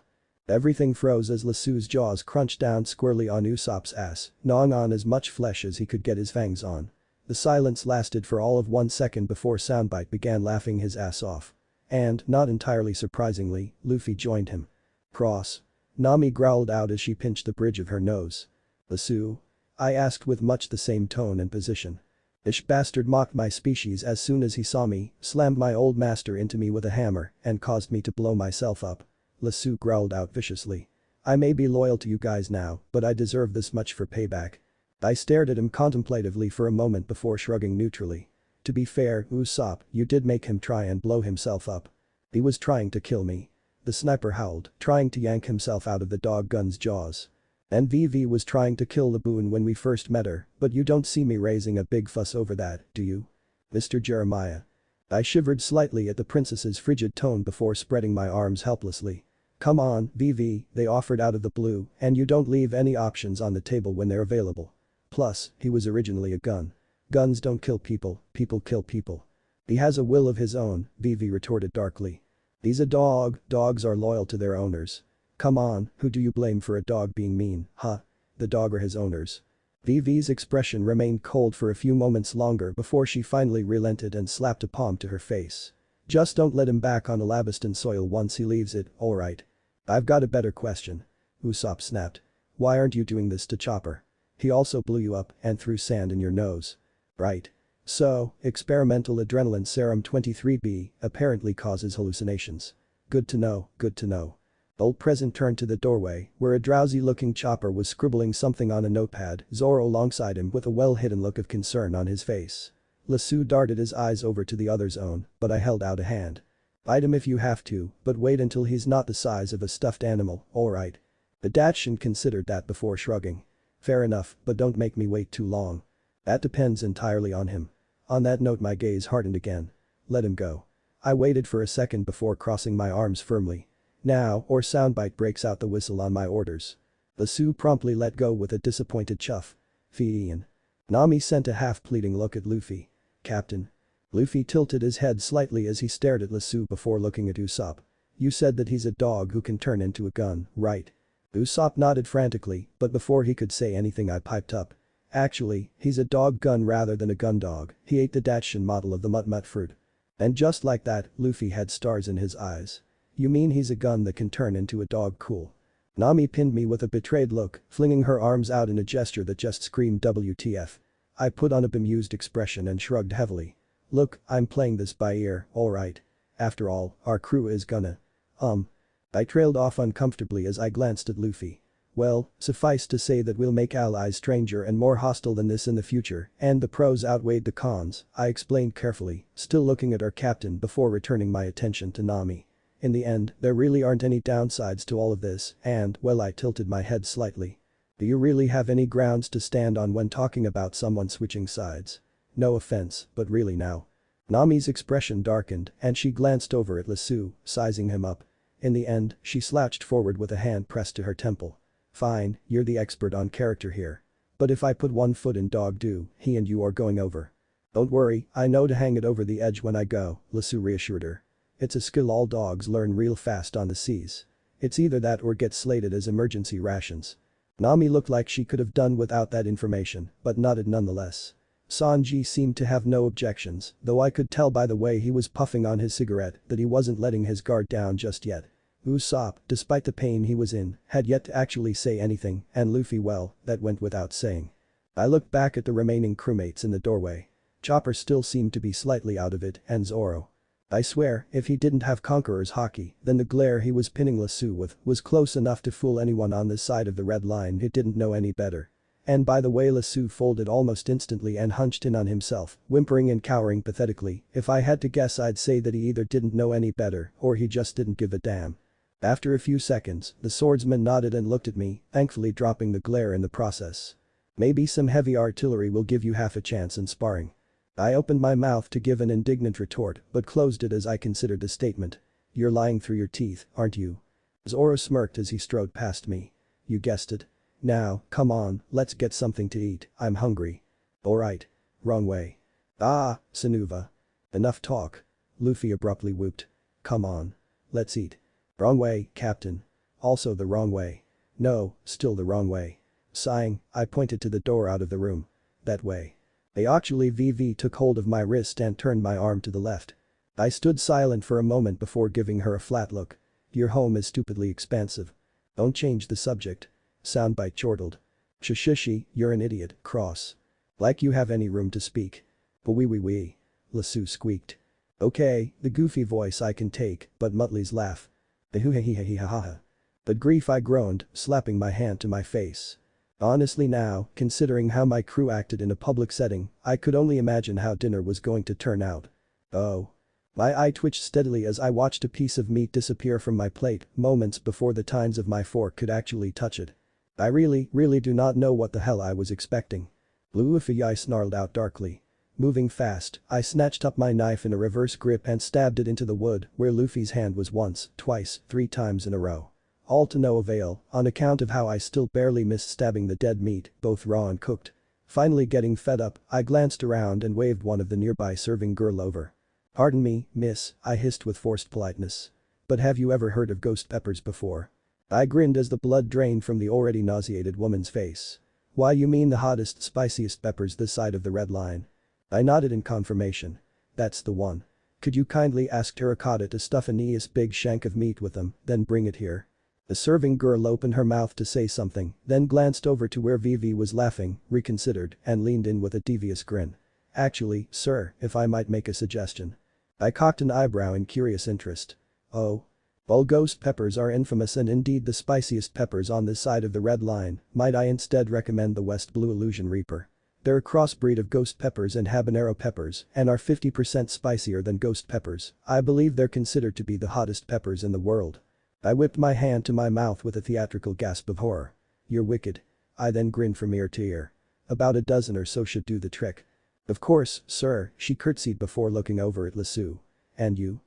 Everything froze as Lasso's jaws crunched down squarely on Usopp's ass, gnawing on as much flesh as he could get his fangs on. The silence lasted for all of 1 second before Soundbite began laughing his ass off. And, not entirely surprisingly, Luffy joined him. Cross. Nami growled out as she pinched the bridge of her nose. Lasso? I asked with much the same tone and position. Ish bastard mocked my species as soon as he saw me, slammed my old master into me with a hammer, and caused me to blow myself up. Lasso growled out viciously. I may be loyal to you guys now, but I deserve this much for payback. I stared at him contemplatively for a moment before shrugging neutrally. To be fair, Usopp, you did make him try and blow himself up. He was trying to kill me. The sniper howled, trying to yank himself out of the dog gun's jaws. And VV was trying to kill Laboon when we first met her, but you don't see me raising a big fuss over that, do you? Mr. Jeremiah. I shivered slightly at the princess's frigid tone before spreading my arms helplessly. Come on, VV, they offered out of the blue, and you don't leave any options on the table when they're available. Plus, he was originally a gun. Guns don't kill people, people kill people. He has a will of his own, Vivi retorted darkly. He's a dog, dogs are loyal to their owners. Come on, who do you blame for a dog being mean, huh? The dog or his owners? Vivi's expression remained cold for a few moments longer before she finally relented and slapped a palm to her face. Just don't let him back on Alabastan soil once he leaves it, alright? I've got a better question. Usopp snapped. Why aren't you doing this to Chopper? He also blew you up and threw sand in your nose. Right. So, experimental adrenaline serum 23B apparently causes hallucinations. Good to know, good to know. Old Present turned to the doorway, where a drowsy-looking Chopper was scribbling something on a notepad, Zoro alongside him with a well-hidden look of concern on his face. Lasue darted his eyes over to the other's own, but I held out a hand. Bite him if you have to, but wait until he's not the size of a stuffed animal, alright? The Datshin considered that before shrugging. Fair enough, but don't make me wait too long. That depends entirely on him. On that note my gaze hardened again. Let him go. I waited for a second before crossing my arms firmly. Now, or soundbite breaks out the whistle on my orders. Lasue promptly let go with a disappointed chuff. Fiian. Nami sent a half-pleading look at Luffy. Captain. Luffy tilted his head slightly as he stared at Lasue before looking at Usopp. You said that he's a dog who can turn into a gun, right? Usopp nodded frantically, but before he could say anything I piped up. Actually, he's a dog gun rather than a gun dog. He ate the Datshin model of the mut-mut fruit. And just like that, Luffy had stars in his eyes. You mean he's a gun that can turn into a dog? Cool. Nami pinned me with a betrayed look, flinging her arms out in a gesture that just screamed WTF. I put on a bemused expression and shrugged heavily. Look, I'm playing this by ear, alright. After all, our crew is gonna. I trailed off uncomfortably as I glanced at Luffy. Well, suffice to say that we'll make allies stranger and more hostile than this in the future, and the pros outweighed the cons, I explained carefully, still looking at our captain before returning my attention to Nami. In the end, there really aren't any downsides to all of this, and, well, I tilted my head slightly. Do you really have any grounds to stand on when talking about someone switching sides? No offense, but really now. Nami's expression darkened and she glanced over at Lasue, sizing him up. In the end, she slouched forward with a hand pressed to her temple. Fine, you're the expert on character here. But if I put one foot in dog do, he and you are going over. Don't worry, I know to hang it over the edge when I go, Lasue reassured her. It's a skill all dogs learn real fast on the seas. It's either that or get slated as emergency rations. Nami looked like she could have done without that information, but nodded nonetheless. Sanji seemed to have no objections, though I could tell by the way he was puffing on his cigarette that he wasn't letting his guard down just yet. Usopp, despite the pain he was in, had yet to actually say anything, and Luffy, well, that went without saying. I looked back at the remaining crewmates in the doorway. Chopper still seemed to be slightly out of it, and Zoro. I swear, if he didn't have Conqueror's Haki, then the glare he was pinning Lasue with was close enough to fool anyone on this side of the red line who didn't know any better. And by the way, Lasue folded almost instantly and hunched in on himself, whimpering and cowering pathetically. If I had to guess, I'd say that he either didn't know any better or he just didn't give a damn. After a few seconds, the swordsman nodded and looked at me, thankfully dropping the glare in the process. Maybe some heavy artillery will give you half a chance in sparring. I opened my mouth to give an indignant retort, but closed it as I considered the statement. You're lying through your teeth, aren't you? Zoro smirked as he strode past me. You guessed it. Now, come on, let's get something to eat, I'm hungry. Alright. Wrong way. Ah, Sinuva. Enough talk. Luffy abruptly whooped. Come on. Let's eat. Wrong way, Captain. Also the wrong way. No, still the wrong way. Sighing, I pointed to the door out of the room. That way. Actually VV took hold of my wrist and turned my arm to the left. I stood silent for a moment before giving her a flat look. Your home is stupidly expansive. Don't change the subject. Soundbite chortled. Shishishi, you're an idiot, cross. Like you have any room to speak. Wee. Lasue squeaked. Okay, the goofy voice I can take, but Muttley's laugh. The grief, I groaned, slapping my hand to my face. Honestly now, considering how my crew acted in a public setting, I could only imagine how dinner was going to turn out. Oh. My eye twitched steadily as I watched a piece of meat disappear from my plate, moments before the tines of my fork could actually touch it. I really do not know what the hell I was expecting. Luffy, I snarled out darkly. Moving fast, I snatched up my knife in a reverse grip and stabbed it into the wood where Luffy's hand was once, twice, 3 times in a row. All to no avail, on account of how I still barely missed stabbing the dead meat, both raw and cooked. Finally getting fed up, I glanced around and waved one of the nearby serving girl over. "Pardon me, miss," I hissed with forced politeness. "But have you ever heard of ghost peppers before?" I grinned as the blood drained from the already nauseated woman's face. "Why, you mean the hottest, spiciest peppers this side of the red line?" I nodded in confirmation. "That's the one. Could you kindly ask Terracotta to stuff a nice big shank of meat with them, then bring it here?" The serving girl opened her mouth to say something, then glanced over to where Vivi was laughing, reconsidered, and leaned in with a devious grin. "Actually, sir, if I might make a suggestion." I cocked an eyebrow in curious interest. "Oh? Well, ghost peppers are infamous and indeed the spiciest peppers on this side of the red line. Might I instead recommend the West Blue Illusion Reaper? They're a crossbreed of ghost peppers and habanero peppers and are 50% spicier than ghost peppers. I believe they're considered to be the hottest peppers in the world." I whipped my hand to my mouth with a theatrical gasp of horror. "You're wicked." I then grinned from ear to ear. "About a dozen or so should do the trick." "Of course, sir," she curtsied before looking over at Lasue. "And you?"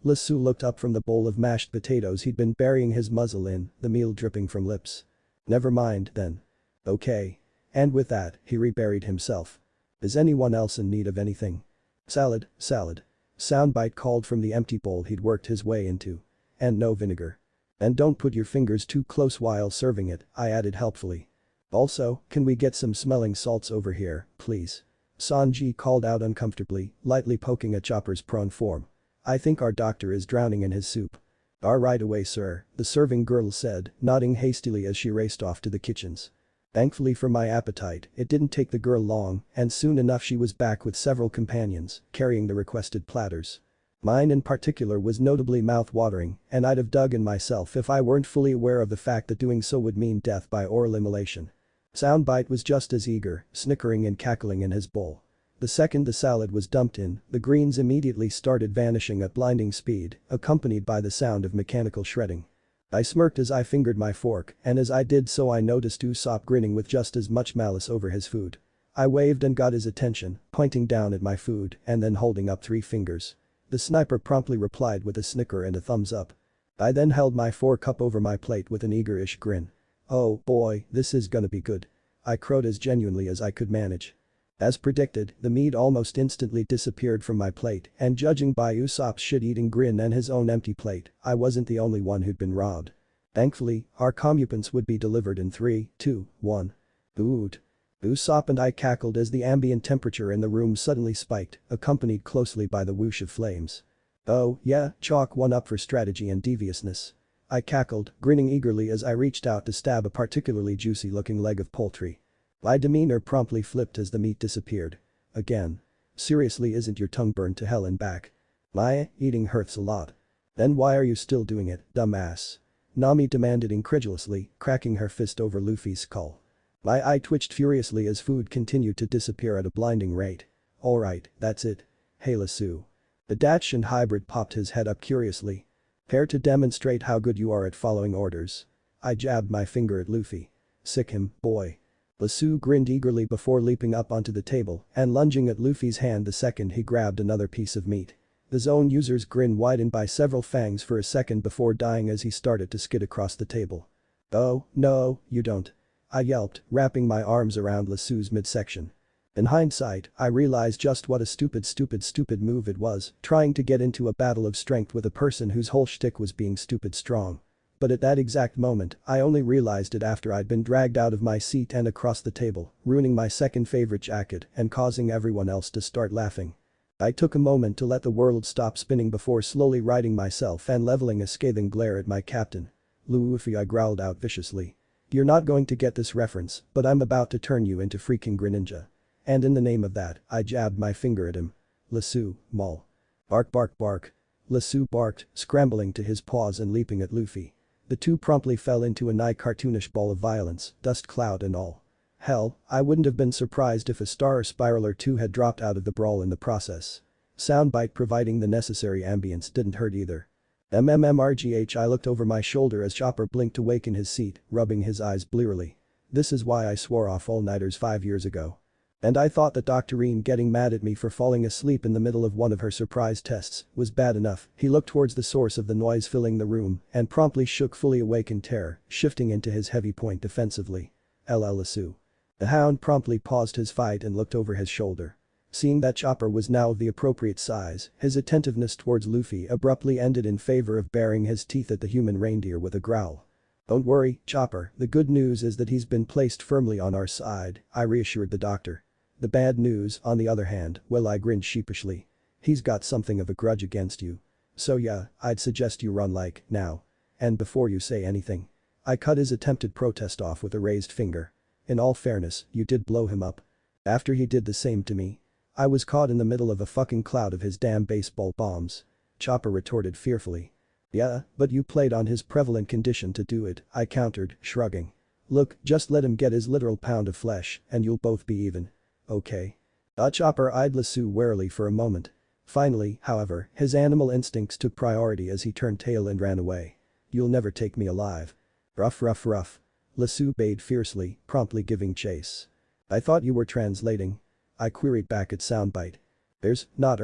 Lasue looked up from the bowl of mashed potatoes he'd been burying his muzzle in, the meal dripping from lips. "Never mind, then." "Okay." And with that, he reburied himself. "Is anyone else in need of anything?" "Salad, salad." Soundbite called from the empty bowl he'd worked his way into. "And no vinegar. And don't put your fingers too close while serving it," I added helpfully. "Also, can we get some smelling salts over here, please?" Sanji called out uncomfortably, lightly poking a chopper's prone form. "I think our doctor is drowning in his soup." Right away, sir," the serving girl said, nodding hastily as she raced off to the kitchens. Thankfully for my appetite, it didn't take the girl long, and soon enough she was back with several companions, carrying the requested platters. Mine in particular was notably mouth-watering, and I'd have dug in myself if I weren't fully aware of the fact that doing so would mean death by oral immolation. Soundbite was just as eager, snickering and cackling in his bowl. The second the salad was dumped in, the greens immediately started vanishing at blinding speed, accompanied by the sound of mechanical shredding. I smirked as I fingered my fork, and as I did so I noticed Usopp grinning with just as much malice over his food. I waved and got his attention, pointing down at my food and then holding up 3 fingers. The sniper promptly replied with a snicker and a thumbs up. I then held my fork up over my plate with an eager-ish grin. "Oh boy, this is gonna be good." I crowed as genuinely as I could manage. As predicted, the meat almost instantly disappeared from my plate, and judging by Usopp's shit-eating grin and his own empty plate, I wasn't the only one who'd been robbed. Thankfully, our comeuppance would be delivered in 3, 2, 1. Buuut. Usopp and I cackled as the ambient temperature in the room suddenly spiked, accompanied closely by the whoosh of flames. "Oh, yeah, chalk one up for strategy and deviousness." I cackled, grinning eagerly as I reached out to stab a particularly juicy-looking leg of poultry. My demeanor promptly flipped as the meat disappeared. "Again? Seriously, isn't your tongue burned to hell and back? My, eating hurts a lot." "Then why are you still doing it, dumbass?" Nami demanded incredulously, cracking her fist over Luffy's skull. My eye twitched furiously as food continued to disappear at a blinding rate. "Alright, that's it. Hey Lasue." The Dachshund hybrid popped his head up curiously. "Care to demonstrate how good you are at following orders?" I jabbed my finger at Luffy. "Sick him, boy." Lasue grinned eagerly before leaping up onto the table and lunging at Luffy's hand the second he grabbed another piece of meat. The zone user's grin widened by several fangs for a second before dying as he started to skid across the table. "Oh, no, you don't." I yelped, wrapping my arms around Lasue's midsection. In hindsight, I realized just what a stupid move it was, trying to get into a battle of strength with a person whose whole shtick was being stupid strong. But at that exact moment, I only realized it after I'd been dragged out of my seat and across the table, ruining my second favorite jacket and causing everyone else to start laughing. I took a moment to let the world stop spinning before slowly righting myself and leveling a scathing glare at my captain. "Luffy," I growled out viciously. "You're not going to get this reference, but I'm about to turn you into freaking Greninja. And in the name of that, I jabbed my finger at him. Lasue, mol. Bark bark bark." Lasue barked, scrambling to his paws and leaping at Luffy. The two promptly fell into a nigh cartoonish ball of violence, dust cloud and all. Hell, I wouldn't have been surprised if a star spiral or two had dropped out of the brawl in the process. Soundbite providing the necessary ambience didn't hurt either. MMMRGH. I looked over my shoulder as Chopper blinked awake in his seat, rubbing his eyes blearily. This is why I swore off all-nighters 5 years ago. And I thought that Doctorine getting mad at me for falling asleep in the middle of one of her surprise tests was bad enough. He looked towards the source of the noise filling the room and promptly shook fully awake in terror, shifting into his heavy point defensively. "LL Lasue. The hound promptly paused his fight and looked over his shoulder. Seeing that Chopper was now of the appropriate size, his attentiveness towards Luffy abruptly ended in favor of baring his teeth at the human reindeer with a growl. "Don't worry, Chopper, the good news is that he's been placed firmly on our side," I reassured the doctor. "The bad news, on the other hand, well," I grinned sheepishly. "He's got something of a grudge against you. So yeah, I'd suggest you run like, now. And before you say anything." I cut his attempted protest off with a raised finger. "In all fairness, you did blow him up. After he did the same to me. I was caught in the middle of a fucking cloud of his damn baseball bombs." Chopper retorted fearfully. "Yeah, but you played on his prevalent condition to do it," I countered, shrugging. "Look, just let him get his literal pound of flesh, and you'll both be even. Okay?" Chopper eyed Lasso warily for a moment. Finally, however, his animal instincts took priority as he turned tail and ran away. "You'll never take me alive." "Ruff ruff ruff." Lasso bayed fiercely, promptly giving chase. "I thought you were translating?" I queried back at soundbite. "There's not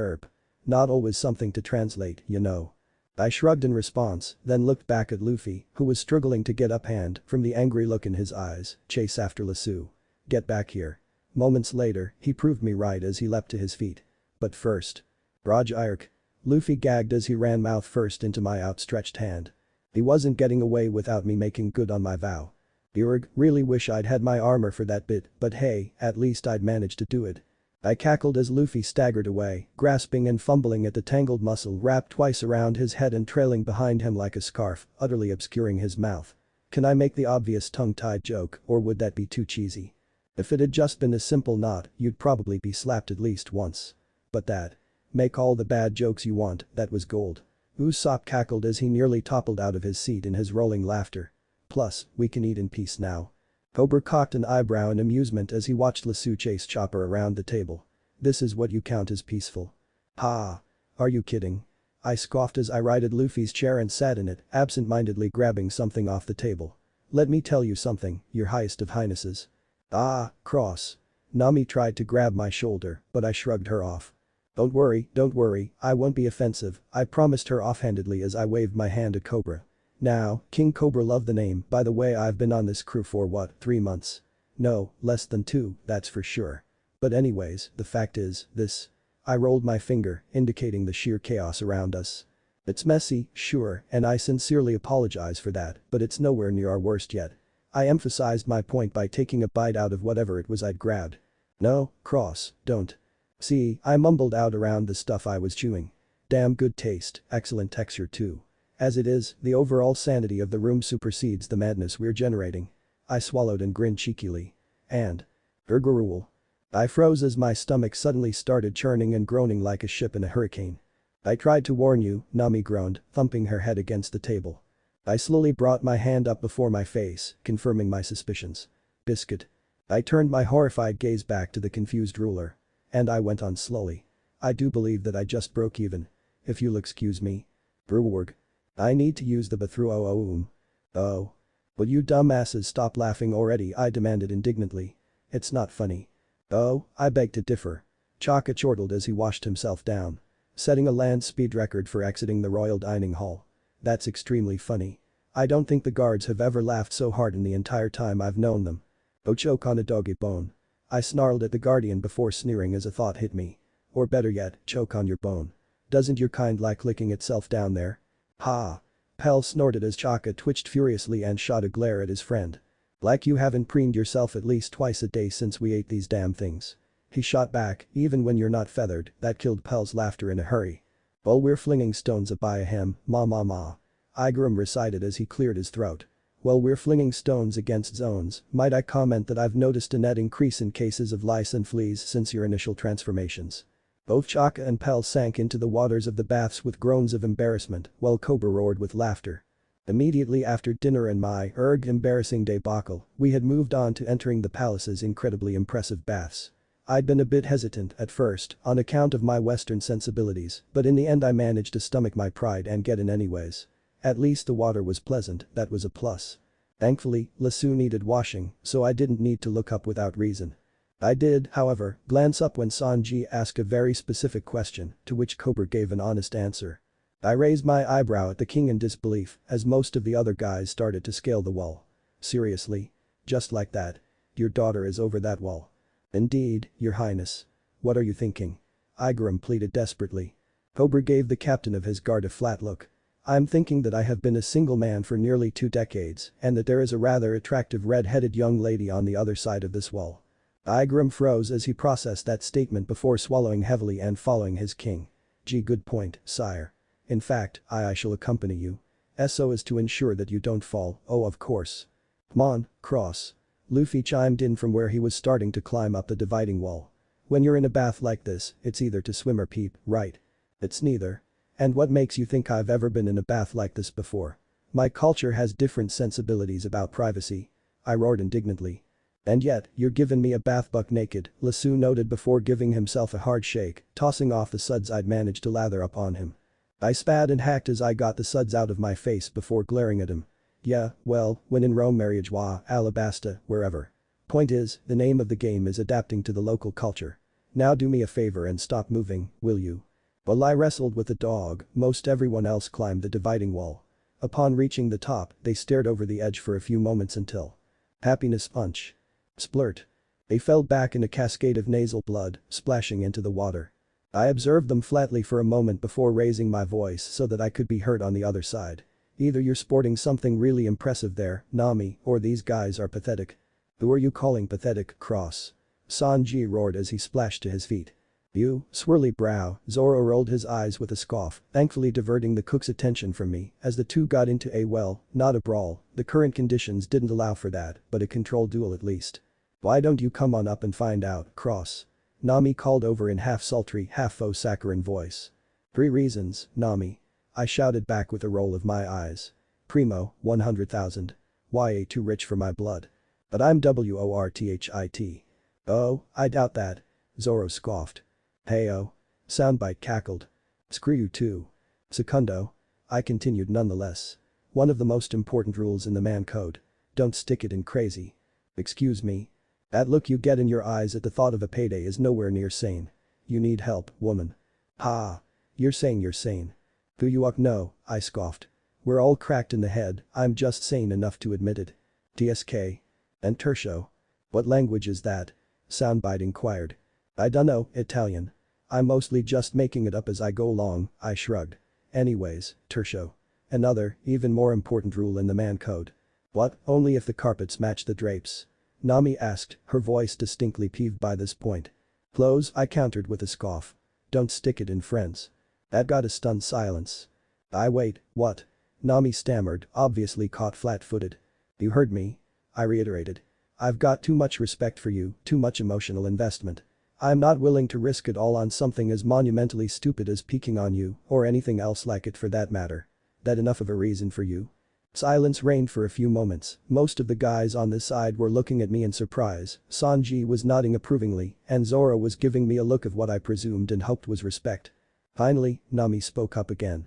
not always something to translate, you know." I shrugged in response, then looked back at Luffy, who was struggling to get uphand from the angry look in his eyes. "Chase after Lasso. Get back here." Moments later, he proved me right as he leapt to his feet. "But first." "Raj Irk." Luffy gagged as he ran mouth first into my outstretched hand. He wasn't getting away without me making good on my vow. "Urg, really wish I'd had my armor for that bit, but hey, at least I'd managed to do it." I cackled as Luffy staggered away, grasping and fumbling at the tangled muscle wrapped twice around his head and trailing behind him like a scarf, utterly obscuring his mouth. Can I make the obvious tongue-tied joke, or would that be too cheesy? If it had just been a simple knot, you'd probably be slapped at least once. But that. Make all the bad jokes you want, that was gold. Usopp cackled as he nearly toppled out of his seat in his rolling laughter. "Plus, we can eat in peace now." Cobra cocked an eyebrow in amusement as he watched Lasso chase Chopper around the table. "This is what you count as peaceful?" "Ha! Are you kidding?" I scoffed as I righted Luffy's chair and sat in it, absent-mindedly grabbing something off the table. "Let me tell you something, your highest of highnesses." "Ah, cross." Nami tried to grab my shoulder, but I shrugged her off. Don't worry, I won't be offensive," I promised her offhandedly as I waved my hand at Cobra. "Now, King Cobra love the name, by the way. I've been on this crew for what, 3 months? No, less than 2, that's for sure. But anyways, the fact is, this." I rolled my finger, indicating the sheer chaos around us. "It's messy, sure, and I sincerely apologize for that, but it's nowhere near our worst yet." I emphasized my point by taking a bite out of whatever it was I'd grabbed. "No, Cross, don't." "See," I mumbled out around the stuff I was chewing. "Damn good taste, excellent texture too. As it is, the overall sanity of the room supersedes the madness we're generating." I swallowed and grinned cheekily. "And Ergarul." I froze as my stomach suddenly started churning and groaning like a ship in a hurricane. "I tried to warn you," Nami groaned, thumping her head against the table. I slowly brought my hand up before my face, confirming my suspicions. "Biscuit." I turned my horrified gaze back to the confused ruler. And I went on slowly. "I do believe that I just broke even. If you'll excuse me." "Breworg." "I need to use the bathroom." "Oh. Will you dumbasses stop laughing already?" I demanded indignantly. "It's not funny." "Oh, I beg to differ." Chaka chortled as he washed himself down. "Setting a land speed record for exiting the royal dining hall. That's extremely funny. I don't think the guards have ever laughed so hard in the entire time I've known them." "Oh, choke on a doggy bone." I snarled at the guardian before sneering as a thought hit me. "Or better yet, choke on your bone. Doesn't your kind like licking itself down there?" "Ha!" Pell snorted as Chaka twitched furiously and shot a glare at his friend. "Like you haven't preened yourself at least twice a day since we ate these damn things." He shot back, "Even when you're not feathered." That killed Pell's laughter in a hurry. "Well, we're flinging stones by him, ma. Igaram recited as he cleared his throat. "Well, we're flinging stones against zones. Might I comment that I've noticed a net increase in cases of lice and fleas since your initial transformations." Both Chaka and Pell sank into the waters of the baths with groans of embarrassment, while Cobra roared with laughter. Immediately after dinner and my embarrassing debacle, we had moved on to entering the palace's incredibly impressive baths. I'd been a bit hesitant at first on account of my Western sensibilities, but in the end I managed to stomach my pride and get in anyways. At least the water was pleasant, that was a plus. Thankfully, Lasso needed washing, so I didn't need to look up without reason. I did, however, glance up when Sanji asked a very specific question, to which Cobra gave an honest answer. I raised my eyebrow at the king in disbelief as most of the other guys started to scale the wall. "Seriously? Just like that?" Your daughter is over that wall. Indeed, your highness. What are you thinking? Igaram pleaded desperately. Cobra gave the captain of his guard a flat look. I'm thinking that I have been a single man for nearly 2 decades and that there is a rather attractive red-headed young lady on the other side of this wall. Igaram froze as he processed that statement before swallowing heavily and following his king. Gee, good point, sire. In fact, I shall accompany you. So as to ensure that you don't fall, oh of course. Come on, cross. Luffy chimed in from where he was starting to climb up the dividing wall. When you're in a bath like this, it's either to swim or peep, right? It's neither. And what makes you think I've ever been in a bath like this before? My culture has different sensibilities about privacy. I roared indignantly. And yet, you're giving me a bath buck naked, Lassu noted before giving himself a hard shake, tossing off the suds I'd managed to lather up on him. I spat and hacked as I got the suds out of my face before glaring at him. Yeah, well, when in Rome, Mariagua, Alabasta, wherever. Point is, the name of the game is adapting to the local culture. Now do me a favor and stop moving, will you? While I wrestled with the dog, most everyone else climbed the dividing wall. Upon reaching the top, they stared over the edge for a few moments until happiness punch. Splurt. They fell back in a cascade of nasal blood, splashing into the water. I observed them flatly for a moment before raising my voice so that I could be heard on the other side. Either you're sporting something really impressive there, Nami, or these guys are pathetic. Who are you calling pathetic, Cross? Sanji roared as he splashed to his feet. You, swirly brow, Zoro rolled his eyes with a scoff, thankfully diverting the cook's attention from me as the two got into a well, not a brawl, the current conditions didn't allow for that, but a controlled duel at least. Why don't you come on up and find out, Cross? Nami called over in half-sultry, half-faux saccharine voice. 3 reasons, Nami. I shouted back with a roll of my eyes. Primo, 100,000. YA too rich for my blood. But I'm WORTHIT. Oh, I doubt that. Zoro scoffed. Heyo. Soundbite cackled. Screw you too. Secundo. I continued nonetheless. One of the most important rules in the man code. Don't stick it in crazy. Excuse me. That look you get in your eyes at the thought of a payday is nowhere near sane. You need help, woman. Ha. You're saying you're sane. Who you up? No, I scoffed. We're all cracked in the head, I'm just sane enough to admit it. TSK. And tertio. What language is that? Soundbite inquired. I dunno, Italian. I'm mostly just making it up as I go along, I shrugged. Anyways, tertio. Another, even more important rule in the man code. What? Only if the carpets match the drapes? Nami asked, her voice distinctly peeved by this point. Close, I countered with a scoff. Don't stick it in friends. That got a stunned silence. Wait, what? Nami stammered, obviously caught flat-footed. You heard me. I reiterated. I've got too much respect for you, too much emotional investment. I'm not willing to risk it all on something as monumentally stupid as peeking on you, or anything else like it for that matter. That enough of a reason for you? Silence reigned for a few moments, most of the guys on this side were looking at me in surprise, Sanji was nodding approvingly, and Zoro was giving me a look of what I presumed and hoped was respect. Finally, Nami spoke up again.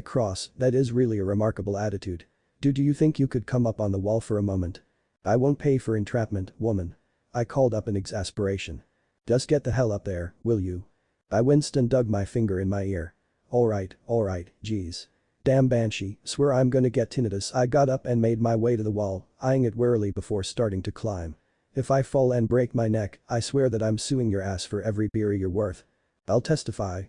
Cross, that is really a remarkable attitude. Do you think you could come up on the wall for a moment? I won't pay for entrapment, woman. I called up in exasperation. Just get the hell up there, will you? I winced and dug my finger in my ear. Alright, geez. Damn banshee, swear I'm gonna get tinnitus. I got up and made my way to the wall, eyeing it warily before starting to climb. If I fall and break my neck, I swear that I'm suing your ass for every beer you're worth. I'll testify.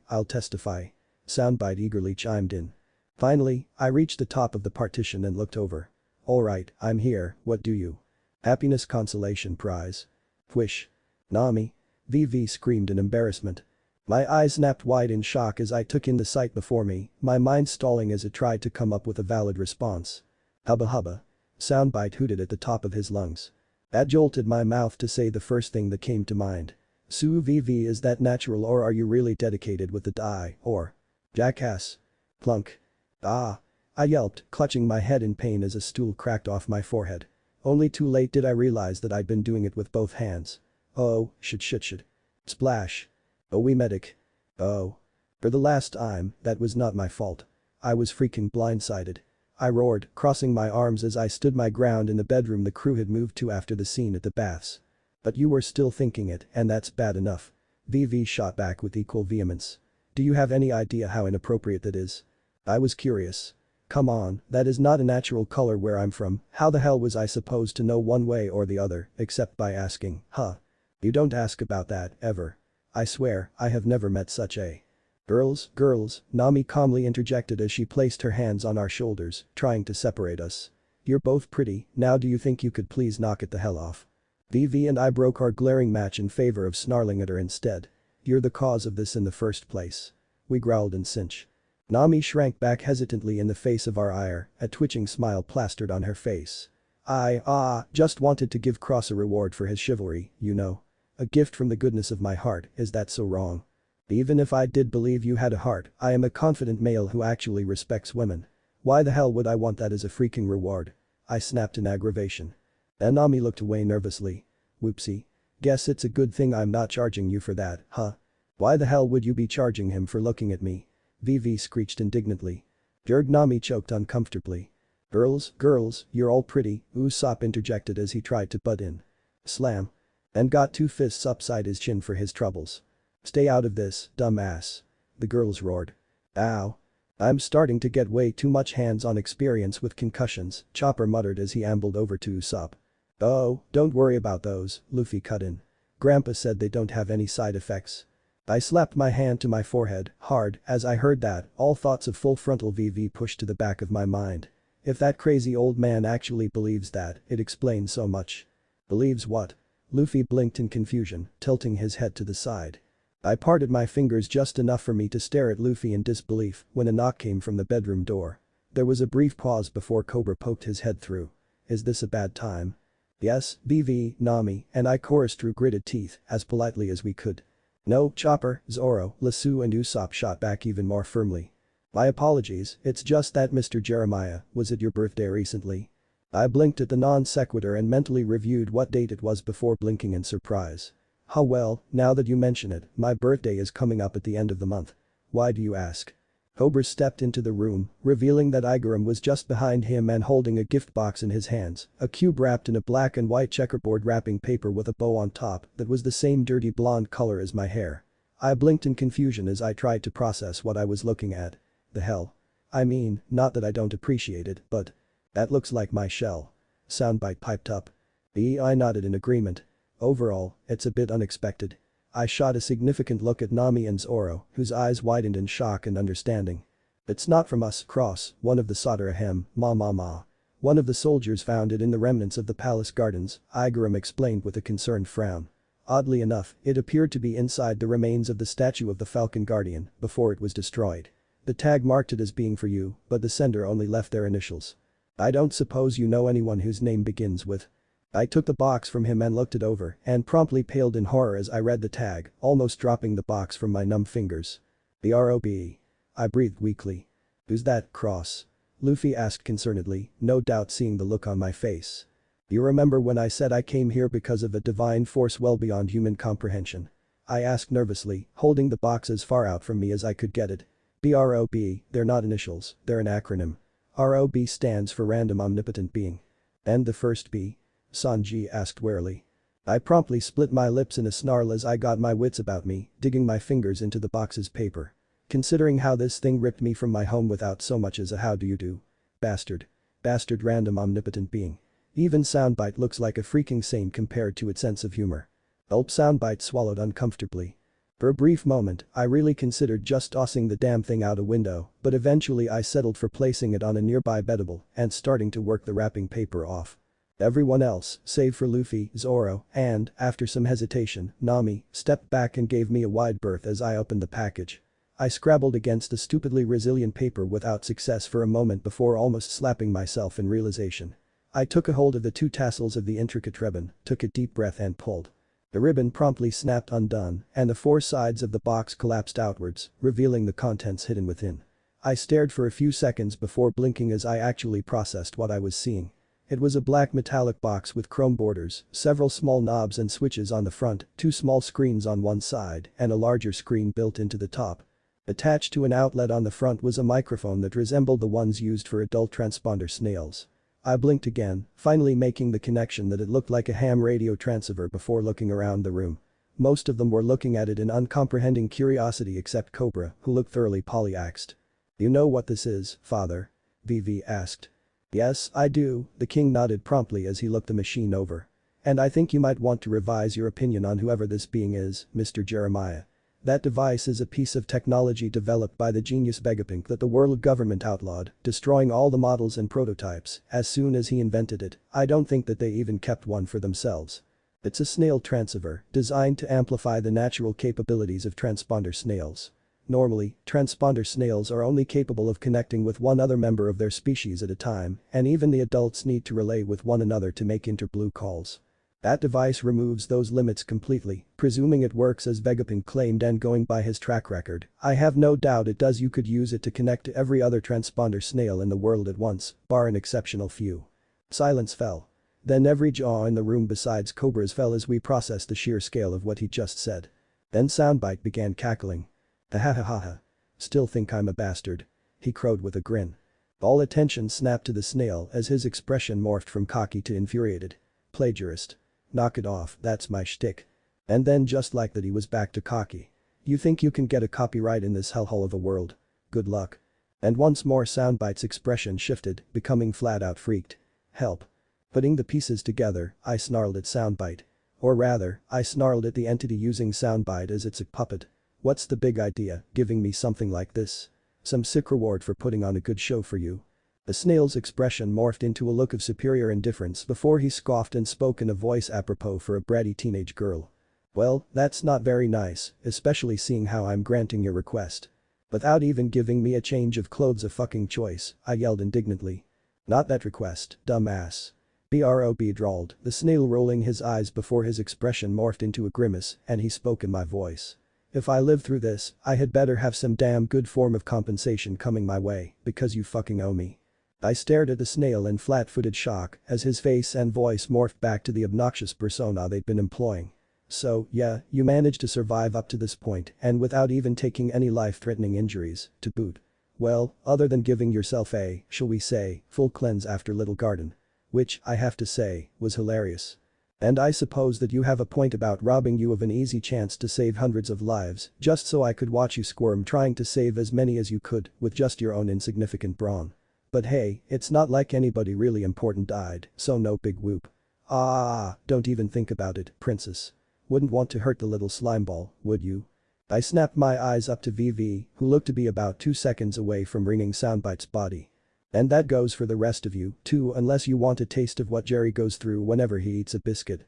Soundbite eagerly chimed in. Finally, I reached the top of the partition and looked over. Alright, I'm here, what do you? Happiness consolation prize. Whish. Nami. VV screamed in embarrassment. My eyes snapped wide in shock as I took in the sight before me, my mind stalling as it tried to come up with a valid response. Hubba hubba. Soundbite hooted at the top of his lungs. That jolted my mouth to say the first thing that came to mind. Sue VV, is that natural or are you really dedicated with the die, or? Jackass. Plunk. Ah. I yelped, clutching my head in pain as a stool cracked off my forehead. Only too late did I realize that I'd been doing it with both hands. Oh, shit. Splash. Oh, we medic. Oh. For the last time, that was not my fault. I was freaking blindsided. I roared, crossing my arms as I stood my ground in the bedroom the crew had moved to after the scene at the baths. But you were still thinking it, and that's bad enough. VV shot back with equal vehemence. Do you have any idea how inappropriate that is? I was curious. Come on, that is not a natural color where I'm from, how the hell was I supposed to know one way or the other, except by asking, huh? You don't ask about that, ever. I swear, I have never met such a. Girls, Nami calmly interjected as she placed her hands on our shoulders, trying to separate us. You're both pretty, now do you think you could please knock it the hell off? Vivi and I broke our glaring match in favor of snarling at her instead. You're the cause of this in the first place. We growled in cinch. Nami shrank back hesitantly in the face of our ire, a twitching smile plastered on her face. Just wanted to give Cross a reward for his chivalry, you know. A gift from the goodness of my heart, is that so wrong? Even if I did believe you had a heart, I am a confident male who actually respects women. Why the hell would I want that as a freaking reward? I snapped in aggravation. Then Nami looked away nervously. Whoopsie. Guess it's a good thing I'm not charging you for that, huh? Why the hell would you be charging him for looking at me? Vivi screeched indignantly. Nami choked uncomfortably. Girls, you're all pretty, Usopp interjected as he tried to butt in. Slam. And got two fists upside his chin for his troubles. Stay out of this, dumb ass. The girls roared. Ow. I'm starting to get way too much hands-on experience with concussions, Chopper muttered as he ambled over to Usopp. Oh, don't worry about those, Luffy cut in. Grandpa said they don't have any side effects. I slapped my hand to my forehead, hard, as I heard that, all thoughts of full frontal VV pushed to the back of my mind. If that crazy old man actually believes that, it explains so much. Believes what? Luffy blinked in confusion, tilting his head to the side. I parted my fingers just enough for me to stare at Luffy in disbelief when a knock came from the bedroom door. There was a brief pause before Cobra poked his head through. Is this a bad time? Yes, BV, Nami, and I chorused through gritted teeth, as politely as we could. No, Chopper, Zoro, Lassu and Usopp shot back even more firmly. My apologies, it's just that Mr. Jeremiah, was it your birthday recently? I blinked at the non-sequitur and mentally reviewed what date it was before blinking in surprise. Huh, well, now that you mention it, my birthday is coming up at the end of the month. Why do you ask? Cobra stepped into the room, revealing that Igaram was just behind him and holding a gift box in his hands, a cube wrapped in a black and white checkerboard wrapping paper with a bow on top that was the same dirty blonde color as my hair. I blinked in confusion as I tried to process what I was looking at. The hell? I mean, not that I don't appreciate it, but. That looks like my shell. Soundbite piped up. I nodded in agreement. Overall, it's a bit unexpected. I shot a significant look at Nami and Zoro, whose eyes widened in shock and understanding. It's not from us, Cross, one of the Sodra Hem, ma. One of the soldiers found it in the remnants of the palace gardens, Igaram explained with a concerned frown. Oddly enough, it appeared to be inside the remains of the statue of the Falcon Guardian, before it was destroyed. The tag marked it as being for you, but the sender only left their initials. I don't suppose you know anyone whose name begins with. I took the box from him and looked it over and promptly paled in horror as I read the tag, almost dropping the box from my numb fingers. The ROB. I breathed weakly. Who's that, Cross? Luffy asked concernedly, no doubt seeing the look on my face. You remember when I said I came here because of a divine force well beyond human comprehension? I asked nervously, holding the box as far out from me as I could get it. ROB, they're not initials, they're an acronym. ROB stands for Random Omnipotent Being. And the first B? Sanji asked warily. I promptly split my lips in a snarl as I got my wits about me, digging my fingers into the box's paper. Considering how this thing ripped me from my home without so much as a how do you do. Bastard. Bastard random omnipotent being. Even Soundbite looks like a freaking saint compared to its sense of humor. Gulp Soundbite swallowed uncomfortably. For a brief moment, I really considered just tossing the damn thing out a window, but eventually I settled for placing it on a nearby beddable and starting to work the wrapping paper off. Everyone else, save for Luffy, Zoro, and, after some hesitation, Nami, stepped back and gave me a wide berth as I opened the package. I scrabbled against the stupidly resilient paper without success for a moment before almost slapping myself in realization. I took a hold of the two tassels of the intricate ribbon, took a deep breath and pulled. The ribbon promptly snapped undone, and the four sides of the box collapsed outwards, revealing the contents hidden within. I stared for a few seconds before blinking as I actually processed what I was seeing. It was a black metallic box with chrome borders, several small knobs and switches on the front, two small screens on one side, and a larger screen built into the top. Attached to an outlet on the front was a microphone that resembled the ones used for adult transponder snails. I blinked again, finally making the connection that it looked like a ham radio transceiver before looking around the room. Most of them were looking at it in uncomprehending curiosity except Cobra, who looked thoroughly polyaxed. You know what this is, father? Vivi asked. Yes, I do, the king nodded promptly as he looked the machine over. And I think you might want to revise your opinion on whoever this being is, Mr. Jeremiah. That device is a piece of technology developed by the genius Vegapunk that the world government outlawed, destroying all the models and prototypes as soon as he invented it. I don't think that they even kept one for themselves. It's a snail transceiver designed to amplify the natural capabilities of transponder snails. Normally, transponder snails are only capable of connecting with one other member of their species at a time, and even the adults need to relay with one another to make inter-blue calls. That device removes those limits completely, presuming it works as Vegapunk claimed and going by his track record. I have no doubt it does. You could use it to connect to every other transponder snail in the world at once, bar an exceptional few. Silence fell. Then every jaw in the room besides Cobra's fell as we processed the sheer scale of what he just said. Then Soundbite began cackling. Ha. Still think I'm a bastard. He crowed with a grin. All attention snapped to the snail as his expression morphed from cocky to infuriated. Plagiarist. Knock it off, that's my shtick. And then just like that he was back to cocky. You think you can get a copyright in this hellhole of a world? Good luck. And once more Soundbite's expression shifted, becoming flat out freaked. Help. Putting the pieces together, I snarled at Soundbite. Or rather, I snarled at the entity using Soundbite as its puppet. What's the big idea, giving me something like this? Some sick reward for putting on a good show for you? The snail's expression morphed into a look of superior indifference before he scoffed and spoke in a voice apropos for a bratty teenage girl. Well, that's not very nice, especially seeing how I'm granting your request. Without even giving me a change of clothes a fucking choice, I yelled indignantly. Not that request, dumbass. Brob drawled, the snail rolling his eyes before his expression morphed into a grimace and he spoke in my voice. If I live through this, I had better have some damn good form of compensation coming my way, because you fucking owe me. I stared at the snail in flat-footed shock as his face and voice morphed back to the obnoxious persona they'd been employing. So, yeah, you managed to survive up to this point and without even taking any life-threatening injuries, to boot. Well, other than giving yourself a, shall we say, full cleanse after Little Garden. Which, I have to say, was hilarious. And I suppose that you have a point about robbing you of an easy chance to save hundreds of lives just so I could watch you squirm trying to save as many as you could with just your own insignificant brawn. But hey, it's not like anybody really important died, so no big whoop. Don't even think about it, princess. Wouldn't want to hurt the little slimeball, would you? I snapped my eyes up to VV, who looked to be about 2 seconds away from wringing Soundbite's body. And that goes for the rest of you, too, unless you want a taste of what Jerry goes through whenever he eats a biscuit,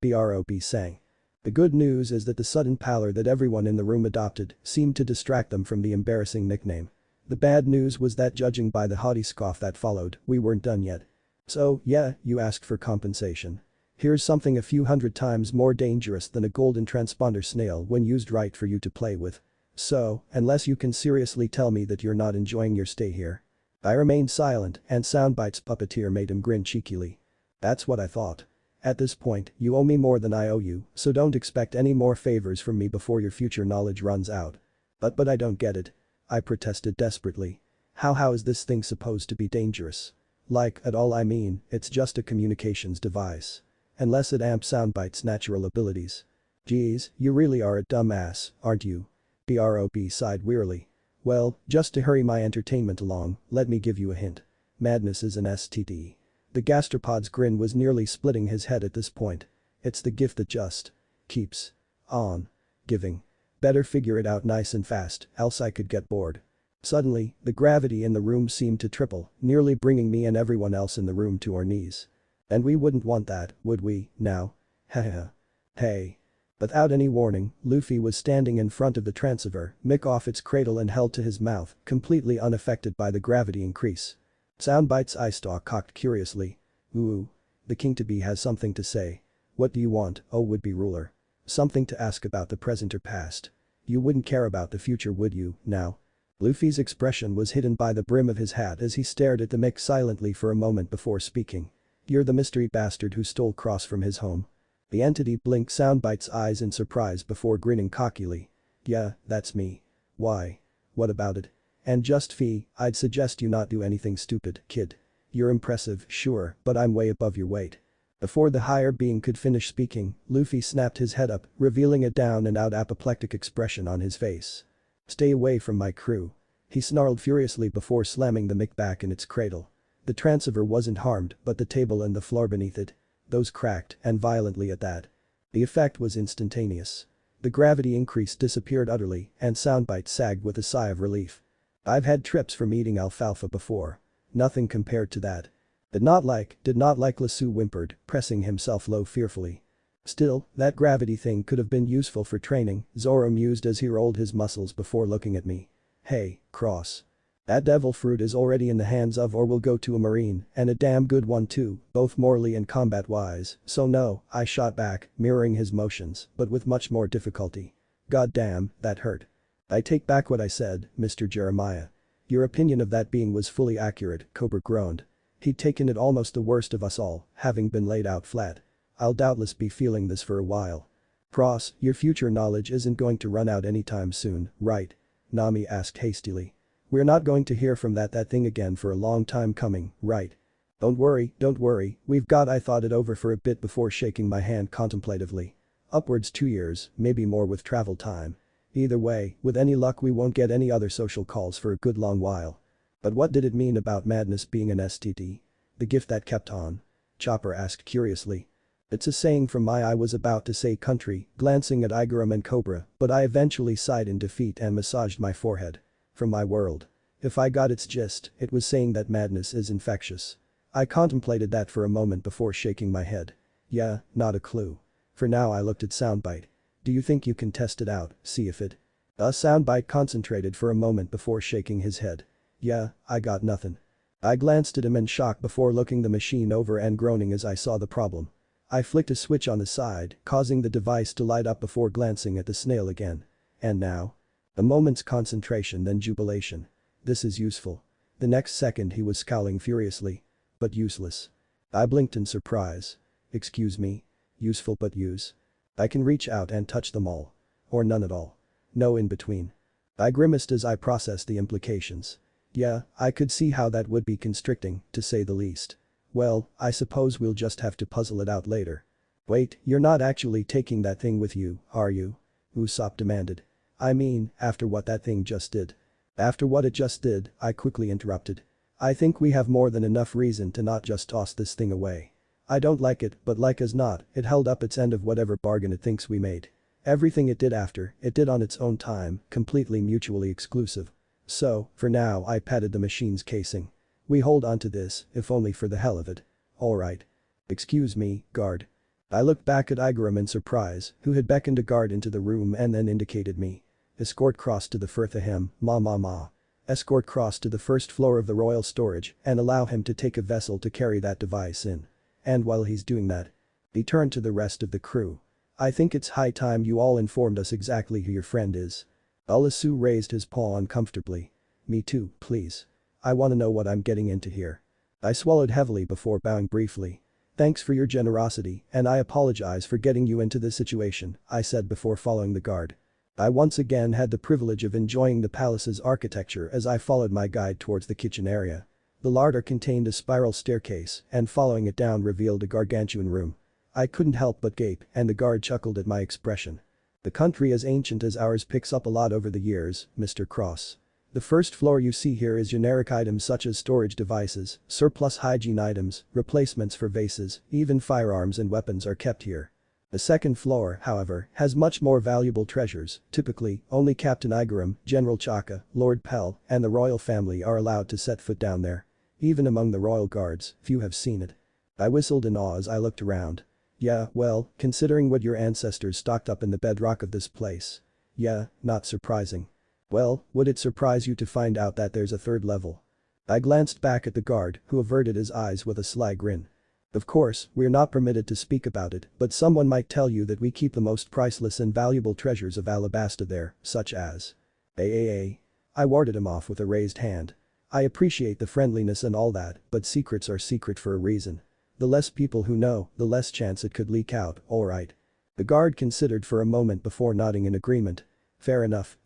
Brob sang. The good news is that the sudden pallor that everyone in the room adopted seemed to distract them from the embarrassing nickname. The bad news was that judging by the haughty scoff that followed, we weren't done yet. So, yeah, you asked for compensation. Here's something a few hundred times more dangerous than a golden transponder snail when used right for you to play with. So, unless you can seriously tell me that you're not enjoying your stay here. I remained silent and Soundbite's puppeteer made him grin cheekily. That's what I thought. At this point, you owe me more than I owe you, so don't expect any more favors from me before your future knowledge runs out. But I don't get it. I protested desperately. How is this thing supposed to be dangerous? Like, at all I mean, it's just a communications device. Unless it amps Soundbite's natural abilities. Geez, you really are a dumbass, aren't you? Brob sighed wearily. Well, just to hurry my entertainment along, let me give you a hint. Madness is an STD. The gastropod's grin was nearly splitting his head at this point. It's the gift that just keeps on giving. Better figure it out nice and fast, else I could get bored. Suddenly, the gravity in the room seemed to triple, nearly bringing me and everyone else in the room to our knees. And we wouldn't want that, would we, now? Haha. Hey. Without any warning, Luffy was standing in front of the transceiver, mic off its cradle and held to his mouth, completely unaffected by the gravity increase. Soundbite's eye stalk cocked curiously. Ooh. The king-to-be has something to say. What do you want, oh would-be ruler? Something to ask about the present or past. You wouldn't care about the future, would you, now? Luffy's expression was hidden by the brim of his hat as he stared at the mic silently for a moment before speaking. You're the mystery bastard who stole Cross from his home. The entity blinked Soundbite's eyes in surprise before grinning cockily. Yeah, that's me. Why? What about it? And just fee, I'd suggest you not do anything stupid, kid. You're impressive, sure, but I'm way above your weight. Before the higher being could finish speaking, Luffy snapped his head up, revealing a down and out apoplectic expression on his face. Stay away from my crew. He snarled furiously before slamming the mic back in its cradle. The transceiver wasn't harmed, but the table and the floor beneath it. Those cracked, and violently at that. The effect was instantaneous. The gravity increase disappeared utterly, and Soundbite sagged with a sigh of relief. I've had trips from eating alfalfa before. Nothing compared to that. Did not like Lassou whimpered, pressing himself low fearfully. Still, that gravity thing could have been useful for training, Zoro mused as he rolled his muscles before looking at me. Hey, Cross. That devil fruit is already in the hands of or will go to a marine, and a damn good one too, both morally and combat-wise, so no, I shot back, mirroring his motions, but with much more difficulty. God damn, that hurt. I take back what I said, Mr. Jeremiah. Your opinion of that being was fully accurate, Cobra groaned. He'd taken it almost the worst of us all, having been laid out flat. I'll doubtless be feeling this for a while. Cross, your future knowledge isn't going to run out anytime soon, right? Nami asked hastily. We're not going to hear from that thing again for a long time coming, right? Don't worry, we've got I thought it over for a bit before shaking my hand contemplatively. Upwards 2 years, maybe more with travel time. Either way, with any luck we won't get any other social calls for a good long while. But what did it mean about madness being an STD? The gift that kept on? Chopper asked curiously. It's a saying from I was about to say country, glancing at Igaram and Cobra, but I eventually sighed in defeat and massaged my forehead. From my world. If I got its gist, it was saying that madness is infectious. I contemplated that for a moment before shaking my head. Yeah, not a clue. For now I looked at Soundbite. Do you think you can test it out, see if it? Soundbite concentrated for a moment before shaking his head. Yeah, I got nothing. I glanced at him in shock before looking the machine over and groaning as I saw the problem. I flicked a switch on the side, causing the device to light up before glancing at the snail again. And now? A moment's concentration then jubilation. This is useful. The next second he was scowling furiously. But useless. I blinked in surprise. Excuse me? Useful but use? I can reach out and touch them all. Or none at all. No in between. I grimaced as I processed the implications. Yeah, I could see how that would be constricting, to say the least. Well, I suppose we'll just have to puzzle it out later. Wait, you're not actually taking that thing with you, are you? Usopp demanded. I mean, after what that thing just did. After what it just did, I quickly interrupted. I think we have more than enough reason to not just toss this thing away. I don't like it, but like as not, it held up its end of whatever bargain it thinks we made. Everything it did after, it did on its own time, completely mutually exclusive. So, for now I patted the machine's casing. We hold on to this, if only for the hell of it. Alright. Excuse me, guard. I looked back at Igaram in surprise, who had beckoned a guard into the room and then indicated me. Escort Cross to the Firthahem, ma. Escort Cross to the first floor of the royal storage and allow him to take a vessel to carry that device in. And while he's doing that. He turned to the rest of the crew. I think it's high time you all informed us exactly who your friend is. Lassou raised his paw uncomfortably. Me too, please. I want to know what I'm getting into here. I swallowed heavily before bowing briefly. Thanks for your generosity, and I apologize for getting you into this situation, I said before following the guard. I once again had the privilege of enjoying the palace's architecture as I followed my guide towards the kitchen area. The larder contained a spiral staircase, and following it down revealed a gargantuan room. I couldn't help but gape, and the guard chuckled at my expression. The country as ancient as ours picks up a lot over the years, Mr. Cross. The first floor you see here is generic items such as storage devices, surplus hygiene items, replacements for vases, even firearms and weapons are kept here. The second floor, however, has much more valuable treasures. Typically, only Captain Igaram, General Chaka, Lord Pell, and the royal family are allowed to set foot down there. Even among the royal guards, few have seen it. I whistled in awe as I looked around. Yeah, well, considering what your ancestors stocked up in the bedrock of this place. Yeah, not surprising. Well, would it surprise you to find out that there's a third level? I glanced back at the guard, who averted his eyes with a sly grin. Of course, we're not permitted to speak about it, but someone might tell you that we keep the most priceless and valuable treasures of Alabasta there, such as… I warded him off with a raised hand. I appreciate the friendliness and all that, but secrets are secret for a reason. The less people who know, the less chance it could leak out, alright. The guard considered for a moment before nodding in agreement. Fair enough.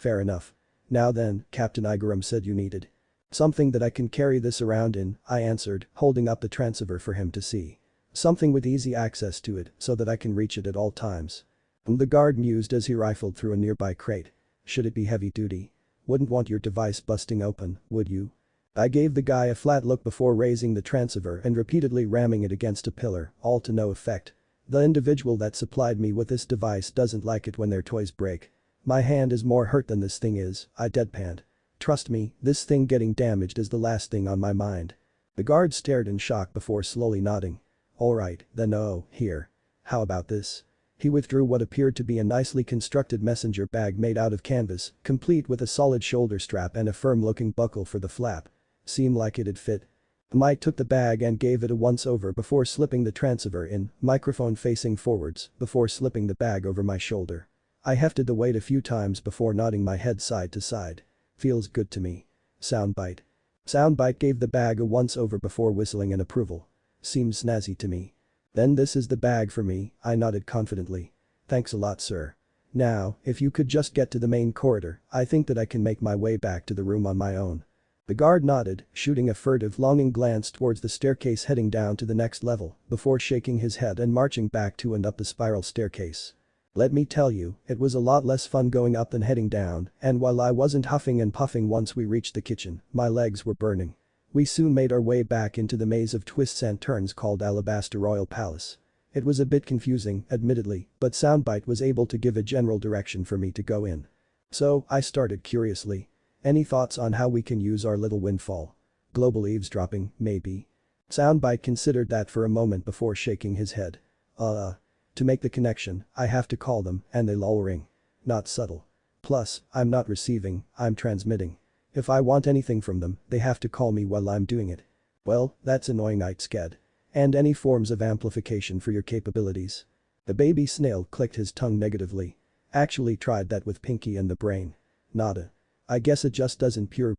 Now then, Captain Igaram said you needed. Something that I can carry this around in, I answered, holding up the transceiver for him to see. Something with easy access to it, so that I can reach it at all times. The guard mused as he rifled through a nearby crate. Should it be heavy duty? Wouldn't want your device busting open, would you? I gave the guy a flat look before raising the transceiver and repeatedly ramming it against a pillar, all to no effect. The individual that supplied me with this device doesn't like it when their toys break. My hand is more hurt than this thing is, I deadpanned. Trust me, this thing getting damaged is the last thing on my mind. The guard stared in shock before slowly nodding. Alright, then here. How about this? He withdrew what appeared to be a nicely constructed messenger bag made out of canvas, complete with a solid shoulder strap and a firm-looking buckle for the flap. Seemed like it'd fit. Mike took the bag and gave it a once-over before slipping the transceiver in, microphone facing forwards, before slipping the bag over my shoulder. I hefted the weight a few times before nodding my head side to side. Feels good to me. Soundbite. Soundbite gave the bag a once-over before whistling in approval. Seems snazzy to me. Then this is the bag for me, I nodded confidently. Thanks a lot, sir. Now, if you could just get to the main corridor, I think that I can make my way back to the room on my own. The guard nodded, shooting a furtive longing glance towards the staircase heading down to the next level, before shaking his head and marching back to and up the spiral staircase. Let me tell you, it was a lot less fun going up than heading down, and while I wasn't huffing and puffing once we reached the kitchen, my legs were burning. We soon made our way back into the maze of twists and turns called Alabaster Royal Palace. It was a bit confusing, admittedly, but Soundbite was able to give a general direction for me to go in. So, I started curiously. Any thoughts on how we can use our little windfall? Global eavesdropping, maybe? Soundbite considered that for a moment before shaking his head. To make the connection, I have to call them and they'll all ring. Not subtle. Plus, I'm not receiving, I'm transmitting. If I want anything from them, they have to call me while I'm doing it. Well, that's annoying, I'd sked. And any forms of amplification for your capabilities? The baby snail clicked his tongue negatively. Actually tried that with Pinky and the brain. Nada. I guess it just doesn't pure.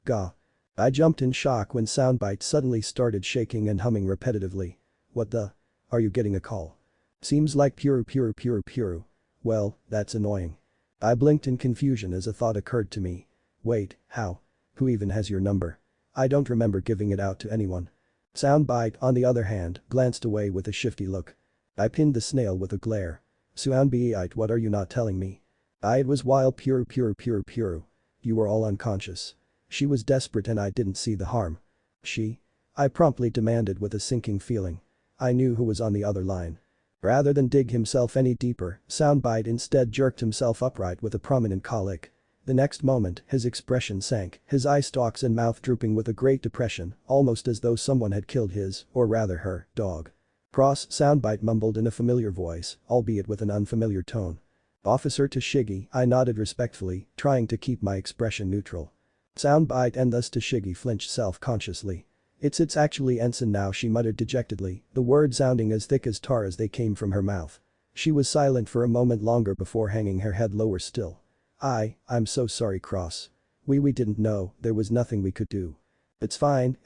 Gah. I jumped in shock when Soundbite suddenly started shaking and humming repetitively. What the? Are you getting a call? Seems like pure. Well, that's annoying. I blinked in confusion as a thought occurred to me. Wait, how? Who even has your number? I don't remember giving it out to anyone. Soundbite, on the other hand, glanced away with a shifty look. I pinned the snail with a glare. Soundbite, what are you not telling me? It was while pure. You were all unconscious. She was desperate and I didn't see the harm. She? I promptly demanded with a sinking feeling. I knew who was on the other line. Rather than dig himself any deeper, Soundbite instead jerked himself upright with a prominent colic. The next moment, his expression sank, his eye stalks and mouth drooping with a great depression, almost as though someone had killed his, or rather her, dog. Cross, Soundbite mumbled in a familiar voice, albeit with an unfamiliar tone. Officer Tashigi, I nodded respectfully, trying to keep my expression neutral. Soundbite and thus Tashigi flinched self-consciously. It's actually Ensign now, she muttered dejectedly, the words sounding as thick as tar as they came from her mouth. She was silent for a moment longer before hanging her head lower still. I'm so sorry, Cross. We didn't know, there was nothing we could do. It's fine,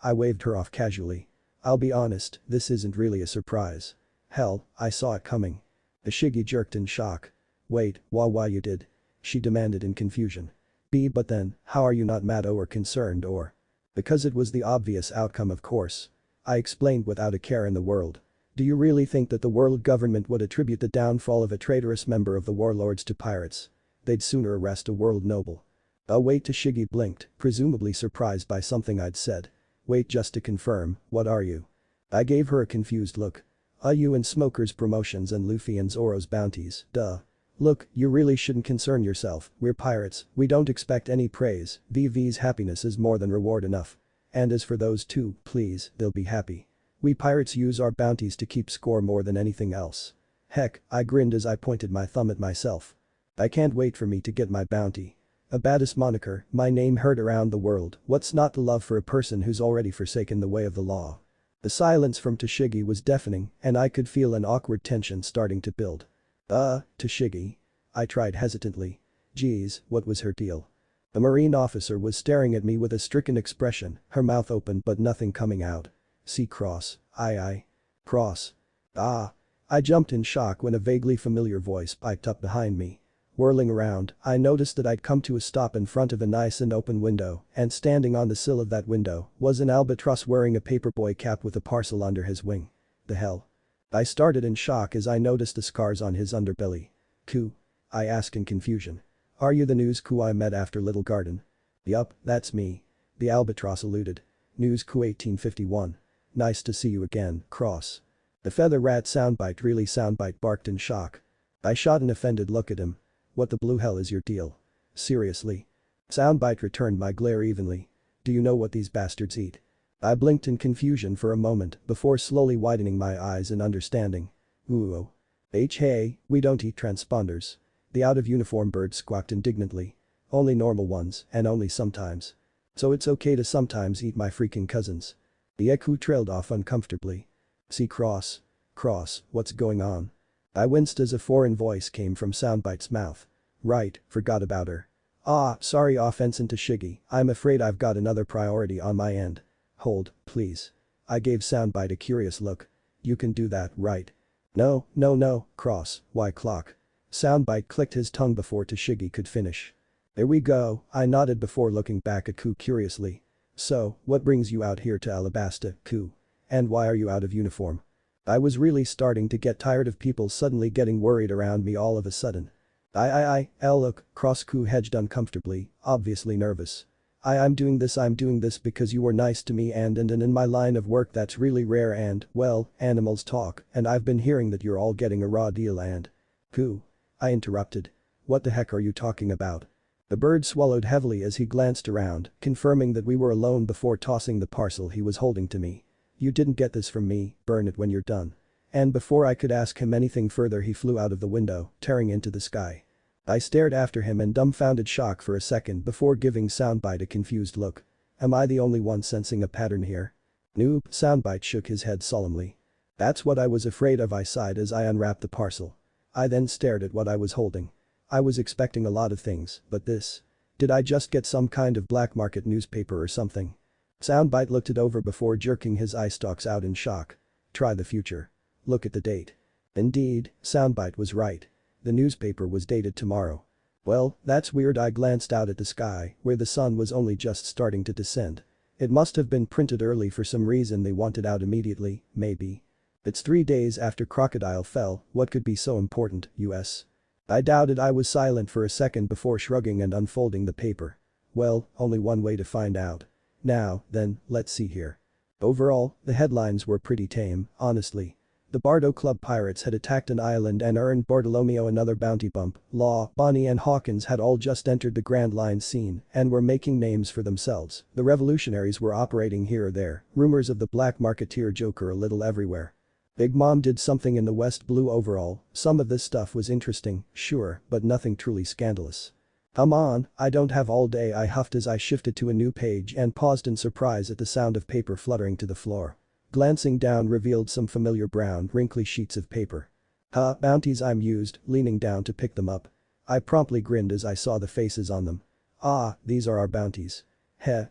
I waved her off casually. I'll be honest, this isn't really a surprise. Hell, I saw it coming. Ishigi jerked in shock. Wait, why you did? She demanded in confusion. But then, how are you not mad or concerned or? Because it was the obvious outcome, of course. I explained without a care in the world. Do you really think that the world government would attribute the downfall of a traitorous member of the warlords to pirates? They'd sooner arrest a world noble. Oh wait, Tashigi blinked, presumably surprised by something I'd said. Wait, just to confirm, what are you? I gave her a confused look. You and Smoker's promotions and Luffy and Zoro's bounties, duh. Look, you really shouldn't concern yourself, we're pirates, we don't expect any praise, VV's happiness is more than reward enough. And as for those two, please, they'll be happy. We pirates use our bounties to keep score more than anything else. Heck, I grinned as I pointed my thumb at myself. I can't wait for me to get my bounty. A badass moniker, my name heard around the world, what's not the love for a person who's already forsaken the way of the law? The silence from Tashigi was deafening and I could feel an awkward tension starting to build. Tashigi? I tried hesitantly. Geez, what was her deal? The Marine officer was staring at me with a stricken expression, her mouth open but nothing coming out. See Cross, I. Cross. I jumped in shock when a vaguely familiar voice piped up behind me. Whirling around, I noticed that I'd come to a stop in front of a nice and open window, and standing on the sill of that window was an albatross wearing a paperboy cap with a parcel under his wing. The hell? I started in shock as I noticed the scars on his underbelly. I asked in confusion. Are you the news coup I met after Little Garden? Yup, that's me. The albatross eluded. News coup 1851. Nice to see you again, Cross. The feather rat soundbite really soundbite barked in shock. I shot an offended look at him. What the blue hell is your deal? Seriously? Soundbite returned my glare evenly. Do you know what these bastards eat? I blinked in confusion for a moment before slowly widening my eyes in understanding. Ooh. Hey, we don't eat transponders. The out-of-uniform bird squawked indignantly. Only normal ones, and only sometimes. So it's okay to sometimes eat my freaking cousins. The echo trailed off uncomfortably. See Cross, what's going on? I winced as a foreign voice came from Soundbite's mouth. Right, forgot about her. Sorry offense into Shiggy, I'm afraid I've got another priority on my end. Hold, please. I gave Soundbite a curious look. You can do that, right? No, Cross, why clock? Soundbite clicked his tongue before Tashigi could finish. There we go, I nodded before looking back at Ku curiously. So, what brings you out here to Alabasta, Ku? And why are you out of uniform? I was really starting to get tired of people suddenly getting worried around me all of a sudden. Look, Cross Ku hedged uncomfortably, obviously nervous. I'm doing this because you were nice to me and in my line of work that's really rare and, well, animals talk and I've been hearing that you're all getting a raw deal and… Ku. I interrupted. What the heck are you talking about? The bird swallowed heavily as he glanced around, confirming that we were alone before tossing the parcel he was holding to me. You didn't get this from me, burn it when you're done. And before I could ask him anything further he flew out of the window, tearing into the sky. I stared after him in dumbfounded shock for a second before giving Soundbite a confused look. Am I the only one sensing a pattern here? Noob, Soundbite shook his head solemnly. That's what I was afraid of, I sighed as I unwrapped the parcel. I then stared at what I was holding. I was expecting a lot of things, but this… Did I just get some kind of black market newspaper or something? Soundbite looked it over before jerking his eye stalks out in shock. Try the future. Look at the date. Indeed, Soundbite was right. The newspaper was dated tomorrow. Well, that's weird. I glanced out at the sky, where the sun was only just starting to descend. It must have been printed early for some reason they wanted out immediately, maybe. It's 3 days after Crocodile fell, what could be so important, US? I doubted. I was silent for a second before shrugging and unfolding the paper. Well, only one way to find out. Now, then, let's see here. Overall, the headlines were pretty tame, honestly. The Bardo Club pirates had attacked an island and earned Bartolomeo another bounty bump. Law, Bonnie and Hawkins had all just entered the Grand Line scene and were making names for themselves. The revolutionaries were operating here or there, rumors of the black marketeer Joker a little everywhere. Big Mom did something in the West Blue overall. Some of this stuff was interesting, sure, but nothing truly scandalous. Come on, I don't have all day, I huffed as I shifted to a new page and paused in surprise at the sound of paper fluttering to the floor. Glancing down revealed some familiar brown, wrinkly sheets of paper. Bounties, I mused, leaning down to pick them up. I promptly grinned as I saw the faces on them. These are our bounties.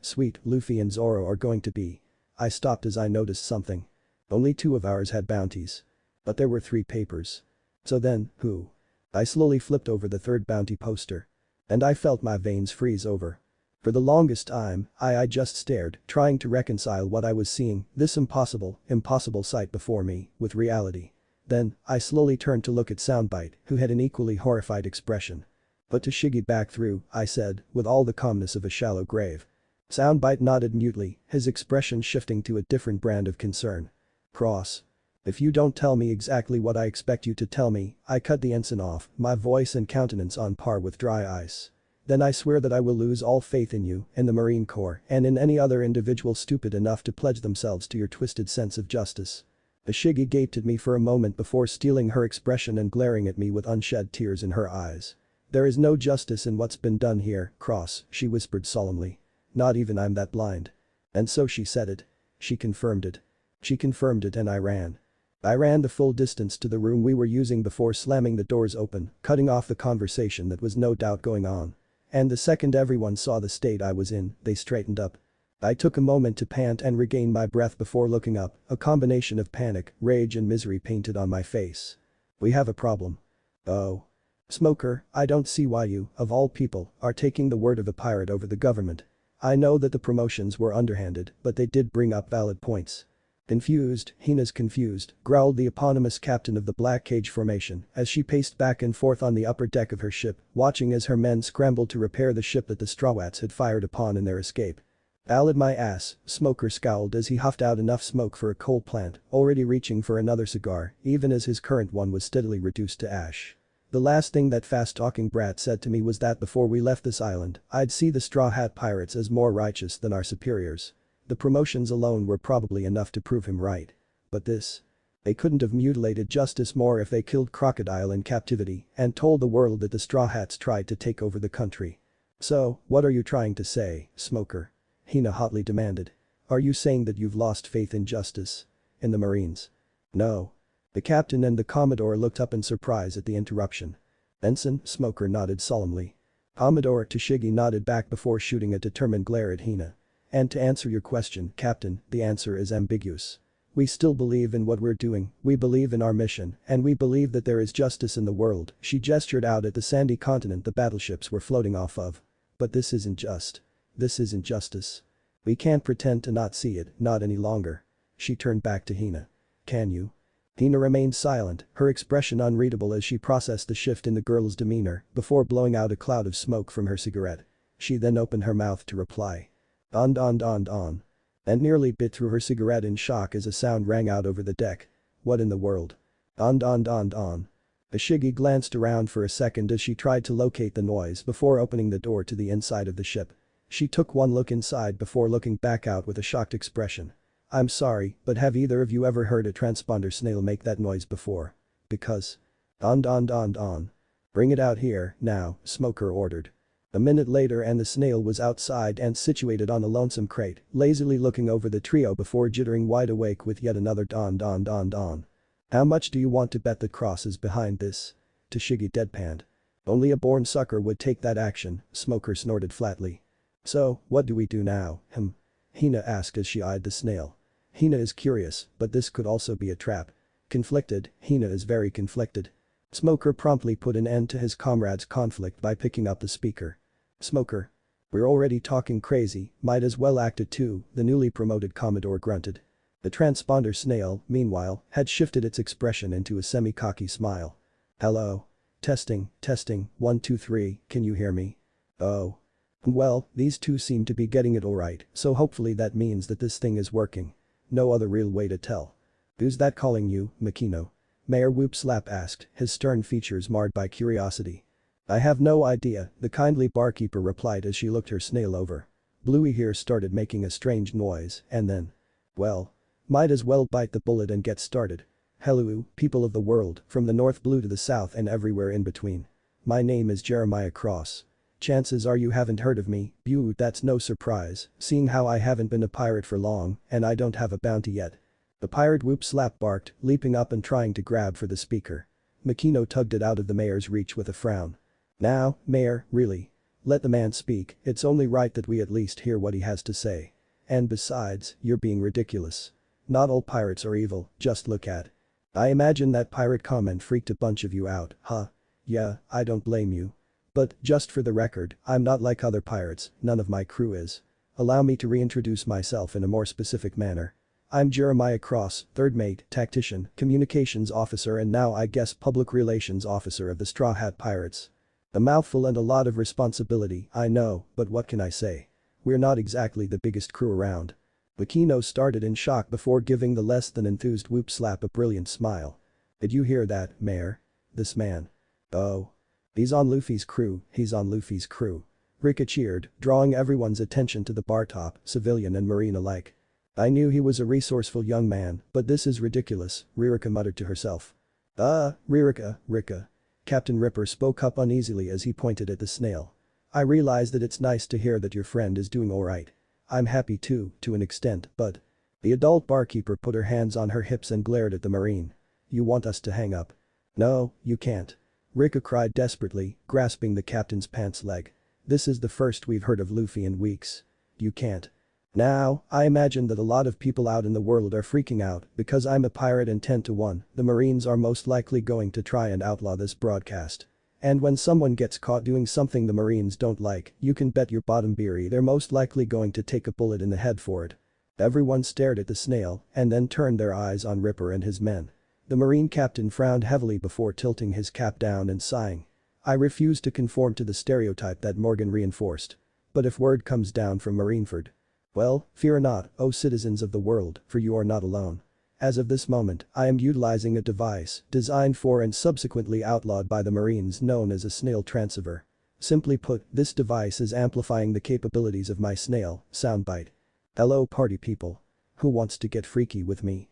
Sweet, Luffy and Zoro are going to be. I stopped as I noticed something. Only 2 of ours had bounties. But there were 3 papers. So then, who? I slowly flipped over the 3rd bounty poster. And I felt my veins freeze over. For the longest time, I just stared, trying to reconcile what I was seeing, this impossible sight before me, with reality. Then, I slowly turned to look at Soundbite, who had an equally horrified expression. But to Shiggy back through, I said, with all the calmness of a shallow grave. Soundbite nodded mutely, his expression shifting to a different brand of concern. Cross. If you don't tell me exactly what I expect you to tell me, I cut the ensign off, my voice and countenance on par with dry ice. Then I swear that I will lose all faith in you, in the Marine Corps, and in any other individual stupid enough to pledge themselves to your twisted sense of justice. Ashigi gaped at me for a moment before stealing her expression and glaring at me with unshed tears in her eyes. There is no justice in what's been done here, Cross, she whispered solemnly. Not even I'm that blind. And so she said it. She confirmed it. She confirmed it and I ran. I ran the full distance to the room we were using before slamming the doors open, cutting off the conversation that was no doubt going on. And the second everyone saw the state I was in, they straightened up. I took a moment to pant and regain my breath before looking up, a combination of panic, rage and misery painted on my face. We have a problem. Oh. Smoker, I don't see why you, of all people, are taking the word of a pirate over the government. I know that the promotions were underhanded, but they did bring up valid points. Confused, Hina's confused, growled the eponymous captain of the Black Cage Formation as she paced back and forth on the upper deck of her ship, watching as her men scrambled to repair the ship that the Strawats had fired upon in their escape. "Ballad my ass," Smoker scowled as he huffed out enough smoke for a coal plant, already reaching for another cigar, even as his current one was steadily reduced to ash. "The last thing that fast-talking brat said to me was that before we left this island, I'd see the Straw Hat Pirates as more righteous than our superiors. The promotions alone were probably enough to prove him right. But this? They couldn't have mutilated justice more if they killed Crocodile in captivity and told the world that the Straw Hats tried to take over the country. So, what are you trying to say, Smoker?" Hina hotly demanded. "Are you saying that you've lost faith in justice? In the Marines?" "No." The captain and the Commodore looked up in surprise at the interruption. "Ensign," Smoker nodded solemnly. Commodore Tashigi nodded back before shooting a determined glare at Hina. "And to answer your question, Captain, the answer is ambiguous. We still believe in what we're doing, we believe in our mission, and we believe that there is justice in the world." She gestured out at the sandy continent the battleships were floating off of. "But this isn't just. This isn't justice. We can't pretend to not see it, not any longer." She turned back to Hina. "Can you?" Hina remained silent, her expression unreadable as she processed the shift in the girl's demeanor before blowing out a cloud of smoke from her cigarette. She then opened her mouth to reply. On. And nearly bit through her cigarette in shock as a sound rang out over the deck. "What in the world?" On. Ashigi glanced around for a second as she tried to locate the noise before opening the door to the inside of the ship. She took one look inside before looking back out with a shocked expression. "I'm sorry, but have either of you ever heard a transponder snail make that noise before? Because..." On. "Bring it out here, now," Smoker ordered. A minute later and the snail was outside and situated on a lonesome crate, lazily looking over the trio before jittering wide awake with yet another don. "How much do you want to bet that Cross is behind this?" Tashigi deadpanned. "Only a born sucker would take that action," Smoker snorted flatly. "So, what do we do now, Hina asked as she eyed the snail. Hina is curious, but this could also be a trap. Conflicted, Hina is very conflicted. Smoker promptly put an end to his comrade's conflict by picking up the speaker. "Smoker. We're already talking crazy, might as well act it too," the newly promoted Commodore grunted. The transponder snail, meanwhile, had shifted its expression into a semi-cocky smile. "Hello. Testing, 1 2 3, can you hear me? Oh. Well, these two seem to be getting it alright, so hopefully that means that this thing is working. No other real way to tell." "Who's that calling you, Makino?" Mayor Whoopslap asked, his stern features marred by curiosity. "I have no idea," the kindly barkeeper replied as she looked her snail over. Bluey here started making a strange noise, and then. Well. Might as well bite the bullet and get started. "Hello, people of the world, from the North Blue to the South and everywhere in between. My name is Jeremiah Cross. Chances are you haven't heard of me, Buuut. That's no surprise, seeing how I haven't been a pirate for long and I don't have a bounty yet." The pirate Whoopslap barked, leaping up and trying to grab for the speaker. Makino tugged it out of the mayor's reach with a frown. "Now, Mayor, really. Let the man speak, it's only right that we at least hear what he has to say. And besides, you're being ridiculous. Not all pirates are evil, just look at. I imagine that pirate comment freaked a bunch of you out, huh? Yeah, I don't blame you. But, just for the record, I'm not like other pirates, none of my crew is. Allow me to reintroduce myself in a more specific manner. I'm Jeremiah Cross, third mate, tactician, communications officer and now I guess public relations officer of the Straw Hat Pirates. A mouthful and a lot of responsibility, I know, but what can I say? We're not exactly the biggest crew around." Makino started in shock before giving the less than enthused Whoopslap a brilliant smile. "Did you hear that, Mayor? This man. Oh. He's on Luffy's crew, Rika cheered, drawing everyone's attention to the bar top, civilian and marine alike. "I knew he was a resourceful young man, but this is ridiculous," Rika muttered to herself. Rika. Captain Ripper spoke up uneasily as he pointed at the snail. "I realize that it's nice to hear that your friend is doing alright. I'm happy too, to an extent, but..." The adult barkeeper put her hands on her hips and glared at the marine. "You want us to hang up?" "No, you can't." Rika cried desperately, grasping the captain's pants leg. "This is the first we've heard of Luffy in weeks. You can't." "Now, I imagine that a lot of people out in the world are freaking out because I'm a pirate and 10 to 1, the Marines are most likely going to try and outlaw this broadcast. And when someone gets caught doing something the Marines don't like, you can bet your bottom beery they're most likely going to take a bullet in the head for it. Everyone stared at the snail and then turned their eyes on Ripper and his men. The Marine captain frowned heavily before tilting his cap down and sighing. I refuse to conform to the stereotype that Morgan reinforced. But if word comes down from Marineford. Well, fear not, O citizens of the world, for you are not alone. As of this moment, I am utilizing a device designed for and subsequently outlawed by the Marines known as a snail transceiver. Simply put, this device is amplifying the capabilities of my snail soundbite. Hello party people. Who wants to get freaky with me?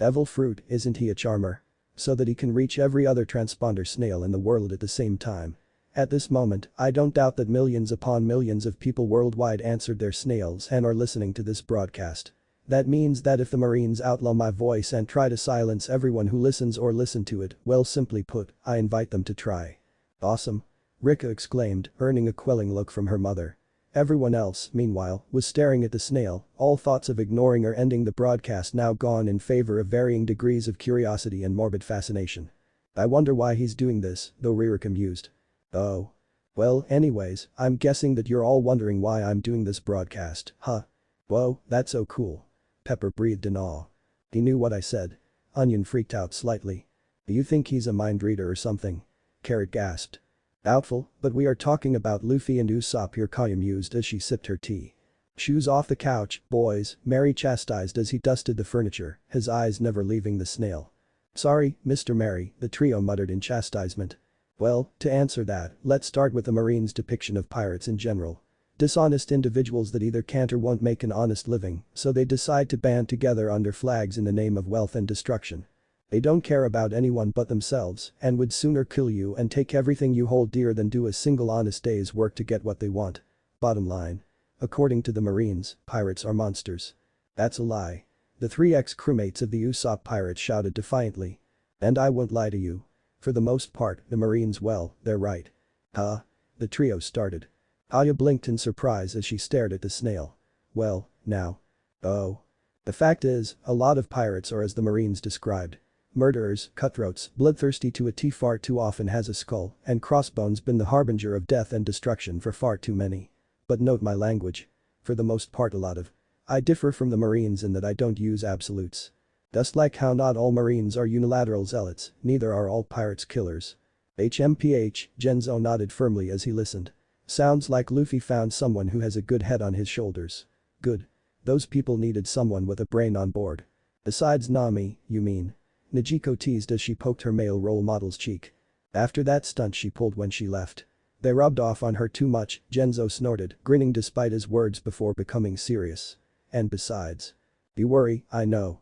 Evil Fruit, isn't he a charmer? So that he can reach every other transponder snail in the world at the same time. At this moment, I don't doubt that millions upon millions of people worldwide answered their snails and are listening to this broadcast. That means that if the Marines outlaw my voice and try to silence everyone who listens or listen to it, well simply put, I invite them to try. Awesome. Rika exclaimed, earning a quelling look from her mother. Everyone else, meanwhile, was staring at the snail, all thoughts of ignoring or ending the broadcast now gone in favor of varying degrees of curiosity and morbid fascination. I wonder why he's doing this, though Ririka mused. Oh. Well, anyways, I'm guessing that you're all wondering why I'm doing this broadcast, huh? Whoa, that's so cool. Pepper breathed in awe. He knew what I said. Onion freaked out slightly. Do you think he's a mind reader or something? Carrot gasped. Doubtful, but we are talking about Luffy and Usopp here, Kaya mused as she sipped her tea. Shoes off the couch, boys, Mary chastised as he dusted the furniture, his eyes never leaving the snail. Sorry, Mr. Mary, the trio muttered in chastisement. Well, to answer that, let's start with the Marines' depiction of pirates in general. Dishonest individuals that either can't or won't make an honest living, so they decide to band together under flags in the name of wealth and destruction. They don't care about anyone but themselves and would sooner kill you and take everything you hold dear than do a single honest day's work to get what they want. Bottom line. According to the Marines, pirates are monsters. That's a lie. The 3 ex-crewmates of the Usopp pirates shouted defiantly. And I won't lie to you. For the most part, the Marines, well, they're right. Huh? The trio started. Aya blinked in surprise as she stared at the snail. Well, now. Oh. The fact is, a lot of pirates are as the Marines described. Murderers, cutthroats, bloodthirsty to a T. Far too often has a skull and crossbones been the harbinger of death and destruction for far too many. But note my language. For the most part a lot of. I differ from the Marines in that I don't use absolutes. Just like how not all Marines are unilateral zealots, neither are all pirates killers. HMPH, Genzo nodded firmly as he listened. Sounds like Luffy found someone who has a good head on his shoulders. Good. Those people needed someone with a brain on board. Besides Nami, you mean? Najiko teased as she poked her male role model's cheek. After that stunt she pulled when she left. They rubbed off on her too much, Genzo snorted, grinning despite his words before becoming serious. And besides. You worry, I know.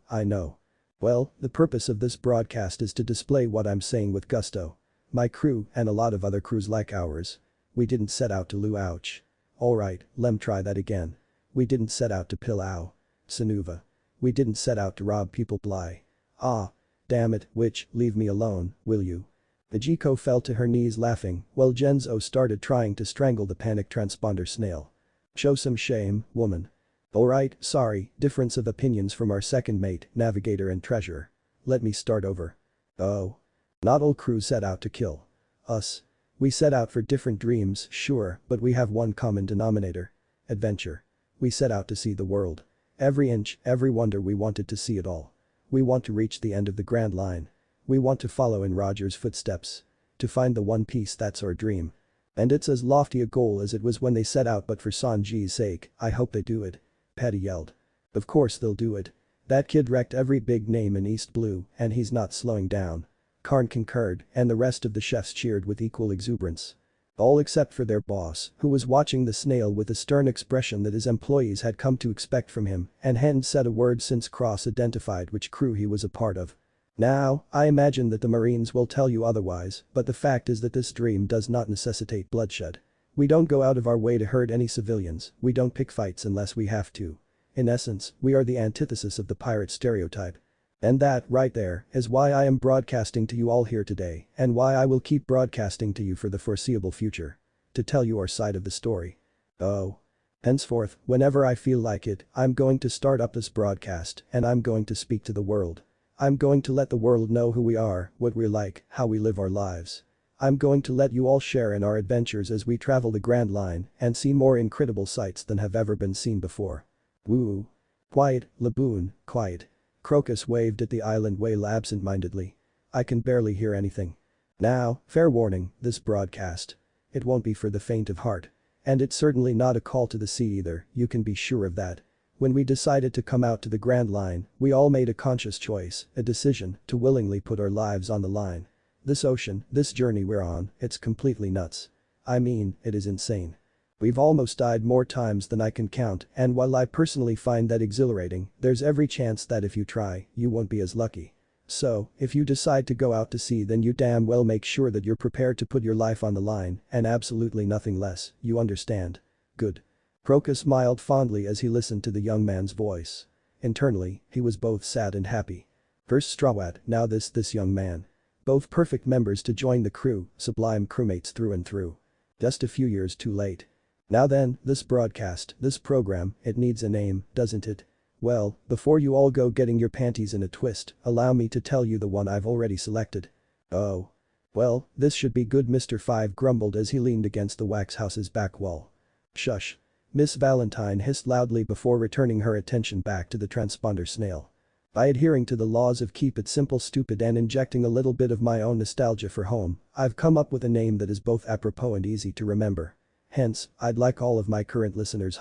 Well, the purpose of this broadcast is to display what I'm saying with gusto. My crew and a lot of other crews like ours. We didn't set out to loo ouch. Alright, lem try that again. We didn't set out to pill ow. Sanuva. We didn't set out to rob people bly. Ah. Damn it, witch, leave me alone, will you? Najiko fell to her knees laughing while Genzo started trying to strangle the panicked transponder snail. Show some shame, woman. Alright, sorry, difference of opinions from our second mate, navigator and treasurer. Let me start over. Oh. Not all crews set out to kill. Us. We set out for different dreams, sure, but we have one common denominator. Adventure. We set out to see the world. Every inch, every wonder we wanted to see it all. We want to reach the end of the Grand Line. We want to follow in Roger's footsteps. To find the One Piece that's our dream. And it's as lofty a goal as it was when they set out, but for Sanji's sake, I hope they do it. Patty yelled. Of course they'll do it. That kid wrecked every big name in East Blue and he's not slowing down. Karn concurred and the rest of the chefs cheered with equal exuberance. All except for their boss, who was watching the snail with a stern expression that his employees had come to expect from him and hadn't said a word since Cross identified which crew he was a part of. Now, I imagine that the Marines will tell you otherwise, but the fact is that this dream does not necessitate bloodshed. We don't go out of our way to hurt any civilians, we don't pick fights unless we have to. In essence, we are the antithesis of the pirate stereotype. And that, right there, is why I am broadcasting to you all here today and why I will keep broadcasting to you for the foreseeable future. To tell you our side of the story. Oh. Henceforth, whenever I feel like it, I'm going to start up this broadcast and I'm going to speak to the world. I'm going to let the world know who we are, what we're like, how we live our lives. I'm going to let you all share in our adventures as we travel the Grand Line and see more incredible sights than have ever been seen before. Woo. Quiet, Laboon, quiet. Crocus waved at the island whale absent-mindedly. I can barely hear anything. Now, fair warning, this broadcast. It won't be for the faint of heart. And it's certainly not a call to the sea either, you can be sure of that. When we decided to come out to the Grand Line, we all made a conscious choice, a decision, to willingly put our lives on the line. This ocean, this journey we're on, it's completely nuts. I mean, it is insane. We've almost died more times than I can count, and while I personally find that exhilarating, there's every chance that if you try, you won't be as lucky. So, if you decide to go out to sea, then you damn well make sure that you're prepared to put your life on the line, and absolutely nothing less, you understand? Good. Crocus smiled fondly as he listened to the young man's voice. Internally, he was both sad and happy. First Strawat, now this young man. Both perfect members to join the crew, sublime crewmates through and through. Just a few years too late. Now then, this broadcast, this program, it needs a name, doesn't it? Well, before you all go getting your panties in a twist, allow me to tell you the one I've already selected. Oh. Well, this should be good, Mr. Five grumbled as he leaned against the wax house's back wall. Shush. Miss Valentine hissed loudly before returning her attention back to the transponder snail. By adhering to the laws of keep it simple stupid and injecting a little bit of my own nostalgia for home, I've come up with a name that is both apropos and easy to remember. Hence, I'd like all of my current listeners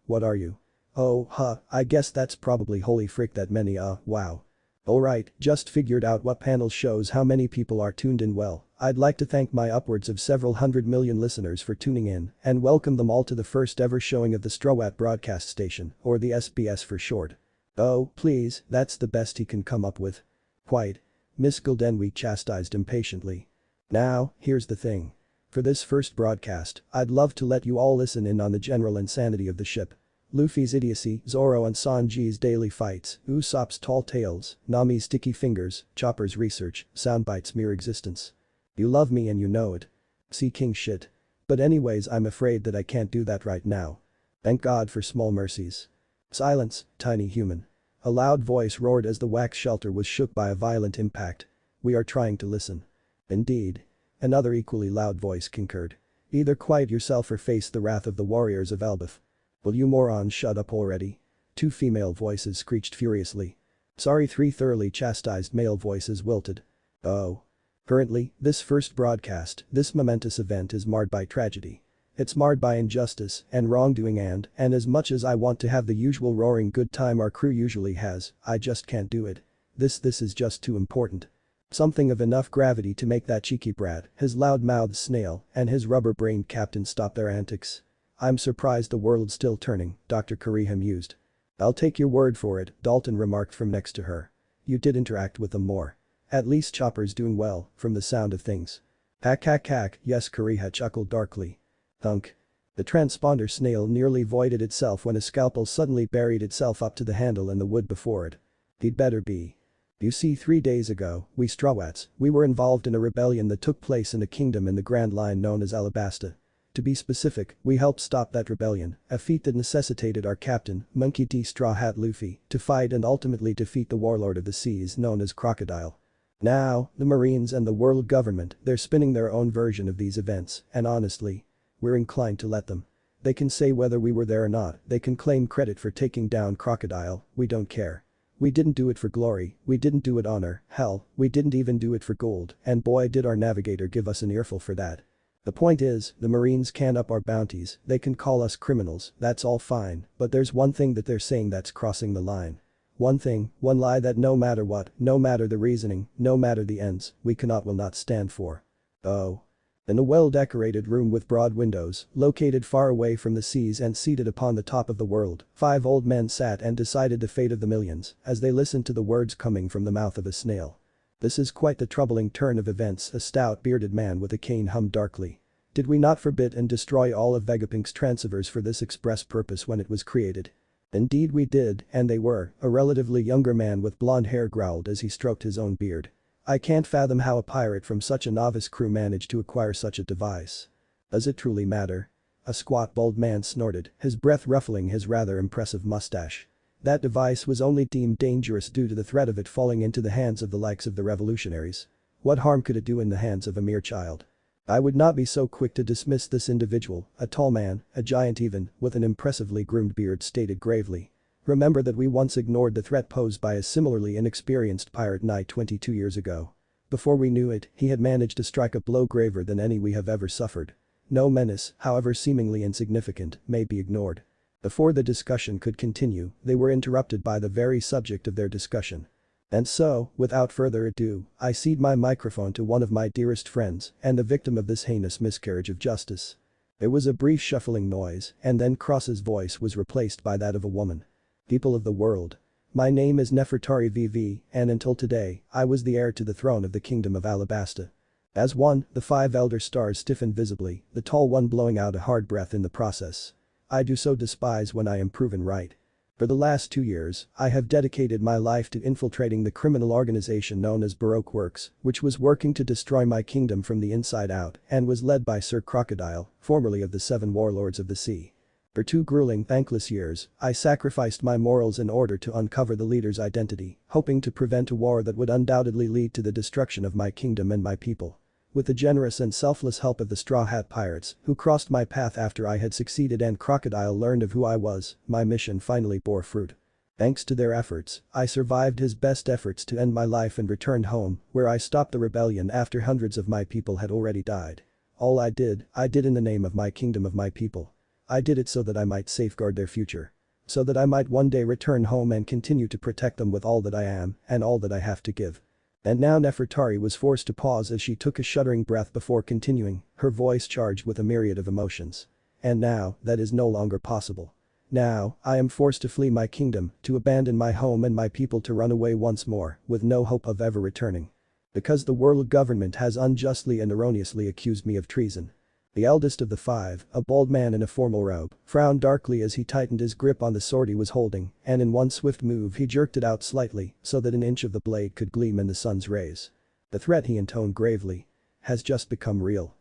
What are you? Oh, I guess that's probably holy frick that many wow. Alright, just figured out what panel shows how many people are tuned in. Well, I'd like to thank my upwards of several 100 million listeners for tuning in and welcome them all to the first ever showing of the Strawat broadcast station, or the SBS for short. Oh, please, that's the best he can come up with. Quite. Miss Gildenwy chastised impatiently. Now, here's the thing. For this first broadcast, I'd love to let you all listen in on the general insanity of the ship. Luffy's idiocy, Zoro and Sanji's daily fights, Usopp's tall tales, Nami's sticky fingers, Chopper's research, Soundbite's mere existence. You love me and you know it. Sea King shit. But anyways, I'm afraid that I can't do that right now. Thank God for small mercies. Silence, tiny human. A loud voice roared as the wax shelter was shook by a violent impact. We are trying to listen. Indeed. Another equally loud voice concurred. Either quiet yourself or face the wrath of the warriors of Elbaf. Will you morons shut up already? Two female voices screeched furiously. Sorry, three thoroughly chastised male voices wilted. Oh. Currently, this first broadcast, this momentous event is marred by tragedy. It's marred by injustice and wrongdoing and as much as I want to have the usual roaring good time our crew usually has, I just can't do it. This is just too important. Something of enough gravity to make that cheeky brat, his loud-mouthed snail, and his rubber-brained captain stop their antics. I'm surprised the world's still turning, Dr. Kariha mused. I'll take your word for it, Dalton remarked from next to her. You did interact with them more. At least Chopper's doing well, from the sound of things. Hack, yes, Kariha chuckled darkly. Thunk. The transponder snail nearly voided itself when a scalpel suddenly buried itself up to the handle in the wood before it. He'd better be. You see, 3 days ago, we Strawats, we were involved in a rebellion that took place in a kingdom in the Grand Line known as Alabasta. To be specific, we helped stop that rebellion, a feat that necessitated our captain, Monkey D. Straw Hat Luffy, to fight and ultimately defeat the warlord of the seas known as Crocodile. Now, the Marines and the world government, they're spinning their own version of these events, and honestly, we're inclined to let them. They can say whether we were there or not, they can claim credit for taking down Crocodile, we don't care. We didn't do it for glory, we didn't do it honor, hell, we didn't even do it for gold, and boy did our navigator give us an earful for that. The point is, the Marines can up our bounties, they can call us criminals, that's all fine, but there's one thing that they're saying that's crossing the line. One thing, one lie that no matter what, no matter the reasoning, no matter the ends, we will not stand for. Oh. In a well-decorated room with broad windows, located far away from the seas and seated upon the top of the world, 5 old men sat and decided the fate of the millions as they listened to the words coming from the mouth of a snail. This is quite the troubling turn of events, a stout bearded man with a cane hummed darkly. Did we not forbid and destroy all of Vegapink's transceivers for this express purpose when it was created? Indeed we did, and they were, a relatively younger man with blonde hair growled as he stroked his own beard. I can't fathom how a pirate from such a novice crew managed to acquire such a device. Does it truly matter? A squat bald man snorted, his breath ruffling his rather impressive mustache. That device was only deemed dangerous due to the threat of it falling into the hands of the likes of the revolutionaries. What harm could it do in the hands of a mere child? I would not be so quick to dismiss this individual, a tall man, a giant even, with an impressively groomed beard stated gravely. Remember that we once ignored the threat posed by a similarly inexperienced pirate knight 22 years ago. Before we knew it, he had managed to strike a blow graver than any we have ever suffered. No menace, however seemingly insignificant, may be ignored. Before the discussion could continue, they were interrupted by the very subject of their discussion. And so, without further ado, I cede my microphone to one of my dearest friends and the victim of this heinous miscarriage of justice. There was a brief shuffling noise, and then Cross's voice was replaced by that of a woman. People of the world. My name is Nefertari VV, and until today, I was the heir to the throne of the Kingdom of Alabasta. As one, the 5 elder stars stiffened visibly, the tall one blowing out a hard breath in the process. I do so despise when I am proven right. For the last 2 years, I have dedicated my life to infiltrating the criminal organization known as Buuut I, which was working to destroy my kingdom from the inside out and was led by Sir Crocodile, formerly of the 7 warlords of the sea. For 2 grueling, thankless years, I sacrificed my morals in order to uncover the leader's identity, hoping to prevent a war that would undoubtedly lead to the destruction of my kingdom and my people. With the generous and selfless help of the Straw Hat Pirates, who crossed my path after I had succeeded and Crocodile learned of who I was, my mission finally bore fruit. Thanks to their efforts, I survived his best efforts to end my life and returned home, where I stopped the rebellion after hundreds of my people had already died. All I did in the name of my kingdom of my people. I did it so that I might safeguard their future. So that I might one day return home and continue to protect them with all that I am and all that I have to give. And now Nefertari was forced to pause as she took a shuddering breath before continuing, her voice charged with a myriad of emotions. And now, that is no longer possible. Now, I am forced to flee my kingdom, to abandon my home and my people to run away once more, with no hope of ever returning. Because the world government has unjustly and erroneously accused me of treason. The eldest of the 5, a bald man in a formal robe, frowned darkly as he tightened his grip on the sword he was holding, and in one swift move he jerked it out slightly so that an inch of the blade could gleam in the sun's rays. The threat, he intoned gravely, has just become real.